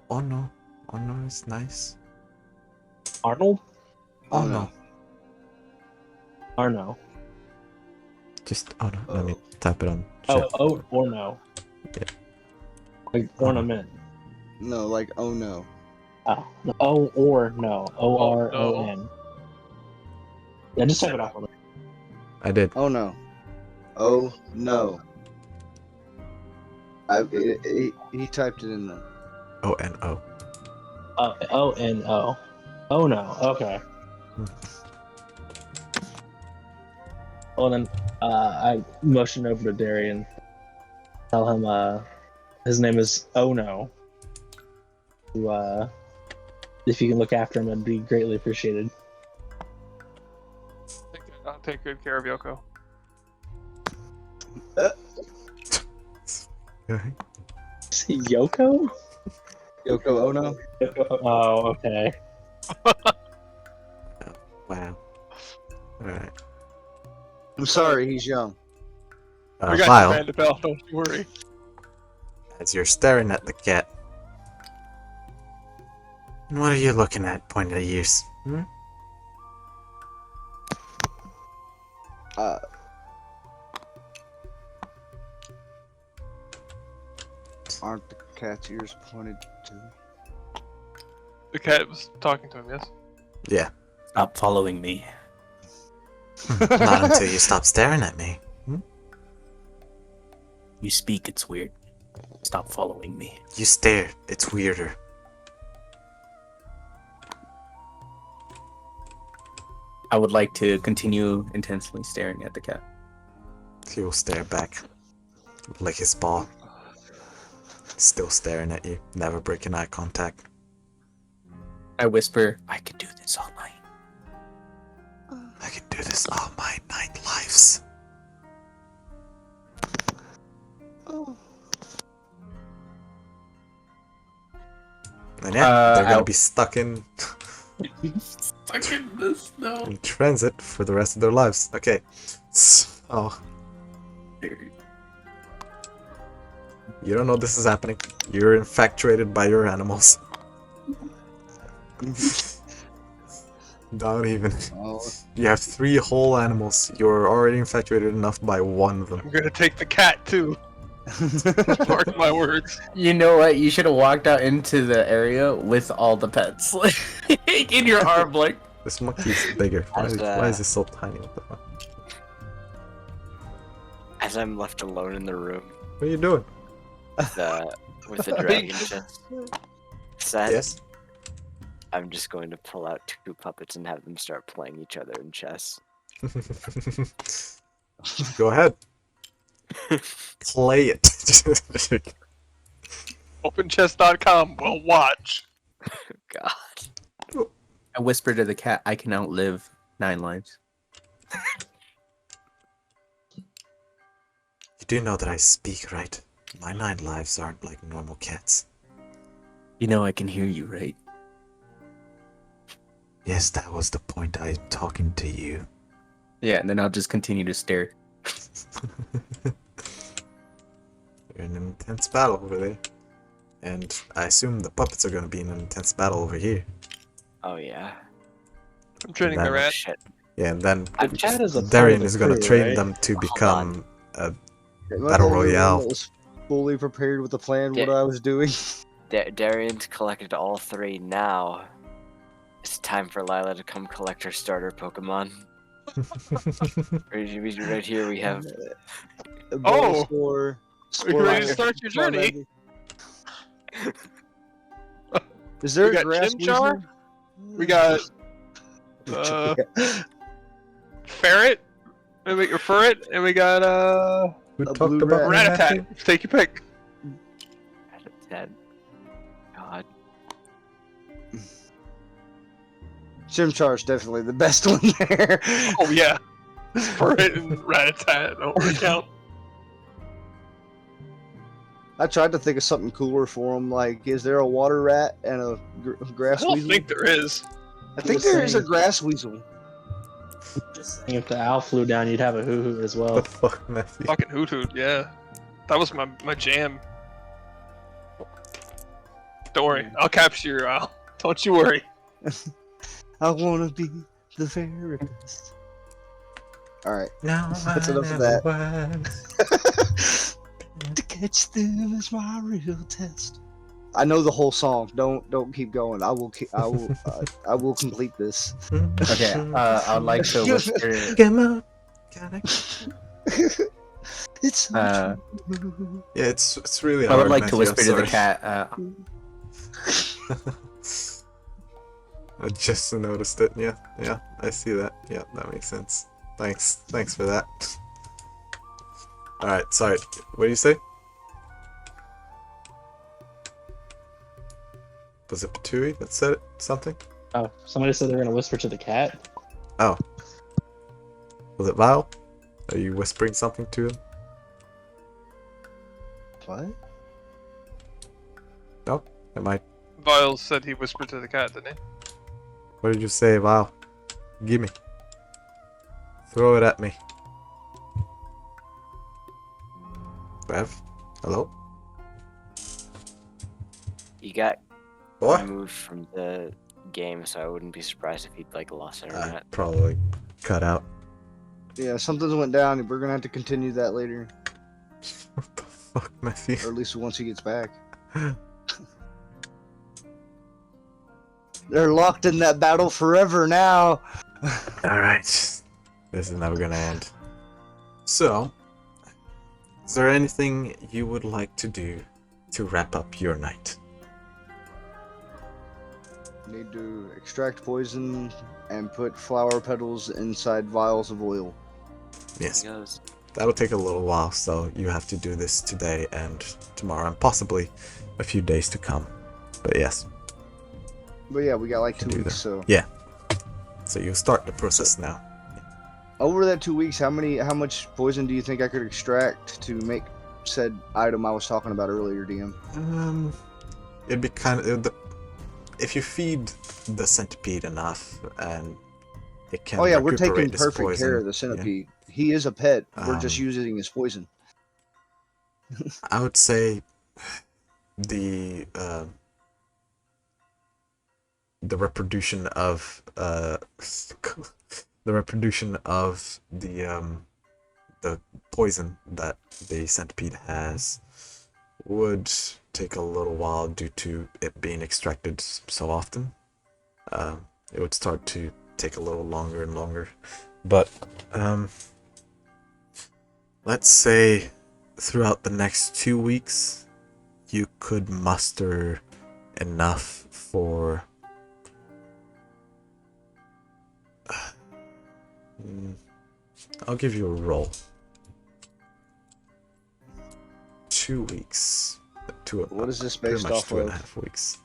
Ono. Ono is nice. Arnold? Oh, Ono. Arno. Just Ono. Let me type it on Oh, chat. or no. Yeah. Like ornament. No, like oh no. Oh, no, O or no. ORON. Yeah, just type it out for me. I did. Oh no. Oh no. He typed it in there. ONO. ONO. Oh no. Okay. Well then, I motion over to Darian. Tell him his name is Ono. If you can look after him, it'd be greatly appreciated. I'll take good care of Yoko. Is he Yoko? Yoko Ono? Oh, okay. Wow. Alright. I'm sorry, he's young. I got you, Lyle, Mandabelle, don't you worry. as you're staring at the cat, what are you looking at, point of use? Aren't the cat's ears pointed to? The cat was talking to him, yes? Yeah. Stop following me. Not until you stop staring at me. You speak, it's weird. Stop following me. You stare, it's weirder. I would like to continue intensely staring at the cat. He will stare back. Lick his paw. Still staring at you, never breaking eye contact. I whisper, I could do this all night. I can do this all my 9 lives. And yeah, they're gonna be stuck in Stuck in this now. in transit for the rest of their lives. Okay. So you don't know this is happening. You're infatuated by your animals. Don't even. Oh, You have 3 whole animals. You're already infatuated enough by one of them. I'm gonna take the cat too. Mark my words. You know what? You should have walked out into the area with all the pets in your arm, like. This monkey's bigger. Why As, is it so tiny? What the fuck? As I'm left alone in the room What are you doing? with the dragon chest set, Yes? I'm just going to pull out 2 puppets and have them start playing each other in chess. Go ahead. Play it. Openchess.com will watch. God. I whisper to the cat, I can outlive 9 lives. You do know that I speak, right? My 9 lives aren't like normal cats. You know I can hear you, right? Yes, that was the point. I'm talking to you. Yeah, and then I'll just continue to stare. You're in an intense battle over there. And I assume the puppets are going to be in an intense battle over here. Oh yeah. I'm training my then- Oh rat. shit. Yeah, and then Chad is a part of Darian the is going to crew, train right? them to Hold become a Am I Battle the only one Royale. that was fully prepared with the plan, what Yeah. I was doing? Darian's collected all 3 now. It's time for Lila to come collect her starter Pokemon. Right here we have. Oh! Bulbasaur, Are you ready to Squirtle, start your journey? Charmander. Is there We a got grass Chimchar? weasel? We got Ferret, and we Ferret, and we got We A talked blue about rat. that, Matthew? Rattata. Take your pick. God. Chimchar's definitely the best one there. Oh yeah, Ferret and Rattata don't really count. I tried to think of something cooler for him. Like, is there a water rat and a I grass don't weasel? think there is. I think Just there is a saying. grass weasel. If the owl flew down, you'd have a hoo-hoo as well. What the fuck, Matthew? Fucking Hoot Hoot, yeah. That was my jam. Don't worry, I'll capture your owl. Don't you worry. I wanna be the very best. Alright. No, That's I enough of never that. was. To catch them is my real test. I know the whole song. Don't keep going. I will complete this. Okay, I would like to whisper. Come on. Gotta- It's so Uh, true. Yeah, it's really I hard. would like to Matthew, whisper to I'm the cat. I just noticed it. Yeah, I see that. Yeah, that makes sense. Thanks for that. All right, sorry. What do you say? Was it Patui that said it? Something? Oh, somebody said they're gonna whisper to the cat. Oh. Was it Vile? Are you whispering something to him? What? No? Am I? Viles said he whispered to the cat, didn't he? What did you say, Vile? Gimme. Throw it at me. Rev? Hello? You got Boy? removed from the game, so I wouldn't be surprised if he'd like lost internet. Probably cut out. Yeah, something went down. We're gonna have to continue that later, What the fuck, Matthew? or at least once he gets back. They're locked in that battle forever now. Alright. This is never gonna end. So, is there anything you would like to do to wrap up your night? Need to extract poison and put flower petals inside vials of oil. Yes. He goes, That'll take a little while, so you have to do this today and tomorrow, and possibly a few days to come. But yes, But yeah, we got like Can 2 do weeks, so so you'll start the process now. over that 2 weeks, how much poison do you think I could extract to make said item I was talking about earlier, DM? It'd be kind of if you feed the centipede enough, and it can. Oh yeah, we're recuperate taking this perfect poison. care of the centipede. He is a pet. We're just Um, using his poison. I would say the reproduction of the reproduction of the poison that the centipede has would take a little while due to it being extracted so often. It would start to take a little longer and longer, but let's say throughout the next 2 weeks you could muster enough for I'll give you a roll. 2 weeks. What is this Pretty based much off 2.5 of? weeks.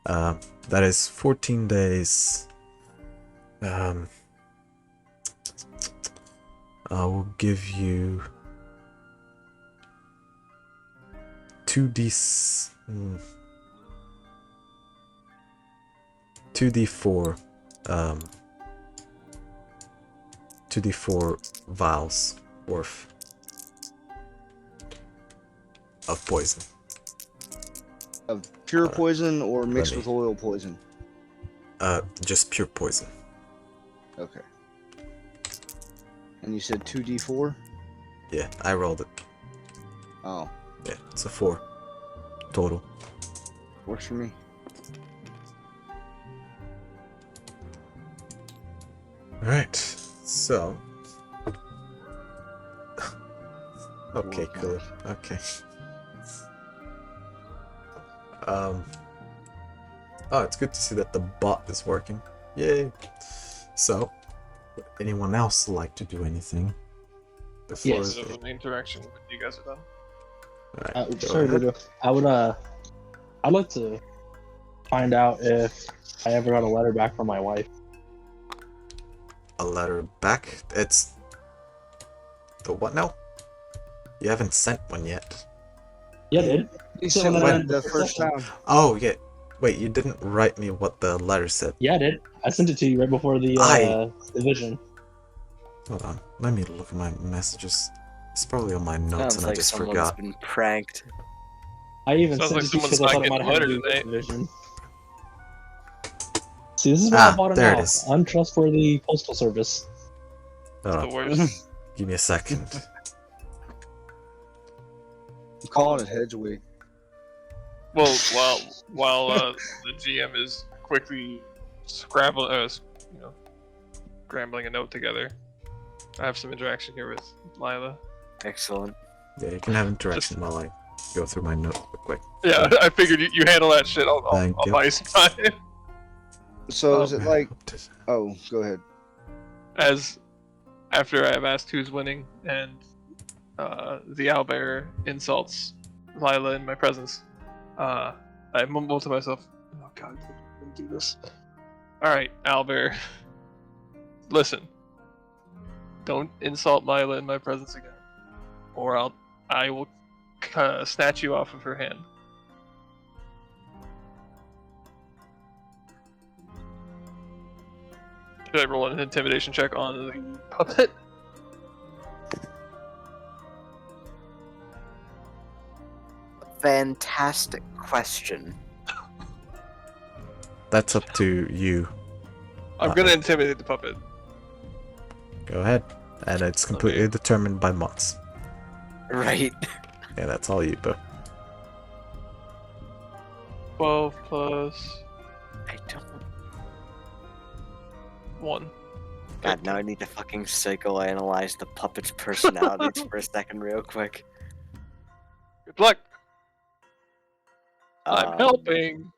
That is 14 days. I will give you 2d4 2d4 vials worth. of poison. Of pure Alright. poison or mixed me- with oil poison? Just pure poison. Okay. And you said 2d4? Yeah, I rolled it. Oh, Yeah, it's a 4 total. works for me. Alright, so. Okay, Four cool. Okay. Oh, it's good to see that the bot is working. Yay! So, would anyone else like to do anything before Yes. So the interaction with you guys are done. Alright, go Sorry, ahead. Ludo. I'd like to find out if I ever got a letter back from my wife. A letter back. It's the what now? You haven't sent one yet. Yeah, I did. He So sent when one I- the first time. Oh yeah. Wait, you didn't write me what the letter said. Yeah, I did. I sent it to you right before the division. Hold on. Let me look at my messages. It's probably on my notes Sounds and I like just someone's forgot. been pranked. I even Sounds sent like it to you someone's because I thought it not might have getting to do with letter the division. See, this is why I bought it there now. it is. Untrustworthy postal service. Hold The on. worst. Give me a second. I'm calling it Hedge Week. Well, while the GM is quickly scrambling a note together, I have some interaction here with Lila. Excellent. Yeah, you can have interaction while I go through my note real quick. Yeah, I figured you handle that shit. Thank I'll you. buy you some time. So is it Man, like? I hope this- Oh, go ahead. As after I have asked who's winning, and the owlbear insults Lila in my presence, I mumble to myself, "Oh God, I didn't do this." All right, owlbear, listen. Don't insult Lila in my presence again, or I will snatch you off of her hand. Should I roll an intimidation check on the puppet? Fantastic question. That's up to you. I'm gonna intimidate the puppet. Go ahead. And it's completely determined by mods. Right. Yeah, that's all you, bro. 12 plus I don't. 1. God, now I need to fucking psychoanalyze the puppet's personalities for a second, real quick. Good luck. I'm Um, helping.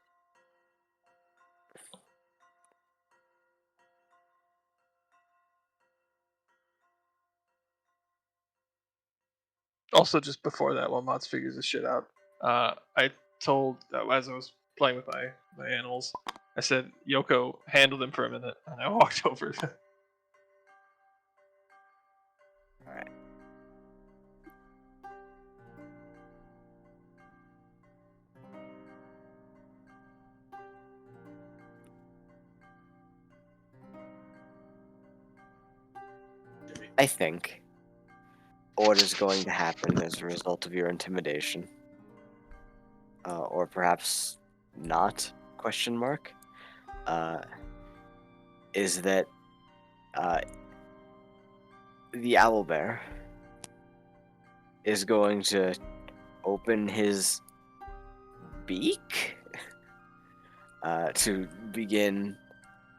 Also, just before that, while Mods figures this shit out, I told as I was playing with my animals, I said, "Yoko, handle them for a minute," and I walked over. Alright. I think what is going to happen as a result of your intimidation, or perhaps not, question mark, is that the owlbear is going to open his beak to begin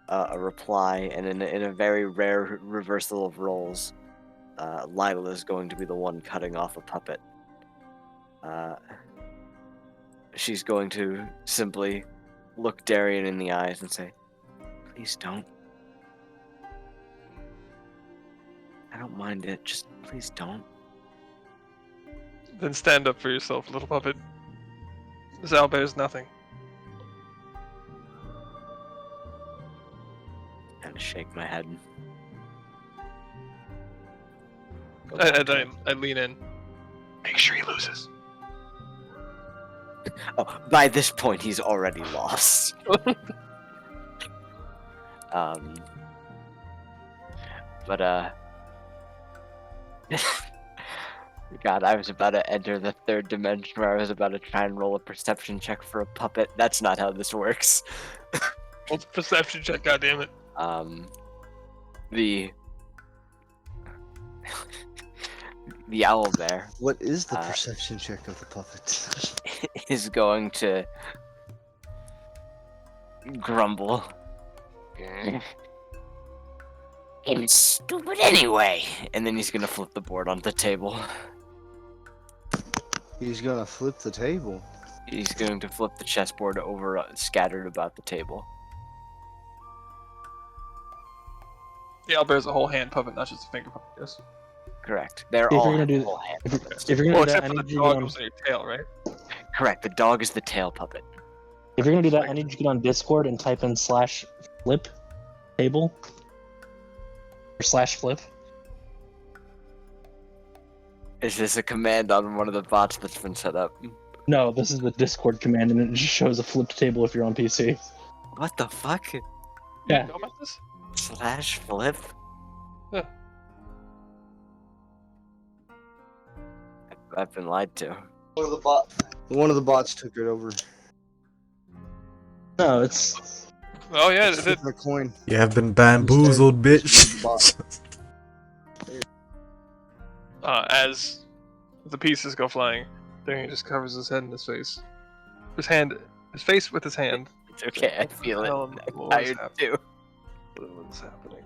a reply, and in a very rare reversal of roles, Lila is going to be the one cutting off a puppet. She's going to simply look Darian in the eyes and say, "Please don't. I don't mind it, just please don't." Then stand up for yourself, little puppet. This owlbear is nothing. And shake my head. Go And back. I lean in. Make sure he loses. Oh, by this point, he's already lost. But God, I was about to enter the third dimension where I was about to try and roll a perception check for a puppet. That's not how this works. What's perception check? Goddammit. The the owl bear What is the perception check of the puppet? is going to grumble. It's stupid anyway. And then he's gonna flip the board onto the table. He's gonna flip the table. He's going to flip the chessboard over, scattered about the table. The owlbear's a whole hand puppet, not just a finger puppet. Yes. Correct. They're If you're all gonna do- whole hand If puppets. you're gonna Well, do that, except I for the need you to dog get on, was on your tail, right? Correct. The dog is the tail puppet. if you're gonna do that, I need you to get on Discord and type in /flip table or /flip. Is this a command on one of the bots that's been set up? No, this is the Discord command, and it just shows a flipped table if you're on PC. What the fuck? Yeah. You know about this? /flip? Huh. I've been lied to. One of the bots took it over. No, it's Oh yeah, It's flipping a coin. You have been bamboozled, bitch. as the pieces go flying, Darian just covers his head and his face. His face with his hand. It's okay, I feel it. Tell him I'm what was tired happening. too. What's happening?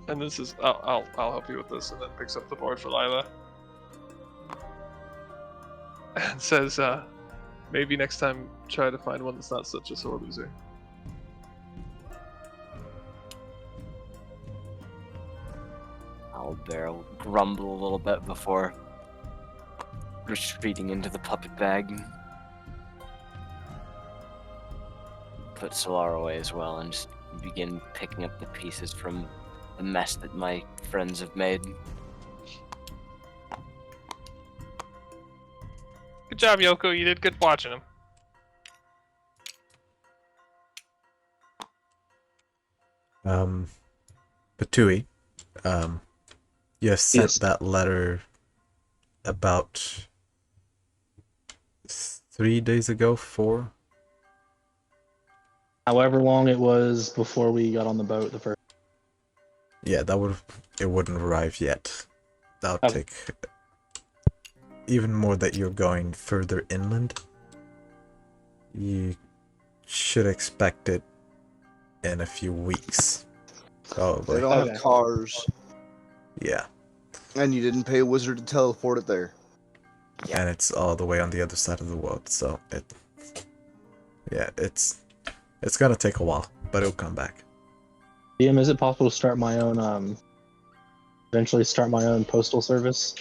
And this is I'll help you with this, and then picks up the board for Lila and says, maybe next time try to find one that's not such a sore loser. Owlbear will grumble a little bit before retreating into the puppet bag. Put Solar away as well and just begin picking up the pieces from the mess that my friends have made. Good job, Yoko. You did good watching him. Patui, you have sent Yes. that letter about 3 days ago, 4? however long it was before we got on the boat the first. Yeah, it wouldn't arrive yet. That'll Okay. take even more that you're going further inland. You should expect it in a few weeks. They Probably. don't have Okay. cars, Yeah. and you didn't pay a wizard to teleport it there. Yeah. And it's all the way on the other side of the world, so it's gonna take a while, but it'll come back. DM, is it possible to start my own eventually start my own postal service?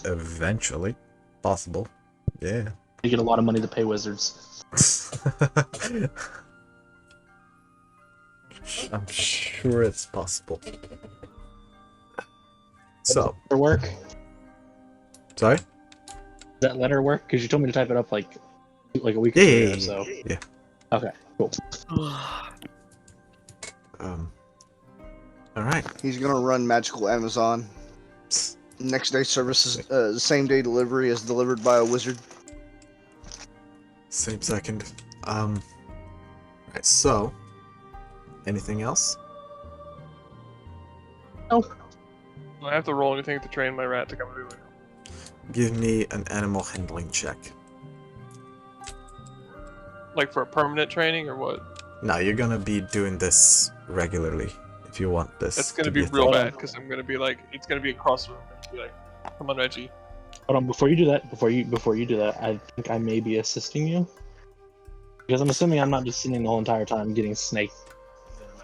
Eventually. Possible. Yeah. You get a lot of money to pay wizards. I'm sure it's possible. So, For work? Does sorry? that letter work? Because you told me to type it up like a week Yeah, ago. yeah, yeah, So yeah. okay, cool. All right. He's gonna run magical Amazon. Next day service is same day delivery is delivered by a wizard. Same second. Right. So, anything else? Do I have to roll anything to train my rat to come do it? Give me an animal handling check. Like for a permanent training or what? No, you're gonna be doing this regularly if you want this. It's gonna to be a real thing. bad because I'm gonna be like, it's gonna be across the room. And be like, come on, Reggie. Hold on, before you do that, before you do that, I think I may be assisting you. Because I'm assuming I'm not just sitting the whole entire time getting snaked.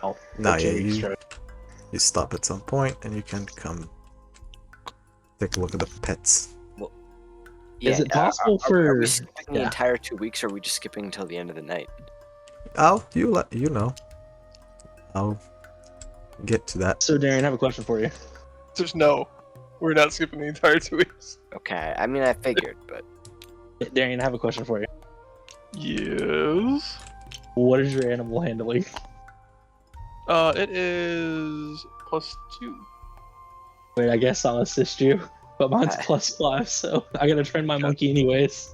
out No, for 2 yeah, weeks you straight. stop at some point and you can come take a look at the pets. Is it possible Are for we skipping the yeah. entire 2 weeks, or are we just skipping until the end of the night? You know. I'll get to that. So Darian, I have a question for you. There's no. We're not skipping the entire 2 weeks. Okay, I mean, I figured, but Darian, I have a question for you. Yes. What is your animal handling? It is +2. Wait, I guess I'll assist you. But mine's +5, so I gotta train my monkey anyways.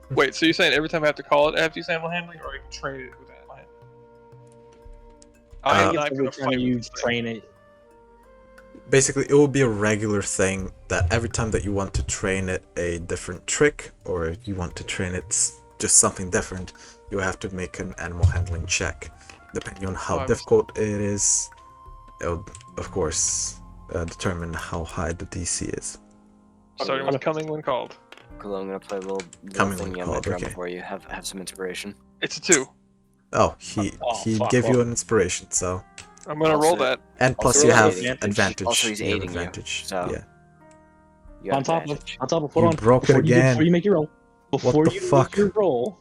Wait, so you're saying every time I have to call it, I have to use animal handling, or I can train it with animal handling? I am not Every gonna time fight you with this thing. train it. Basically, it will be a regular thing that every time that you want to train it a different trick, or you want to train it just something different, you have to make an animal handling check. Depending on how difficult it is, it'll, of course, determine how high the DC is. Starting with coming when called. Cool, I'm gonna play a little Coming thing when on my called, drum okay. for you. Have some inspiration. It's a 2. Oh, he fuck gave you off. an inspiration, so. I'm gonna roll that. And plus also you have advantage. advantage. Also, he's you have aiding you, advantage. so- Yeah. You have On top advantage. of, hold You on. broke it Before you again. before you make your roll, before the you fuck? make your roll,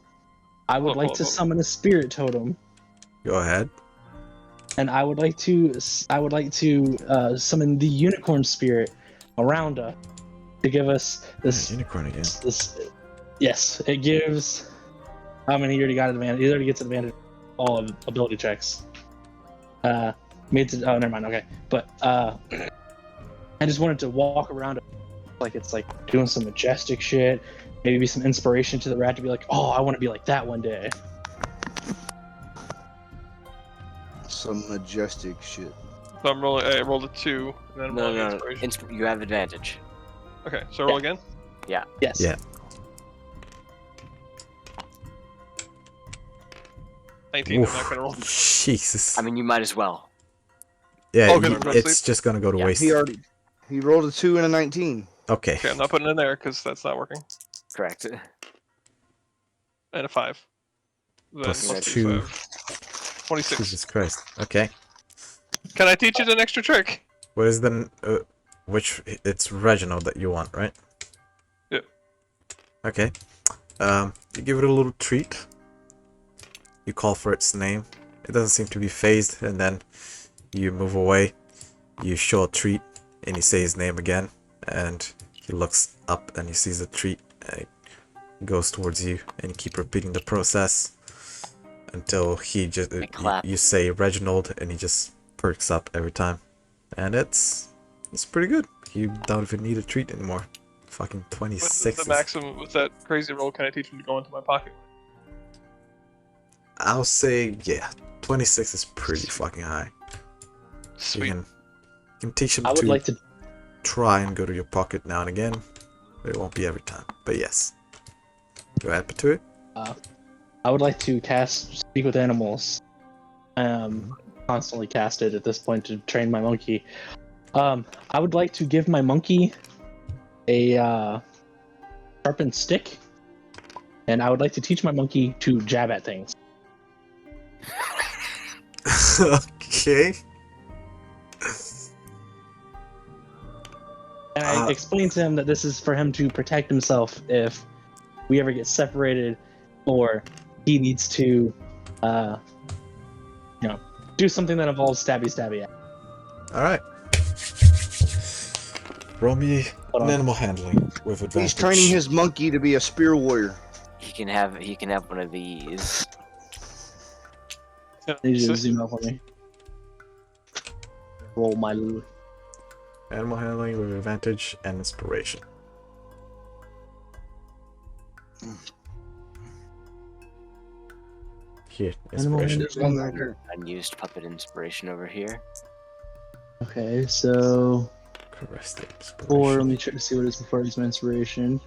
I would Hold like up, to hold up. summon a spirit totem, Go ahead. and I would like to summon the unicorn spirit around us to give us this. Unicorn again. This, yes, it gives. How many? He already got advantage. He already gets advantage. All of ability checks. Made to. Oh, never mind. Okay, but I just wanted to walk around like it's like doing some majestic shit. Maybe some inspiration to the rat to be like, oh, I want to be like that one day. Some majestic shit. So I'm rolling. I rolled a 2, and then I'm rolling No. inspiration. You have advantage. Okay, so roll again. Yes. Yeah. 19. Oof. I'm not gonna roll. Jesus. I mean, you might as well. Yeah, Oh, 'cause I'm gonna it's sleep? just gonna go to Yeah, waste. He rolled a 2 and a 19. Okay. Okay, I'm not putting it in there because that's not working. Correct. And a 5. Then Plus plus 2. 26. Jesus Christ. Okay. Can I teach you the extra trick? What is the which? It's Reginald that you want, right? Yeah. Okay. You give it a little treat. You call for its name. It doesn't seem to be phased, and then you move away. You show a treat, and you say his name again, and he looks up and he sees the treat, and he goes towards you, and you keep repeating the process until he just you say Reginald, and he just perks up every time, and it's pretty good. You don't even need a treat anymore. Fucking 26. The maximum with that crazy roll, can I teach him to go into my pocket? I'll say, yeah, 26 is pretty fucking high. Sweet. You can teach him I would to like to. try and go to your pocket now and again, but it won't be every time. But yes. Go ahead, to it. I would like to cast Speak with Animals. Constantly cast it at this point to train my monkey. I would like to give my monkey a sharpened stick, and I would like to teach my monkey to jab at things. Okay. And I explained to him that this is for him to protect himself if we ever get separated, or he needs to, do something that involves stabby. Alright. Roll me an animal handling with advantage. He's training his monkey to be a spear warrior. He can have one of these. You need to zoom out for me. Roll my loot. Animal handling with advantage and inspiration. Here, inspiration. There's one right there. Unused puppet inspiration over here. Okay, so Caressed inspiration. 4. Let me check to see what it is before I use my inspiration.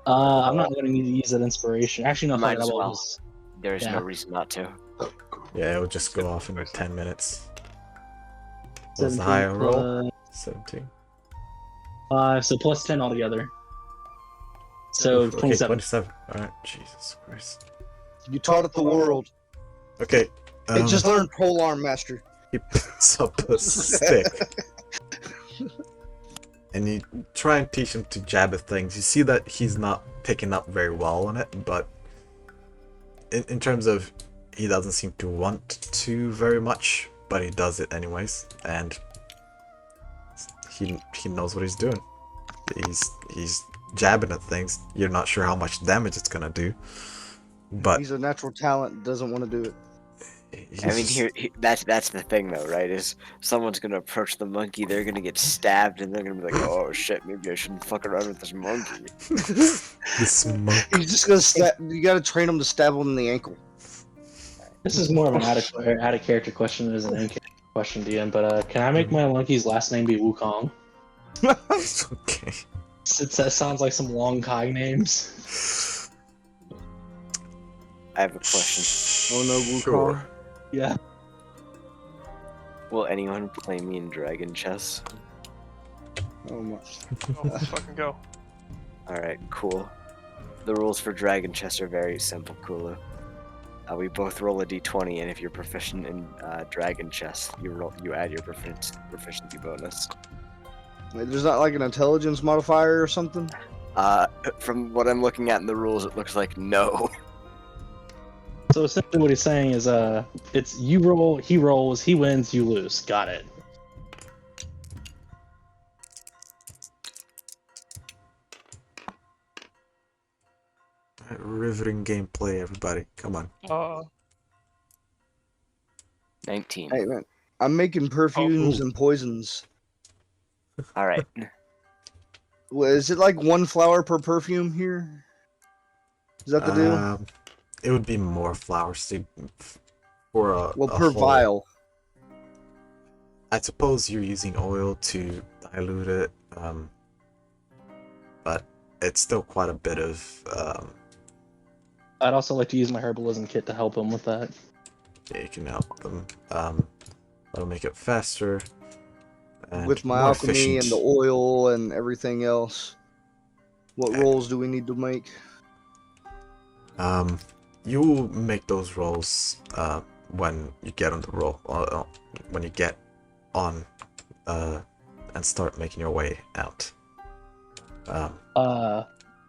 I'm not going to need to use that inspiration. Actually, no, Might fuck it, I as will well. use- There's Yeah. no reason not to. Yeah, it'll just go off in 10 minutes. What's the 17 higher roll? plus 17. 5, so plus 10 altogether. So Okay, 27. 27. Alright, Jesus Christ. You taught it the world. Okay. It just learned polearm master. He picks up a stick. And you try and teach him to jab at things. You see that he's not picking up very well on it, but in terms of he doesn't seem to want to very much, but he does it anyways, and he knows what he's doing. He's jabbing at things. You're not sure how much damage it's gonna do, but He's a natural talent, doesn't want to do it. I mean, that's the thing though, right? Is someone's gonna approach the monkey, they're gonna get stabbed, and they're gonna be like, "Oh shit, maybe I shouldn't fuck around with this monkey." This monk. He's just gonna stab. You gotta train him to stab him in the ankle. This is more of an out of character question than an in character question, DM. But can I make my monkey's last name be Wukong? Okay. That sounds like some long Kai names. I have a question. Oh no, Wukong. Sure. Yeah. Will anyone play me in Dragon Chess? Oh my. Oh, let's fucking go. Alright, cool. The rules for Dragon Chess are very simple, Kulu. We both roll a d20, and if you're proficient in Dragon Chess, you add your proficiency bonus. Wait, there's not like an intelligence modifier or something? From what I'm looking at in the rules, it looks like no. So essentially, what he's saying is, it's you roll, he rolls, he wins, you lose. Got it. Riveting gameplay, everybody. Come on. 19. Hey man, I'm making perfumes and poisons. Alright. Well, is it like 1 flower per perfume here? Is that the deal? It would be more flowers for a Per whole- vial. I suppose you're using oil to dilute it, but it's still quite a bit of. I'd also like to use my herbalism kit to help him with that. Yeah, you can help them. That'll make it faster. And With my more alchemy efficient. and the oil and everything else. What rolls do we need to make? You make those rolls when you get on the roll, when you get on and start making your way out. I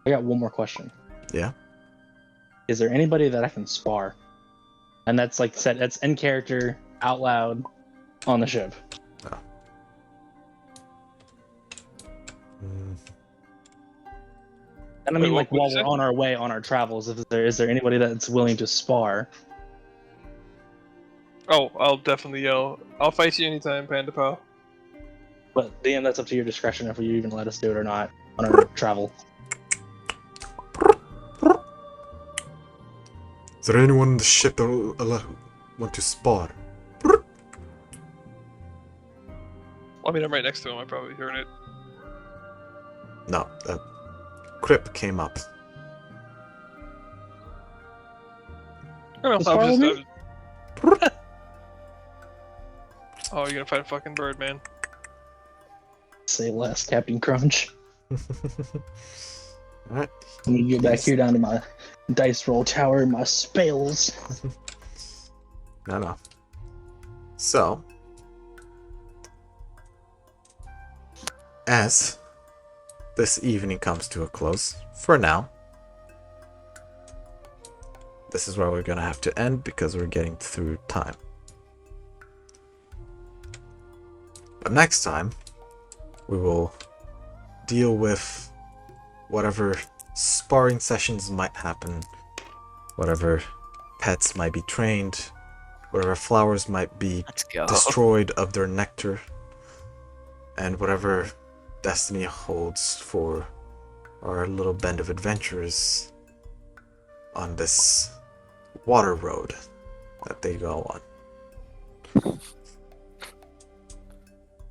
got one more question. Yeah. Is there anybody that I can spar? And that's like said, that's in character, out loud, on the ship. Oh. And I Wait, mean, like, what while did we're you say? on our way, on our travels, is there anybody that's willing to spar? Oh, I'll definitely yell. I'll fight you anytime, Panda Pal. But DM, that's up to your discretion if you even let us do it or not on our travel. Is there anyone on the ship that will want to spar? I mean, I'm right next to him. I probably heard it. No, Crip came up. I don't know. Spar with me? Oh, you're gonna fight a fucking bird, man. Say less, Captain Crunch. Alright. Let me get back here down to my dice roll tower and my spells. No. So, as this evening comes to a close, for now, this is where we're gonna have to end because we're getting through time. But next time, we will deal with whatever sparring sessions might happen, whatever pets might be trained, whatever flowers might be Let's go. destroyed of their nectar, and whatever destiny holds for our little band of adventurers on this water road that they go on.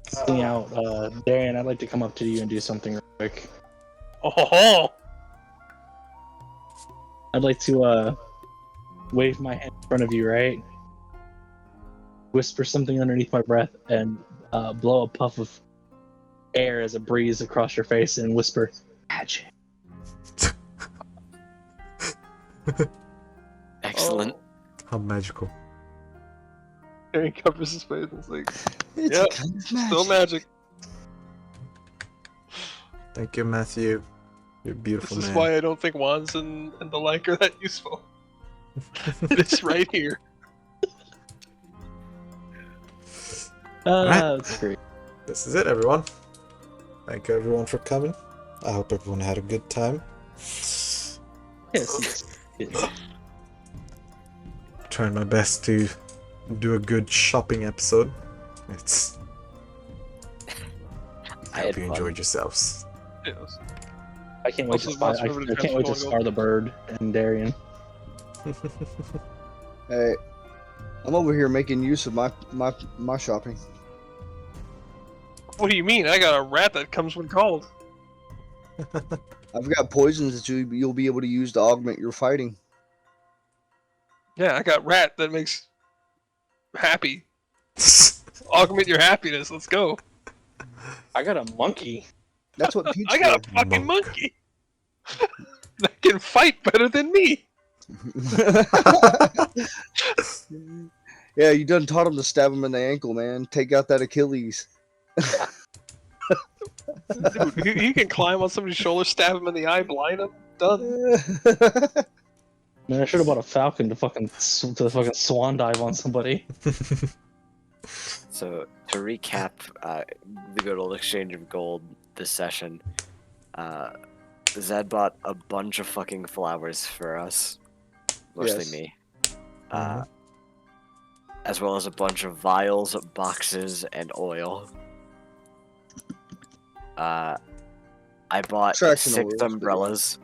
Sing out, Darian, I'd like to come up to you and do something real quick. Oh, I'd like to wave my hand in front of you, right? Whisper something underneath my breath and blow a puff of air as a breeze across your face and whisper magic. Excellent. How magical. Aaron covers his face and it's like, It's Yep, a kind of still magic. magic. Thank you, Matthew. You're a beautiful This is man. why I don't think wands and the like are that useful. It's right here. Alright. That's great. This is it, everyone. Thank you, everyone, for coming. I hope everyone had a good time. Yes. Trying my best to do a good shopping episode. It's. I I hope had you fun. enjoyed yourselves. Yes. I can't wait to Also, spy. Monster River I can't wait to Adventure spar the bird and Darian. Hey, I'm over here making use of my shopping. What do you mean? I got a rat that comes when called. I've got poisons that you'll be able to use to augment your fighting. Yeah, I got rat that makes happy. Augment your happiness. Let's go. I got a monkey. That's what Pete's I got a for. fucking monkey that can fight better than me. Yeah, you done taught him to stab him in the ankle, man. Take out that Achilles. Dude, he can climb on somebody's shoulder, stab him in the eye, blind him. Done. Man, I should have bought a falcon to fucking swan dive on somebody. So to recap, the good old exchange of gold this session, Zed bought a bunch of fucking flowers for us, mostly Yes. me, as well as a bunch of vials, boxes, and oil. I bought Traction 6 oils, umbrellas,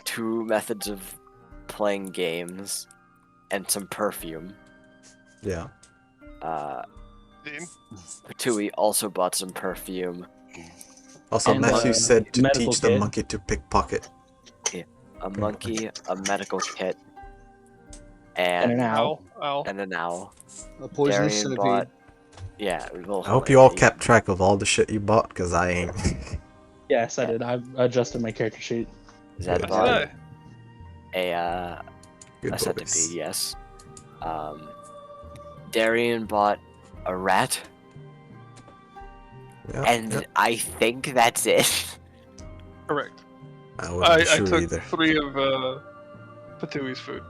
2 methods of playing games, and some perfume. Yeah. Patui also bought some perfume, Also, And, Matthew said to medical teach the kit. monkey to pickpocket. a monkey, a medical kit, And and an owl. Ow. and an owl. A poisonous Darian centipede. bought. Yeah, we'll I hope you all kept track of all the shit you bought, because I ain't. Yes, I did. I adjusted my character sheet. Zed Did bought I? Good a centipede. boys. Yes. Darian bought a rat, Yeah, and yeah. I think that's it. Correct. I wouldn't I be sure took either. 3 of Patui's food.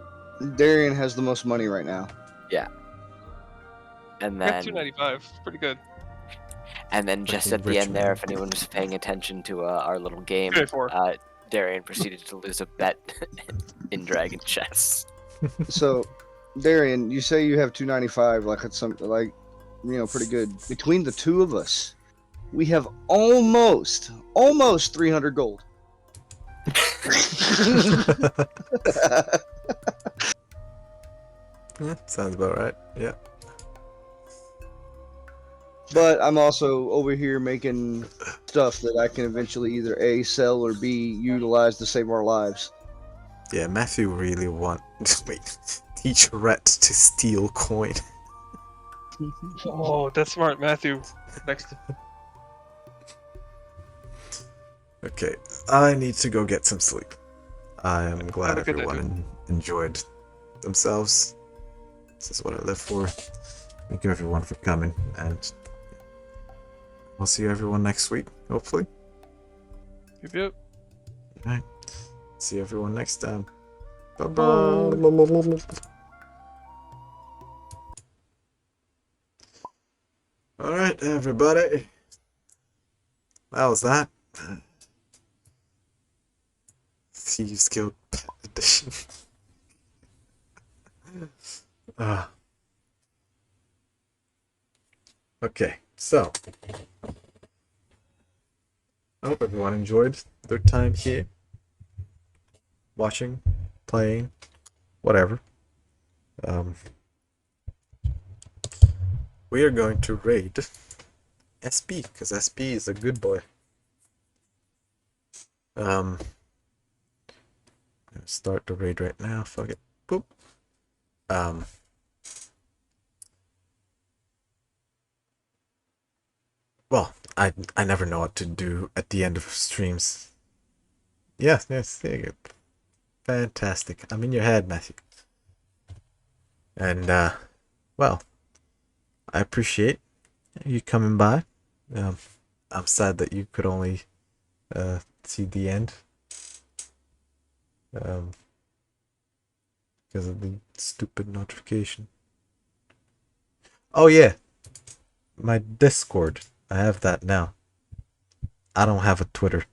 Darian has the most money right now. And I got then, 295. Pretty good. just Fucking at the rich end there, man. if anyone was paying attention to our little game, 294. Darian proceeded to lose a bet in Dragon Chess. So, Darian, you say you have 295, like it's something like, pretty good. Between the two of us, we have almost 300 gold. Yeah, sounds about right. Yeah. But I'm also over here making stuff that I can eventually either A, sell, or B, utilize to save our lives. Yeah, Matthew really want wait, teach rat to steal coin. Oh, that's smart, Matthew. Next. Okay, I need to go get some sleep. I am Have glad a good day, everyone enjoyed themselves. This is what I live for. Thank you everyone for coming, and we'll see everyone next week, hopefully. Yep. Alright. See everyone next time. Bye-bye. Alright, everybody. That was that. Thieves Guild edition. Okay, so I hope everyone enjoyed their time here, watching, playing, whatever. We are going to raid SP because SP is a good boy. Gonna start the raid right now. Fuck it. Boop. Well, I never know what to do at the end of streams. Yes, there you go. Fantastic. I'm in your head, Matthew. And well, I appreciate you coming by. I'm sad that you could only see the end. Because of the stupid notification. Oh yeah, my Discord. I have that now. I don't have a Twitter.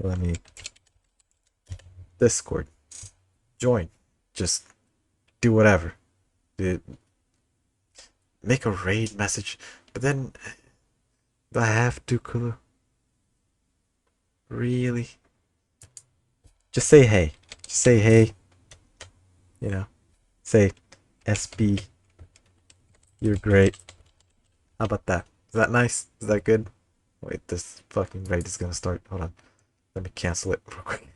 Let me. Discord. Join. Just do whatever. Make a raid message, but then do I have to, Kulu? Really? Just say hey. Just say hey. You know, say SB. You're great. How about that? Is that nice? Is that good? Wait, this fucking raid is gonna start. Hold on. Let me cancel it real quick.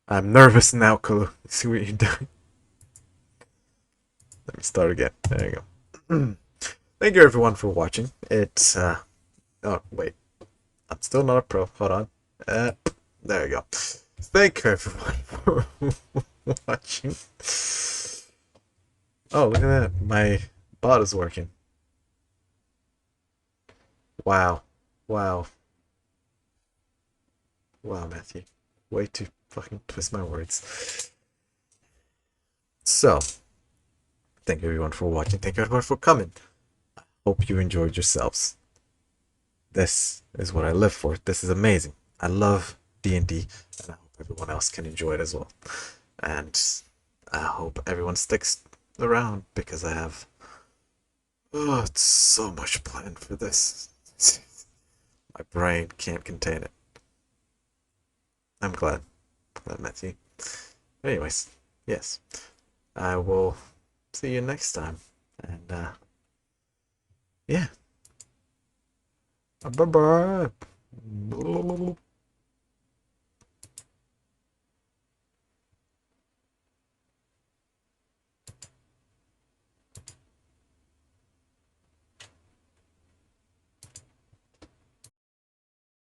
I'm nervous now, Kulu. See what you're doing. Let me start again. There you go. Thank you everyone for watching. It's oh wait. I'm still not a pro. Hold on. There you go. Thank you everyone for watching. Oh, look at that. My bot is working. Wow. Wow. Wow, Matthew. Way to fucking twist my words. So, thank you everyone for watching. Thank you everyone for coming. Hope you enjoyed yourselves. This is what I live for. This is amazing. I love D&D, and I hope everyone else can enjoy it as well. And I hope everyone sticks around because I have it's so much planned for this. My brain can't contain it. I'm glad I met you. Anyways, yes, I will see you next time, and yeah, bye bye.